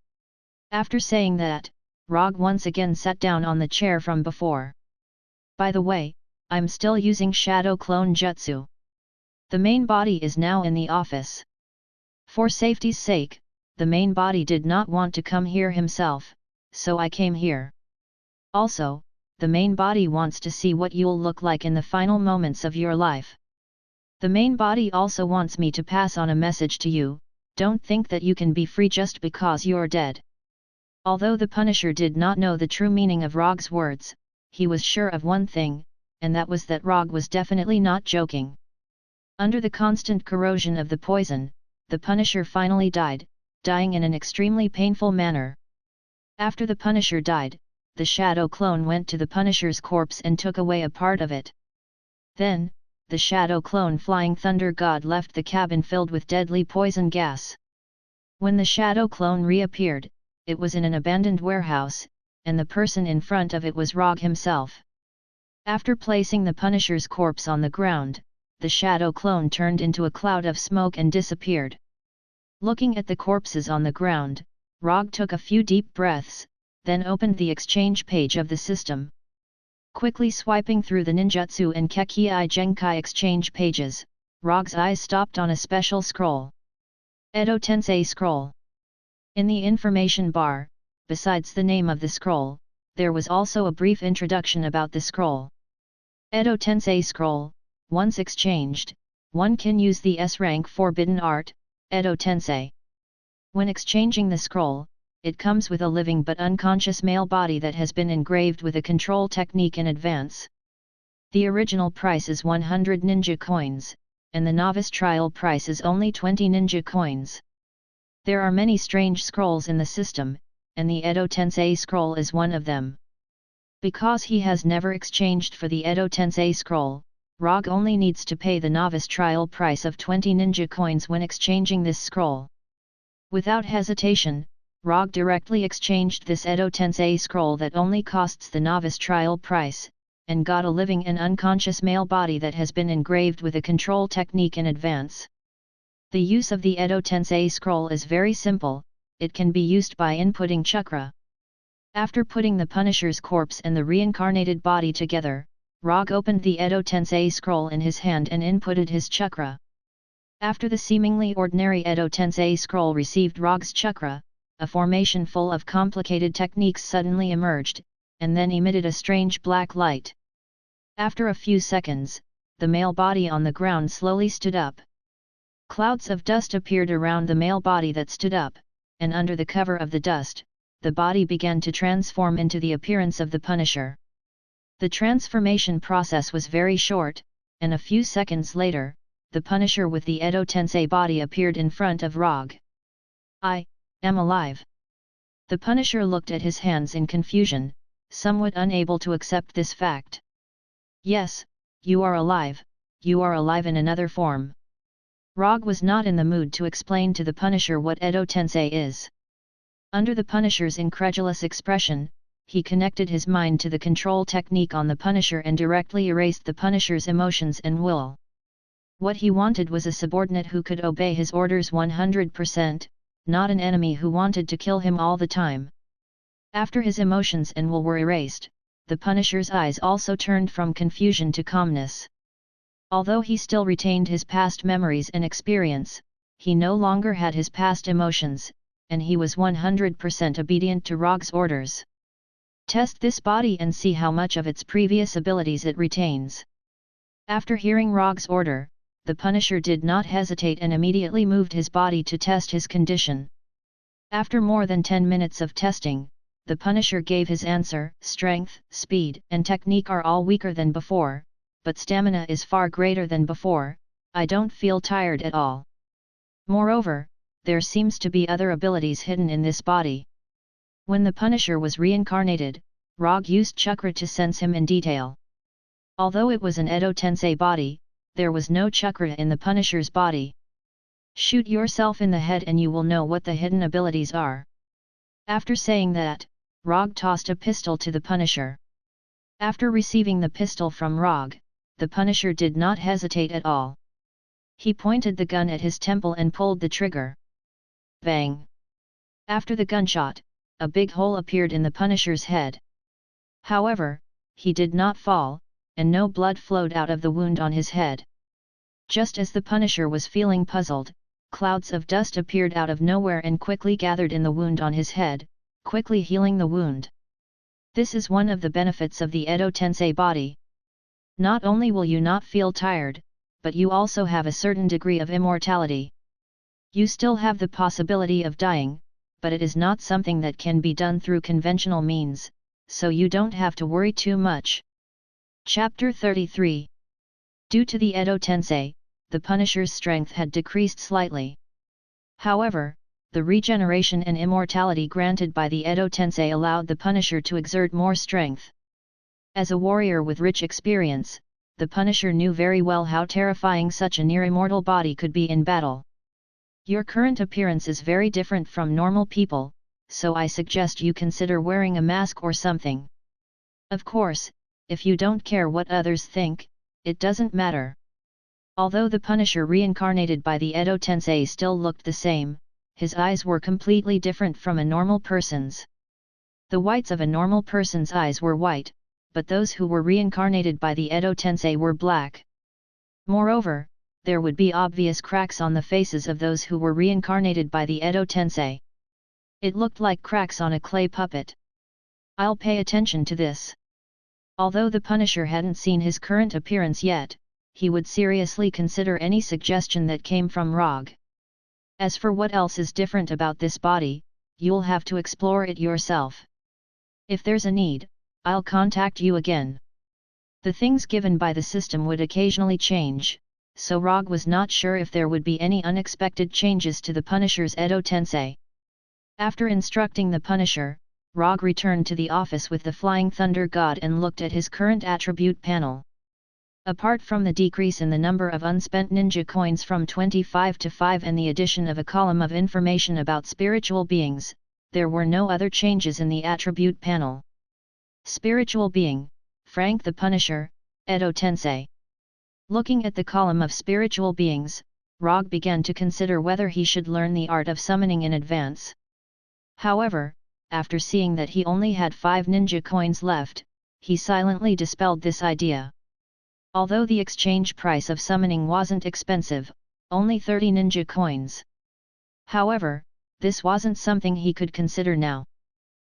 After saying that, Rogge once again sat down on the chair from before. By the way, I'm still using Shadow Clone Jutsu. The main body is now in the office. For safety's sake, the main body did not want to come here himself, so I came here. Also, the main body wants to see what you'll look like in the final moments of your life. The main body also wants me to pass on a message to you, don't think that you can be free just because you're dead. Although the Punisher did not know the true meaning of Rogge's words, he was sure of one thing, and that was that Rogge was definitely not joking. Under the constant corrosion of the poison, the Punisher finally died, dying in an extremely painful manner. After the Punisher died, the Shadow Clone went to the Punisher's corpse and took away a part of it. Then, the Shadow Clone Flying Thunder God left the cabin filled with deadly poison gas. When the Shadow Clone reappeared, it was in an abandoned warehouse, and the person in front of it was Rogge himself. After placing the Punisher's corpse on the ground, the Shadow Clone turned into a cloud of smoke and disappeared. Looking at the corpses on the ground, Rogge took a few deep breaths, then opened the exchange page of the system. Quickly swiping through the ninjutsu and Kekkai Genkai exchange pages, Rogge's eyes stopped on a special scroll. Edo Tensei Scroll. In the information bar, besides the name of the scroll, there was also a brief introduction about the scroll. Edo Tensei Scroll, once exchanged, one can use the S-rank Forbidden Art, Edo Tensei. When exchanging the scroll, it comes with a living but unconscious male body that has been engraved with a control technique in advance. The original price is 100 ninja coins, and the novice trial price is only 20 ninja coins. There are many strange scrolls in the system, and the Edo Tensei scroll is one of them. Because he has never exchanged for the Edo Tensei scroll, Rogge only needs to pay the novice trial price of 20 ninja coins when exchanging this scroll. Without hesitation, Rogge directly exchanged this Edo Tensei scroll that only costs the novice trial price, and got a living and unconscious male body that has been engraved with a control technique in advance. The use of the Edo Tensei scroll is very simple, it can be used by inputting chakra. After putting the Punisher's corpse and the reincarnated body together, Rogge opened the Edo Tensei scroll in his hand and inputted his chakra. After the seemingly ordinary Edo Tensei scroll received Rogge's chakra, a formation full of complicated techniques suddenly emerged, and then emitted a strange black light. After a few seconds, the male body on the ground slowly stood up. Clouds of dust appeared around the male body that stood up, and under the cover of the dust, the body began to transform into the appearance of the Punisher. The transformation process was very short, and a few seconds later, the Punisher with the Edo Tensei body appeared in front of Rogge. I am alive. The Punisher looked at his hands in confusion, somewhat unable to accept this fact. Yes, you are alive in another form. Rogge was not in the mood to explain to the Punisher what Edo Tensei is. Under the Punisher's incredulous expression, he connected his mind to the control technique on the Punisher and directly erased the Punisher's emotions and will. What he wanted was a subordinate who could obey his orders 100%, not an enemy who wanted to kill him all the time. After his emotions and will were erased, the Punisher's eyes also turned from confusion to calmness. Although he still retained his past memories and experience, he no longer had his past emotions, and he was 100% obedient to Rogge's orders. Test this body and see how much of its previous abilities it retains. After hearing Rogge's order, the Punisher did not hesitate and immediately moved his body to test his condition. After more than 10 minutes of testing, the Punisher gave his answer: strength, speed, and technique are all weaker than before, but stamina is far greater than before, I don't feel tired at all. Moreover, there seems to be other abilities hidden in this body. When the Punisher was reincarnated, Rogge used chakra to sense him in detail. Although it was an Edo Tensei body, there was no chakra in the Punisher's body. Shoot yourself in the head and you will know what the hidden abilities are. After saying that, Rogge tossed a pistol to the Punisher. After receiving the pistol from Rogge, the Punisher did not hesitate at all. He pointed the gun at his temple and pulled the trigger. Bang! After the gunshot, a big hole appeared in the Punisher's head. However, he did not fall, and no blood flowed out of the wound on his head. Just as the Punisher was feeling puzzled, clouds of dust appeared out of nowhere and quickly gathered in the wound on his head, quickly healing the wound. This is one of the benefits of the Edo Tensei body. Not only will you not feel tired, but you also have a certain degree of immortality. You still have the possibility of dying, but it is not something that can be done through conventional means, so you don't have to worry too much. Chapter 33. Due to the Edo Tensei, the Punisher's strength had decreased slightly. However, the regeneration and immortality granted by the Edo Tensei allowed the Punisher to exert more strength. As a warrior with rich experience, the Punisher knew very well how terrifying such a near-immortal body could be in battle. Your current appearance is very different from normal people, so I suggest you consider wearing a mask or something. Of course, if you don't care what others think, it doesn't matter. Although the Punisher reincarnated by the Edo Tensei still looked the same, his eyes were completely different from a normal person's. The whites of a normal person's eyes were white, but those who were reincarnated by the Edo Tensei were black. Moreover, there would be obvious cracks on the faces of those who were reincarnated by the Edo Tensei. It looked like cracks on a clay puppet. I'll pay attention to this. Although the Punisher hadn't seen his current appearance yet, he would seriously consider any suggestion that came from Rogge. As for what else is different about this body, you'll have to explore it yourself. If there's a need, I'll contact you again. The things given by the system would occasionally change, so Rogge was not sure if there would be any unexpected changes to the Punisher's Edo Tensei. After instructing the Punisher, Rogge returned to the office with the Flying Thunder God and looked at his current attribute panel. Apart from the decrease in the number of unspent ninja coins from 25 to 5 and the addition of a column of information about spiritual beings, there were no other changes in the attribute panel. Spiritual being, Frank the Punisher, Edo Tensei. Looking at the column of spiritual beings, Rogge began to consider whether he should learn the art of summoning in advance. However, after seeing that he only had 5 ninja coins left, he silently dispelled this idea. Although the exchange price of summoning wasn't expensive, only 30 ninja coins. However, this wasn't something he could consider now.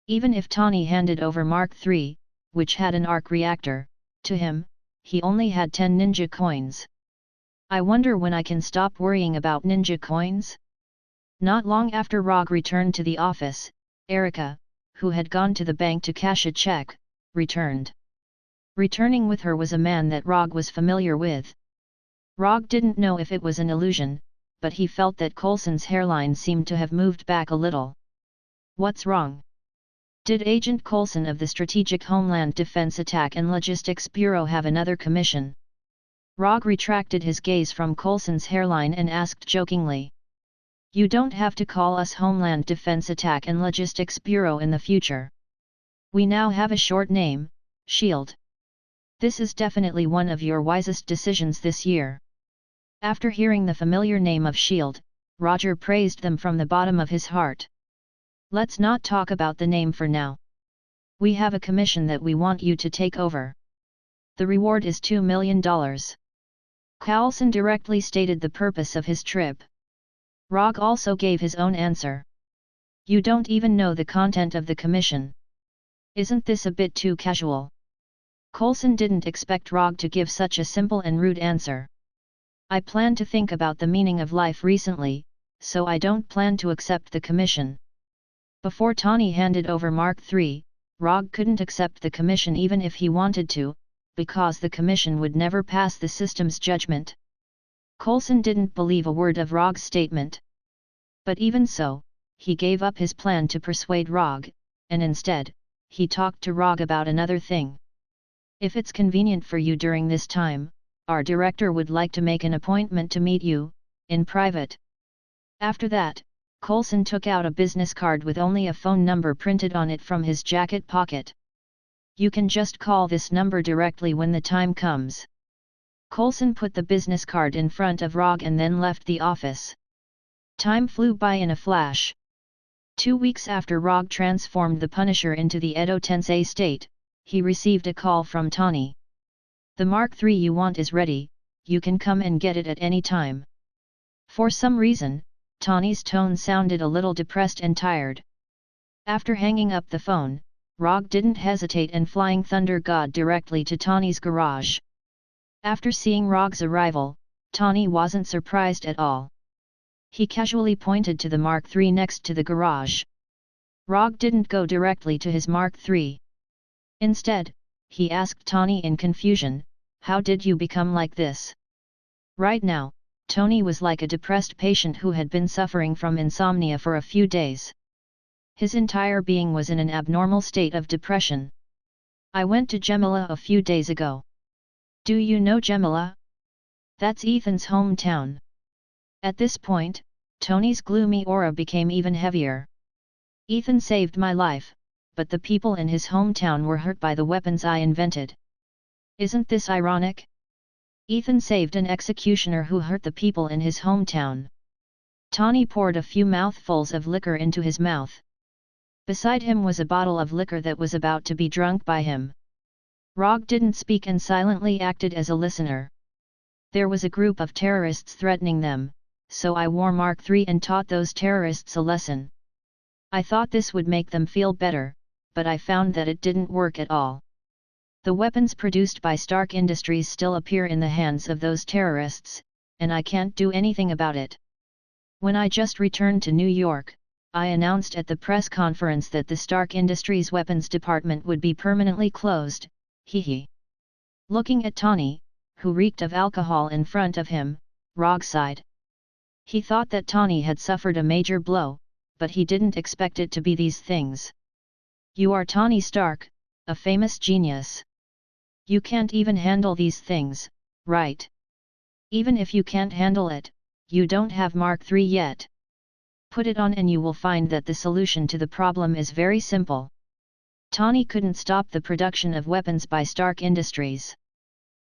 Even if Tani handed over Mark III, which had an arc reactor, to him, he only had 10 ninja coins. I wonder when I can stop worrying about ninja coins? Not long after Rogge returned to the office, Erica, who had gone to the bank to cash a check, returned. Returning with her was a man that Rogge was familiar with. Rogge didn't know if it was an illusion, but he felt that Coulson's hairline seemed to have moved back a little. What's wrong? Did Agent Coulson of the Strategic Homeland Defense Attack and Logistics Bureau have another commission? Rogge retracted his gaze from Coulson's hairline and asked jokingly. You don't have to call us Homeland Defense Attack and Logistics Bureau in the future. We now have a short name, SHIELD. This is definitely one of your wisest decisions this year. After hearing the familiar name of SHIELD, Roger praised them from the bottom of his heart. Let's not talk about the name for now. We have a commission that we want you to take over. The reward is $2 million. Coulson directly stated the purpose of his trip. Rogge also gave his own answer. You don't even know the content of the commission. Isn't this a bit too casual? Coulson didn't expect Rogge to give such a simple and rude answer. I plan to think about the meaning of life recently, so I don't plan to accept the commission. Before Tani handed over Mark III, Rogge couldn't accept the commission even if he wanted to, because the commission would never pass the system's judgment. Coulson didn't believe a word of Rogge's statement. But even so, he gave up his plan to persuade Rogge, and instead, he talked to Rogge about another thing. If it's convenient for you during this time, our director would like to make an appointment to meet you, in private. After that, Coulson took out a business card with only a phone number printed on it from his jacket pocket. You can just call this number directly when the time comes. Coulson put the business card in front of Rogge and then left the office. Time flew by in a flash. 2 weeks after Rogge transformed the Punisher into the Edo Tensei state, he received a call from Tani. The Mark III you want is ready, you can come and get it at any time. For some reason, Tani's tone sounded a little depressed and tired. After hanging up the phone, Rogge didn't hesitate and Flying Thunder God directly to Tani's garage. After seeing Rogge's arrival, Tani wasn't surprised at all. He casually pointed to the Mark III next to the garage. Rogge didn't go directly to his Mark III. Instead, he asked Tani in confusion, "How did you become like this?" Right now, Tony was like a depressed patient who had been suffering from insomnia for a few days. His entire being was in an abnormal state of depression. "I went to Gemilla a few days ago." "Do you know Gemilla?" "That's Ethan's hometown." At this point, Tony's gloomy aura became even heavier. "Ethan saved my life, but the people in his hometown were hurt by the weapons I invented. Isn't this ironic? Ethan saved an executioner who hurt the people in his hometown." Tony poured a few mouthfuls of liquor into his mouth. Beside him was a bottle of liquor that was about to be drunk by him. Rogge didn't speak and silently acted as a listener. "There was a group of terrorists threatening them, so I wore Mark III and taught those terrorists a lesson. I thought this would make them feel better, but I found that it didn't work at all. The weapons produced by Stark Industries still appear in the hands of those terrorists, and I can't do anything about it. When I just returned to New York, I announced at the press conference that the Stark Industries weapons department would be permanently closed, hee." Looking at Tani, who reeked of alcohol in front of him, Rogge sighed. He thought that Tani had suffered a major blow, but he didn't expect it to be these things. "You are Tani Stark, a famous genius. You can't even handle these things, right? Even if you can't handle it, you don't have Mark III yet. Put it on and you will find that the solution to the problem is very simple." Tani couldn't stop the production of weapons by Stark Industries.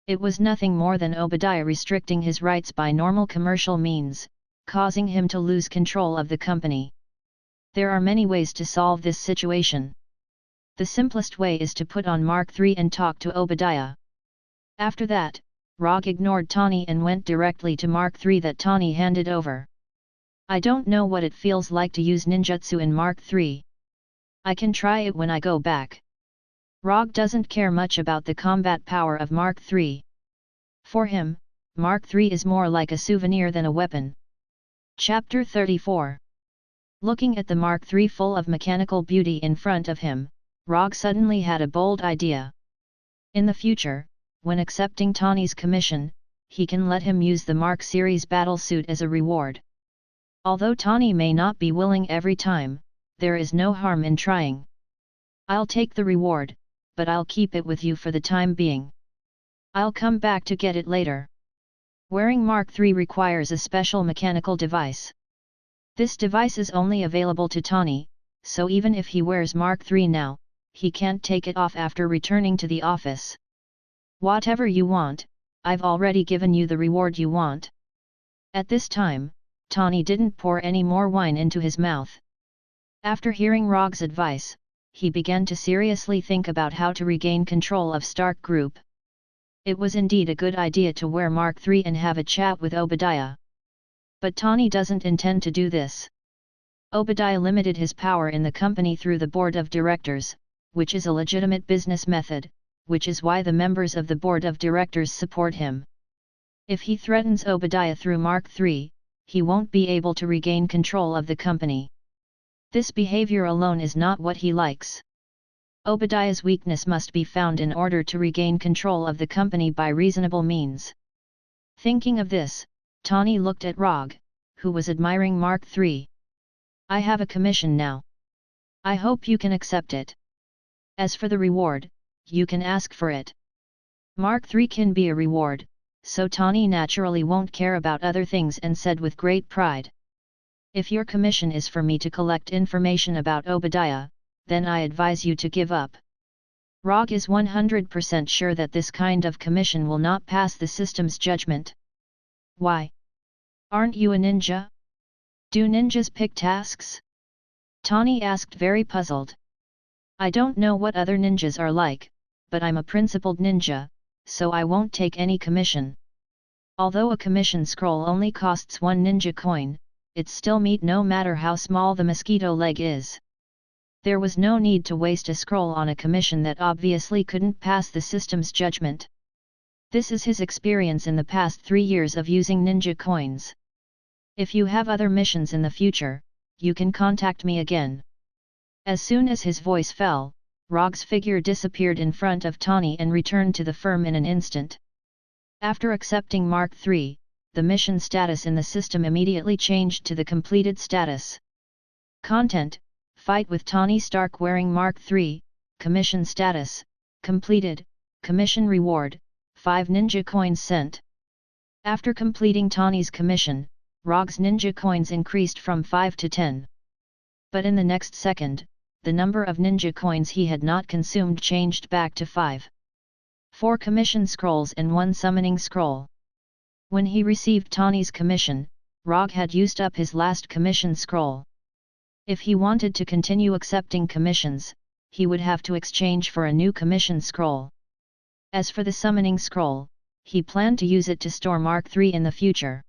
It was nothing more than Obadiah restricting his rights by normal commercial means, causing him to lose control of the company. There are many ways to solve this situation. The simplest way is to put on Mark III and talk to Obadiah. After that, Rogge ignored Tani and went directly to Mark III that Tani handed over. "I don't know what it feels like to use ninjutsu in Mark III. I can try it when I go back." Rogge doesn't care much about the combat power of Mark III. For him, Mark III is more like a souvenir than a weapon. Chapter 34. Looking at the Mark III full of mechanical beauty in front of him, Rogge suddenly had a bold idea. In the future, when accepting Tani's commission, he can let him use the Mark series battle suit as a reward. Although Tani may not be willing every time, there is no harm in trying. "I'll take the reward, but I'll keep it with you for the time being. I'll come back to get it later." Wearing Mark III requires a special mechanical device. This device is only available to Tani, so even if he wears Mark III now, he can't take it off after returning to the office. "Whatever you want, I've already given you the reward you want." At this time, Tani didn't pour any more wine into his mouth. After hearing Rogge's advice, he began to seriously think about how to regain control of Stark Group. It was indeed a good idea to wear Mark III and have a chat with Obadiah. But Tani doesn't intend to do this. Obadiah limited his power in the company through the board of directors, which is a legitimate business method, which is why the members of the board of directors support him. If he threatens Obadiah through Mark III, he won't be able to regain control of the company. This behavior alone is not what he likes. Obadiah's weakness must be found in order to regain control of the company by reasonable means. Thinking of this, Tani looked at Rogge, who was admiring Mark III. "I have a commission now. I hope you can accept it. As for the reward, you can ask for it." Mark III can be a reward, so Tani naturally won't care about other things and said with great pride. If your commission is for me to collect information about Obadiah, then I advise you to give up. Rogge is 100% sure that this kind of commission will not pass the system's judgment. Why? Aren't you a ninja? Do ninjas pick tasks? Tawny asked, very puzzled. I don't know what other ninjas are like, but I'm a principled ninja, so I won't take any commission. Although a commission scroll only costs 1 ninja coin, it's still meat no matter how small the mosquito leg is. There was no need to waste a scroll on a commission that obviously couldn't pass the system's judgment. This is his experience in the past 3 years of using ninja coins. If you have other missions in the future, you can contact me again. As soon as his voice fell, Rogge's figure disappeared in front of Tawny and returned to the firm in an instant. After accepting Mark III, the mission status in the system immediately changed to the completed status. Content: Fight with Tawny Stark wearing Mark III, Commission status: completed, Commission reward: 5 ninja coins sent. After completing Tawny's commission, Rogge's ninja coins increased from 5 to 10. But in the next second, the number of ninja coins he had not consumed changed back to 5. 4 commission scrolls and 1 summoning scroll. When he received Tawny's commission, Rogge had used up his last commission scroll. If he wanted to continue accepting commissions, he would have to exchange for a new commission scroll. As for the summoning scroll, he planned to use it to store Mark III in the future.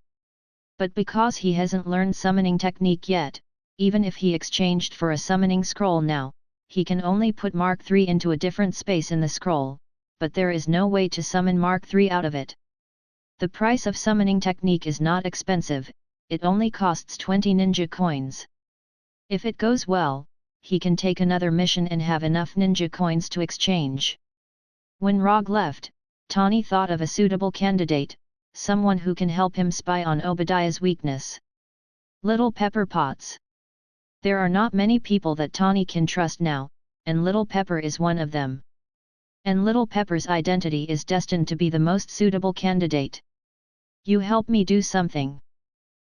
But because he hasn't learned summoning technique yet, even if he exchanged for a summoning scroll now, he can only put Mark III into a different space in the scroll, but there is no way to summon Mark III out of it. The price of summoning technique is not expensive, it only costs 20 ninja coins. If it goes well, he can take another mission and have enough ninja coins to exchange. When Rogge left, Tawny thought of a suitable candidate, someone who can help him spy on Obadiah's weakness. Little Pepper Potts. There are not many people that Tawny can trust now, and Little Pepper is one of them. And Little Pepper's identity is destined to be the most suitable candidate. You help me do something.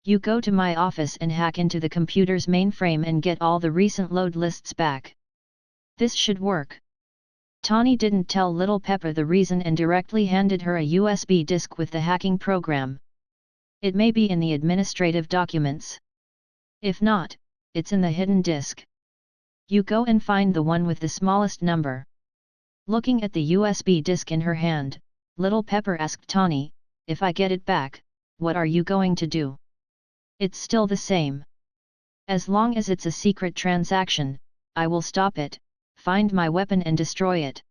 You go to my office and hack into the computer's mainframe and get all the recent load lists back. This should work. Tawny didn't tell Little Pepper the reason and directly handed her a USB disk with the hacking program. It may be in the administrative documents. If not, it's in the hidden disk. You go and find the one with the smallest number. Looking at the USB disk in her hand, Little Pepper asked Tawny, if I get it back, what are you going to do? It's still the same. As long as it's a secret transaction, I will stop it, find my weapon and destroy it.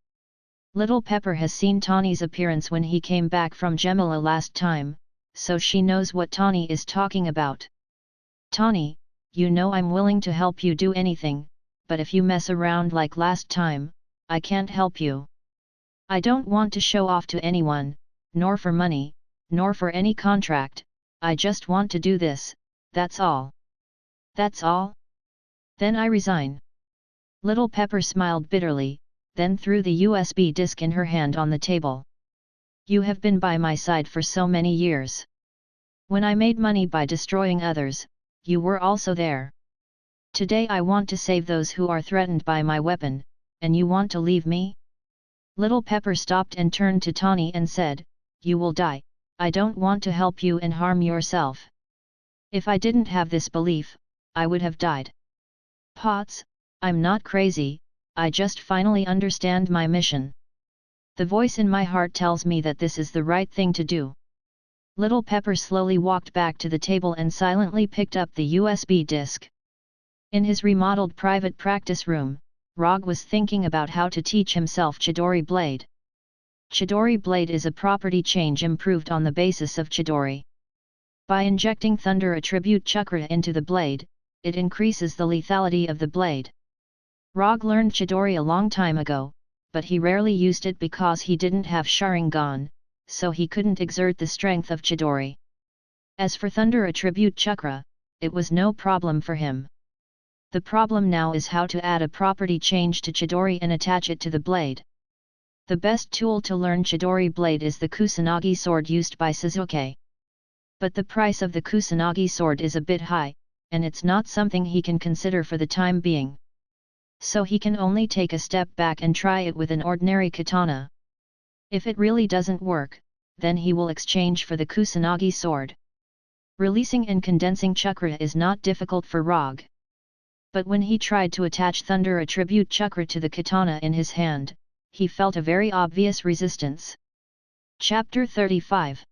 Little Pepper has seen Tawny's appearance when he came back from Gemila last time, so she knows what Tawny is talking about. Tawny, you know I'm willing to help you do anything, but if you mess around like last time, I can't help you. I don't want to show off to anyone, nor for money, nor for any contract, I just want to do this, that's all. That's all? Then I resign. Little Pepper smiled bitterly, then threw the USB disk in her hand on the table. You have been by my side for so many years. When I made money by destroying others, you were also there. Today I want to save those who are threatened by my weapon, and you want to leave me? Little Pepper stopped and turned to Tawny and said, you will die, I don't want to help you and harm yourself. If I didn't have this belief, I would have died. Potts, I'm not crazy, I just finally understand my mission. The voice in my heart tells me that this is the right thing to do. Little Pepper slowly walked back to the table and silently picked up the USB disk. In his remodeled private practice room, Rogge was thinking about how to teach himself Chidori Blade. Chidori Blade is a property change improved on the basis of Chidori. By injecting Thunder Attribute Chakra into the blade, it increases the lethality of the blade. Rogge learned Chidori a long time ago, but he rarely used it because he didn't have Sharingan, so he couldn't exert the strength of Chidori. As for Thunder Attribute Chakra, it was no problem for him. The problem now is how to add a property change to Chidori and attach it to the blade. The best tool to learn Chidori Blade is the Kusanagi sword used by Sasuke. But the price of the Kusanagi sword is a bit high, and it's not something he can consider for the time being. So he can only take a step back and try it with an ordinary katana. If it really doesn't work, then he will exchange for the Kusanagi sword. Releasing and condensing chakra is not difficult for Rogge. But when he tried to attach thunder attribute chakra to the katana in his hand, he felt a very obvious resistance. Chapter 35.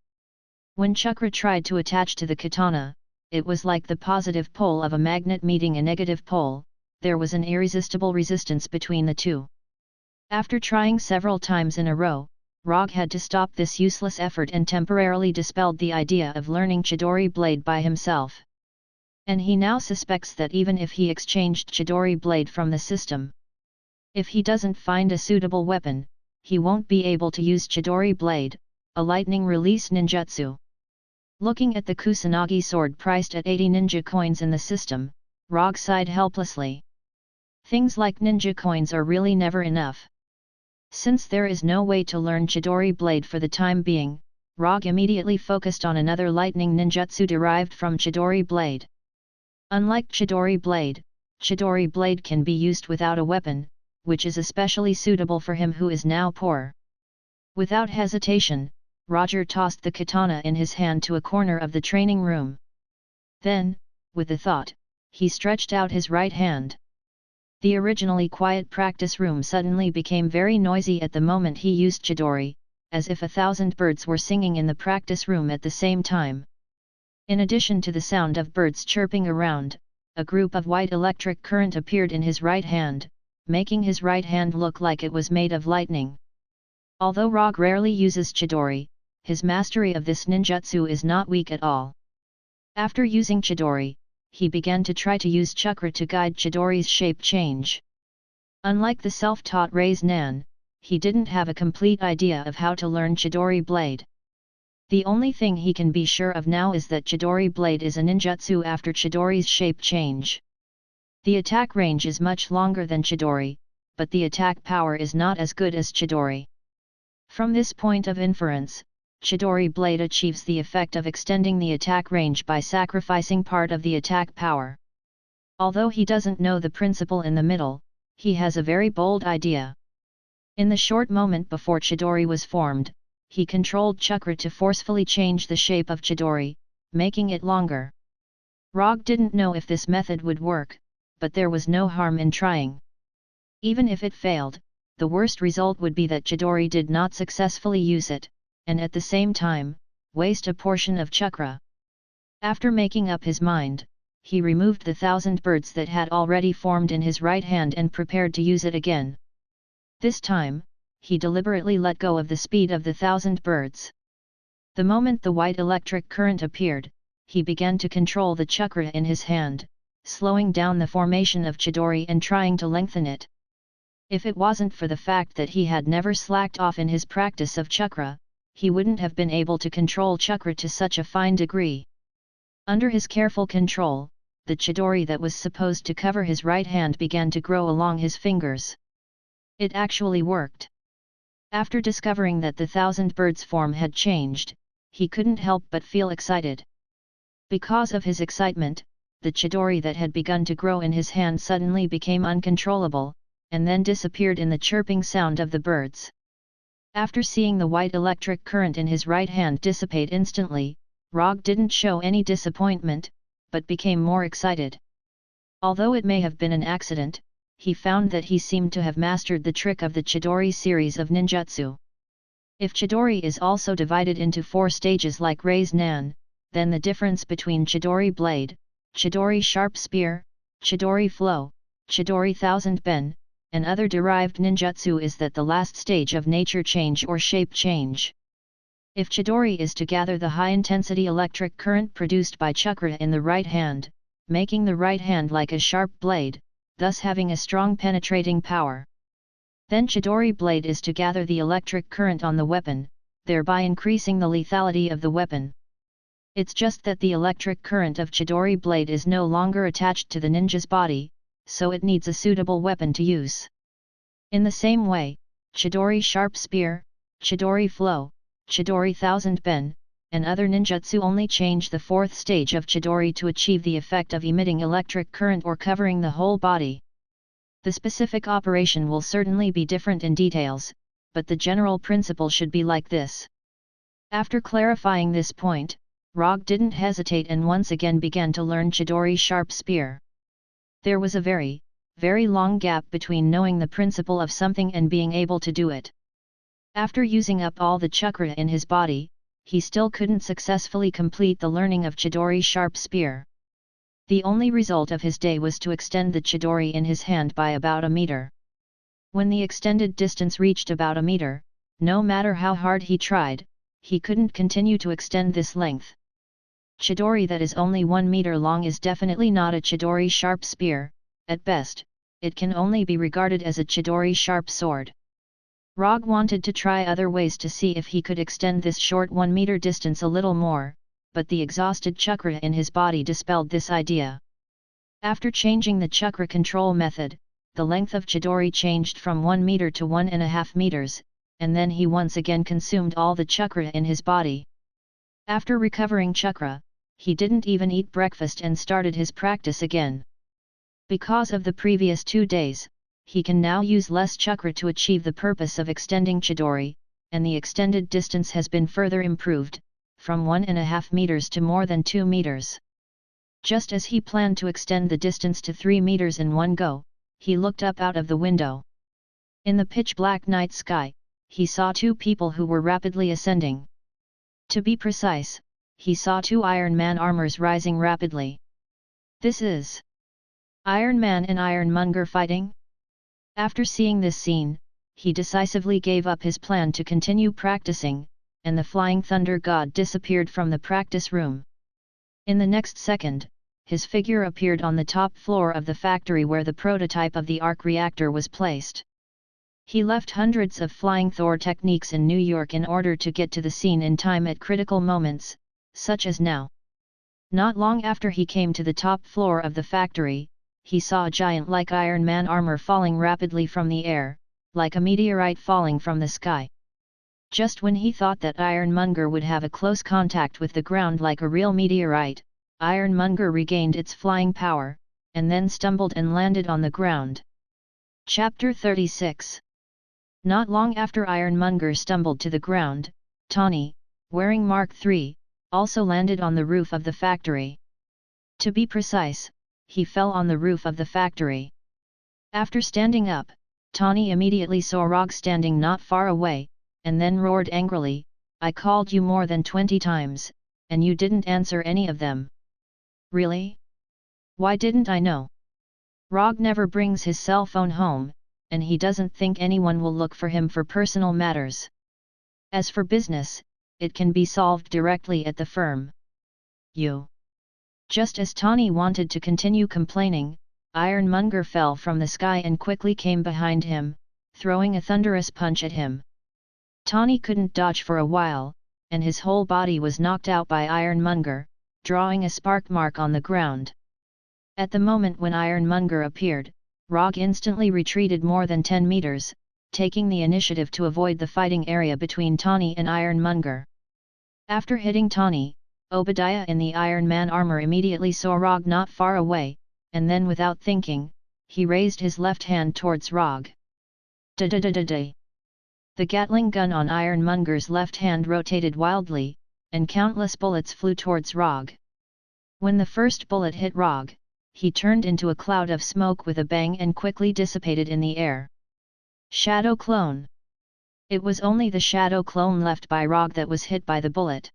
When chakra tried to attach to the katana, it was like the positive pole of a magnet meeting a negative pole. There was an irresistible resistance between the two. After trying several times in a row, Rogge had to stop this useless effort and temporarily dispelled the idea of learning Chidori Blade by himself. And he now suspects that even if he exchanged Chidori Blade from the system, if he doesn't find a suitable weapon, he won't be able to use Chidori Blade, a lightning release ninjutsu. Looking at the Kusanagi sword priced at 80 ninja coins in the system, Rogge sighed helplessly. Things like ninja coins are really never enough. Since there is no way to learn Chidori Blade for the time being, Rogge immediately focused on another lightning ninjutsu derived from Chidori Blade. Unlike Chidori Blade can be used without a weapon, which is especially suitable for him who is now poor. Without hesitation, Roger tossed the katana in his hand to a corner of the training room. Then, with a thought, he stretched out his right hand. The originally quiet practice room suddenly became very noisy at the moment he used Chidori, as if 1,000 birds were singing in the practice room at the same time. In addition to the sound of birds chirping around, a group of white electric current appeared in his right hand, making his right hand look like it was made of lightning. Although Rogge rarely uses Chidori, his mastery of this ninjutsu is not weak at all. After using Chidori, he began to try to use chakra to guide Chidori's shape change. Unlike the self-taught Rei's Nan, he didn't have a complete idea of how to learn Chidori Blade. The only thing he can be sure of now is that Chidori Blade is a ninjutsu after Chidori's shape change. The attack range is much longer than Chidori, but the attack power is not as good as Chidori. From this point of inference, Chidori Blade achieves the effect of extending the attack range by sacrificing part of the attack power. Although he doesn't know the principle in the middle, he has a very bold idea. In the short moment before Chidori was formed, he controlled chakra to forcefully change the shape of Chidori, making it longer. Rogge didn't know if this method would work, but there was no harm in trying. Even if it failed, the worst result would be that Chidori did not successfully use it, and at the same time, waste a portion of chakra. After making up his mind, he removed the 1,000 birds that had already formed in his right hand and prepared to use it again. This time, he deliberately let go of the speed of the 1,000 birds. The moment the white electric current appeared, he began to control the chakra in his hand, slowing down the formation of Chidori and trying to lengthen it. If it wasn't for the fact that he had never slacked off in his practice of chakra, he wouldn't have been able to control chakra to such a fine degree. Under his careful control, the Chidori that was supposed to cover his right hand began to grow along his fingers. It actually worked. After discovering that the 1,000 birds form had changed, he couldn't help but feel excited. Because of his excitement, the Chidori that had begun to grow in his hand suddenly became uncontrollable, and then disappeared in the chirping sound of the birds. After seeing the white electric current in his right hand dissipate instantly, Rogge didn't show any disappointment, but became more excited. Although it may have been an accident, he found that he seemed to have mastered the trick of the Chidori series of ninjutsu. If Chidori is also divided into 4 stages like Rei's Nan, then the difference between Chidori Blade, Chidori Sharp Spear, Chidori Flow, Chidori Thousand Ben, and other derived ninjutsu is that the last stage of nature change or shape change. If Chidori is to gather the high-intensity electric current produced by chakra in the right hand, making the right hand like a sharp blade, thus having a strong penetrating power. Then Chidori Blade is to gather the electric current on the weapon, thereby increasing the lethality of the weapon. It's just that the electric current of Chidori Blade is no longer attached to the ninja's body, so it needs a suitable weapon to use. In the same way, Chidori Sharp Spear, Chidori Flow, Chidori Thousand Ben, and other ninjutsu only change the fourth stage of Chidori to achieve the effect of emitting electric current or covering the whole body. The specific operation will certainly be different in details, but the general principle should be like this. After clarifying this point, Rogge didn't hesitate and once again began to learn Chidori Sharp Spear. There was a very long gap between knowing the principle of something and being able to do it. After using up all the chakra in his body, he still couldn't successfully complete the learning of Chidori Sharp Spear. The only result of his day was to extend the Chidori in his hand by about a meter. When the extended distance reached about a meter, no matter how hard he tried, he couldn't continue to extend this length. Chidori that is only 1 meter long is definitely not a Chidori Sharp Spear. At best, it can only be regarded as a Chidori Sharp Sword. Rogge wanted to try other ways to see if he could extend this short 1 meter distance a little more, but the exhausted chakra in his body dispelled this idea. After changing the chakra control method, the length of Chidori changed from 1 meter to 1.5 meters, and then he once again consumed all the chakra in his body. After recovering chakra, he didn't even eat breakfast and started his practice again. Because of the previous 2 days, he can now use less chakra to achieve the purpose of extending Chidori, and the extended distance has been further improved, from 1.5 meters to more than 2 meters. Just as he planned to extend the distance to 3 meters in one go, he looked up out of the window. In the pitch-black night sky, he saw 2 people who were rapidly ascending. To be precise, he saw 2 Iron Man armors rising rapidly. This is Iron Man and Ironmonger fighting? After seeing this scene, he decisively gave up his plan to continue practicing, and the Flying Thunder God disappeared from the practice room. In the next second, his figure appeared on the top floor of the factory where the prototype of the arc reactor was placed. He left hundreds of flying Thor techniques in New York in order to get to the scene in time at critical moments, such as now. Not long after he came to the top floor of the factory, he saw a giant-like Iron Man armor falling rapidly from the air, like a meteorite falling from the sky. Just when he thought that Ironmonger would have a close contact with the ground like a real meteorite, Ironmonger regained its flying power, and then stumbled and landed on the ground. Chapter 36. Not long after Ironmonger stumbled to the ground, Tawny, wearing Mark III, also landed on the roof of the factory. To be precise, he fell on the roof of the factory. After standing up, Tawny immediately saw Rogge standing not far away, and then roared angrily, "I called you more than 20 times, and you didn't answer any of them. Really? Why didn't I know? Rogge never brings his cell phone home, and he doesn't think anyone will look for him for personal matters. As for business, it can be solved directly at the firm. You." Just as Tawny wanted to continue complaining, Ironmonger fell from the sky and quickly came behind him, throwing a thunderous punch at him. Tawny couldn't dodge for a while, and his whole body was knocked out by Ironmonger, drawing a spark mark on the ground. At the moment when Ironmonger appeared, Rogge instantly retreated more than 10 meters, taking the initiative to avoid the fighting area between Tawny and Ironmonger. After hitting Tawny, Obadiah in the Iron Man armor immediately saw Rogge not far away, and then without thinking, he raised his left hand towards Rogge. Da-da-da-da-da. The Gatling gun on Ironmonger's left hand rotated wildly, and countless bullets flew towards Rogge. When the first bullet hit Rogge, he turned into a cloud of smoke with a bang and quickly dissipated in the air. Shadow Clone. It was only the Shadow Clone left by Rogge that was hit by the bullet.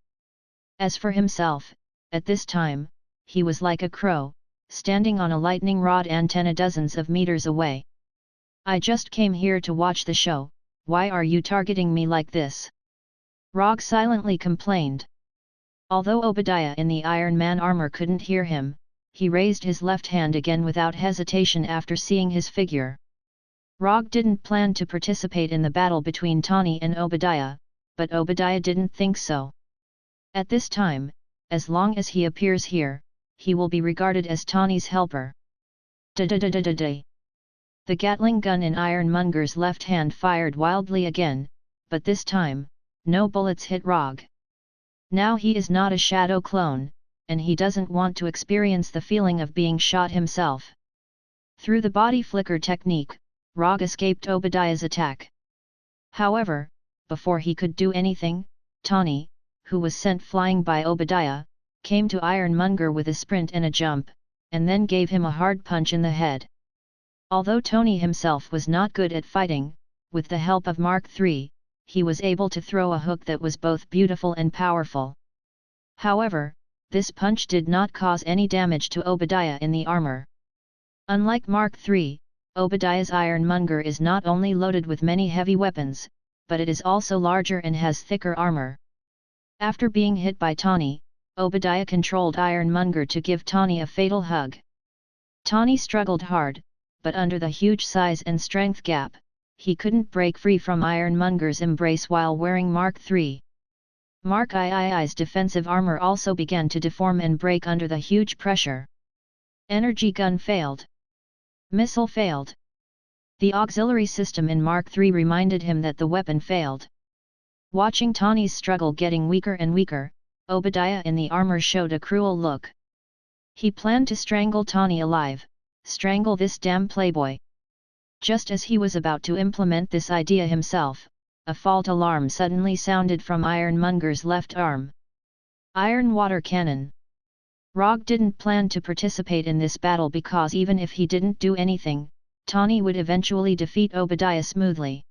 As for himself, at this time, he was like a crow, standing on a lightning rod antenna dozens of meters away. "I just came here to watch the show, why are you targeting me like this?" Rogge silently complained. Although Obadiah in the Iron Man armor couldn't hear him, he raised his left hand again without hesitation after seeing his figure. Rogge didn't plan to participate in the battle between Tawny and Obadiah, but Obadiah didn't think so. At this time, as long as he appears here, he will be regarded as Tawny's helper. Da-da-da-da-da-da. The Gatling gun in Ironmonger's left hand fired wildly again, but this time, no bullets hit Rogge. Now he is not a shadow clone, and he doesn't want to experience the feeling of being shot himself. Through the body flicker technique, Rogge escaped Obadiah's attack. However, before he could do anything, Tawny, who was sent flying by Obadiah, came to Ironmonger with a sprint and a jump, and then gave him a hard punch in the head. Although Tony himself was not good at fighting, with the help of Mark III, he was able to throw a hook that was both beautiful and powerful. However, this punch did not cause any damage to Obadiah in the armor. Unlike Mark III, Obadiah's Ironmonger is not only loaded with many heavy weapons, but it is also larger and has thicker armor. After being hit by Tawny, Obadiah controlled Ironmonger to give Tawny a fatal hug. Tawny struggled hard, but under the huge size and strength gap, he couldn't break free from Ironmonger's embrace while wearing Mark III. Mark III's defensive armor also began to deform and break under the huge pressure. Energy gun failed. Missile failed. The auxiliary system in Mark III reminded him that the weapon failed. Watching Tawny's struggle getting weaker and weaker, Obadiah in the armor showed a cruel look. He planned to strangle Tawny alive, strangle this damn playboy. Just as he was about to implement this idea himself, a fault alarm suddenly sounded from Ironmonger's left arm. Iron water cannon. Rogge didn't plan to participate in this battle because even if he didn't do anything, Tawny would eventually defeat Obadiah smoothly.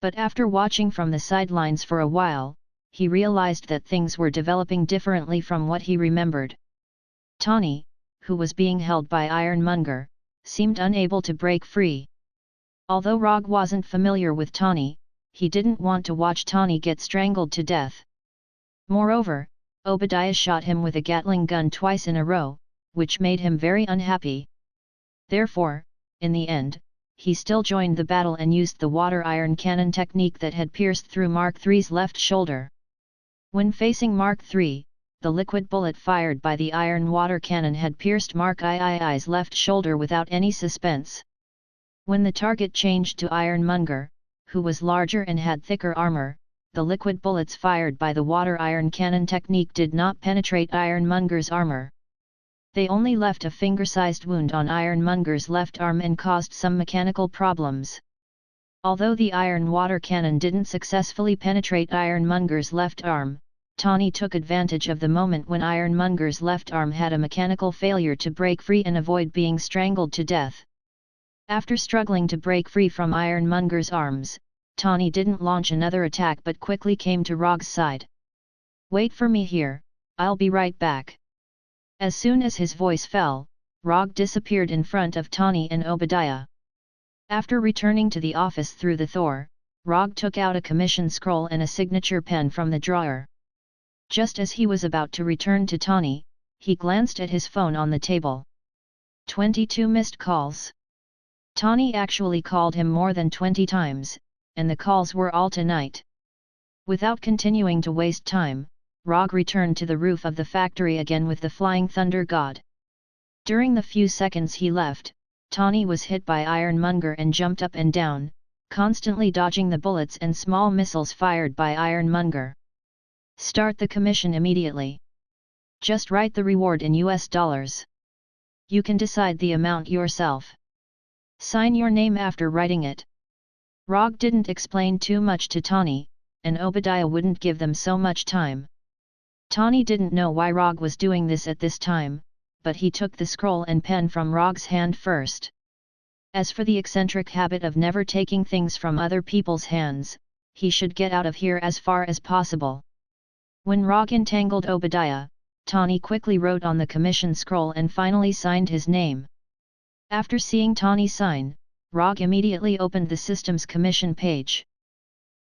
But after watching from the sidelines for a while, he realized that things were developing differently from what he remembered. Tawny, who was being held by Ironmonger, seemed unable to break free. Although Rogge wasn't familiar with Tawny, he didn't want to watch Tawny get strangled to death. Moreover, Obadiah shot him with a Gatling gun twice in a row, which made him very unhappy. Therefore, in the end, he still joined the battle and used the water iron cannon technique that had pierced through Mark III's left shoulder. When facing Mark III, the liquid bullet fired by the iron water cannon had pierced Mark III's left shoulder without any suspense. When the target changed to Ironmonger, who was larger and had thicker armor, the liquid bullets fired by the water iron cannon technique did not penetrate Ironmonger's armor. They only left a finger-sized wound on Ironmonger's left arm and caused some mechanical problems. Although the iron water cannon didn't successfully penetrate Ironmonger's left arm, Tawny took advantage of the moment when Ironmonger's left arm had a mechanical failure to break free and avoid being strangled to death. After struggling to break free from Ironmonger's arms, Tawny didn't launch another attack but quickly came to Rogge's side. "Wait for me here, I'll be right back." As soon as his voice fell, Rogge disappeared in front of Tawny and Obadiah. After returning to the office through the Thor, Rogge took out a commission scroll and a signature pen from the drawer. Just as he was about to return to Tawny, he glanced at his phone on the table. 22 missed calls. Tawny actually called him more than 20 times, and the calls were all tonight. Without continuing to waste time, Rogge returned to the roof of the factory again with the Flying Thunder God. During the few seconds he left, Tawny was hit by Ironmonger and jumped up and down, constantly dodging the bullets and small missiles fired by Ironmonger. Start the commission immediately. Just write the reward in US dollars. You can decide the amount yourself. Sign your name after writing it. Rogge didn't explain too much to Tawny, and Obadiah wouldn't give them so much time. Tawny didn't know why Rogge was doing this at this time, but he took the scroll and pen from Rogge's hand first. As for the eccentric habit of never taking things from other people's hands, he should get out of here as far as possible. When Rogge entangled Obadiah, Tawny quickly wrote on the commission scroll and finally signed his name. After seeing Tawny sign, Rogge immediately opened the system's commission page.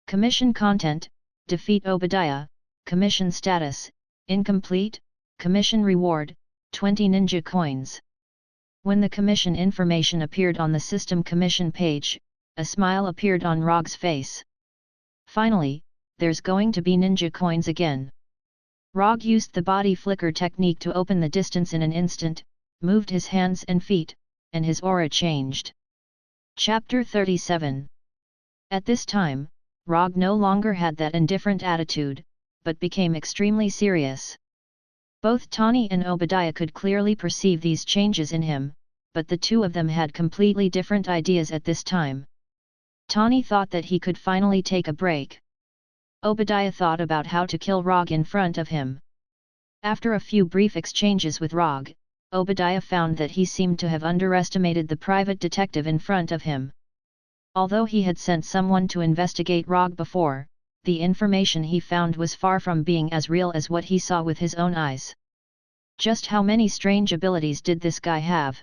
Commission content: defeat Obadiah. Commission status: incomplete. Commission reward: 20 ninja coins. When the commission information appeared on the system commission page, a smile appeared on Rogge's face. Finally, there's going to be ninja coins again. Rogge used the body flicker technique to open the distance in an instant, moved his hands and feet, and his aura changed. Chapter 37. At this time, Rogge no longer had that indifferent attitude, but became extremely serious. Both Tani and Obadiah could clearly perceive these changes in him, but the two of them had completely different ideas at this time. Tani thought that he could finally take a break. Obadiah thought about how to kill Rogge in front of him. After a few brief exchanges with Rogge, Obadiah found that he seemed to have underestimated the private detective in front of him. Although he had sent someone to investigate Rogge before, the information he found was far from being as real as what he saw with his own eyes. Just how many strange abilities did this guy have?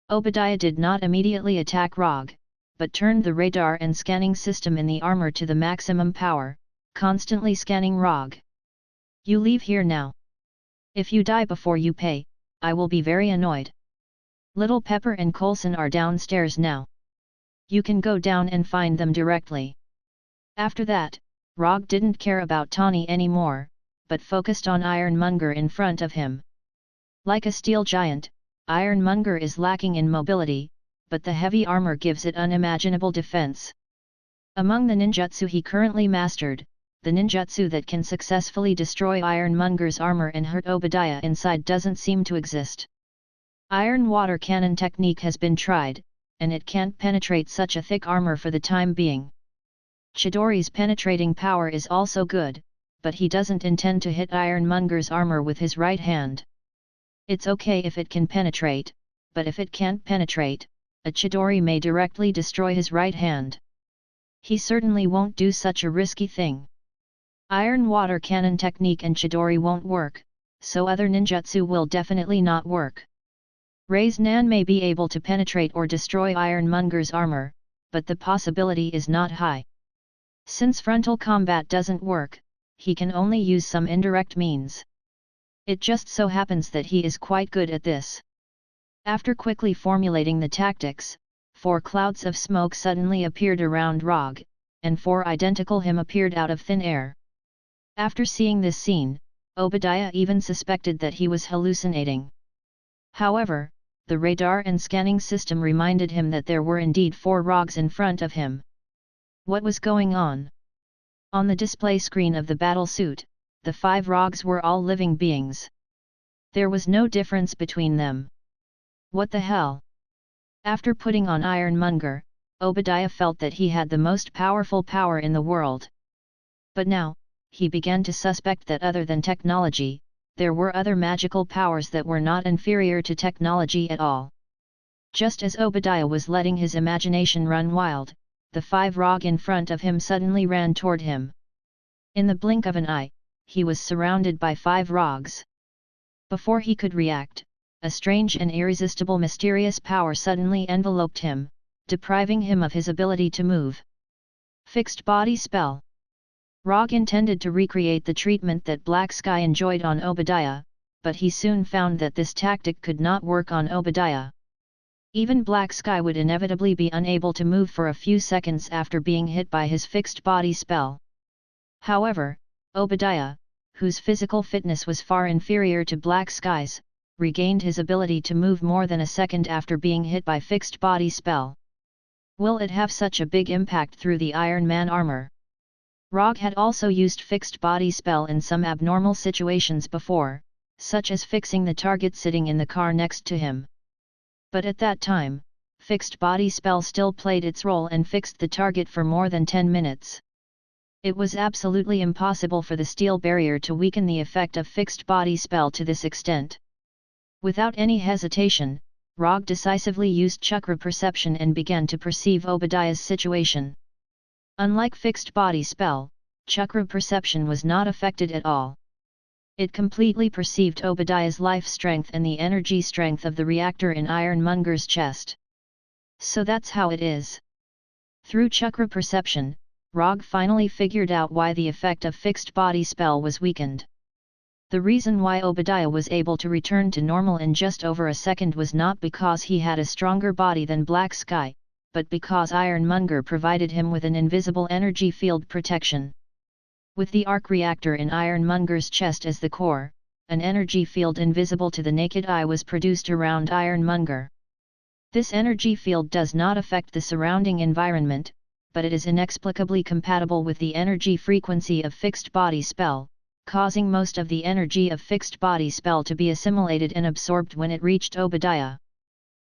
Obadiah did not immediately attack Rogge, but turned the radar and scanning system in the armor to the maximum power, constantly scanning Rogge. "You leave here now. If you die before you pay, I will be very annoyed. Little Pepper and Coulson are downstairs now. You can go down and find them directly." After that, Rogge didn't care about Tani anymore, but focused on Ironmonger in front of him. Like a steel giant, Ironmonger is lacking in mobility, but the heavy armor gives it unimaginable defense. Among the ninjutsu he currently mastered, the ninjutsu that can successfully destroy Ironmonger's armor and hurt Obadiah inside doesn't seem to exist. Iron water cannon technique has been tried, and it can't penetrate such a thick armor for the time being. Chidori's penetrating power is also good, but he doesn't intend to hit Ironmonger's armor with his right hand. It's okay if it can penetrate, but if it can't penetrate, a Chidori may directly destroy his right hand. He certainly won't do such a risky thing. Iron water cannon technique and Chidori won't work, so other ninjutsu will definitely not work. Rei's Nan may be able to penetrate or destroy Ironmonger's armor, but the possibility is not high. Since frontal combat doesn't work, he can only use some indirect means. It just so happens that he is quite good at this. After quickly formulating the tactics, 4 clouds of smoke suddenly appeared around Rogge, and 4 identical him appeared out of thin air. After seeing this scene, Obadiah even suspected that he was hallucinating. However, the radar and scanning system reminded him that there were indeed 4 Rogges in front of him. What was going on? On the display screen of the battle suit, the 5 Rogges were all living beings. There was no difference between them. What the hell? After putting on Ironmonger, Obadiah felt that he had the most powerful power in the world. But now, he began to suspect that other than technology, there were other magical powers that were not inferior to technology at all. Just as Obadiah was letting his imagination run wild, the 5 Rogge in front of him suddenly ran toward him. In the blink of an eye, he was surrounded by 5 Rogges. Before he could react, a strange and irresistible mysterious power suddenly enveloped him, depriving him of his ability to move. Fixed body spell. Rogge intended to recreate the treatment that Black Sky enjoyed on Obadiah, but he soon found that this tactic could not work on Obadiah. Even Black Sky would inevitably be unable to move for a few seconds after being hit by his fixed body spell. However, Obadiah, whose physical fitness was far inferior to Black Sky's, regained his ability to move more than a second after being hit by fixed body spell. Will it have such a big impact through the Iron Man armor? Rogge had also used fixed body spell in some abnormal situations before, such as fixing the target sitting in the car next to him. But at that time, fixed body spell still played its role and fixed the target for more than 10 minutes. It was absolutely impossible for the steel barrier to weaken the effect of fixed body spell to this extent. Without any hesitation, Rogge decisively used chakra perception and began to perceive Obadiah's situation. Unlike fixed body spell, chakra perception was not affected at all. It completely perceived Obadiah's life strength and the energy strength of the reactor in Ironmonger's chest. So that's how it is. Through chakra perception, Rogge finally figured out why the effect of fixed body spell was weakened. The reason why Obadiah was able to return to normal in just over a second was not because he had a stronger body than Black Sky, but because Ironmonger provided him with an invisible energy field protection. With the arc reactor in Ironmonger's chest as the core, an energy field invisible to the naked eye was produced around Ironmonger. This energy field does not affect the surrounding environment, but it is inexplicably compatible with the energy frequency of fixed body spell, causing most of the energy of fixed body spell to be assimilated and absorbed when it reached Obadiah.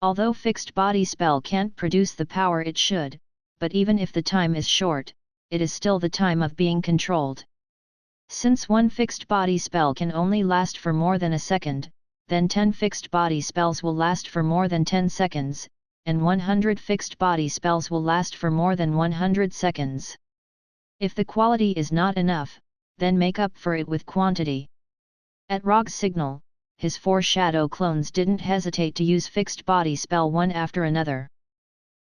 Although fixed body spell can't produce the power it should, but even if the time is short, it is still the time of being controlled. Since one fixed body spell can only last for more than a second, then 10 fixed body spells will last for more than 10 seconds, and 100 fixed body spells will last for more than 100 seconds. If the quality is not enough, then make up for it with quantity. At Rogge's signal, his 4 shadow clones didn't hesitate to use fixed body spell one after another.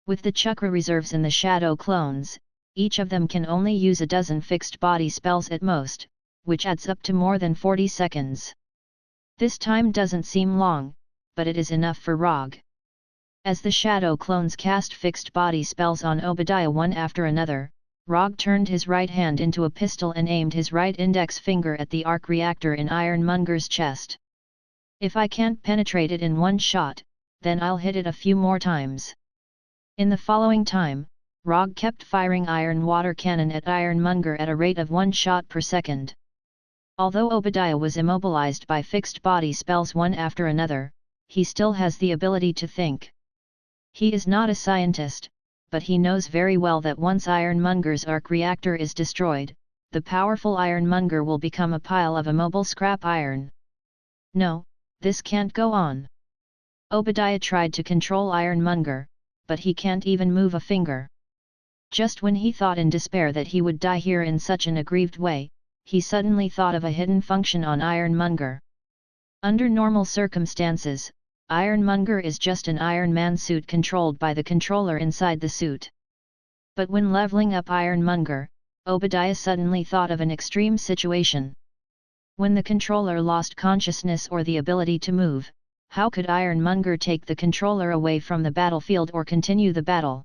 With the chakra reserves in the shadow clones, each of them can only use a dozen fixed body spells at most, which adds up to more than 40 seconds. This time doesn't seem long, but it is enough for Rogge. As the shadow clones cast fixed body spells on Obadiah one after another, Rogge turned his right hand into a pistol and aimed his right index finger at the arc reactor in Ironmonger's chest. If I can't penetrate it in one shot, then I'll hit it a few more times. In the following time, Rogge kept firing iron water cannon at Ironmonger at a rate of 1 shot per second. Although Obadiah was immobilized by fixed body spells one after another, he still has the ability to think. He is not a scientist, but he knows very well that once Ironmonger's arc reactor is destroyed, the powerful Ironmonger will become a pile of immobile scrap iron. No, this can't go on. Obadiah tried to control Ironmonger, but he can't even move a finger. Just when he thought in despair that he would die here in such an aggrieved way, he suddenly thought of a hidden function on Ironmonger. Under normal circumstances, Ironmonger is just an Iron Man suit controlled by the controller inside the suit. But when leveling up Ironmonger, Obadiah suddenly thought of an extreme situation. When the controller lost consciousness or the ability to move, how could Ironmonger take the controller away from the battlefield or continue the battle?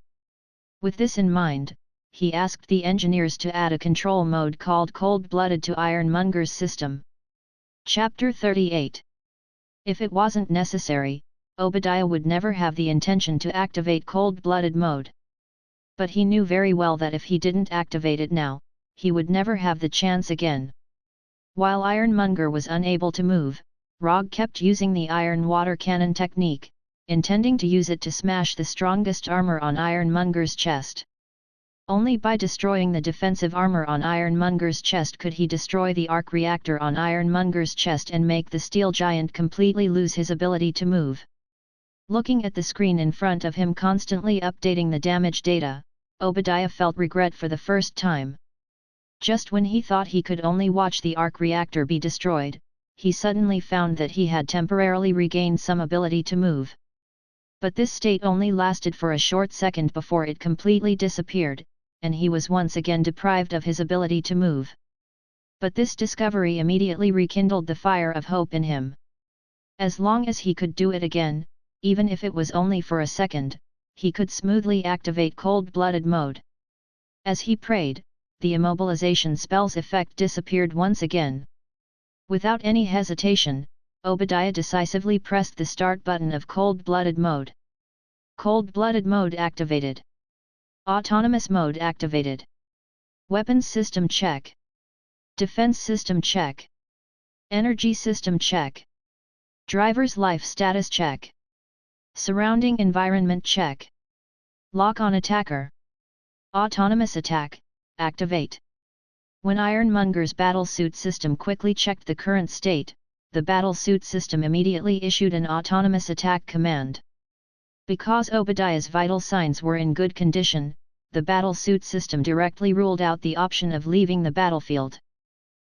With this in mind, he asked the engineers to add a control mode called Cold-Blooded to Ironmonger's system. Chapter 38. If it wasn't necessary, Obadiah would never have the intention to activate Cold-Blooded mode. But he knew very well that if he didn't activate it now, he would never have the chance again. While Ironmonger was unable to move, Rogge kept using the iron water cannon technique, intending to use it to smash the strongest armor on Ironmonger's chest. Only by destroying the defensive armor on Ironmonger's chest could he destroy the arc reactor on Ironmonger's chest and make the steel giant completely lose his ability to move. Looking at the screen in front of him constantly updating the damage data, Obadiah felt regret for the first time. Just when he thought he could only watch the arc reactor be destroyed, he suddenly found that he had temporarily regained some ability to move. But this state only lasted for a short second before it completely disappeared, and he was once again deprived of his ability to move. But this discovery immediately rekindled the fire of hope in him. As long as he could do it again, even if it was only for a second, he could smoothly activate cold-blooded mode. As he prayed, the immobilization spell's effect disappeared once again. Without any hesitation, Obadiah decisively pressed the start button of cold-blooded mode. Cold-blooded mode activated. Autonomous mode activated. Weapons system check. Defense system check. Energy system check. Driver's life status check. Surrounding environment check. Lock on attacker. Autonomous attack, activate. When Ironmonger's battlesuit system quickly checked the current state, the battlesuit system immediately issued an autonomous attack command. Because Obadiah's vital signs were in good condition, the battlesuit system directly ruled out the option of leaving the battlefield.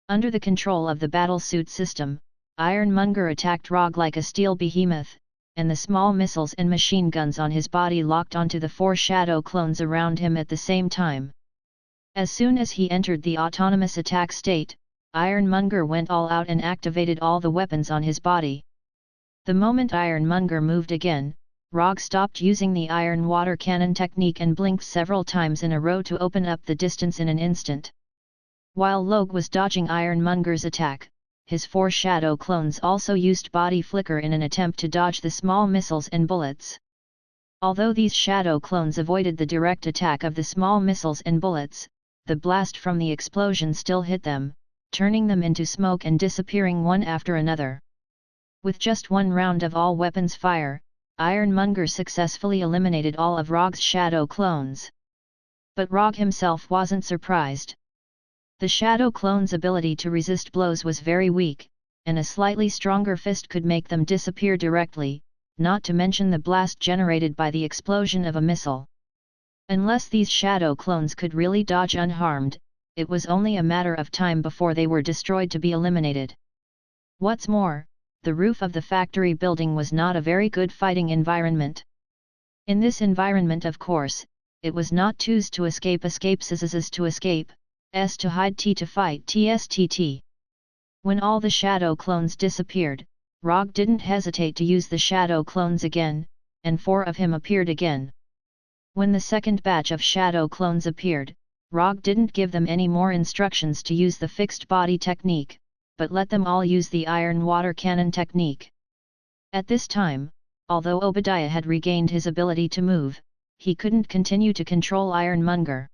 Under the control of the battlesuit system, Ironmonger attacked Rogge like a steel behemoth, and the small missiles and machine guns on his body locked onto the 4 shadow clones around him at the same time. As soon as he entered the autonomous attack state, Ironmonger went all out and activated all the weapons on his body. The moment Ironmonger moved again, Rogge stopped using the iron water cannon technique and blinked several times in a row to open up the distance in an instant. While Rogge was dodging Ironmonger's attack, his 4 shadow clones also used body flicker in an attempt to dodge the small missiles and bullets. Although these shadow clones avoided the direct attack of the small missiles and bullets, the blast from the explosion still hit them, turning them into smoke and disappearing one after another. With just one round of all weapons fire, Ironmonger successfully eliminated all of Rogge's shadow clones. But Rogge himself wasn't surprised. The shadow clone's ability to resist blows was very weak, and a slightly stronger fist could make them disappear directly, not to mention the blast generated by the explosion of a missile. Unless these shadow clones could really dodge unharmed, it was only a matter of time before they were destroyed to be eliminated. What's more, the roof of the factory building was not a very good fighting environment. In this environment, of course, it was not T's to escape, S's to escape, S to hide, T to fight, TSTT. When all the shadow clones disappeared, Rogge didn't hesitate to use the shadow clones again, and 4 of him appeared again. When the second batch of shadow clones appeared, Rogge didn't give them any more instructions to use the fixed body technique, but let them all use the iron water cannon technique. At this time, although Obadiah had regained his ability to move, he couldn't continue to control Ironmonger.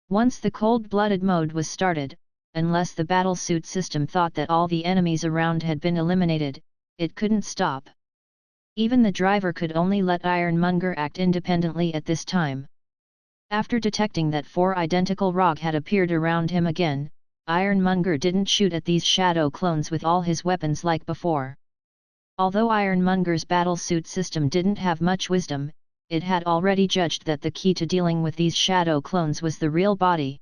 Once the cold-blooded mode was started, unless the battlesuit system thought that all the enemies around had been eliminated, it couldn't stop. Even the driver could only let Ironmonger act independently at this time. After detecting that 4 identical Rogge had appeared around him again, Ironmonger didn't shoot at these shadow clones with all his weapons like before. Although Ironmonger's battlesuit system didn't have much wisdom, it had already judged that the key to dealing with these shadow clones was the real body.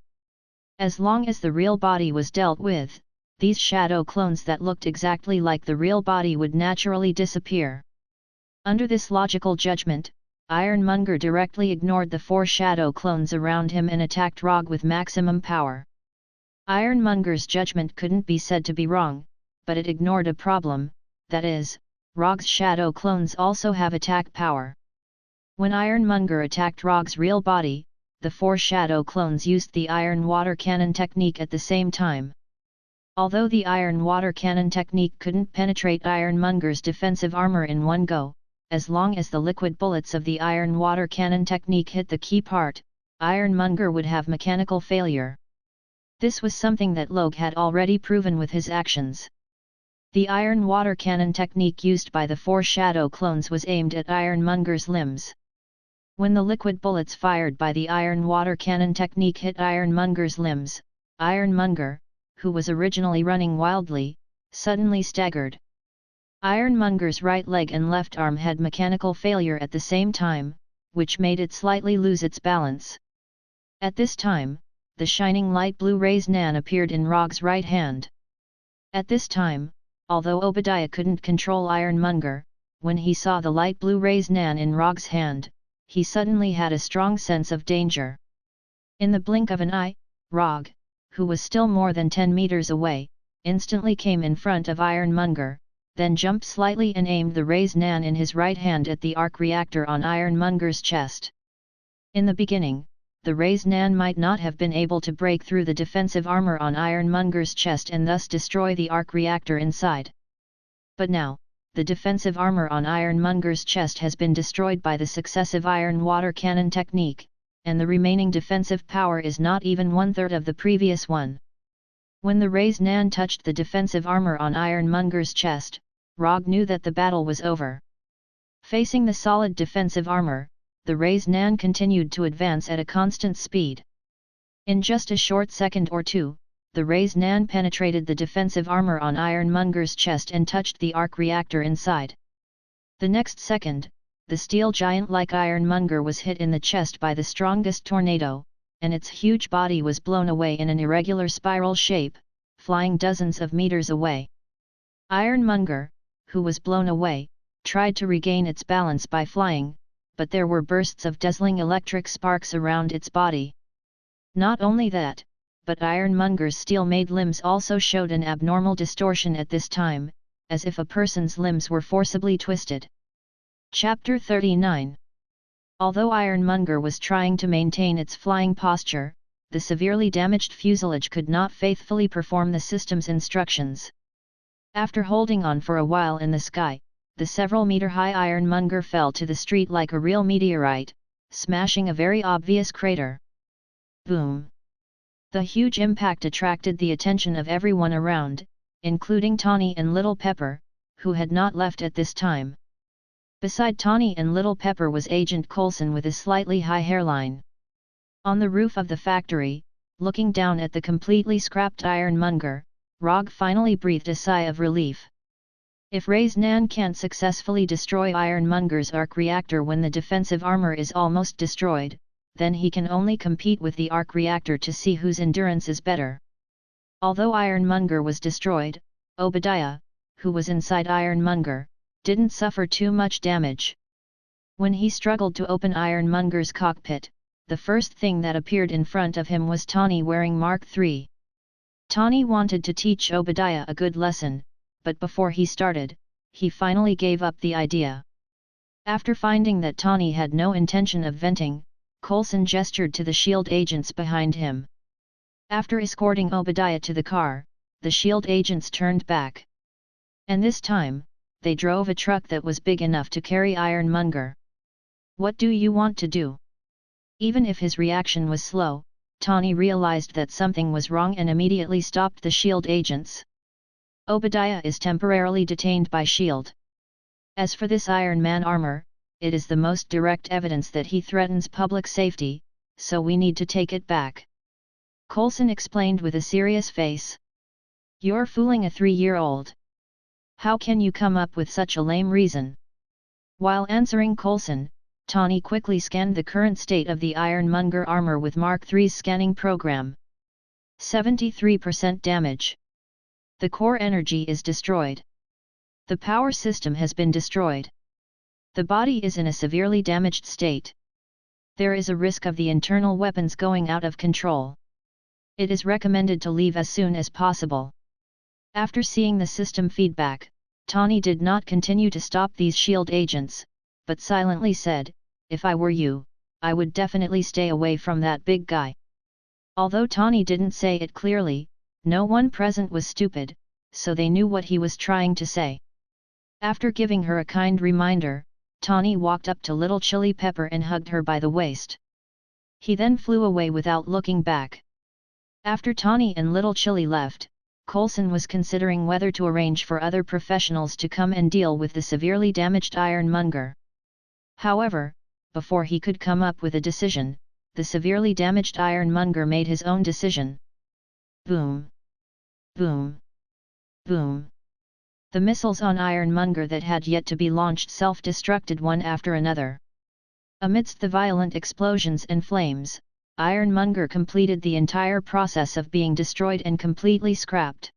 As long as the real body was dealt with, these shadow clones that looked exactly like the real body would naturally disappear. Under this logical judgment, Ironmonger directly ignored the 4 shadow clones around him and attacked Rogge with maximum power. Ironmonger's judgment couldn't be said to be wrong, but it ignored a problem, that is, Rogge's shadow clones also have attack power. When Ironmonger attacked Rogge's real body, the 4 shadow clones used the iron water cannon technique at the same time. Although the iron water cannon technique couldn't penetrate Ironmonger's defensive armor in one go, as long as the liquid bullets of the iron water cannon technique hit the key part, Ironmonger would have mechanical failure. This was something that Rogge had already proven with his actions. The iron water cannon technique used by the 4 shadow clones was aimed at Ironmonger's limbs. When the liquid bullets fired by the iron water cannon technique hit Ironmonger's limbs, Ironmonger, who was originally running wildly, suddenly staggered. Ironmonger's right leg and left arm had mechanical failure at the same time, which made it slightly lose its balance. At this time, the shining light blue rays Nan appeared in Rogge's right hand. At this time, although Obadiah couldn't control Ironmonger, when he saw the light blue rays Nan in Rogge's hand, he suddenly had a strong sense of danger. In the blink of an eye, Rogge, who was still more than 10 meters away, instantly came in front of Ironmonger, then jumped slightly and aimed the rays Nan in his right hand at the arc reactor on Ironmonger's chest. In the beginning, the rays Nan might not have been able to break through the defensive armor on Ironmonger's chest and thus destroy the arc reactor inside. But now, the defensive armor on Ironmonger's chest has been destroyed by the successive iron water cannon technique, and the remaining defensive power is not even 1/3 of the previous one. When the rays Nan touched the defensive armor on Ironmonger's chest, Rogge knew that the battle was over. Facing the solid defensive armor, the rays Nan continued to advance at a constant speed. In just a short second or two, the rays Nan penetrated the defensive armor on Ironmonger's chest and touched the arc reactor inside. The next second, the steel giant like Ironmonger was hit in the chest by the strongest tornado, and its huge body was blown away in an irregular spiral shape, flying dozens of meters away. Ironmonger, who was blown away, tried to regain its balance by flying, but there were bursts of dazzling electric sparks around its body. Not only that, but Ironmonger's steel-made limbs also showed an abnormal distortion at this time, as if a person's limbs were forcibly twisted. Chapter 39. Although Ironmonger was trying to maintain its flying posture, the severely damaged fuselage could not faithfully perform the system's instructions. After holding on for a while in the sky, the several-meter-high Ironmonger fell to the street like a real meteorite, smashing a very obvious crater. Boom! The huge impact attracted the attention of everyone around, including Tawny and Little Pepper, who had not left at this time. Beside Tawny and Little Pepper was Agent Coulson with a slightly high hairline. On the roof of the factory, looking down at the completely scrapped ironmonger, Rogge finally breathed a sigh of relief. If Ray's Nan can't successfully destroy Ironmonger's arc reactor when the defensive armor is almost destroyed, then he can only compete with the arc reactor to see whose endurance is better. Although Ironmonger was destroyed, Obadiah, who was inside Ironmonger, didn't suffer too much damage. When he struggled to open Ironmonger's cockpit, the first thing that appeared in front of him was Tawny wearing Mark III. Tawny wanted to teach Obadiah a good lesson, but before he started, he finally gave up the idea. After finding that Tawny had no intention of venting, Coulson gestured to the shield agents behind him. After escorting Obadiah to the car, the shield agents turned back. And this time, they drove a truck that was big enough to carry Ironmonger. "What do you want to do?" Even if his reaction was slow, Tawny realized that something was wrong and immediately stopped the shield agents. "Obadiah is temporarily detained by S.H.I.E.L.D. As for this Iron Man armor, it is the most direct evidence that he threatens public safety, so we need to take it back," Coulson explained with a serious face. "You're fooling a 3-year-old. How can you come up with such a lame reason?" While answering Coulson, Tawny quickly scanned the current state of the Ironmonger armor with Mark III's scanning program. 73% damage. The core energy is destroyed. The power system has been destroyed. The body is in a severely damaged state. There is a risk of the internal weapons going out of control. It is recommended to leave as soon as possible. After seeing the system feedback, Tawny did not continue to stop these shield agents, but silently said, "If I were you, I would definitely stay away from that big guy." Although Tawny didn't say it clearly, no one present was stupid, so they knew what he was trying to say. After giving her a kind reminder, Tawny walked up to Little Chili Pepper and hugged her by the waist. He then flew away without looking back. After Tawny and Little Chili left, Coulson was considering whether to arrange for other professionals to come and deal with the severely damaged Ironmonger. However, before he could come up with a decision, the severely damaged Ironmonger made his own decision. Boom! Boom! Boom! The missiles on Ironmonger that had yet to be launched self-destructed one after another. Amidst the violent explosions and flames, Ironmonger completed the entire process of being destroyed and completely scrapped.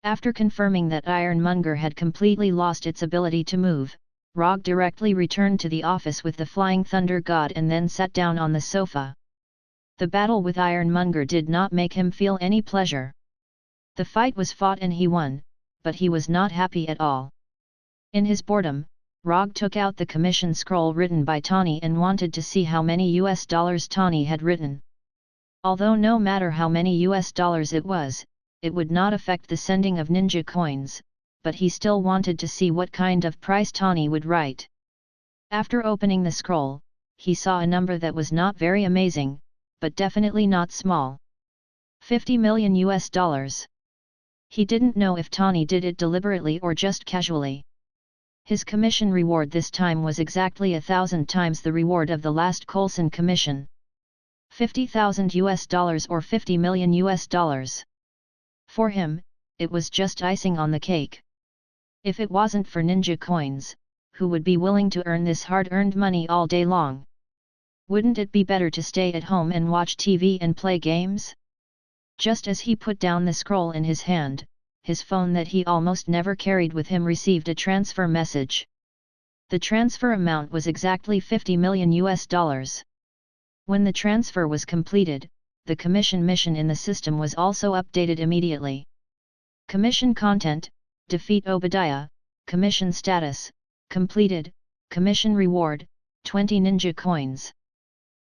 After confirming that Ironmonger had completely lost its ability to move, Rogge directly returned to the office with the Flying Thunder God and then sat down on the sofa. The battle with Ironmonger did not make him feel any pleasure. The fight was fought and he won, but he was not happy at all. In his boredom, Rogge took out the commission scroll written by Tawny and wanted to see how many US dollars Tawny had written. Although no matter how many US dollars it would not affect the sending of ninja coins, but he still wanted to see what kind of price Tawny would write. After opening the scroll, he saw a number that was not very amazing, but definitely not small. 50 million US dollars. He didn't know if Tawny did it deliberately or just casually. His commission reward this time was exactly 1,000 times the reward of the last Coulson commission. 50,000 US dollars or 50 million US dollars. For him, it was just icing on the cake. If it wasn't for ninja coins, who would be willing to earn this hard-earned money all day long? Wouldn't it be better to stay at home and watch TV and play games? Just as he put down the scroll in his hand, his phone that he almost never carried with him received a transfer message. The transfer amount was exactly 50 million US dollars. When the transfer was completed, the commission mission in the system was also updated immediately. Commission content: defeat Obadiah. Commission status: completed. Commission reward: 20 ninja coins.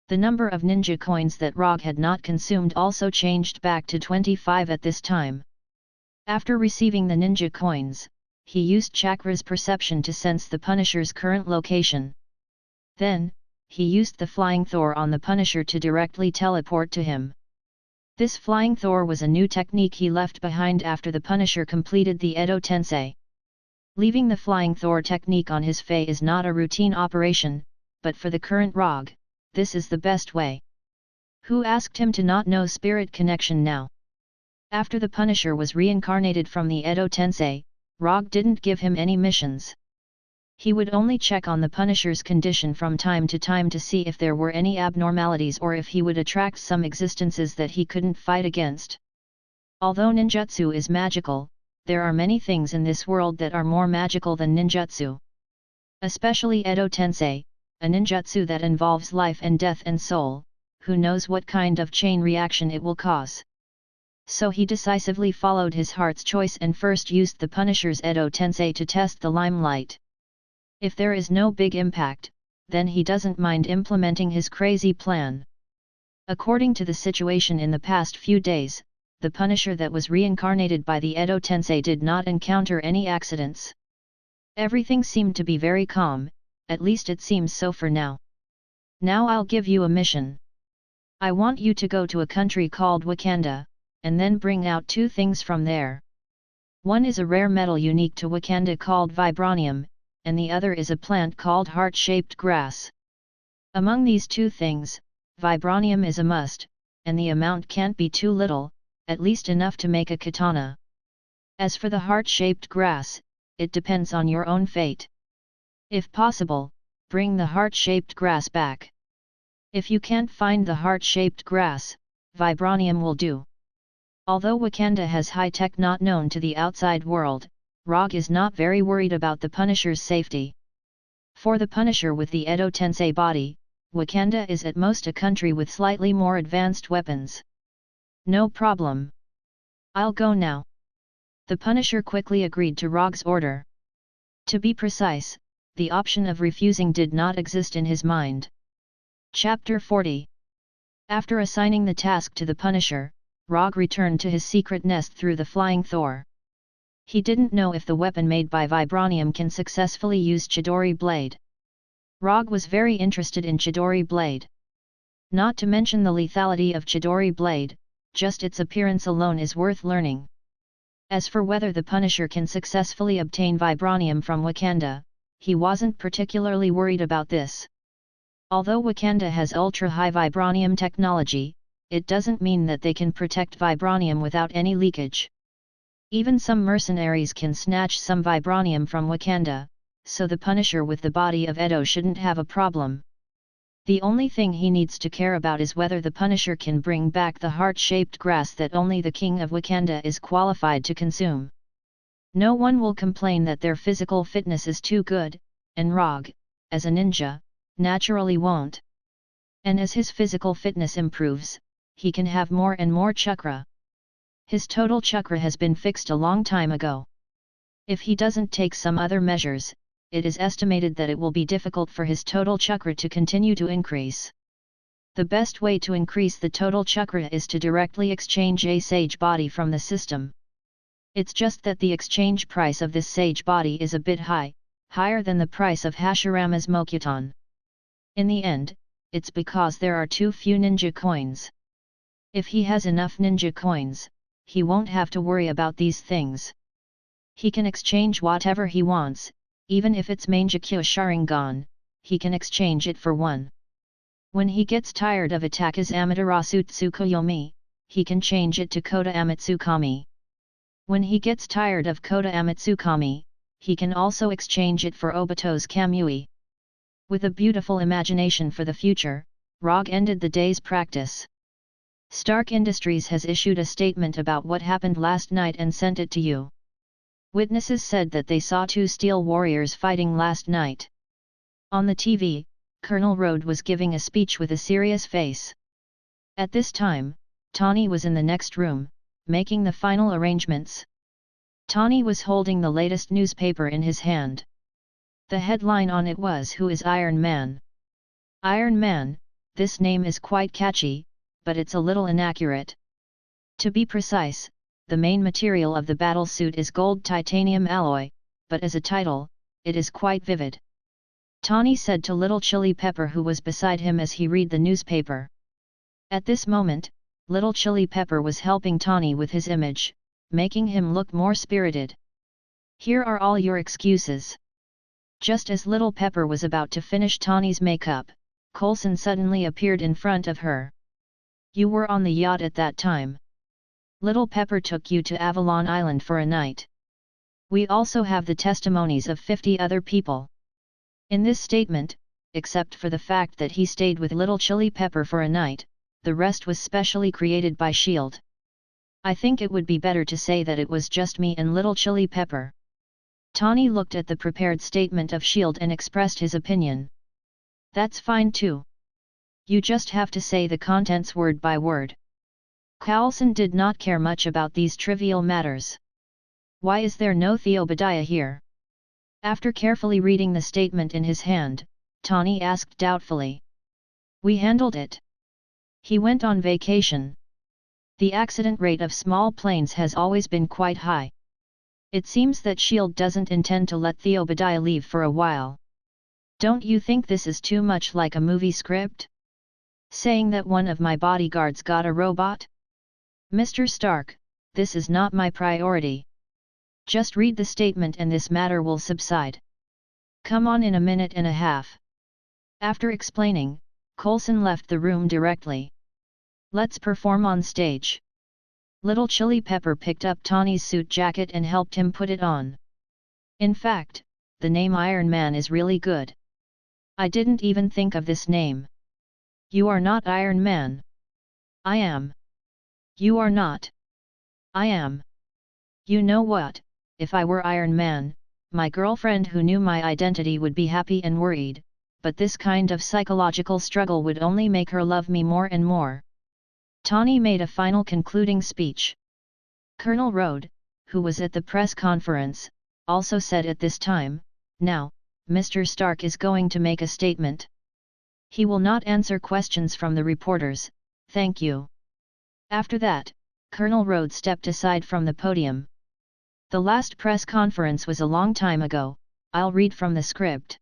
The number of ninja coins that Rogge had not consumed also changed back to 25 at this time. After receiving the ninja coins, he used Chakra's perception to sense the Punisher's current location. Then, he used the Flying Thor on the Punisher to directly teleport to him. This flying Thor was a new technique he left behind after the Punisher completed the Edo Tensei. Leaving the flying Thor technique on his face is not a routine operation, but for the current Rogge, this is the best way. Who asked him to not know spirit connection now? After the Punisher was reincarnated from the Edo Tensei, Rogge didn't give him any missions. He would only check on the Punisher's condition from time to time to see if there were any abnormalities or if he would attract some existences that he couldn't fight against. Although ninjutsu is magical, there are many things in this world that are more magical than ninjutsu. Especially Edo Tensei, a ninjutsu that involves life and death and soul, who knows what kind of chain reaction it will cause. So he decisively followed his heart's choice and first used the Punisher's Edo Tensei to test the limelight. If there is no big impact, then he doesn't mind implementing his crazy plan. According to the situation in the past few days, the Punisher that was reincarnated by the Edo Tensei did not encounter any accidents. Everything seemed to be very calm, at least it seems so for now. Now I'll give you a mission. I want you to go to a country called Wakanda, and then bring out 2 things from there. One is a rare metal unique to Wakanda called vibranium, and the other is a plant called heart-shaped grass. Among these 2 things, vibranium is a must, and the amount can't be too little, at least enough to make a katana. As for the heart-shaped grass, it depends on your own fate. If possible, bring the heart-shaped grass back. If you can't find the heart-shaped grass, vibranium will do. Although Wakanda has high-tech not known to the outside world, Rogge is not very worried about the Punisher's safety. For the Punisher with the Edo Tensei body, Wakanda is at most a country with slightly more advanced weapons. No problem. I'll go now. The Punisher quickly agreed to Rogge's order. To be precise, the option of refusing did not exist in his mind. Chapter 40. After assigning the task to the Punisher, Rogge returned to his secret nest through the flying Thor. He didn't know if the weapon made by vibranium can successfully use Chidori blade. Rogge was very interested in Chidori blade. Not to mention the lethality of Chidori blade, just its appearance alone is worth learning. As for whether the Punisher can successfully obtain vibranium from Wakanda, he wasn't particularly worried about this. Although Wakanda has ultra-high vibranium technology, it doesn't mean that they can protect vibranium without any leakage. Even some mercenaries can snatch some vibranium from Wakanda, so the Punisher with the body of Edo shouldn't have a problem. The only thing he needs to care about is whether the Punisher can bring back the heart-shaped grass that only the King of Wakanda is qualified to consume. No one will complain that their physical fitness is too good, and Rogge, as a ninja, naturally won't. And as his physical fitness improves, he can have more and more chakra. His total chakra has been fixed a long time ago. If he doesn't take some other measures, it is estimated that it will be difficult for his total chakra to continue to increase. The best way to increase the total chakra is to directly exchange a sage body from the system. It's just that the exchange price of this sage body is a bit high, higher than the price of Hashirama's Mokuton. In the end, it's because there are too few ninja coins. If he has enough ninja coins, he won't have to worry about these things. He can exchange whatever he wants, even if it's Mangekyo Sharingan, he can exchange it for one. When he gets tired of Ataka's Amaterasu Tsukuyomi, he can change it to Kota Amatsukami. When he gets tired of Kota Amatsukami, he can also exchange it for Obito's Kamui. With a beautiful imagination for the future, Rogge ended the day's practice. Stark Industries has issued a statement about what happened last night and sent it to you. Witnesses said that they saw 2 steel warriors fighting last night. On the TV, Colonel Rhodes was giving a speech with a serious face. At this time, Tawny was in the next room, making the final arrangements. Tawny was holding the latest newspaper in his hand. The headline on it was "Who is Iron Man?" Iron Man, this name is quite catchy, but it's a little inaccurate. To be precise, the main material of the battlesuit is gold titanium alloy, but as a title, it is quite vivid. Tawny said to Little Chili Pepper who was beside him as he read the newspaper. At this moment, Little Chili Pepper was helping Tawny with his image, making him look more spirited. Here are all your excuses. Just as Little Pepper was about to finish Tawny's makeup, Coulson suddenly appeared in front of her. You were on the yacht at that time. Little Pepper took you to Avalon Island for a night. We also have the testimonies of 50 other people. In this statement, except for the fact that he stayed with Little Chili Pepper for a night, the rest was specially created by S.H.I.E.L.D. I think it would be better to say that it was just me and Little Chili Pepper. Tawny looked at the prepared statement of S.H.I.E.L.D. and expressed his opinion. That's fine too. You just have to say the contents word by word. Coulson did not care much about these trivial matters. Why is there no Theobadiah here? After carefully reading the statement in his hand, Tawny asked doubtfully. We handled it. He went on vacation. The accident rate of small planes has always been quite high. It seems that S.H.I.E.L.D. doesn't intend to let Theobadiah leave for a while. Don't you think this is too much like a movie script? Saying that one of my bodyguards got a robot? Mr. Stark, this is not my priority. Just read the statement and this matter will subside. Come on in a minute and a half. After explaining, Coulson left the room directly. Let's perform on stage. Little Chili Pepper picked up Tawny's suit jacket and helped him put it on. In fact, the name Iron Man is really good. I didn't even think of this name. You are not Iron Man. I am. You are not. I am. You know what, if I were Iron Man, my girlfriend who knew my identity would be happy and worried, but this kind of psychological struggle would only make her love me more and more. Tawny made a final concluding speech. Colonel Rogge, who was at the press conference, also said at this time, now, Mr. Stark is going to make a statement. He will not answer questions from the reporters, thank you. After that, Colonel Rogge stepped aside from the podium. The last press conference was a long time ago, I'll read from the script.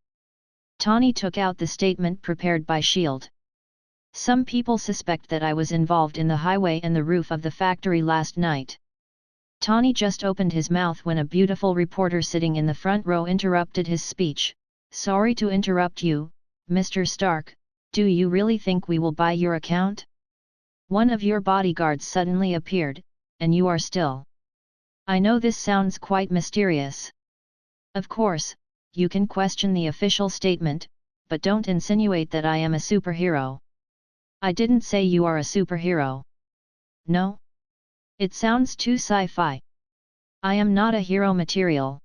Tawny took out the statement prepared by S.H.I.E.L.D. Some people suspect that I was involved in the highway and the roof of the factory last night. Tawny just opened his mouth when a beautiful reporter sitting in the front row interrupted his speech. Sorry to interrupt you, Mr. Stark, do you really think we will buy your account? One of your bodyguards suddenly appeared, and you are still. I know this sounds quite mysterious. Of course, you can question the official statement, but don't insinuate that I am a superhero. I didn't say you are a superhero. No? It sounds too sci-fi. I am not a hero material.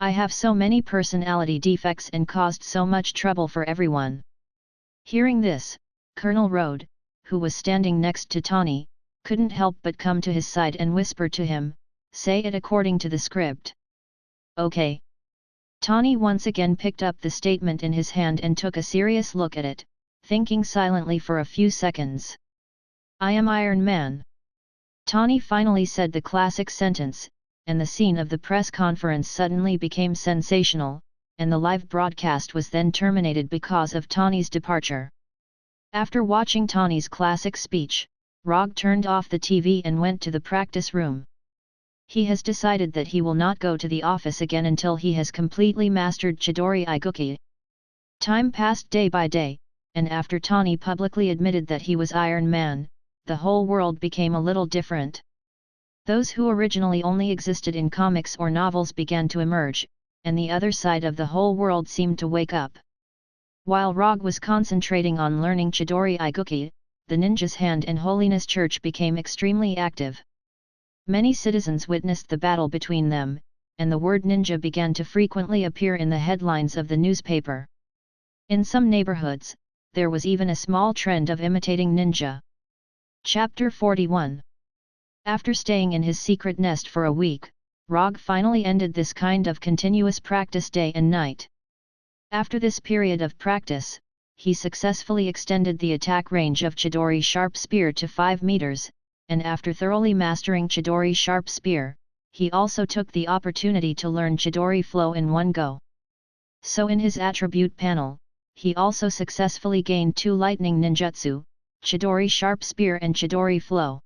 I have so many personality defects and caused so much trouble for everyone. Hearing this, Colonel Rogge, who was standing next to Tawny, couldn't help but come to his side and whisper to him, say it according to the script. Okay. Tawny once again picked up the statement in his hand and took a serious look at it, thinking silently for a few seconds. I am Iron Man. Tawny finally said the classic sentence, and the scene of the press conference suddenly became sensational, and the live broadcast was then terminated because of Tawny's departure. After watching Tawny's classic speech, Rogge turned off the TV and went to the practice room. He has decided that he will not go to the office again until he has completely mastered Chidori Iguchi. Time passed day by day, and after Tawny publicly admitted that he was Iron Man, the whole world became a little different. Those who originally only existed in comics or novels began to emerge, and the other side of the whole world seemed to wake up. While Rogge was concentrating on learning Chidori Iguchi, the Ninja's Hand and Holiness Church became extremely active. Many citizens witnessed the battle between them, and the word ninja began to frequently appear in the headlines of the newspaper. In some neighborhoods, there was even a small trend of imitating ninja. Chapter 41. After staying in his secret nest for a week, Rogge finally ended this kind of continuous practice day and night. After this period of practice, he successfully extended the attack range of Chidori Sharp Spear to 5 meters, and after thoroughly mastering Chidori Sharp Spear, he also took the opportunity to learn Chidori Flow in one go. So in his attribute panel, he also successfully gained 2 lightning ninjutsu, Chidori Sharp Spear and Chidori Flow.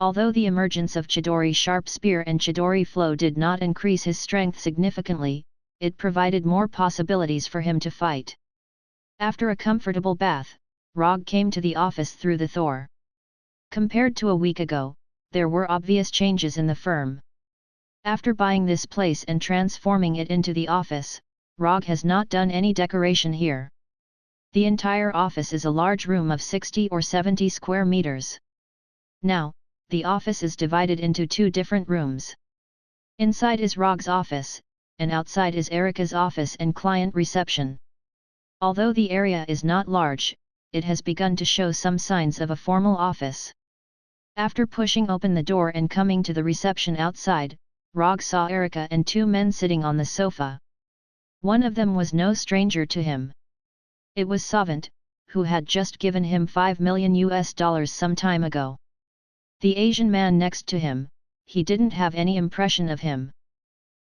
Although the emergence of Chidori Sharp Spear and Chidori Flow did not increase his strength significantly, it provided more possibilities for him to fight. After a comfortable bath, Rogge came to the office through the Thor. Compared to a week ago, there were obvious changes in the firm. After buying this place and transforming it into the office, Rogge has not done any decoration here. The entire office is a large room of 60 or 70 square meters. Now, the office is divided into two different rooms. Inside is Rogge's office, and outside is Erika's office and client reception. Although the area is not large, it has begun to show some signs of a formal office. After pushing open the door and coming to the reception outside, Rogge saw Erika and two men sitting on the sofa. One of them was no stranger to him. It was Savant, who had just given him $5 million some time ago. The Asian man next to him, he didn't have any impression of him.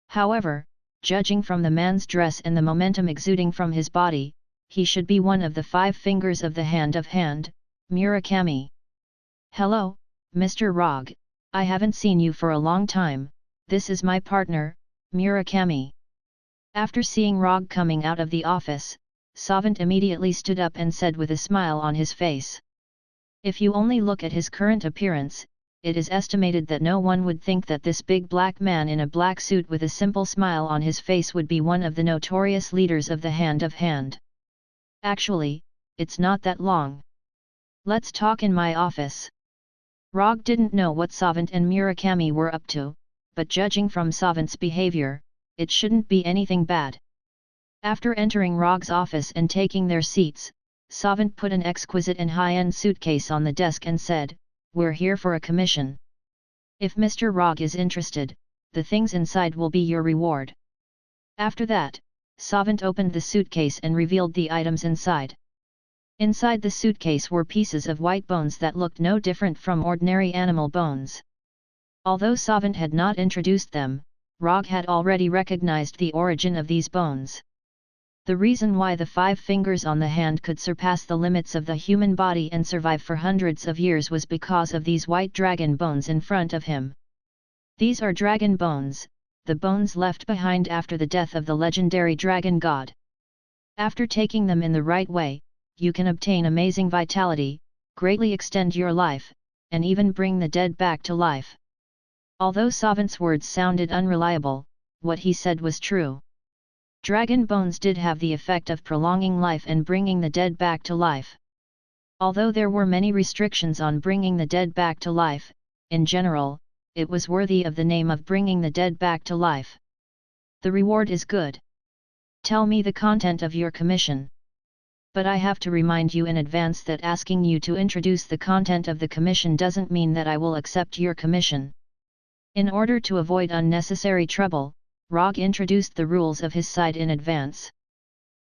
However, judging from the man's dress and the momentum exuding from his body, he should be one of the 5 fingers of the hand, Murakami. Hello, Mr. Rogge, I haven't seen you for a long time. This is my partner, Murakami. After seeing Rogge coming out of the office, Savant immediately stood up and said with a smile on his face. If you only look at his current appearance, it is estimated that no one would think that this big black man in a black suit with a simple smile on his face would be one of the notorious leaders of the Hand. Actually, it's not that long. Let's talk in my office. Rogge didn't know what Savant and Murakami were up to, but judging from Savant's behavior, it shouldn't be anything bad. After entering Rogge's office and taking their seats, Savant put an exquisite and high-end suitcase on the desk and said, "We're here for a commission. If Mr. Rogge is interested, the things inside will be your reward." After that, Savant opened the suitcase and revealed the items inside. Inside the suitcase were pieces of white bones that looked no different from ordinary animal bones. Although Savant had not introduced them, Rogge had already recognized the origin of these bones. The reason why the 5 fingers on the hand could surpass the limits of the human body and survive for hundreds of years was because of these white dragon bones in front of him. These are dragon bones, the bones left behind after the death of the legendary dragon god. After taking them in the right way, you can obtain amazing vitality, greatly extend your life, and even bring the dead back to life. Although Savant's words sounded unreliable, what he said was true. Dragon bones did have the effect of prolonging life and bringing the dead back to life. Although there were many restrictions on bringing the dead back to life, in general, it was worthy of the name of bringing the dead back to life. The reward is good. Tell me the content of your commission. But I have to remind you in advance that asking you to introduce the content of the commission doesn't mean that I will accept your commission. In order to avoid unnecessary trouble, Rogge introduced the rules of his side in advance.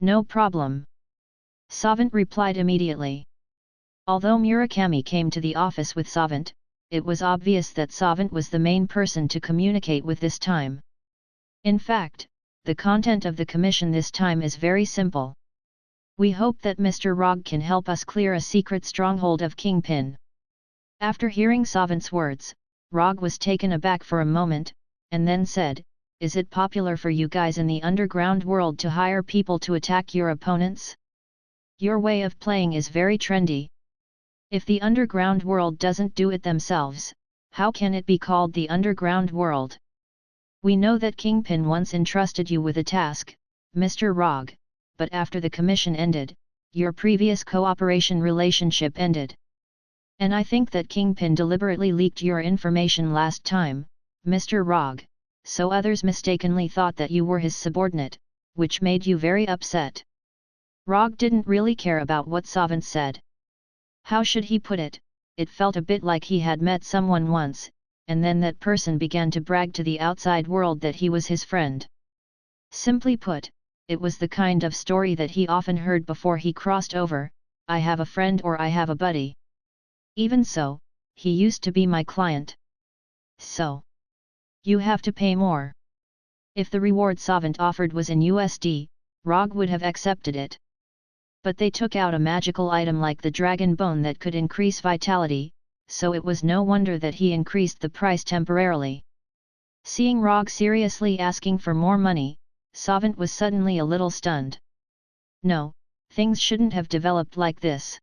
No problem. Savant replied immediately. Although Murakami came to the office with Savant, it was obvious that Savant was the main person to communicate with this time. In fact, the content of the commission this time is very simple. We hope that Mr. Rogge can help us clear a secret stronghold of Kingpin. After hearing Savant's words, Rogge was taken aback for a moment, and then said, "Is it popular for you guys in the underground world to hire people to attack your opponents? Your way of playing is very trendy. If the underground world doesn't do it themselves, how can it be called the underground world? We know that Kingpin once entrusted you with a task, Mr. Rogge, but after the commission ended, your previous cooperation relationship ended. And I think that Kingpin deliberately leaked your information last time, Mr. Rogge, so others mistakenly thought that you were his subordinate, which made you very upset." Rogge didn't really care about what Savant said. How should he put it? It felt a bit like he had met someone once, and then that person began to brag to the outside world that he was his friend. Simply put, it was the kind of story that he often heard before he crossed over, "I have a friend" or "I have a buddy." Even so, he used to be my client. So, you have to pay more. If the reward Savant offered was in USD, Rogge would have accepted it. But they took out a magical item like the dragon bone that could increase vitality, so it was no wonder that he increased the price temporarily. Seeing Rogge seriously asking for more money, Savant was suddenly a little stunned. No, things shouldn't have developed like this.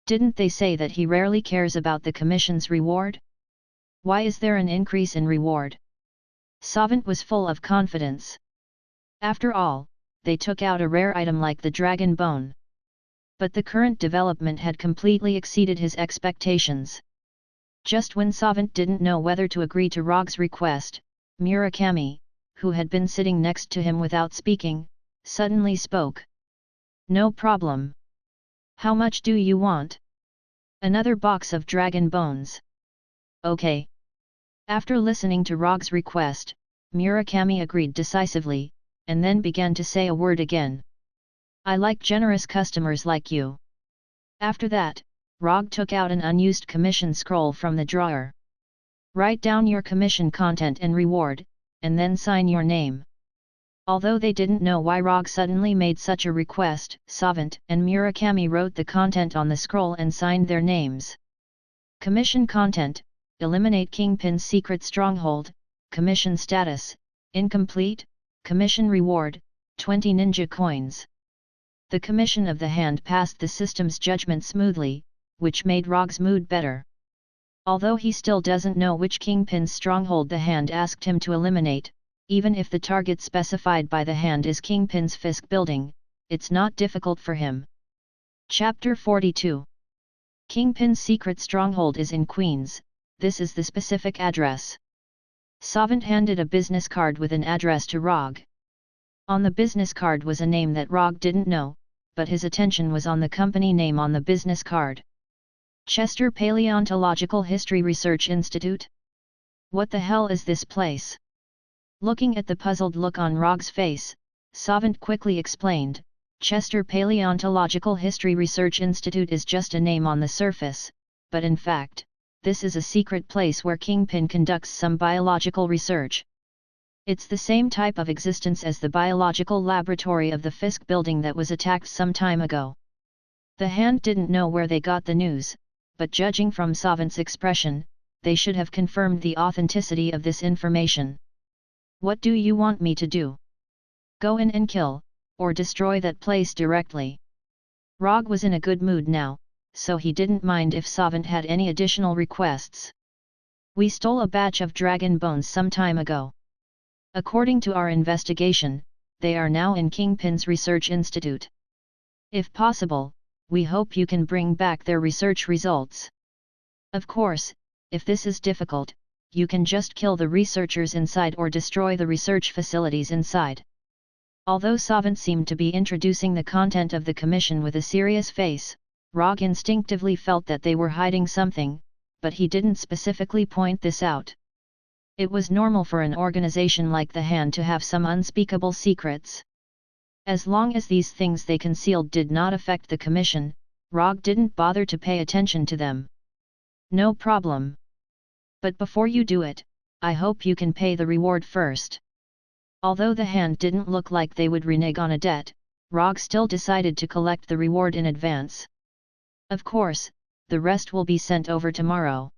Didn't they say that he rarely cares about the commission's reward? Why is there an increase in reward? Savant was full of confidence. After all, they took out a rare item like the dragon bone. But the current development had completely exceeded his expectations. Just when Savant didn't know whether to agree to Rogge's request, Murakami, who had been sitting next to him without speaking, suddenly spoke. No problem. How much do you want? Another box of dragon bones. Okay. After listening to Rogge's request, Murakami agreed decisively, and then began to say a word again. I like generous customers like you. After that, Rogge took out an unused commission scroll from the drawer. Write down your commission content and reward, and then sign your name. Although they didn't know why Rogge suddenly made such a request, Savant and Murakami wrote the content on the scroll and signed their names. Commission content: eliminate Kingpin's secret stronghold. Commission status: incomplete. Commission reward: 20 ninja coins. The commission of the hand passed the system's judgment smoothly, which made Rogge's mood better. Although he still doesn't know which Kingpin's stronghold the hand asked him to eliminate, even if the target specified by the hand is Kingpin's Fisk building, it's not difficult for him. Chapter 42. Kingpin's secret stronghold is in Queens. This is the specific address. Savant handed a business card with an address to Rogge. On the business card was a name that Rogge didn't know, but his attention was on the company name on the business card. Chester Paleontological History Research Institute? What the hell is this place? Looking at the puzzled look on Rogge's face, Savant quickly explained, Chester Paleontological History Research Institute is just a name on the surface, but in fact, this is a secret place where Kingpin conducts some biological research. It's the same type of existence as the biological laboratory of the Fisk building that was attacked some time ago. The hand didn't know where they got the news, but judging from Savant's expression, they should have confirmed the authenticity of this information. What do you want me to do? Go in and kill, or destroy that place directly. Rogge was in a good mood now, so he didn't mind if Savant had any additional requests. We stole a batch of dragon bones some time ago. According to our investigation, they are now in Kingpin's Research Institute. If possible, we hope you can bring back their research results. Of course, if this is difficult, you can just kill the researchers inside or destroy the research facilities inside. Although Savant seemed to be introducing the content of the commission with a serious face, Rogge instinctively felt that they were hiding something, but he didn't specifically point this out. It was normal for an organization like the Hand to have some unspeakable secrets. As long as these things they concealed did not affect the commission, Rogge didn't bother to pay attention to them. No problem. But before you do it, I hope you can pay the reward first. Although the Hand didn't look like they would renege on a debt, Rogge still decided to collect the reward in advance. Of course, the rest will be sent over tomorrow.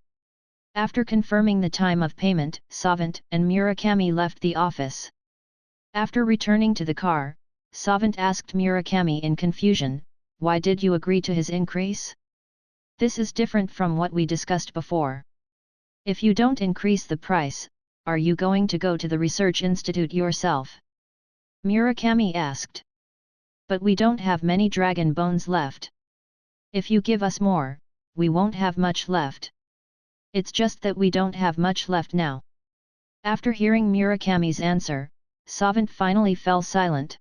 After confirming the time of payment, Savant and Murakami left the office. After returning to the car, Savant asked Murakami in confusion, "Why did you agree to his increase? This is different from what we discussed before. If you don't increase the price, are you going to go to the research institute yourself?" Murakami asked. "But we don't have many dragon bones left. If you give us more, we won't have much left. It's just that we don't have much left now." After hearing Murakami's answer, Savant finally fell silent.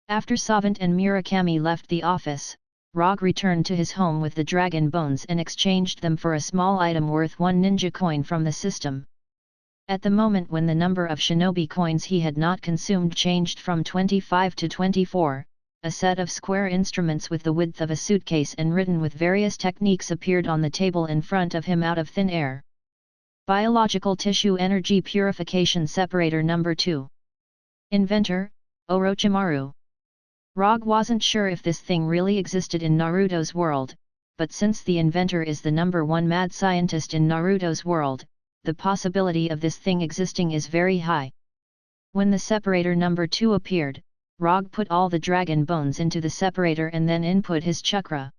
After Savant and Murakami left the office, Rogge returned to his home with the dragon bones and exchanged them for a small item worth 1 ninja coin from the system. At the moment when the number of shinobi coins he had not consumed changed from 25 to 24, a set of square instruments with the width of a suitcase and written with various techniques appeared on the table in front of him out of thin air. Biological Tissue Energy Purification Separator No. 2. Inventor, Orochimaru. Rogge wasn't sure if this thing really existed in Naruto's world, but since the inventor is the #1 mad scientist in Naruto's world, the possibility of this thing existing is very high. When the separator #2 appeared, Rogge put all the dragon bones into the separator and then input his chakra.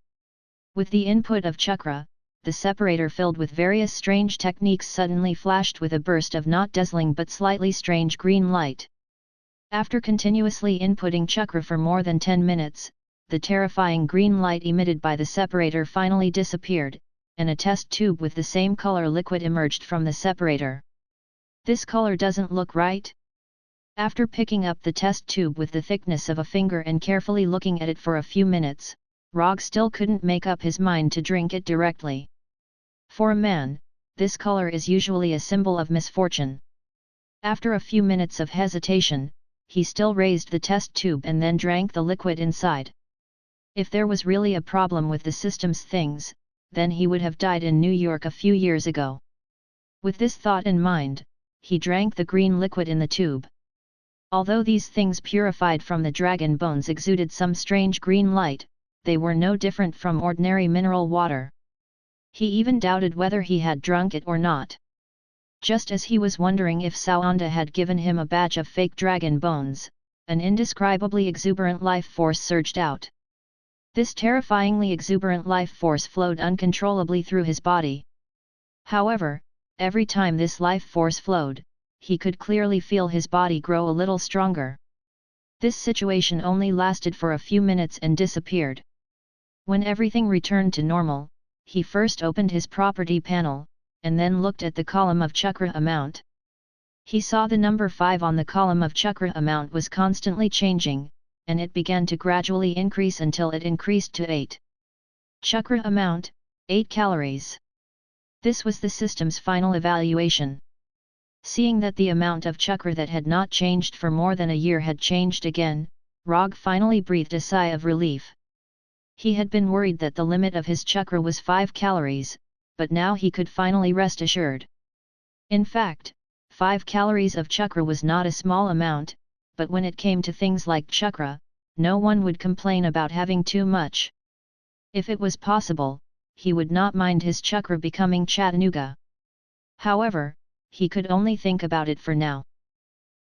With the input of chakra, the separator filled with various strange techniques suddenly flashed with a burst of not dazzling but slightly strange green light. After continuously inputting chakra for more than 10 minutes, the terrifying green light emitted by the separator finally disappeared, and a test tube with the same color liquid emerged from the separator. This color doesn't look right? After picking up the test tube with the thickness of a finger and carefully looking at it for a few minutes, Rogge still couldn't make up his mind to drink it directly. For a man, this color is usually a symbol of misfortune. After a few minutes of hesitation, he still raised the test tube and then drank the liquid inside. If there was really a problem with the system's things, then he would have died in New York a few years ago. With this thought in mind, he drank the green liquid in the tube. Although these things purified from the dragon bones exuded some strange green light, they were no different from ordinary mineral water. He even doubted whether he had drunk it or not. Just as he was wondering if Sawanda had given him a batch of fake dragon bones, an indescribably exuberant life force surged out. This terrifyingly exuberant life force flowed uncontrollably through his body. However, every time this life force flowed, he could clearly feel his body grow a little stronger. This situation only lasted for a few minutes and disappeared. When everything returned to normal, he first opened his property panel, and then looked at the column of chakra amount. He saw the number 5 on the column of chakra amount was constantly changing, and it began to gradually increase until it increased to 8. Chakra amount, 8 calories. This was the system's final evaluation. Seeing that the amount of chakra that had not changed for more than a year had changed again, Rogge finally breathed a sigh of relief. He had been worried that the limit of his chakra was 5 calories, but now he could finally rest assured. In fact, 5 calories of chakra was not a small amount, but when it came to things like chakra, no one would complain about having too much. If it was possible, he would not mind his chakra becoming Chattanooga. However, he could only think about it for now.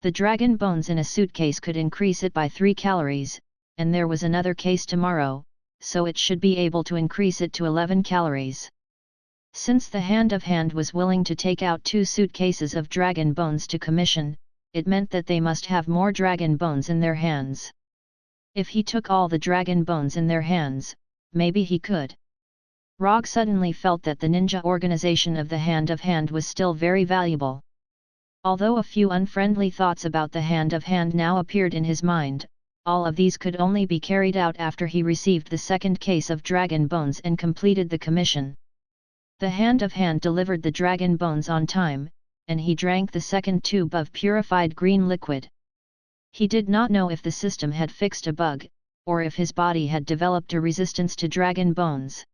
The dragon bones in a suitcase could increase it by 3 calories, and there was another case tomorrow, so it should be able to increase it to 11 calories. Since the hand was willing to take out 2 suitcases of dragon bones to commission, it meant that they must have more dragon bones in their hands. If he took all the dragon bones in their hands, maybe he could. Rogge suddenly felt that the ninja organization of the hand was still very valuable. Although a few unfriendly thoughts about the hand now appeared in his mind, all of these could only be carried out after he received the second case of dragon bones and completed the commission. The hand delivered the dragon bones on time, and he drank the second tube of purified green liquid. He did not know if the system had fixed a bug, or if his body had developed a resistance to dragon bones.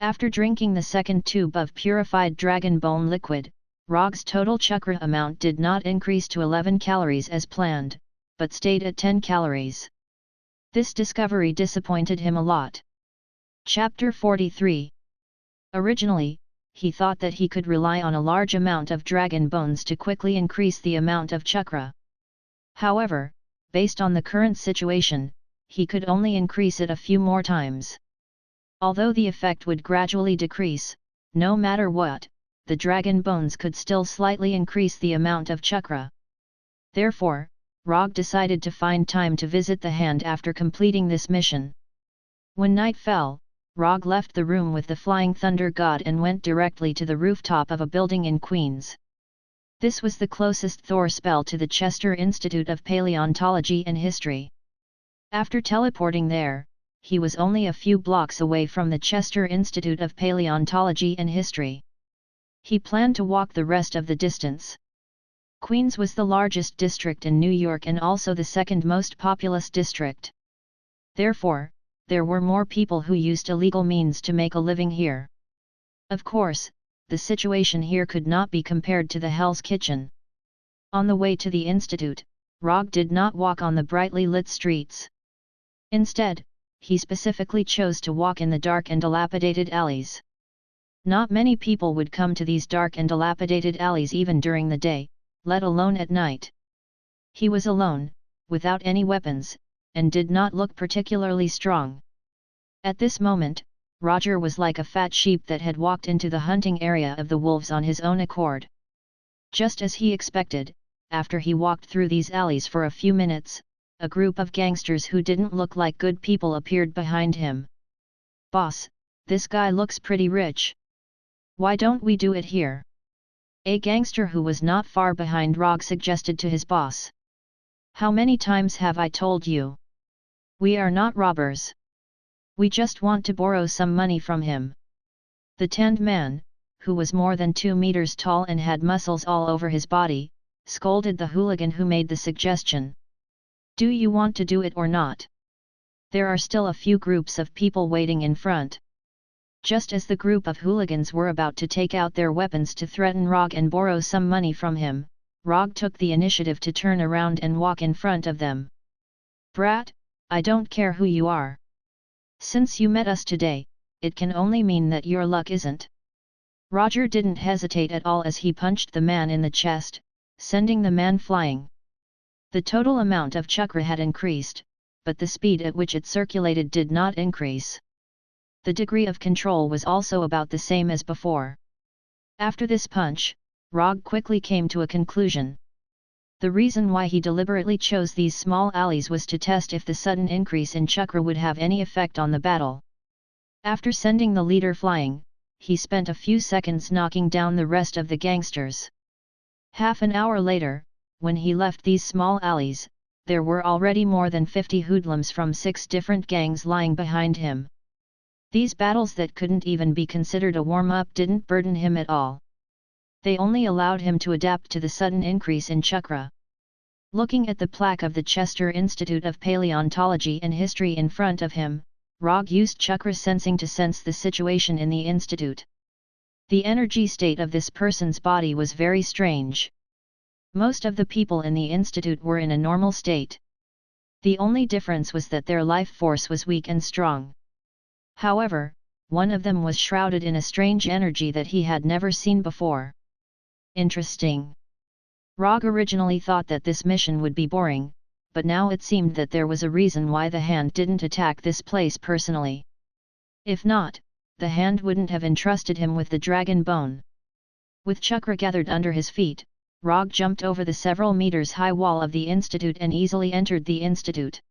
After drinking the second tube of purified dragon bone liquid, Rogge's total chakra amount did not increase to 11 calories as planned, but stayed at 10 calories. This discovery disappointed him a lot. Chapter 43. Originally, he thought that he could rely on a large amount of dragon bones to quickly increase the amount of chakra. However, based on the current situation, he could only increase it a few more times. Although the effect would gradually decrease, no matter what, the dragon bones could still slightly increase the amount of chakra. Therefore, Rogge decided to find time to visit the hand after completing this mission. When night fell, Rogge left the room with the Flying Thunder God and went directly to the rooftop of a building in Queens. This was the closest Thor spell to the Chester Institute of Paleontology and History. After teleporting there, he was only a few blocks away from the Chester Institute of Paleontology and History. He planned to walk the rest of the distance. Queens was the largest district in New York and also the second most populous district. Therefore, there were more people who used illegal means to make a living here. Of course, the situation here could not be compared to the Hell's Kitchen. On the way to the institute, Rogge did not walk on the brightly lit streets. Instead, he specifically chose to walk in the dark and dilapidated alleys. Not many people would come to these dark and dilapidated alleys even during the day, let alone at night. He was alone, without any weapons, and did not look particularly strong. At this moment, Roger was like a fat sheep that had walked into the hunting area of the wolves on his own accord. Just as he expected, after he walked through these alleys for a few minutes, a group of gangsters who didn't look like good people appeared behind him. "Boss, this guy looks pretty rich. Why don't we do it here?" A gangster who was not far behind Rogge suggested to his boss. "How many times have I told you? We are not robbers. We just want to borrow some money from him." The tanned man, who was more than 2 meters tall and had muscles all over his body, scolded the hooligan who made the suggestion. "Do you want to do it or not? There are still a few groups of people waiting in front." Just as the group of hooligans were about to take out their weapons to threaten Rogge and borrow some money from him, Rogge took the initiative to turn around and walk in front of them. "Brat, I don't care who you are. Since you met us today, it can only mean that your luck isn't." Roger didn't hesitate at all as he punched the man in the chest, sending the man flying. The total amount of chakra had increased, but the speed at which it circulated did not increase. The degree of control was also about the same as before. After this punch, Rogge quickly came to a conclusion. The reason why he deliberately chose these small alleys was to test if the sudden increase in chakra would have any effect on the battle. After sending the leader flying, he spent a few seconds knocking down the rest of the gangsters. Half an hour later, when he left these small alleys, there were already more than 50 hoodlums from 6 different gangs lying behind him. These battles that couldn't even be considered a warm-up didn't burden him at all. They only allowed him to adapt to the sudden increase in chakra. Looking at the plaque of the Chester Institute of Paleontology and History in front of him, Rogge used chakra sensing to sense the situation in the institute. The energy state of this person's body was very strange. Most of the people in the institute were in a normal state. The only difference was that their life force was weak and strong. However, one of them was shrouded in a strange energy that he had never seen before. Interesting. Rogge originally thought that this mission would be boring, but now it seemed that there was a reason why the Hand didn't attack this place personally. If not, the Hand wouldn't have entrusted him with the dragon bone. With chakra gathered under his feet, Rogge jumped over the several meters high wall of the institute and easily entered the institute.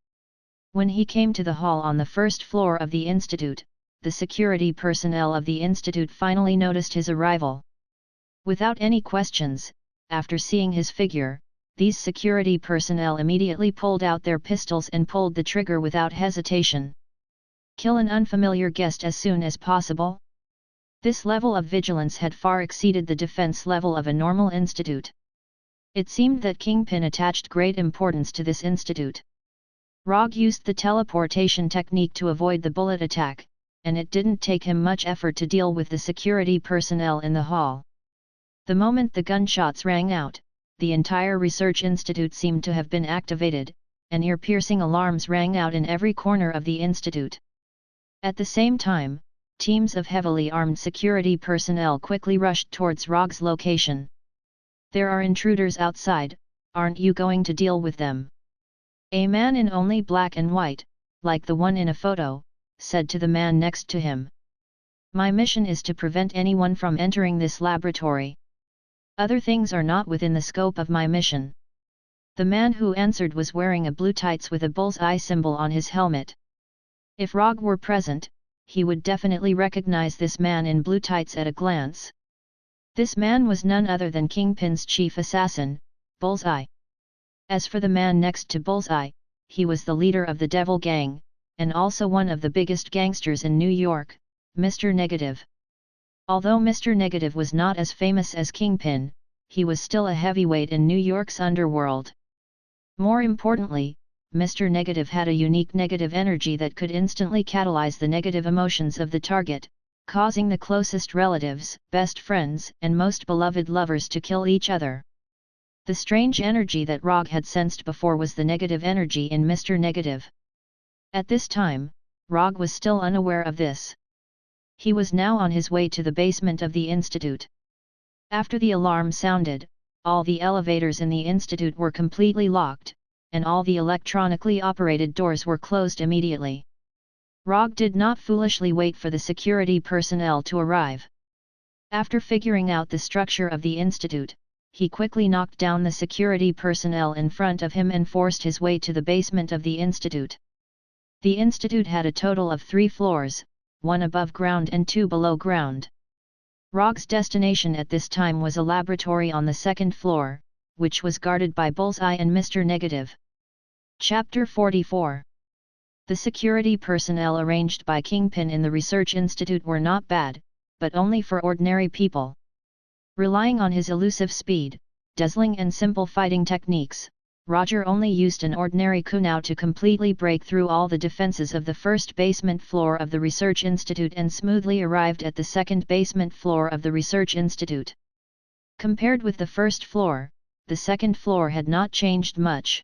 When he came to the hall on the first floor of the institute, the security personnel of the institute finally noticed his arrival. Without any questions, after seeing his figure, these security personnel immediately pulled out their pistols and pulled the trigger without hesitation. Kill an unfamiliar guest as soon as possible? This level of vigilance had far exceeded the defense level of a normal institute. It seemed that Kingpin attached great importance to this institute. Rogge used the teleportation technique to avoid the bullet attack, and it didn't take him much effort to deal with the security personnel in the hall. The moment the gunshots rang out, the entire research institute seemed to have been activated, and ear-piercing alarms rang out in every corner of the institute. At the same time, teams of heavily armed security personnel quickly rushed towards Rogge's location. "There are intruders outside, aren't you going to deal with them?" A man in only black and white, like the one in a photo, said to the man next to him. "My mission is to prevent anyone from entering this laboratory. Other things are not within the scope of my mission." The man who answered was wearing a blue tights with a bull's-eye symbol on his helmet. If Rogge were present, he would definitely recognize this man in blue tights at a glance. This man was none other than Kingpin's chief assassin, Bullseye. As for the man next to Bullseye, he was the leader of the Devil Gang, and also one of the biggest gangsters in New York, Mr. Negative. Although Mr. Negative was not as famous as Kingpin, he was still a heavyweight in New York's underworld. More importantly, Mr. Negative had a unique negative energy that could instantly catalyze the negative emotions of the target, causing the closest relatives, best friends, and most beloved lovers to kill each other. The strange energy that Rogge had sensed before was the negative energy in Mr. Negative. At this time, Rogge was still unaware of this. He was now on his way to the basement of the institute. After the alarm sounded, all the elevators in the institute were completely locked, and all the electronically operated doors were closed immediately. Rogge did not foolishly wait for the security personnel to arrive. After figuring out the structure of the institute, he quickly knocked down the security personnel in front of him and forced his way to the basement of the institute. The institute had a total of 3 floors, 1 above ground and 2 below ground. Rogge's destination at this time was a laboratory on the 2nd floor, which was guarded by Bullseye and Mr. Negative. Chapter 44. The security personnel arranged by Kingpin in the Research Institute were not bad, but only for ordinary people. Relying on his elusive speed, dazzling and simple fighting techniques, Rogge only used an ordinary kunai to completely break through all the defenses of the first basement floor of the Research Institute and smoothly arrived at the second basement floor of the Research Institute. Compared with the first floor, the second floor had not changed much.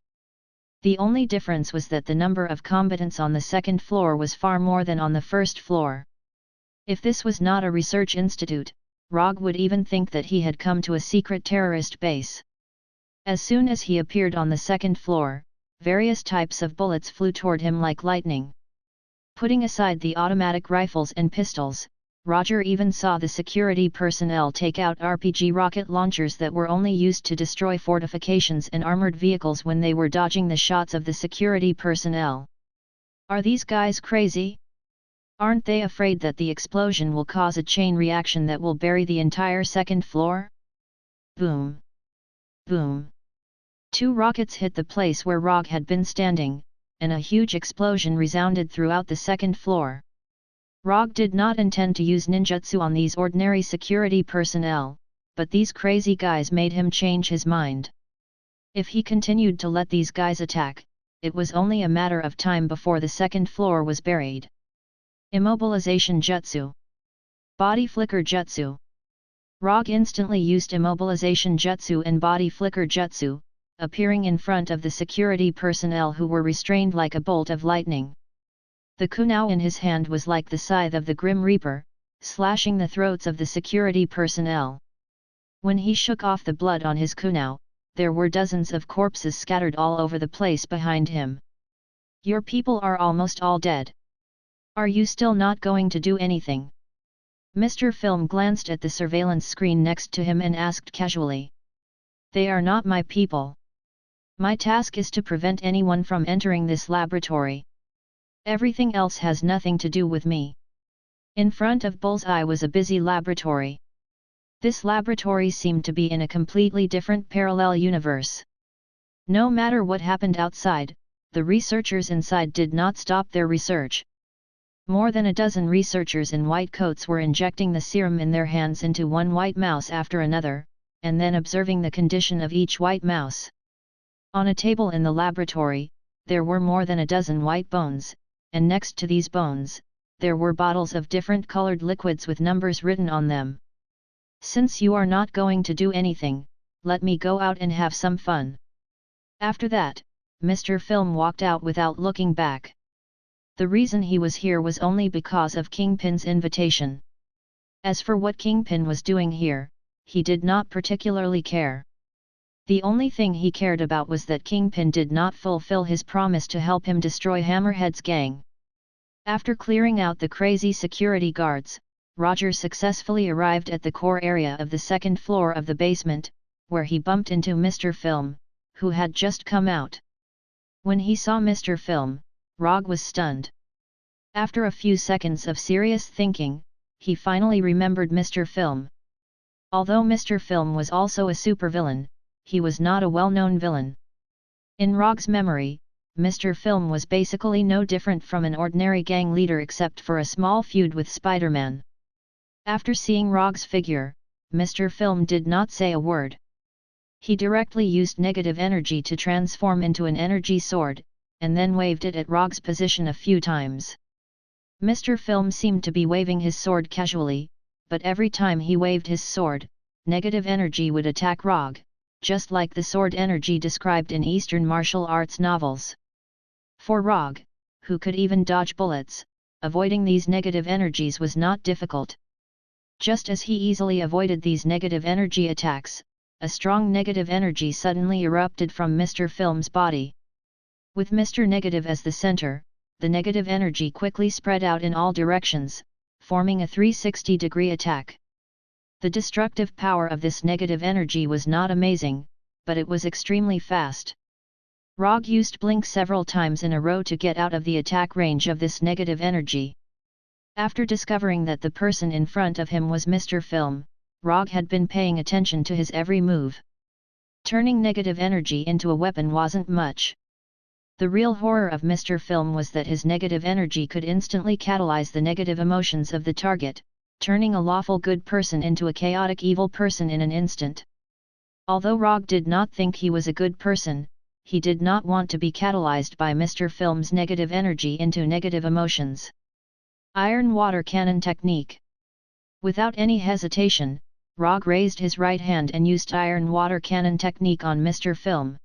The only difference was that the number of combatants on the second floor was far more than on the first floor. If this was not a research institute, Rogge would even think that he had come to a secret terrorist base. As soon as he appeared on the second floor, various types of bullets flew toward him like lightning. Putting aside the automatic rifles and pistols, Rogge even saw the security personnel take out RPG rocket launchers that were only used to destroy fortifications and armored vehicles when they were dodging the shots of the security personnel. Are these guys crazy? Aren't they afraid that the explosion will cause a chain reaction that will bury the entire second floor? Boom! Boom! 2 rockets hit the place where Rogge had been standing, and a huge explosion resounded throughout the second floor. Rogge did not intend to use ninjutsu on these ordinary security personnel, but these crazy guys made him change his mind. If he continued to let these guys attack, it was only a matter of time before the second floor was buried. Immobilization Jutsu. Body Flicker Jutsu. Rogge instantly used Immobilization Jutsu and Body Flicker Jutsu, appearing in front of the security personnel who were restrained like a bolt of lightning. The kunai in his hand was like the scythe of the Grim Reaper, slashing the throats of the security personnel. When he shook off the blood on his kunai, there were dozens of corpses scattered all over the place behind him. Your people are almost all dead. Are you still not going to do anything? Mr. Film glanced at the surveillance screen next to him and asked casually. They are not my people. My task is to prevent anyone from entering this laboratory. Everything else has nothing to do with me. In front of Bullseye was a busy laboratory. This laboratory seemed to be in a completely different parallel universe. No matter what happened outside, the researchers inside did not stop their research. More than a dozen researchers in white coats were injecting the serum in their hands into one white mouse after another, and then observing the condition of each white mouse. On a table in the laboratory, there were more than a dozen white bones, and next to these bones, there were bottles of different colored liquids with numbers written on them. Since you are not going to do anything, let me go out and have some fun. After that, Mr. Film walked out without looking back. The reason he was here was only because of Kingpin's invitation. As for what Kingpin was doing here, he did not particularly care. The only thing he cared about was that Kingpin did not fulfill his promise to help him destroy Hammerhead's gang. After clearing out the crazy security guards, Rogge successfully arrived at the core area of the second floor of the basement, where he bumped into Mr. Film, who had just come out. When he saw Mr. Film, Rogge was stunned. After a few seconds of serious thinking, he finally remembered Mr. Film. Although Mr. Film was also a supervillain, he was not a well-known villain. In Rogge's memory, Mr. Film was basically no different from an ordinary gang leader except for a small feud with Spider-Man. After seeing Rogge's figure, Mr. Film did not say a word. He directly used negative energy to transform into an energy sword, and then waved it at Rogge's position a few times. Mr. Film seemed to be waving his sword casually, but every time he waved his sword, negative energy would attack Rogge, just like the sword energy described in Eastern martial arts novels. For Rogge, who could even dodge bullets. Avoiding these negative energies was not difficult. Just as he easily avoided these negative energy attacks, a strong negative energy suddenly erupted from Mr. Film's body. With Mr. Negative as the center, the negative energy quickly spread out in all directions, forming a 360-degree attack. The destructive power of this negative energy was not amazing, but it was extremely fast. Rogge used blink several times in a row to get out of the attack range of this negative energy. After discovering that the person in front of him was Mr. Film, Rogge had been paying attention to his every move. Turning negative energy into a weapon wasn't much. The real horror of Mr. Film was that his negative energy could instantly catalyze the negative emotions of the target, turning a lawful good person into a chaotic evil person in an instant. Although Rogge did not think he was a good person, he did not want to be catalyzed by Mr. Film's negative energy into negative emotions. Iron Water Cannon Technique. Without any hesitation, Rogge raised his right hand and used Iron Water Cannon Technique on Mr. Film.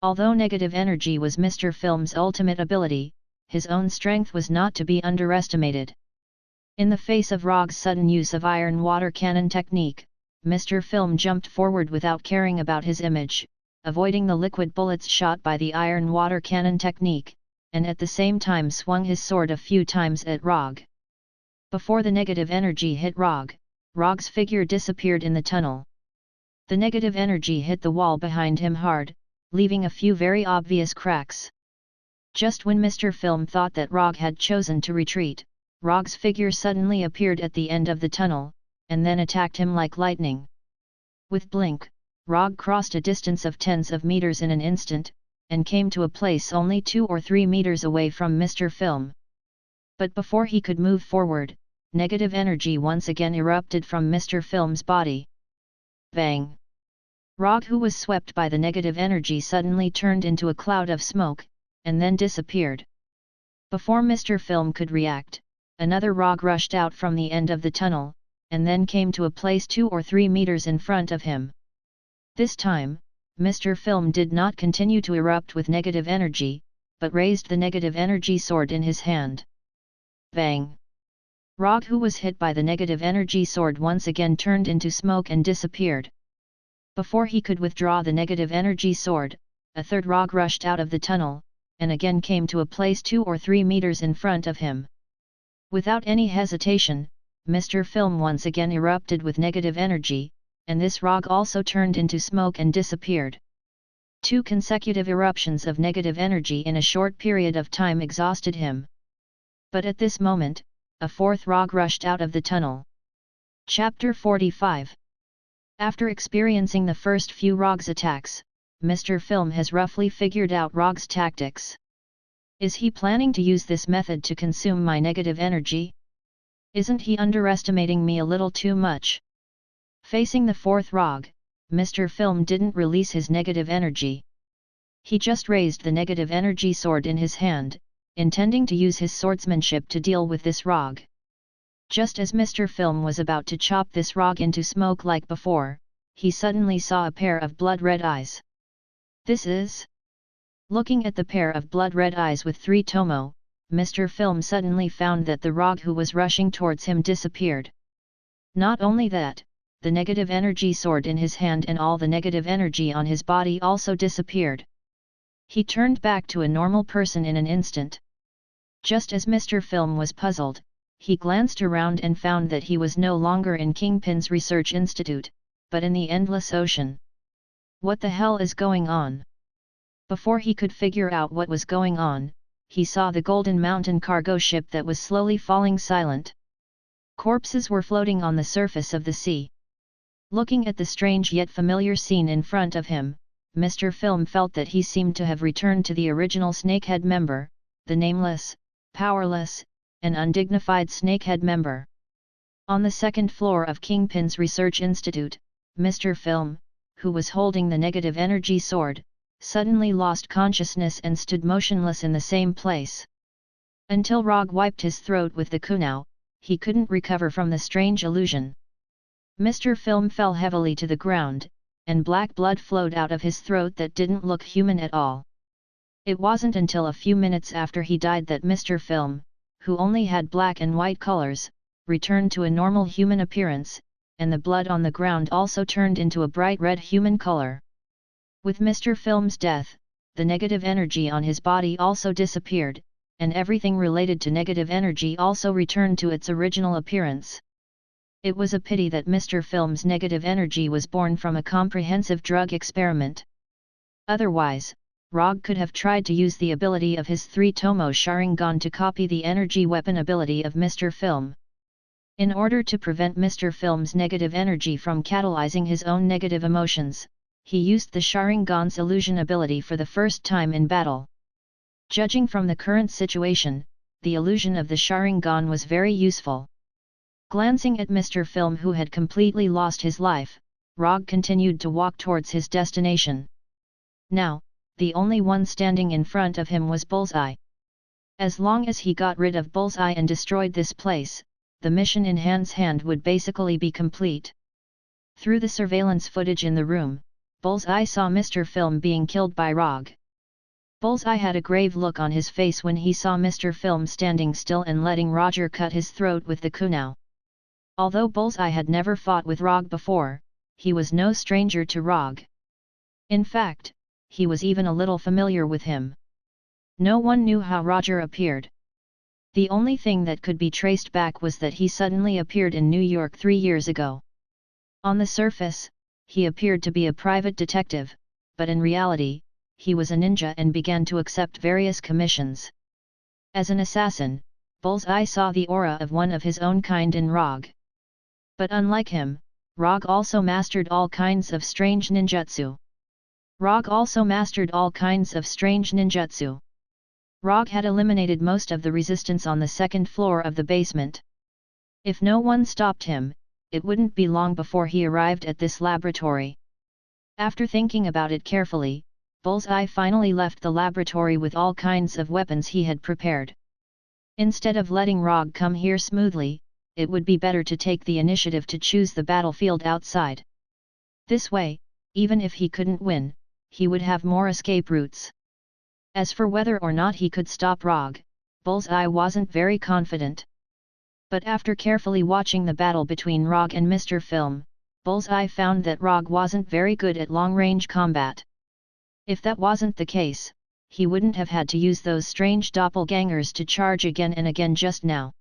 Although negative energy was Mr. Film's ultimate ability, his own strength was not to be underestimated. In the face of Rogge's sudden use of Iron Water Cannon Technique, Mr. Film jumped forward without caring about his image, avoiding the liquid bullets shot by the Iron Water Cannon Technique, and at the same time swung his sword a few times at Rogge. Before the negative energy hit Rogge, Rogge's figure disappeared in the tunnel. The negative energy hit the wall behind him hard, leaving a few very obvious cracks. Just when Mr. Film thought that Rogge had chosen to retreat, Rogge's figure suddenly appeared at the end of the tunnel, and then attacked him like lightning. With blink, Rogge crossed a distance of tens of meters in an instant, and came to a place only 2 or 3 meters away from Mr. Film. But before he could move forward, negative energy once again erupted from Mr. Film's body. Bang! Rogge, who was swept by the negative energy, suddenly turned into a cloud of smoke, and then disappeared. Before Mr. Film could react, another Rogge rushed out from the end of the tunnel, and then came to a place 2 or 3 meters in front of him. This time, Mr. Film did not continue to erupt with negative energy, but raised the negative energy sword in his hand. Bang! Rogge, who was hit by the negative energy sword, once again turned into smoke and disappeared. Before he could withdraw the negative energy sword, a third Rogge rushed out of the tunnel, and again came to a place 2 or 3 meters in front of him. Without any hesitation, Mr. Film once again erupted with negative energy, and this Rogge also turned into smoke and disappeared. 2 consecutive eruptions of negative energy in a short period of time exhausted him. But at this moment, a fourth Rogge rushed out of the tunnel. Chapter 45. After experiencing the first few Rogge's attacks, Mr. Film has roughly figured out Rogge's tactics. Is he planning to use this method to consume my negative energy? Isn't he underestimating me a little too much? Facing the fourth Rogge, Mr. Film didn't release his negative energy. He just raised the negative energy sword in his hand, intending to use his swordsmanship to deal with this Rogge. Just as Mr. Film was about to chop this Rogge into smoke like before, he suddenly saw a pair of blood-red eyes. This is... Looking at the pair of blood-red eyes with 3 tomo, Mr. Film suddenly found that the Rogge who was rushing towards him disappeared. Not only that, the negative energy sword in his hand and all the negative energy on his body also disappeared. He turned back to a normal person in an instant. Just as Mr. Film was puzzled, he glanced around and found that he was no longer in Kingpin's research institute, but in the endless ocean. What the hell is going on? Before he could figure out what was going on, he saw the Golden Mountain cargo ship that was slowly falling silent. Corpses were floating on the surface of the sea. Looking at the strange yet familiar scene in front of him, Mr. Film felt that he seemed to have returned to the original Snakehead member, the nameless, powerless, and undignified Snakehead member. On the second floor of Kingpin's research institute, Mr. Film, who was holding the negative energy sword, suddenly lost consciousness and stood motionless in the same place. Until Rogge wiped his throat with the kunao, he couldn't recover from the strange illusion. Mr. Film fell heavily to the ground, and black blood flowed out of his throat that didn't look human at all. It wasn't until a few minutes after he died that Mr. Film, who only had black and white colors, returned to a normal human appearance, and the blood on the ground also turned into a bright red human color. With Mr. Film's death, the negative energy on his body also disappeared, and everything related to negative energy also returned to its original appearance. It was a pity that Mr. Film's negative energy was born from a comprehensive drug experiment. Otherwise, Rogge could have tried to use the ability of his 3-tomo Sharingan to copy the energy weapon ability of Mr. Film. In order to prevent Mr. Film's negative energy from catalyzing his own negative emotions, he used the Sharingan's illusion ability for the first time in battle. Judging from the current situation, the illusion of the Sharingan was very useful. Glancing at Mr. Film, who had completely lost his life, Rogge continued to walk towards his destination. Now, the only one standing in front of him was Bullseye. As long as he got rid of Bullseye and destroyed this place, the mission in hand would basically be complete. Through the surveillance footage in the room, Bullseye saw Mr. Film being killed by Rogge. Bullseye had a grave look on his face when he saw Mr. Film standing still and letting Roger cut his throat with the kunai. Although Bullseye had never fought with Rogge before, he was no stranger to Rogge. In fact, he was even a little familiar with him. No one knew how Roger appeared. The only thing that could be traced back was that he suddenly appeared in New York 3 years ago. On the surface, he appeared to be a private detective, but in reality, he was a ninja and began to accept various commissions. As an assassin, Bullseye saw the aura of one of his own kind in Rogge. But unlike him, Rogge also mastered all kinds of strange ninjutsu. Rogge had eliminated most of the resistance on the second floor of the basement. If no one stopped him, it wouldn't be long before he arrived at this laboratory. After thinking about it carefully, Bullseye finally left the laboratory with all kinds of weapons he had prepared. Instead of letting Rogge come here smoothly, it would be better to take the initiative to choose the battlefield outside. This way, even if he couldn't win, he would have more escape routes. As for whether or not he could stop Rogge, Bullseye wasn't very confident. But after carefully watching the battle between Rogge and Mr. Film, Bullseye found that Rogge wasn't very good at long-range combat. If that wasn't the case, he wouldn't have had to use those strange doppelgangers to charge again and again just now.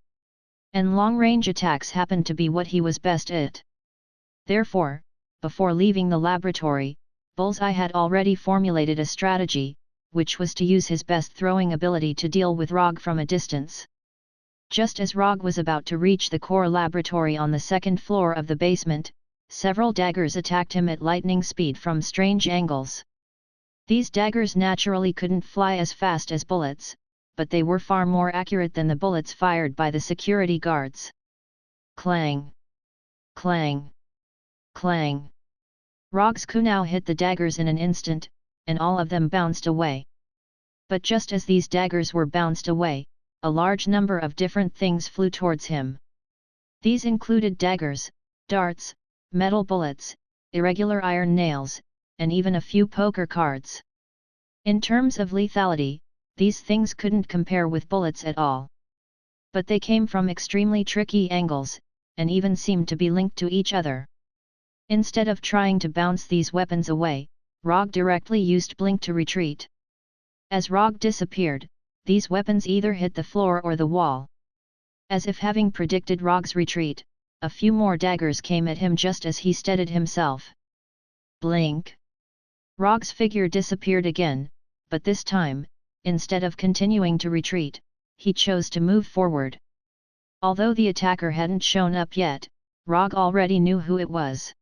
And long-range attacks happened to be what he was best at. Therefore, before leaving the laboratory, Bullseye had already formulated a strategy, which was to use his best throwing ability to deal with Rogge from a distance. Just as Rogge was about to reach the core laboratory on the second floor of the basement, several daggers attacked him at lightning speed from strange angles. These daggers naturally couldn't fly as fast as bullets, but they were far more accurate than the bullets fired by the security guards. Clang! Clang! Clang! Rogge's kunai hit the daggers in an instant, and all of them bounced away. But just as these daggers were bounced away, a large number of different things flew towards him. These included daggers, darts, metal bullets, irregular iron nails, and even a few poker cards. In terms of lethality, these things couldn't compare with bullets at all. But they came from extremely tricky angles, and even seemed to be linked to each other. Instead of trying to bounce these weapons away, Rogge directly used Blink to retreat. As Rogge disappeared, these weapons either hit the floor or the wall. As if having predicted Rogge's retreat, a few more daggers came at him just as he steadied himself. Blink! Rogge's figure disappeared again, but this time, instead of continuing to retreat, he chose to move forward. Although the attacker hadn't shown up yet, Rogge already knew who it was.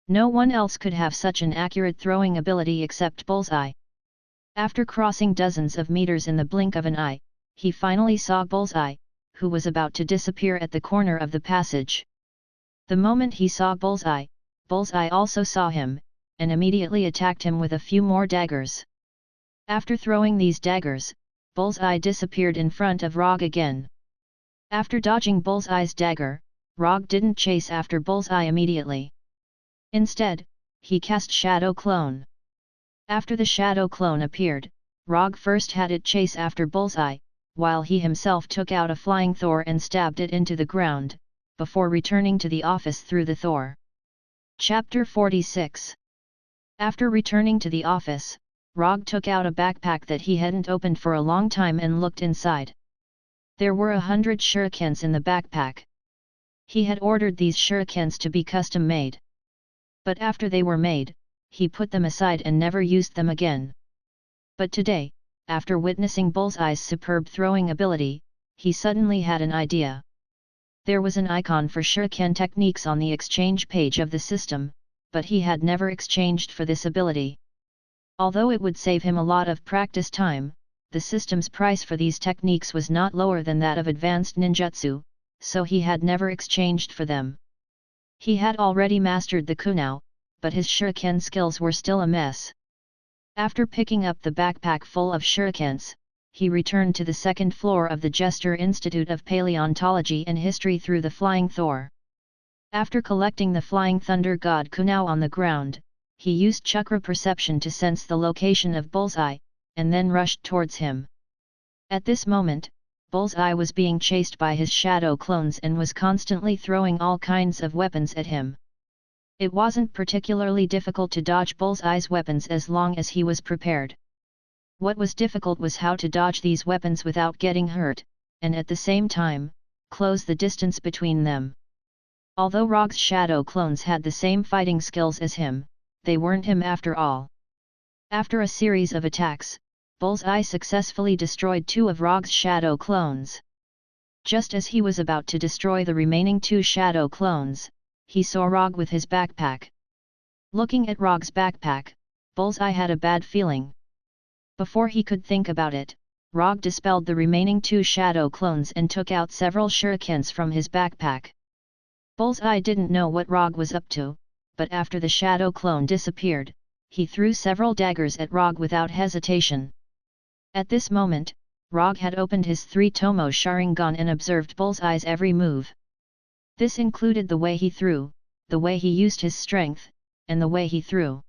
No one else could have such an accurate throwing ability except Bullseye. After crossing dozens of meters in the blink of an eye, he finally saw Bullseye, who was about to disappear at the corner of the passage. The moment he saw Bullseye, Bullseye also saw him, and immediately attacked him with a few more daggers. After throwing these daggers, Bullseye disappeared in front of Rogge again. After dodging Bullseye's dagger, Rogge didn't chase after Bullseye immediately. Instead, he cast Shadow Clone. After the Shadow Clone appeared, Rogge first had it chase after Bullseye, while he himself took out a flying Thor and stabbed it into the ground, before returning to the office through the Thor. Chapter 46. After returning to the office, Rogge took out a backpack that he hadn't opened for a long time and looked inside. There were 100 shurikens in the backpack. He had ordered these shurikens to be custom-made. But after they were made, he put them aside and never used them again. But today, after witnessing Bullseye's superb throwing ability, he suddenly had an idea. There was an icon for shuriken techniques on the exchange page of the system, but he had never exchanged for this ability. Although it would save him a lot of practice time, the system's price for these techniques was not lower than that of advanced ninjutsu, so he had never exchanged for them. He had already mastered the kunao, but his shuriken skills were still a mess. After picking up the backpack full of shurikens, he returned to the second floor of the Jester Institute of Paleontology and History through the Flying Thor. After collecting the Flying Thunder God kunao on the ground, he used chakra perception to sense the location of Bullseye, and then rushed towards him. At this moment, Bullseye was being chased by his shadow clones and was constantly throwing all kinds of weapons at him. It wasn't particularly difficult to dodge Bullseye's weapons as long as he was prepared. What was difficult was how to dodge these weapons without getting hurt, and at the same time, close the distance between them. Although Rogge's shadow clones had the same fighting skills as him, they weren't him after all. After a series of attacks, Bullseye successfully destroyed 2 of Rogge's shadow clones. Just as he was about to destroy the remaining 2 shadow clones, he saw Rogge with his backpack. Looking at Rogge's backpack, Bullseye had a bad feeling. Before he could think about it, Rogge dispelled the remaining 2 shadow clones and took out several shurikens from his backpack. Bullseye didn't know what Rogge was up to, but after the shadow clone disappeared, he threw several daggers at Rogge without hesitation. At this moment, Rogge had opened his 3-tomo Sharingan and observed Bullseye's every move. This included the way he threw, the way he used his strength, and the way he threw.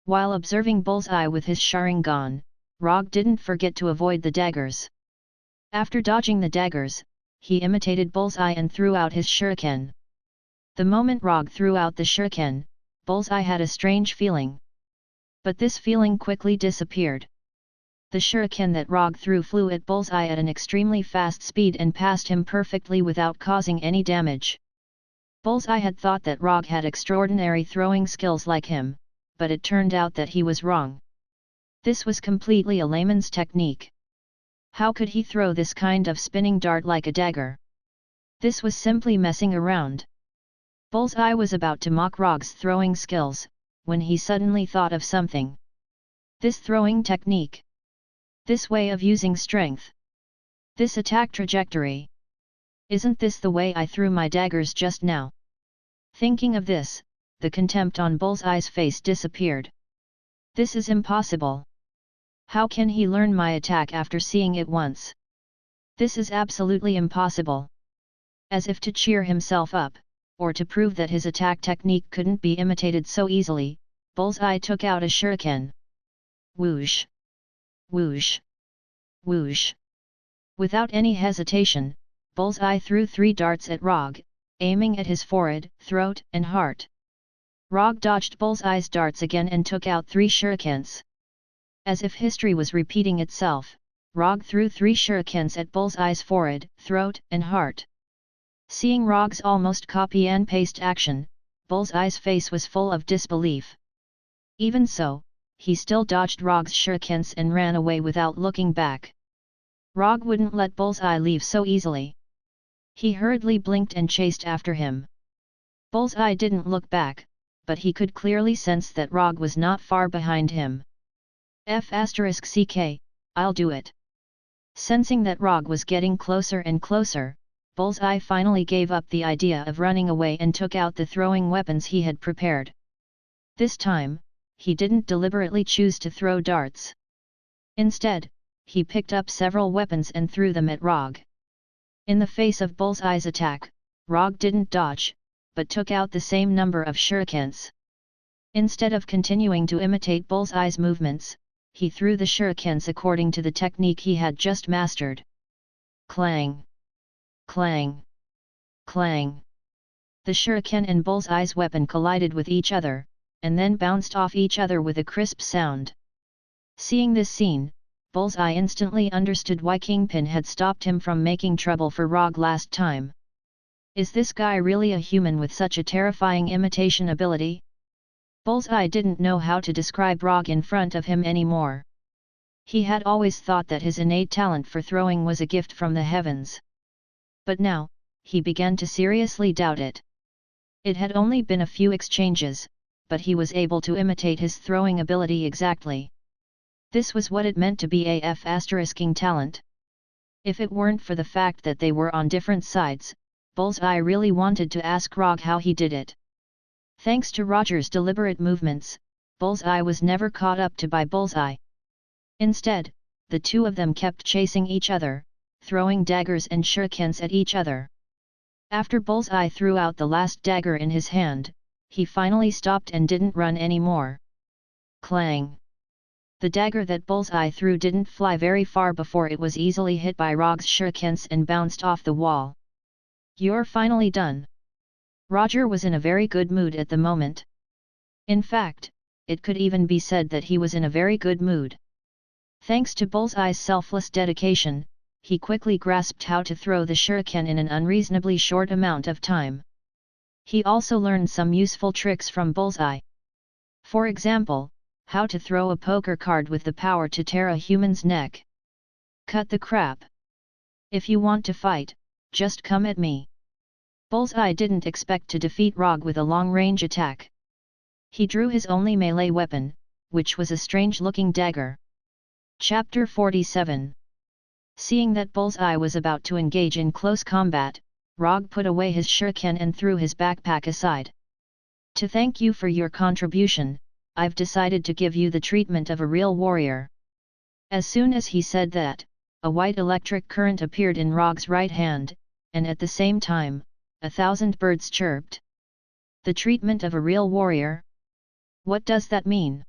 While observing Bullseye with his Sharingan, Rogge didn't forget to avoid the daggers. After dodging the daggers, he imitated Bullseye and threw out his shuriken. The moment Rogge threw out the shuriken, Bullseye had a strange feeling. But this feeling quickly disappeared. The shuriken that Rogge threw flew at Bullseye at an extremely fast speed and passed him perfectly without causing any damage. Bullseye had thought that Rogge had extraordinary throwing skills like him, but it turned out that he was wrong. This was completely a layman's technique. How could he throw this kind of spinning dart like a dagger? This was simply messing around. Bullseye was about to mock Rogge's throwing skills, when he suddenly thought of something. This throwing technique. This way of using strength. This attack trajectory. Isn't this the way I threw my daggers just now? Thinking of this, the contempt on Bullseye's face disappeared. This is impossible. How can he learn my attack after seeing it once? This is absolutely impossible. As if to cheer himself up, or to prove that his attack technique couldn't be imitated so easily, Bullseye took out a shuriken. Whoosh! Whoosh! Whoosh! Without any hesitation, Bullseye threw 3 darts at Rogge, aiming at his forehead, throat, and heart. Rogge dodged Bullseye's darts again and took out 3 shurikens. As if history was repeating itself, Rogge threw 3 shurikens at Bullseye's forehead, throat, and heart. Seeing Rogge's almost copy and paste action, Bullseye's face was full of disbelief. Even so, he still dodged Rogge's shurikens and ran away without looking back. Rogge wouldn't let Bullseye leave so easily. He hurriedly blinked and chased after him. Bullseye didn't look back, but he could clearly sense that Rogge was not far behind him. *CK, I'll do it. Sensing that Rogge was getting closer and closer, Bullseye finally gave up the idea of running away and took out the throwing weapons he had prepared. This time, he didn't deliberately choose to throw darts. Instead, he picked up several weapons and threw them at Rogge. In the face of Bullseye's attack, Rogge didn't dodge, but took out the same number of shurikens. Instead of continuing to imitate Bullseye's movements, he threw the shurikens according to the technique he had just mastered. Clang! Clang! Clang! The shuriken and Bullseye's weapon collided with each other, and then bounced off each other with a crisp sound. Seeing this scene, Bullseye instantly understood why Kingpin had stopped him from making trouble for Rogge last time. Is this guy really a human with such a terrifying imitation ability? Bullseye didn't know how to describe Rogge in front of him anymore. He had always thought that his innate talent for throwing was a gift from the heavens. But now, he began to seriously doubt it. It had only been a few exchanges, but he was able to imitate his throwing ability exactly. This was what it meant to be a F***ing talent. If it weren't for the fact that they were on different sides, Bullseye really wanted to ask Rogge how he did it. Thanks to Roger's deliberate movements, Bullseye was never caught up to by Bullseye. Instead, the two of them kept chasing each other, throwing daggers and shurikens at each other. After Bullseye threw out the last dagger in his hand, he finally stopped and didn't run anymore. Clang! The dagger that Bullseye threw didn't fly very far before it was easily hit by Rogge's shurikens and bounced off the wall. You're finally done. Roger was in a very good mood at the moment. In fact, it could even be said that he was in a very good mood. Thanks to Bullseye's selfless dedication, he quickly grasped how to throw the shuriken in an unreasonably short amount of time. He also learned some useful tricks from Bullseye. For example, how to throw a poker card with the power to tear a human's neck. Cut the crap. If you want to fight, just come at me. Bullseye didn't expect to defeat Rogge with a long-range attack. He drew his only melee weapon, which was a strange-looking dagger. Chapter 47. Seeing that Bullseye was about to engage in close combat, Rogge put away his shuriken and threw his backpack aside. To thank you for your contribution, I've decided to give you the treatment of a real warrior. As soon as he said that, a white electric current appeared in Rogge's right hand, and at the same time, 1,000 birds chirped. The treatment of a real warrior? What does that mean?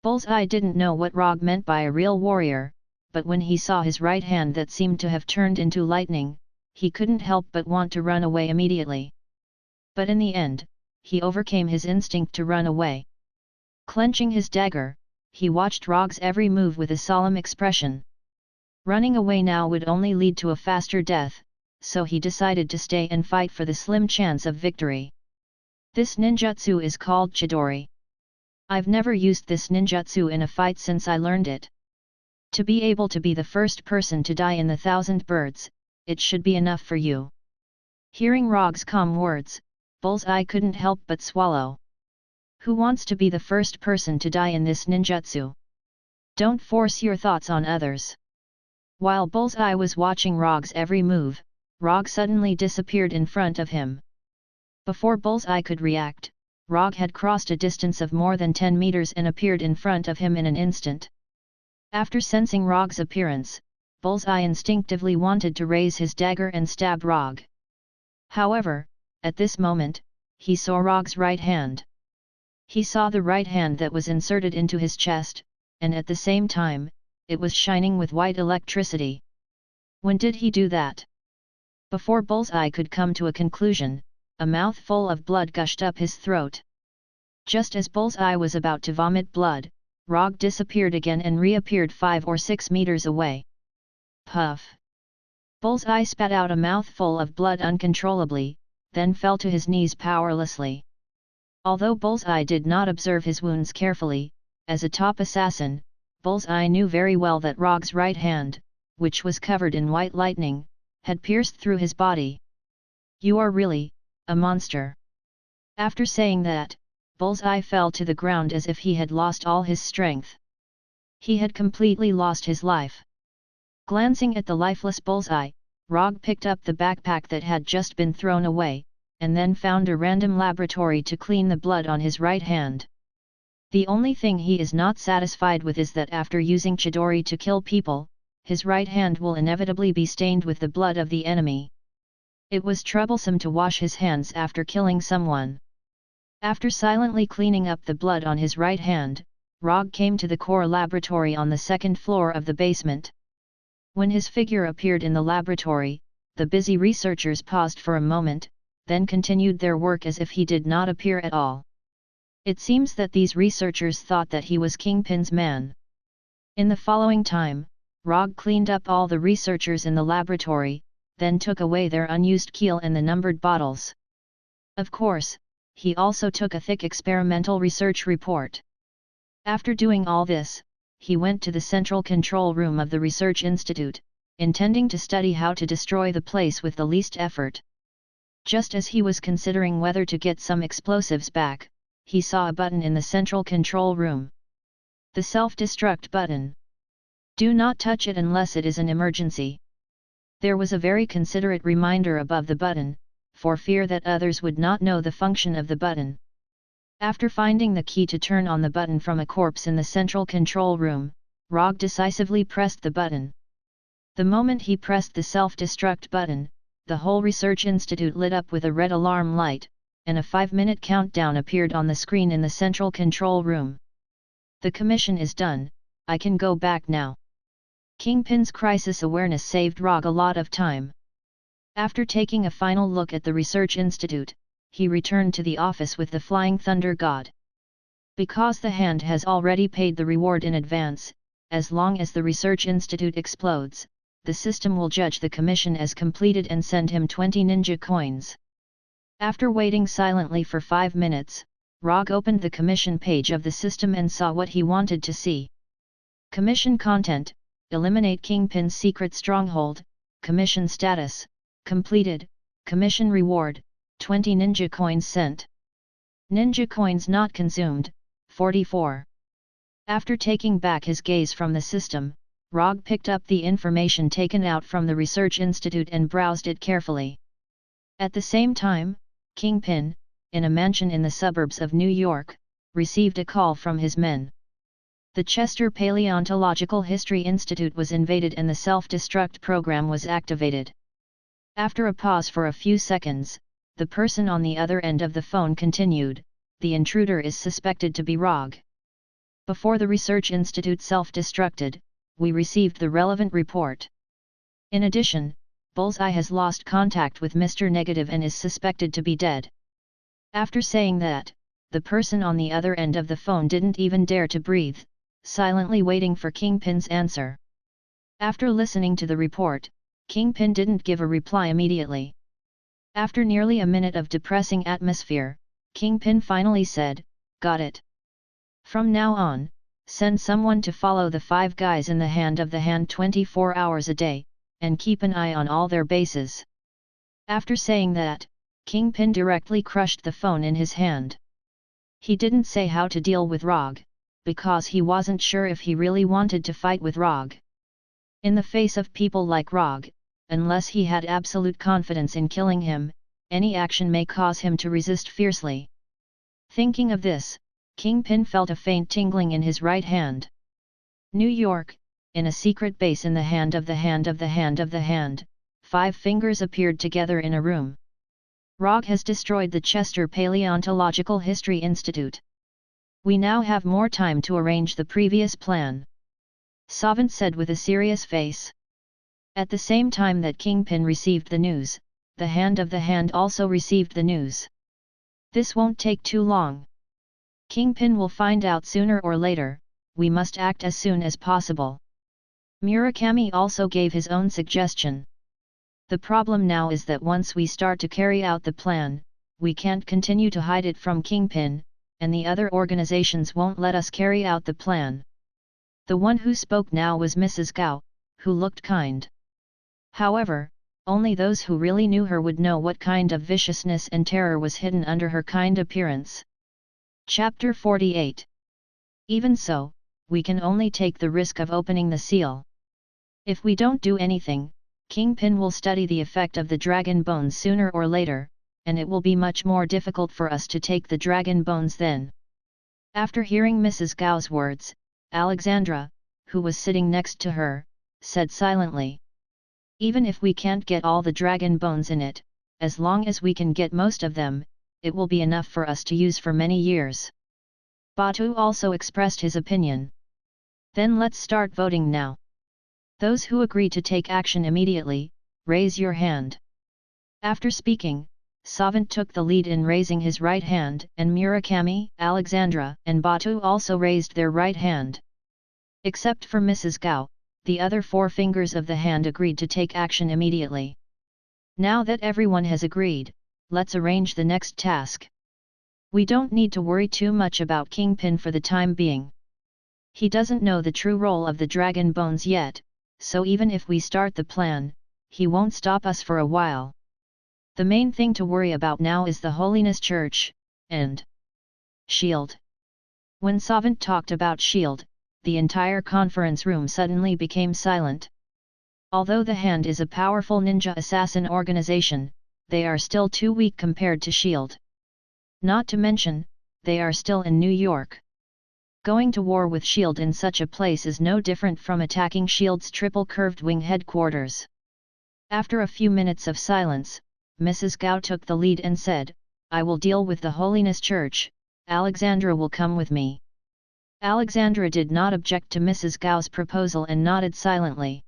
Bullseye didn't know what Rogge meant by a real warrior, but when he saw his right hand that seemed to have turned into lightning, he couldn't help but want to run away immediately. But in the end, he overcame his instinct to run away. Clenching his dagger, he watched Rogge's every move with a solemn expression. Running away now would only lead to a faster death, so he decided to stay and fight for the slim chance of victory. This ninjutsu is called Chidori. I've never used this ninjutsu in a fight since I learned it. To be able to be the first person to die in the 1,000 birds, it should be enough for you. Hearing Rogge's calm words, Bullseye couldn't help but swallow. Who wants to be the first person to die in this ninjutsu? Don't force your thoughts on others. While Bullseye was watching Rogge's every move, Rogge suddenly disappeared in front of him. Before Bullseye could react, Rogge had crossed a distance of more than 10 meters and appeared in front of him in an instant. After sensing Rogge's appearance, Bullseye instinctively wanted to raise his dagger and stab Rogge. However, at this moment, he saw Rogge's right hand. He saw the right hand that was inserted into his chest, and at the same time, it was shining with white electricity. When did he do that? Before Bullseye could come to a conclusion, a mouthful of blood gushed up his throat. Just as Bullseye was about to vomit blood, Rogge disappeared again and reappeared 5 or 6 meters away. Puff! Bullseye spat out a mouthful of blood uncontrollably, then fell to his knees powerlessly. Although Bullseye did not observe his wounds carefully, as a top assassin, Bullseye knew very well that Rogge's right hand, which was covered in white lightning, had pierced through his body. You are really a monster. After saying that, Bullseye fell to the ground as if he had lost all his strength. He had completely lost his life. Glancing at the lifeless Bullseye, Rogge picked up the backpack that had just been thrown away, and then found a random laboratory to clean the blood on his right hand. The only thing he is not satisfied with is that after using Chidori to kill people, his right hand will inevitably be stained with the blood of the enemy. It was troublesome to wash his hands after killing someone. After silently cleaning up the blood on his right hand, Rogge came to the core laboratory on the second floor of the basement. When his figure appeared in the laboratory, the busy researchers paused for a moment, then continued their work as if he did not appear at all. It seems that these researchers thought that he was Kingpin's man. In the following time, Rogge cleaned up all the researchers in the laboratory, then took away their unused keel and the numbered bottles. Of course, he also took a thick experimental research report. After doing all this, he went to the central control room of the research institute, intending to study how to destroy the place with the least effort. Just as he was considering whether to get some explosives back, he saw a button in the central control room. The self-destruct button. Do not touch it unless it is an emergency. There was a very considerate reminder above the button, for fear that others would not know the function of the button. After finding the key to turn on the button from a corpse in the central control room, Rogge decisively pressed the button. The moment he pressed the self-destruct button, the whole research institute lit up with a red alarm light, and a 5-minute countdown appeared on the screen in the central control room. The commission is done, I can go back now. Kingpin's crisis awareness saved Rogge a lot of time. After taking a final look at the research institute, he returned to the office with the Flying Thunder God. Because the hand has already paid the reward in advance, as long as the research institute explodes, the system will judge the commission as completed and send him 20 ninja coins. After waiting silently for 5 minutes, Rogge opened the commission page of the system and saw what he wanted to see. Commission content: eliminate Kingpin's secret stronghold. Commission status: completed. Commission reward: 20 ninja coins sent. Ninja coins not consumed: 44. After taking back his gaze from the system, Rogge picked up the information taken out from the research institute and browsed it carefully. At the same time, Kingpin, in a mansion in the suburbs of New York, received a call from his men. The Chester Paleontological History Institute was invaded and the self-destruct program was activated. After a pause for a few seconds, the person on the other end of the phone continued, "The intruder is suspected to be Rogge. Before the research institute self-destructed, we received the relevant report. In addition, Bullseye has lost contact with Mr. Negative and is suspected to be dead." After saying that, the person on the other end of the phone didn't even dare to breathe, silently waiting for Kingpin's answer. After listening to the report, Kingpin didn't give a reply immediately. After nearly a minute of depressing atmosphere, Kingpin finally said, "Got it. From now on, send someone to follow the 5 guys in the hand of the hand 24 hours a day, and keep an eye on all their bases." After saying that, Kingpin directly crushed the phone in his hand. He didn't say how to deal with Rogge, because he wasn't sure if he really wanted to fight with Rogge. In the face of people like Rogge, unless he had absolute confidence in killing him, any action may cause him to resist fiercely. Thinking of this, Kingpin felt a faint tingling in his right hand. New York, in a secret base in the hand of the hand of the hand of the hand, 5 fingers appeared together in a room. Rogge has destroyed the Chester Paleontological History Institute. We now have more time to arrange the previous plan, Savant said with a serious face. At the same time that Kingpin received the news, the hand of the hand also received the news. This won't take too long. Kingpin will find out sooner or later, we must act as soon as possible. Murakami also gave his own suggestion. The problem now is that once we start to carry out the plan, we can't continue to hide it from Kingpin, and the other organizations won't let us carry out the plan. The one who spoke now was Mrs. Gao, who looked kind. However, only those who really knew her would know what kind of viciousness and terror was hidden under her kind appearance. Chapter 48. Even so, we can only take the risk of opening the seal. If we don't do anything, Kingpin will study the effect of the dragon bones sooner or later, and it will be much more difficult for us to take the dragon bones then. After hearing Mrs. Gao's words, Alexandra, who was sitting next to her, said silently, "Even if we can't get all the dragon bones in it, as long as we can get most of them, it will be enough for us to use for many years." Batu also expressed his opinion. Then let's start voting now. Those who agree to take action immediately, raise your hand. After speaking, Savant took the lead in raising his right hand, and Murakami, Alexandra, and Batu also raised their right hand. Except for Mrs. Gao, the other four fingers of the hand agreed to take action immediately. Now that everyone has agreed, let's arrange the next task. We don't need to worry too much about Kingpin for the time being. He doesn't know the true role of the Dragon Bones yet, so even if we start the plan, he won't stop us for a while. The main thing to worry about now is the Holiness Church, and Shield. When Savant talked about Shield, the entire conference room suddenly became silent. Although the Hand is a powerful ninja assassin organization, they are still too weak compared to Shield. Not to mention, they are still in New York. Going to war with Shield in such a place is no different from attacking Shield's triple curved wing headquarters. After a few minutes of silence, Mrs. Gao took the lead and said, "I will deal with the Holiness Church, Alexandra will come with me." Alexandra did not object to Mrs. Gao's proposal and nodded silently.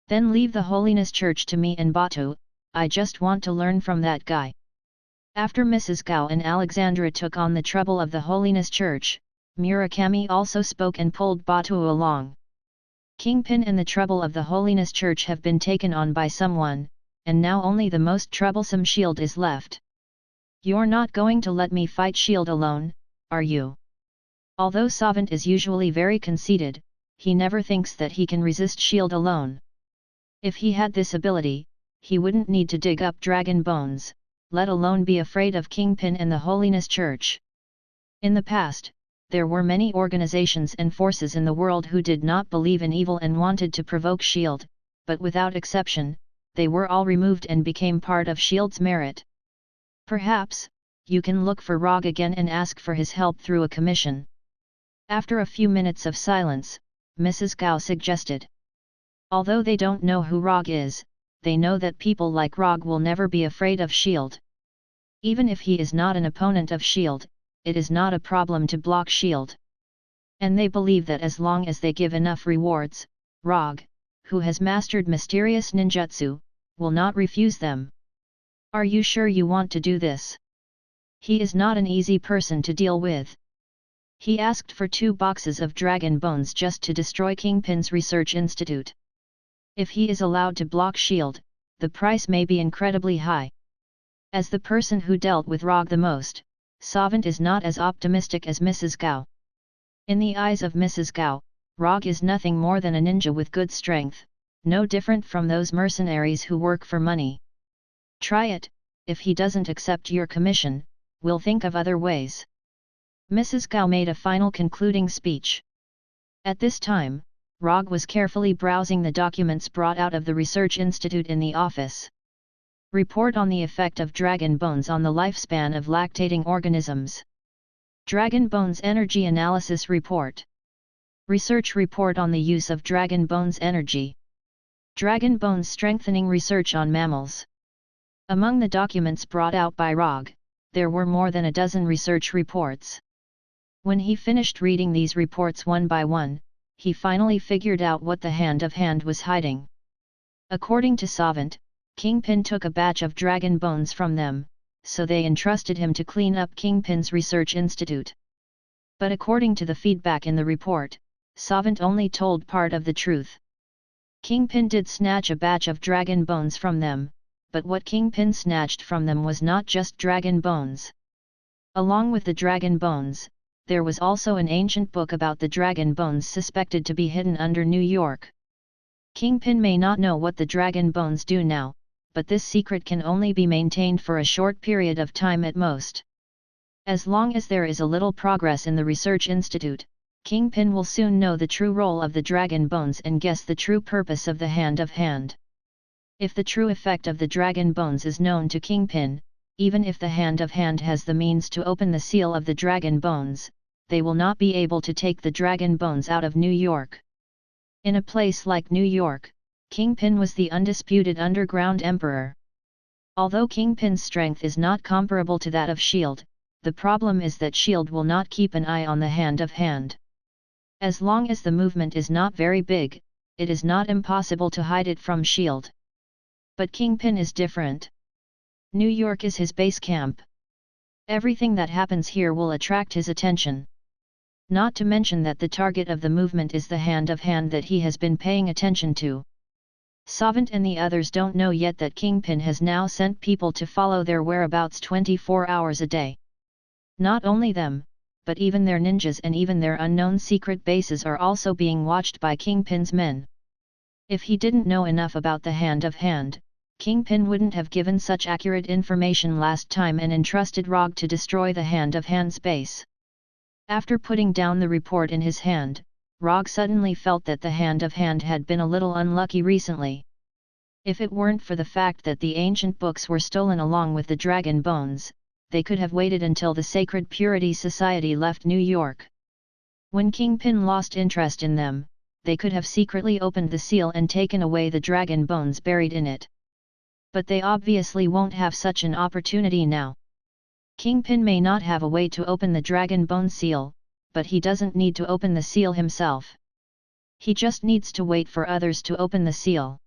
"Then leave the Holiness Church to me and Batu, I just want to learn from that guy." After Mrs. Gao and Alexandra took on the trouble of the Holiness Church, Murakami also spoke and pulled Batu along. Kingpin and the trouble of the Holiness Church have been taken on by someone, and now only the most troublesome Shield is left. "You're not going to let me fight Shield alone, are you?" Although Savant is usually very conceited, he never thinks that he can resist Shield alone. If he had this ability, he wouldn't need to dig up dragon bones, let alone be afraid of Kingpin and the Holiness Church. In the past, there were many organizations and forces in the world who did not believe in evil and wanted to provoke Shield, but without exception, they were all removed and became part of Shield's merit. Perhaps, you can look for Rogge again and ask for his help through a commission. After a few minutes of silence, Mrs. Gao suggested. Although they don't know who Rogge is, they know that people like Rogge will never be afraid of Shield. Even if he is not an opponent of Shield, it is not a problem to block Shield. And they believe that as long as they give enough rewards, Rogge, who has mastered mysterious ninjutsu, will not refuse them. "Are you sure you want to do this? He is not an easy person to deal with." He asked for 2 boxes of dragon bones just to destroy Kingpin's research institute. If he is allowed to block Shield, the price may be incredibly high. As the person who dealt with Rogge the most, Savant is not as optimistic as Mrs. Gao. In the eyes of Mrs. Gao, Rogge is nothing more than a ninja with good strength, no different from those mercenaries who work for money. "Try it, if he doesn't accept your commission, we'll think of other ways." Mrs. Gao made a final concluding speech. At this time, Rogge was carefully browsing the documents brought out of the research institute in the office. Report on the effect of dragon bones on the lifespan of lactating organisms. Dragon bones energy analysis report. Research report on the use of dragon bones energy. Dragon bones strengthening research on mammals. Among the documents brought out by Rogge, there were more than a dozen research reports. When he finished reading these reports one by one, he finally figured out what the Hand of Hand was hiding. According to Savant, Kingpin took a batch of dragon bones from them, so they entrusted him to clean up Kingpin's research institute. But according to the feedback in the report, Savant only told part of the truth. Kingpin did snatch a batch of dragon bones from them, but what Kingpin snatched from them was not just dragon bones. Along with the dragon bones, there was also an ancient book about the dragon bones suspected to be hidden under New York. Kingpin may not know what the dragon bones do now, but this secret can only be maintained for a short period of time at most. As long as there is a little progress in the research institute, Kingpin will soon know the true role of the dragon bones and guess the true purpose of the Hand of Hand. If the true effect of the dragon bones is known to Kingpin, even if the Hand of Hand has the means to open the seal of the dragon bones, they will not be able to take the dragon bones out of New York. In a place like New York, Kingpin was the undisputed underground emperor. Although Kingpin's strength is not comparable to that of Shield, the problem is that shield will not keep an eye on the hand of hand. As long as the movement is not very big, it is not impossible to hide it from shield. But Kingpin is different. New York is his base camp. Everything that happens here will attract his attention. Not to mention that the target of the movement is the hand of hand that he has been paying attention to. Savant and the others don't know yet that Kingpin has now sent people to follow their whereabouts 24 hours a day. Not only them, but even their ninjas and even their unknown secret bases are also being watched by Kingpin's men. If he didn't know enough about the hand of hand, Kingpin wouldn't have given such accurate information last time and entrusted Rogge to destroy the hand of hand's base. After putting down the report in his hand, Rogge suddenly felt that the hand of hand had been a little unlucky recently. If it weren't for the fact that the ancient books were stolen along with the dragon bones, they could have waited until the Sacred Purity Society left New York. When Kingpin lost interest in them, they could have secretly opened the seal and taken away the dragon bones buried in it. But they obviously won't have such an opportunity now. Kingpin may not have a way to open the dragon bone seal, but he doesn't need to open the seal himself. He just needs to wait for others to open the seal.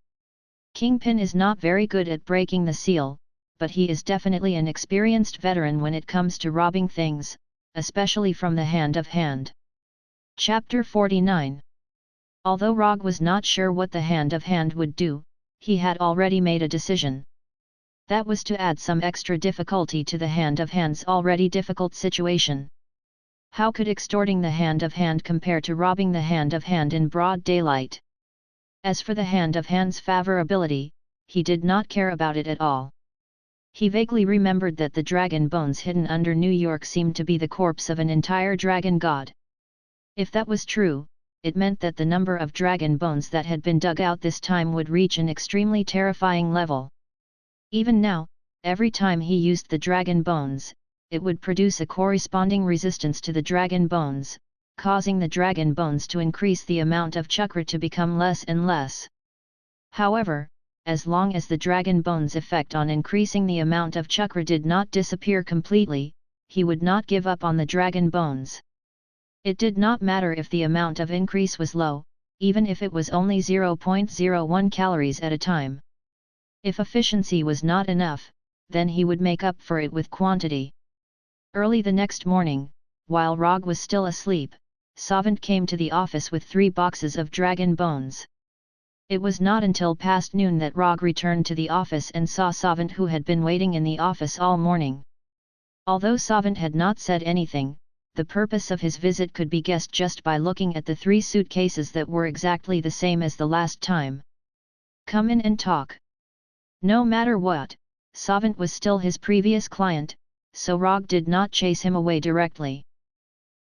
Kingpin is not very good at breaking the seal, but he is definitely an experienced veteran when it comes to robbing things, especially from the hand of hand. Chapter 49. Although Rogge was not sure what the hand of hand would do, he had already made a decision. That was to add some extra difficulty to the hand of hand's already difficult situation. How could extorting the hand of hand compare to robbing the hand of hand in broad daylight? As for the hand of hand's favorability, he did not care about it at all. He vaguely remembered that the dragon bones hidden under New York seemed to be the corpse of an entire dragon god. If that was true, it meant that the number of dragon bones that had been dug out this time would reach an extremely terrifying level. Even now, every time he used the dragon bones, it would produce a corresponding resistance to the dragon bones, causing the dragon bones to increase the amount of chakra to become less and less. However, as long as the dragon bones' effect on increasing the amount of chakra did not disappear completely, he would not give up on the dragon bones. It did not matter if the amount of increase was low, even if it was only 0.01 calories at a time. If efficiency was not enough, then he would make up for it with quantity. Early the next morning, while Rogge was still asleep, Savant came to the office with 3 boxes of dragon bones. It was not until past noon that Rogge returned to the office and saw Savant, who had been waiting in the office all morning. Although Savant had not said anything, the purpose of his visit could be guessed just by looking at the 3 suitcases that were exactly the same as the last time. "Come in and talk." No matter what, Savant was still his previous client, so Rogge did not chase him away directly.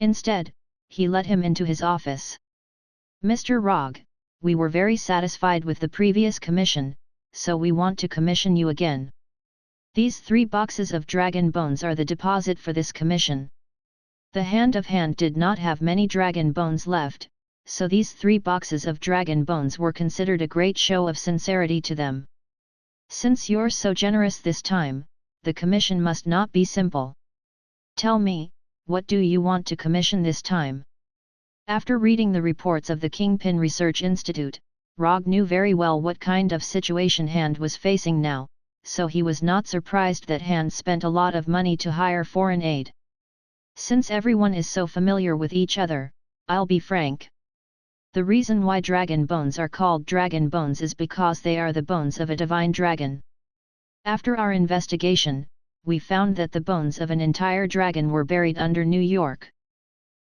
Instead, he let him into his office. "Mr. Rogge, we were very satisfied with the previous commission, so we want to commission you again. These 3 boxes of dragon bones are the deposit for this commission." The hand of hand did not have many dragon bones left, so these 3 boxes of dragon bones were considered a great show of sincerity to them. "Since you're so generous this time, the commission must not be simple. Tell me, what do you want to commission this time?" After reading the reports of the Kingpin Research Institute, Rogge knew very well what kind of situation Hand was facing now, so he was not surprised that Hand spent a lot of money to hire foreign aid. "Since everyone is so familiar with each other, I'll be frank. The reason why dragon bones are called dragon bones is because they are the bones of a divine dragon. After our investigation, we found that the bones of an entire dragon were buried under New York.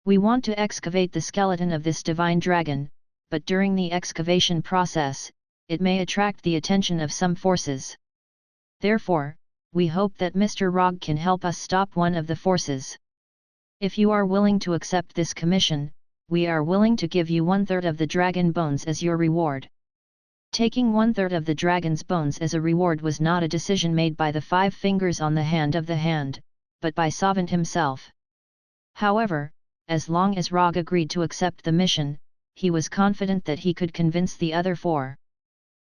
We want to excavate the skeleton of this divine dragon, but during the excavation process, it may attract the attention of some forces. Therefore, we hope that Mr. Rogge can help us stop one of the forces. If you are willing to accept this commission, we are willing to give you 1/3 of the dragon bones as your reward." Taking 1/3 of the dragon's bones as a reward was not a decision made by the 5 fingers on the hand of the hand, but by Savant himself. However, as long as Rogge agreed to accept the mission, he was confident that he could convince the other 4.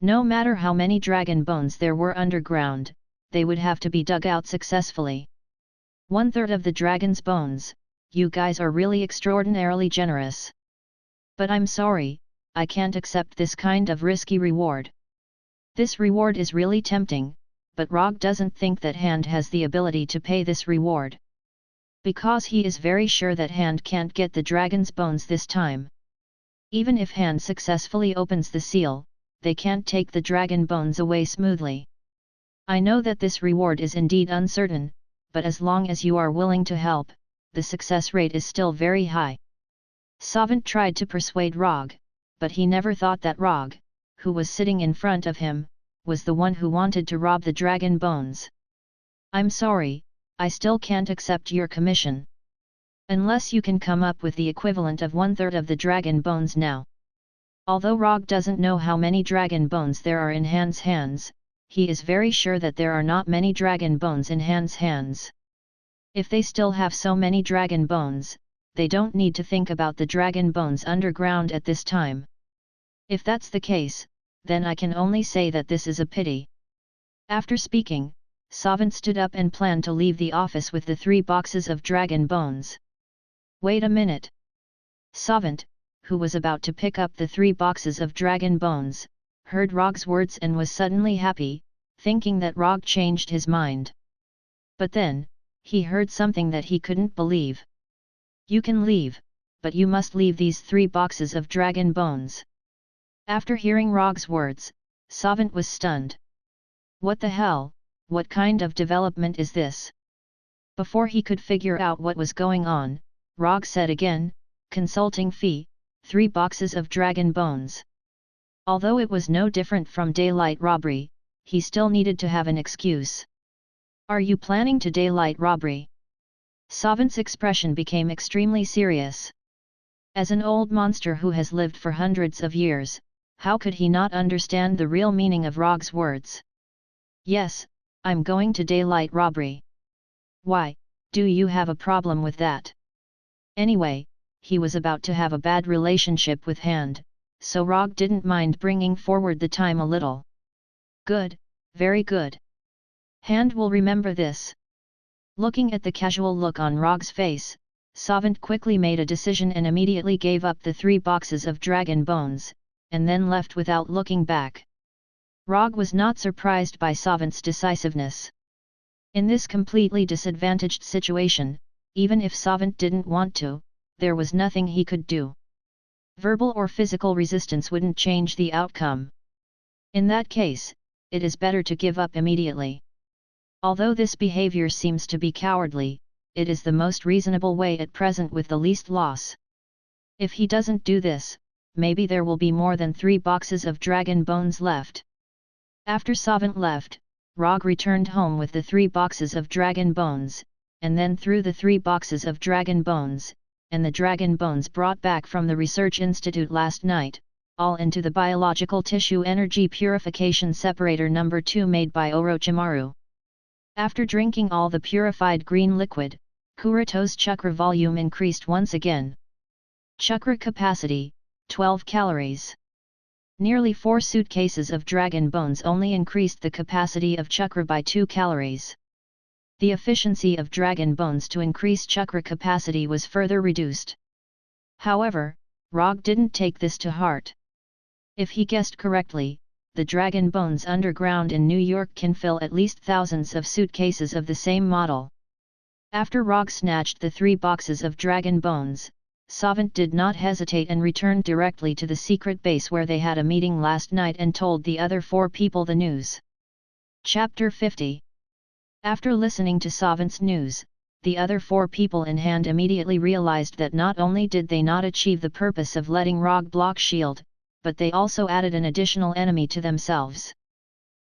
No matter how many dragon bones there were underground, they would have to be dug out successfully. 1/3 of the dragon's bones, you guys are really extraordinarily generous. But I'm sorry, I can't accept this kind of risky reward. This reward is really tempting, but Rogge doesn't think that Hand has the ability to pay this reward. Because he is very sure that Hand can't get the dragon's bones this time. Even if Hand successfully opens the seal, they can't take the dragon bones away smoothly. I know that this reward is indeed uncertain, but as long as you are willing to help, the success rate is still very high. Savant tried to persuade Rogge, but he never thought that Rogge, who was sitting in front of him, was the one who wanted to rob the dragon bones. I'm sorry, I still can't accept your commission. Unless you can come up with the equivalent of 1/3 of the dragon bones now. Although Rogge doesn't know how many dragon bones there are in Hand's hands, he is very sure that there are not many dragon bones in Hand's hands. If they still have so many dragon bones, they don't need to think about the dragon bones underground at this time. If that's the case, then I can only say that this is a pity. After speaking, Savant stood up and planned to leave the office with the 3 boxes of dragon bones. Wait a minute. Savant, who was about to pick up the 3 boxes of dragon bones, heard Rogge's words and was suddenly happy, thinking that Rogge changed his mind. But then, he heard something that he couldn't believe. You can leave, but you must leave these 3 boxes of dragon bones. After hearing Rogge's words, Savant was stunned. What the hell, what kind of development is this? Before he could figure out what was going on, Rogge said again, consulting fee, 3 boxes of dragon bones. Although it was no different from daylight robbery, he still needed to have an excuse. Are you planning to daylight robbery? Savant's expression became extremely serious. As an old monster who has lived for hundreds of years, how could he not understand the real meaning of Rogge's words? Yes, I'm going to daylight robbery. Why, do you have a problem with that? Anyway, he was about to have a bad relationship with Hand, so Rogge didn't mind bringing forward the time a little. Good, very good. Hand will remember this. Looking at the casual look on Rogge's face, Savant quickly made a decision and immediately gave up the 3 boxes of dragon bones, and then left without looking back. Rogge was not surprised by Savant's decisiveness. In this completely disadvantaged situation, even if Savant didn't want to, there was nothing he could do. Verbal or physical resistance wouldn't change the outcome. In that case, it is better to give up immediately. Although this behavior seems to be cowardly, it is the most reasonable way at present with the least loss. If he doesn't do this, maybe there will be more than 3 boxes of dragon bones left. After Savant left, Rogge returned home with the 3 boxes of dragon bones, and then threw the 3 boxes of dragon bones, and the dragon bones brought back from the Research Institute last night, all into the biological tissue energy purification separator number 2 made by Orochimaru. After drinking all the purified green liquid, Kurito's chakra volume increased once again. Chakra capacity, 12 calories. Nearly 4 suitcases of dragon bones only increased the capacity of chakra by 2 calories. The efficiency of dragon bones to increase chakra capacity was further reduced. However, Rogge didn't take this to heart. If he guessed correctly, the dragon bones underground in New York can fill at least thousands of suitcases of the same model. After Rogge snatched the 3 boxes of dragon bones, Savant did not hesitate and returned directly to the secret base where they had a meeting last night and told the other 4 people the news. Chapter 50. After listening to Savant's news, the other 4 people in Hand immediately realized that not only did they not achieve the purpose of letting Rogge block shield, but they also added an additional enemy to themselves.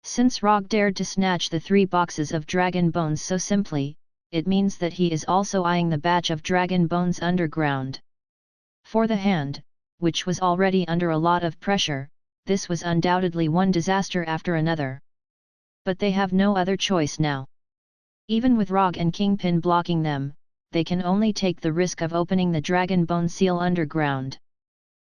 Since Rogge dared to snatch the 3 boxes of dragon bones so simply, it means that he is also eyeing the batch of dragon bones underground. For the Hand, which was already under a lot of pressure, this was undoubtedly one disaster after another. But they have no other choice now. Even with Rogge and Kingpin blocking them, they can only take the risk of opening the dragon bone seal underground.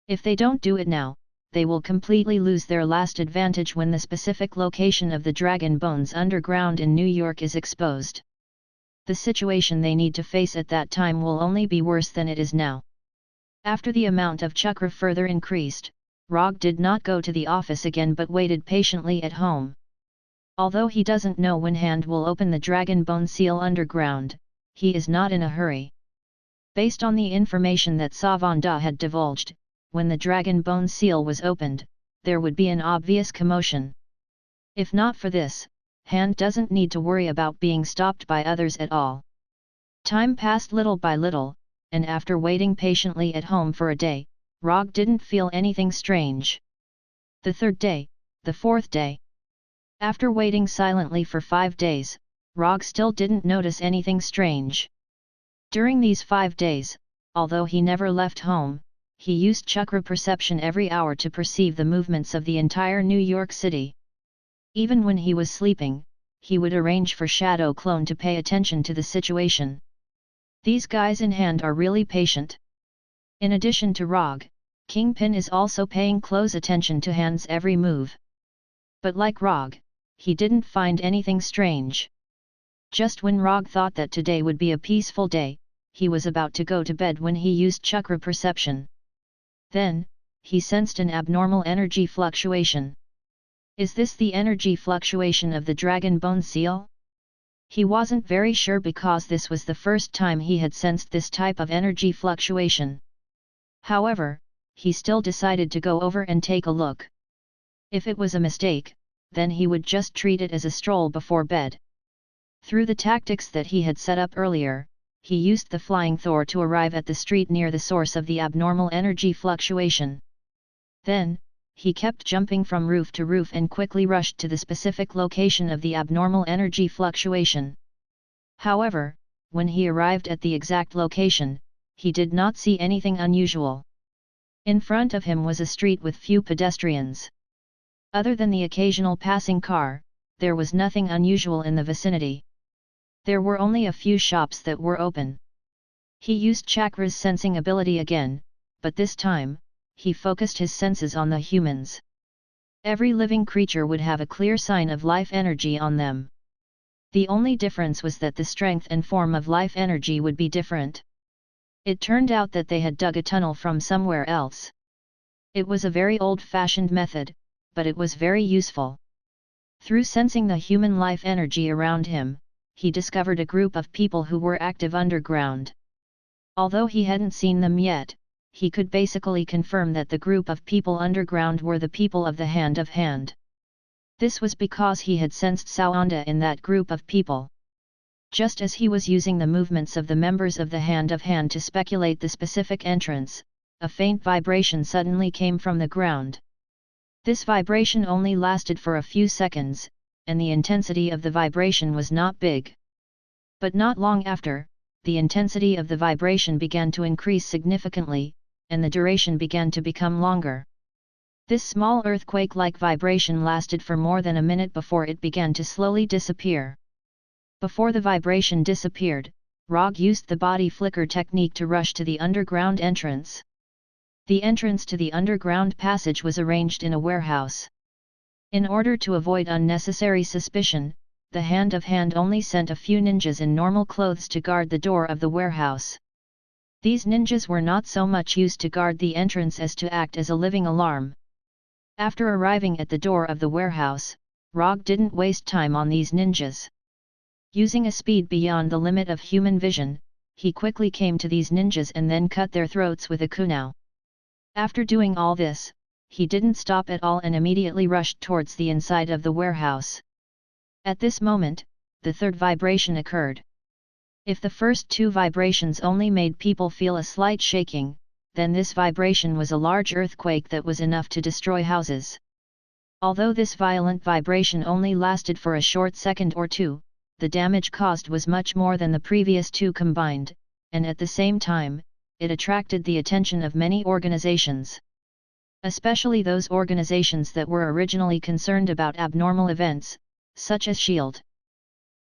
If they don't do it now, they will completely lose their last advantage when the specific location of the dragon bones underground in New York is exposed. The situation they need to face at that time will only be worse than it is now. After the amount of chakra further increased, Rogge did not go to the office again but waited patiently at home. Although he doesn't know when Hand will open the Dragon Bone Seal underground, he is not in a hurry. Based on the information that Savanda had divulged, when the Dragon Bone Seal was opened, there would be an obvious commotion. If not for this, Hand doesn't need to worry about being stopped by others at all. Time passed little by little, and after waiting patiently at home for a day, Rogge didn't feel anything strange. The third day, the fourth day. After waiting silently for 5 days, Rogge still didn't notice anything strange. During these 5 days, although he never left home, he used chakra perception every hour to perceive the movements of the entire New York City. Even when he was sleeping, he would arrange for Shadow Clone to pay attention to the situation. These guys in Hand are really patient. In addition to Rogge, Kingpin is also paying close attention to Hand's every move. But like Rogge, he didn't find anything strange. Just when Rogge thought that today would be a peaceful day, he was about to go to bed when he used chakra perception. Then, he sensed an abnormal energy fluctuation. Is this the energy fluctuation of the Dragon Bone Seal? He wasn't very sure because this was the first time he had sensed this type of energy fluctuation. However, he still decided to go over and take a look. If it was a mistake, then he would just treat it as a stroll before bed. Through the tactics that he had set up earlier, he used the flying Thor to arrive at the street near the source of the abnormal energy fluctuation. Then, he kept jumping from roof to roof and quickly rushed to the specific location of the abnormal energy fluctuation. However, when he arrived at the exact location, he did not see anything unusual. In front of him was a street with few pedestrians. Other than the occasional passing car, there was nothing unusual in the vicinity. There were only a few shops that were open. He used Chakra's sensing ability again, but this time, he focused his senses on the humans. Every living creature would have a clear sign of life energy on them. The only difference was that the strength and form of life energy would be different. It turned out that they had dug a tunnel from somewhere else. It was a very old-fashioned method, but it was very useful. Through sensing the human life energy around him, he discovered a group of people who were active underground. Although he hadn't seen them yet, he could basically confirm that the group of people underground were the people of the Hand of Hand. This was because he had sensed Sawanda in that group of people. Just as he was using the movements of the members of the Hand of Hand to speculate the specific entrance, a faint vibration suddenly came from the ground. This vibration only lasted for a few seconds, and the intensity of the vibration was not big. But not long after, the intensity of the vibration began to increase significantly, and the duration began to become longer. This small earthquake-like vibration lasted for more than a minute before it began to slowly disappear. Before the vibration disappeared, Rogge used the body flicker technique to rush to the underground entrance. The entrance to the underground passage was arranged in a warehouse. In order to avoid unnecessary suspicion, the Hand of Hand only sent a few ninjas in normal clothes to guard the door of the warehouse. These ninjas were not so much used to guard the entrance as to act as a living alarm. After arriving at the door of the warehouse, Rogge didn't waste time on these ninjas. Using a speed beyond the limit of human vision, he quickly came to these ninjas and then cut their throats with a kunai. After doing all this, he didn't stop at all and immediately rushed towards the inside of the warehouse. At this moment, the third vibration occurred. If the first two vibrations only made people feel a slight shaking, then this vibration was a large earthquake that was enough to destroy houses. Although this violent vibration only lasted for a short second or two, the damage caused was much more than the previous two combined, and at the same time, it attracted the attention of many organizations. Especially those organizations that were originally concerned about abnormal events, such as S.H.I.E.L.D.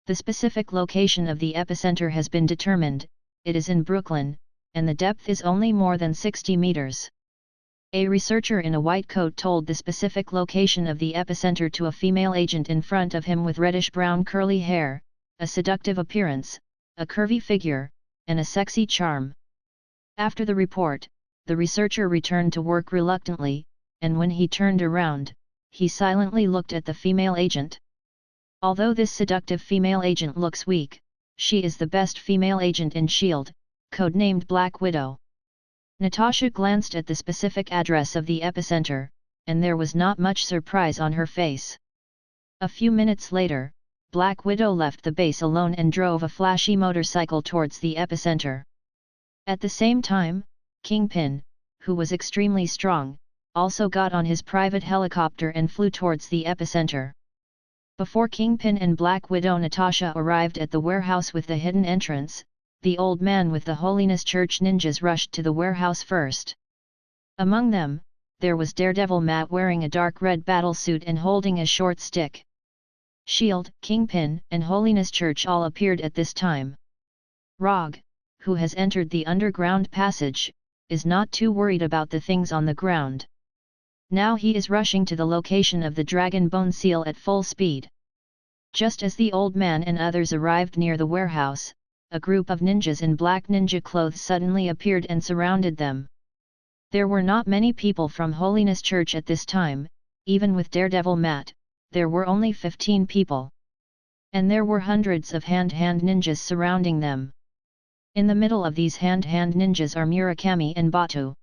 The specific location of the epicenter has been determined, it is in Brooklyn, and the depth is only more than 60 meters. A researcher in a white coat told the specific location of the epicenter to a female agent in front of him with reddish-brown curly hair, a seductive appearance, a curvy figure, and a sexy charm. After the report, the researcher returned to work reluctantly, and when he turned around, he silently looked at the female agent. Although this seductive female agent looks weak, she is the best female agent in S.H.I.E.L.D., codenamed Black Widow. Natasha glanced at the specific address of the epicenter, and there was not much surprise on her face. A few minutes later, Black Widow left the base alone and drove a flashy motorcycle towards the epicenter. At the same time, Kingpin, who was extremely strong, also got on his private helicopter and flew towards the epicenter. Before Kingpin and Black Widow Natasha arrived at the warehouse with the hidden entrance, the old man with the Holiness Church ninjas rushed to the warehouse first. Among them, there was Daredevil Matt wearing a dark red battlesuit and holding a short stick. S.H.I.E.L.D., Kingpin, and Holiness Church all appeared at this time. Rogge, who has entered the underground passage, is not too worried about the things on the ground. Now he is rushing to the location of the Dragon Bone Seal at full speed. Just as the old man and others arrived near the warehouse, a group of ninjas in black ninja clothes suddenly appeared and surrounded them. There were not many people from Holiness Church at this time, even with Daredevil Matt, there were only 15 people. And there were hundreds of hand-hand ninjas surrounding them. In the middle of these hand-hand ninjas are Murakami and Batu.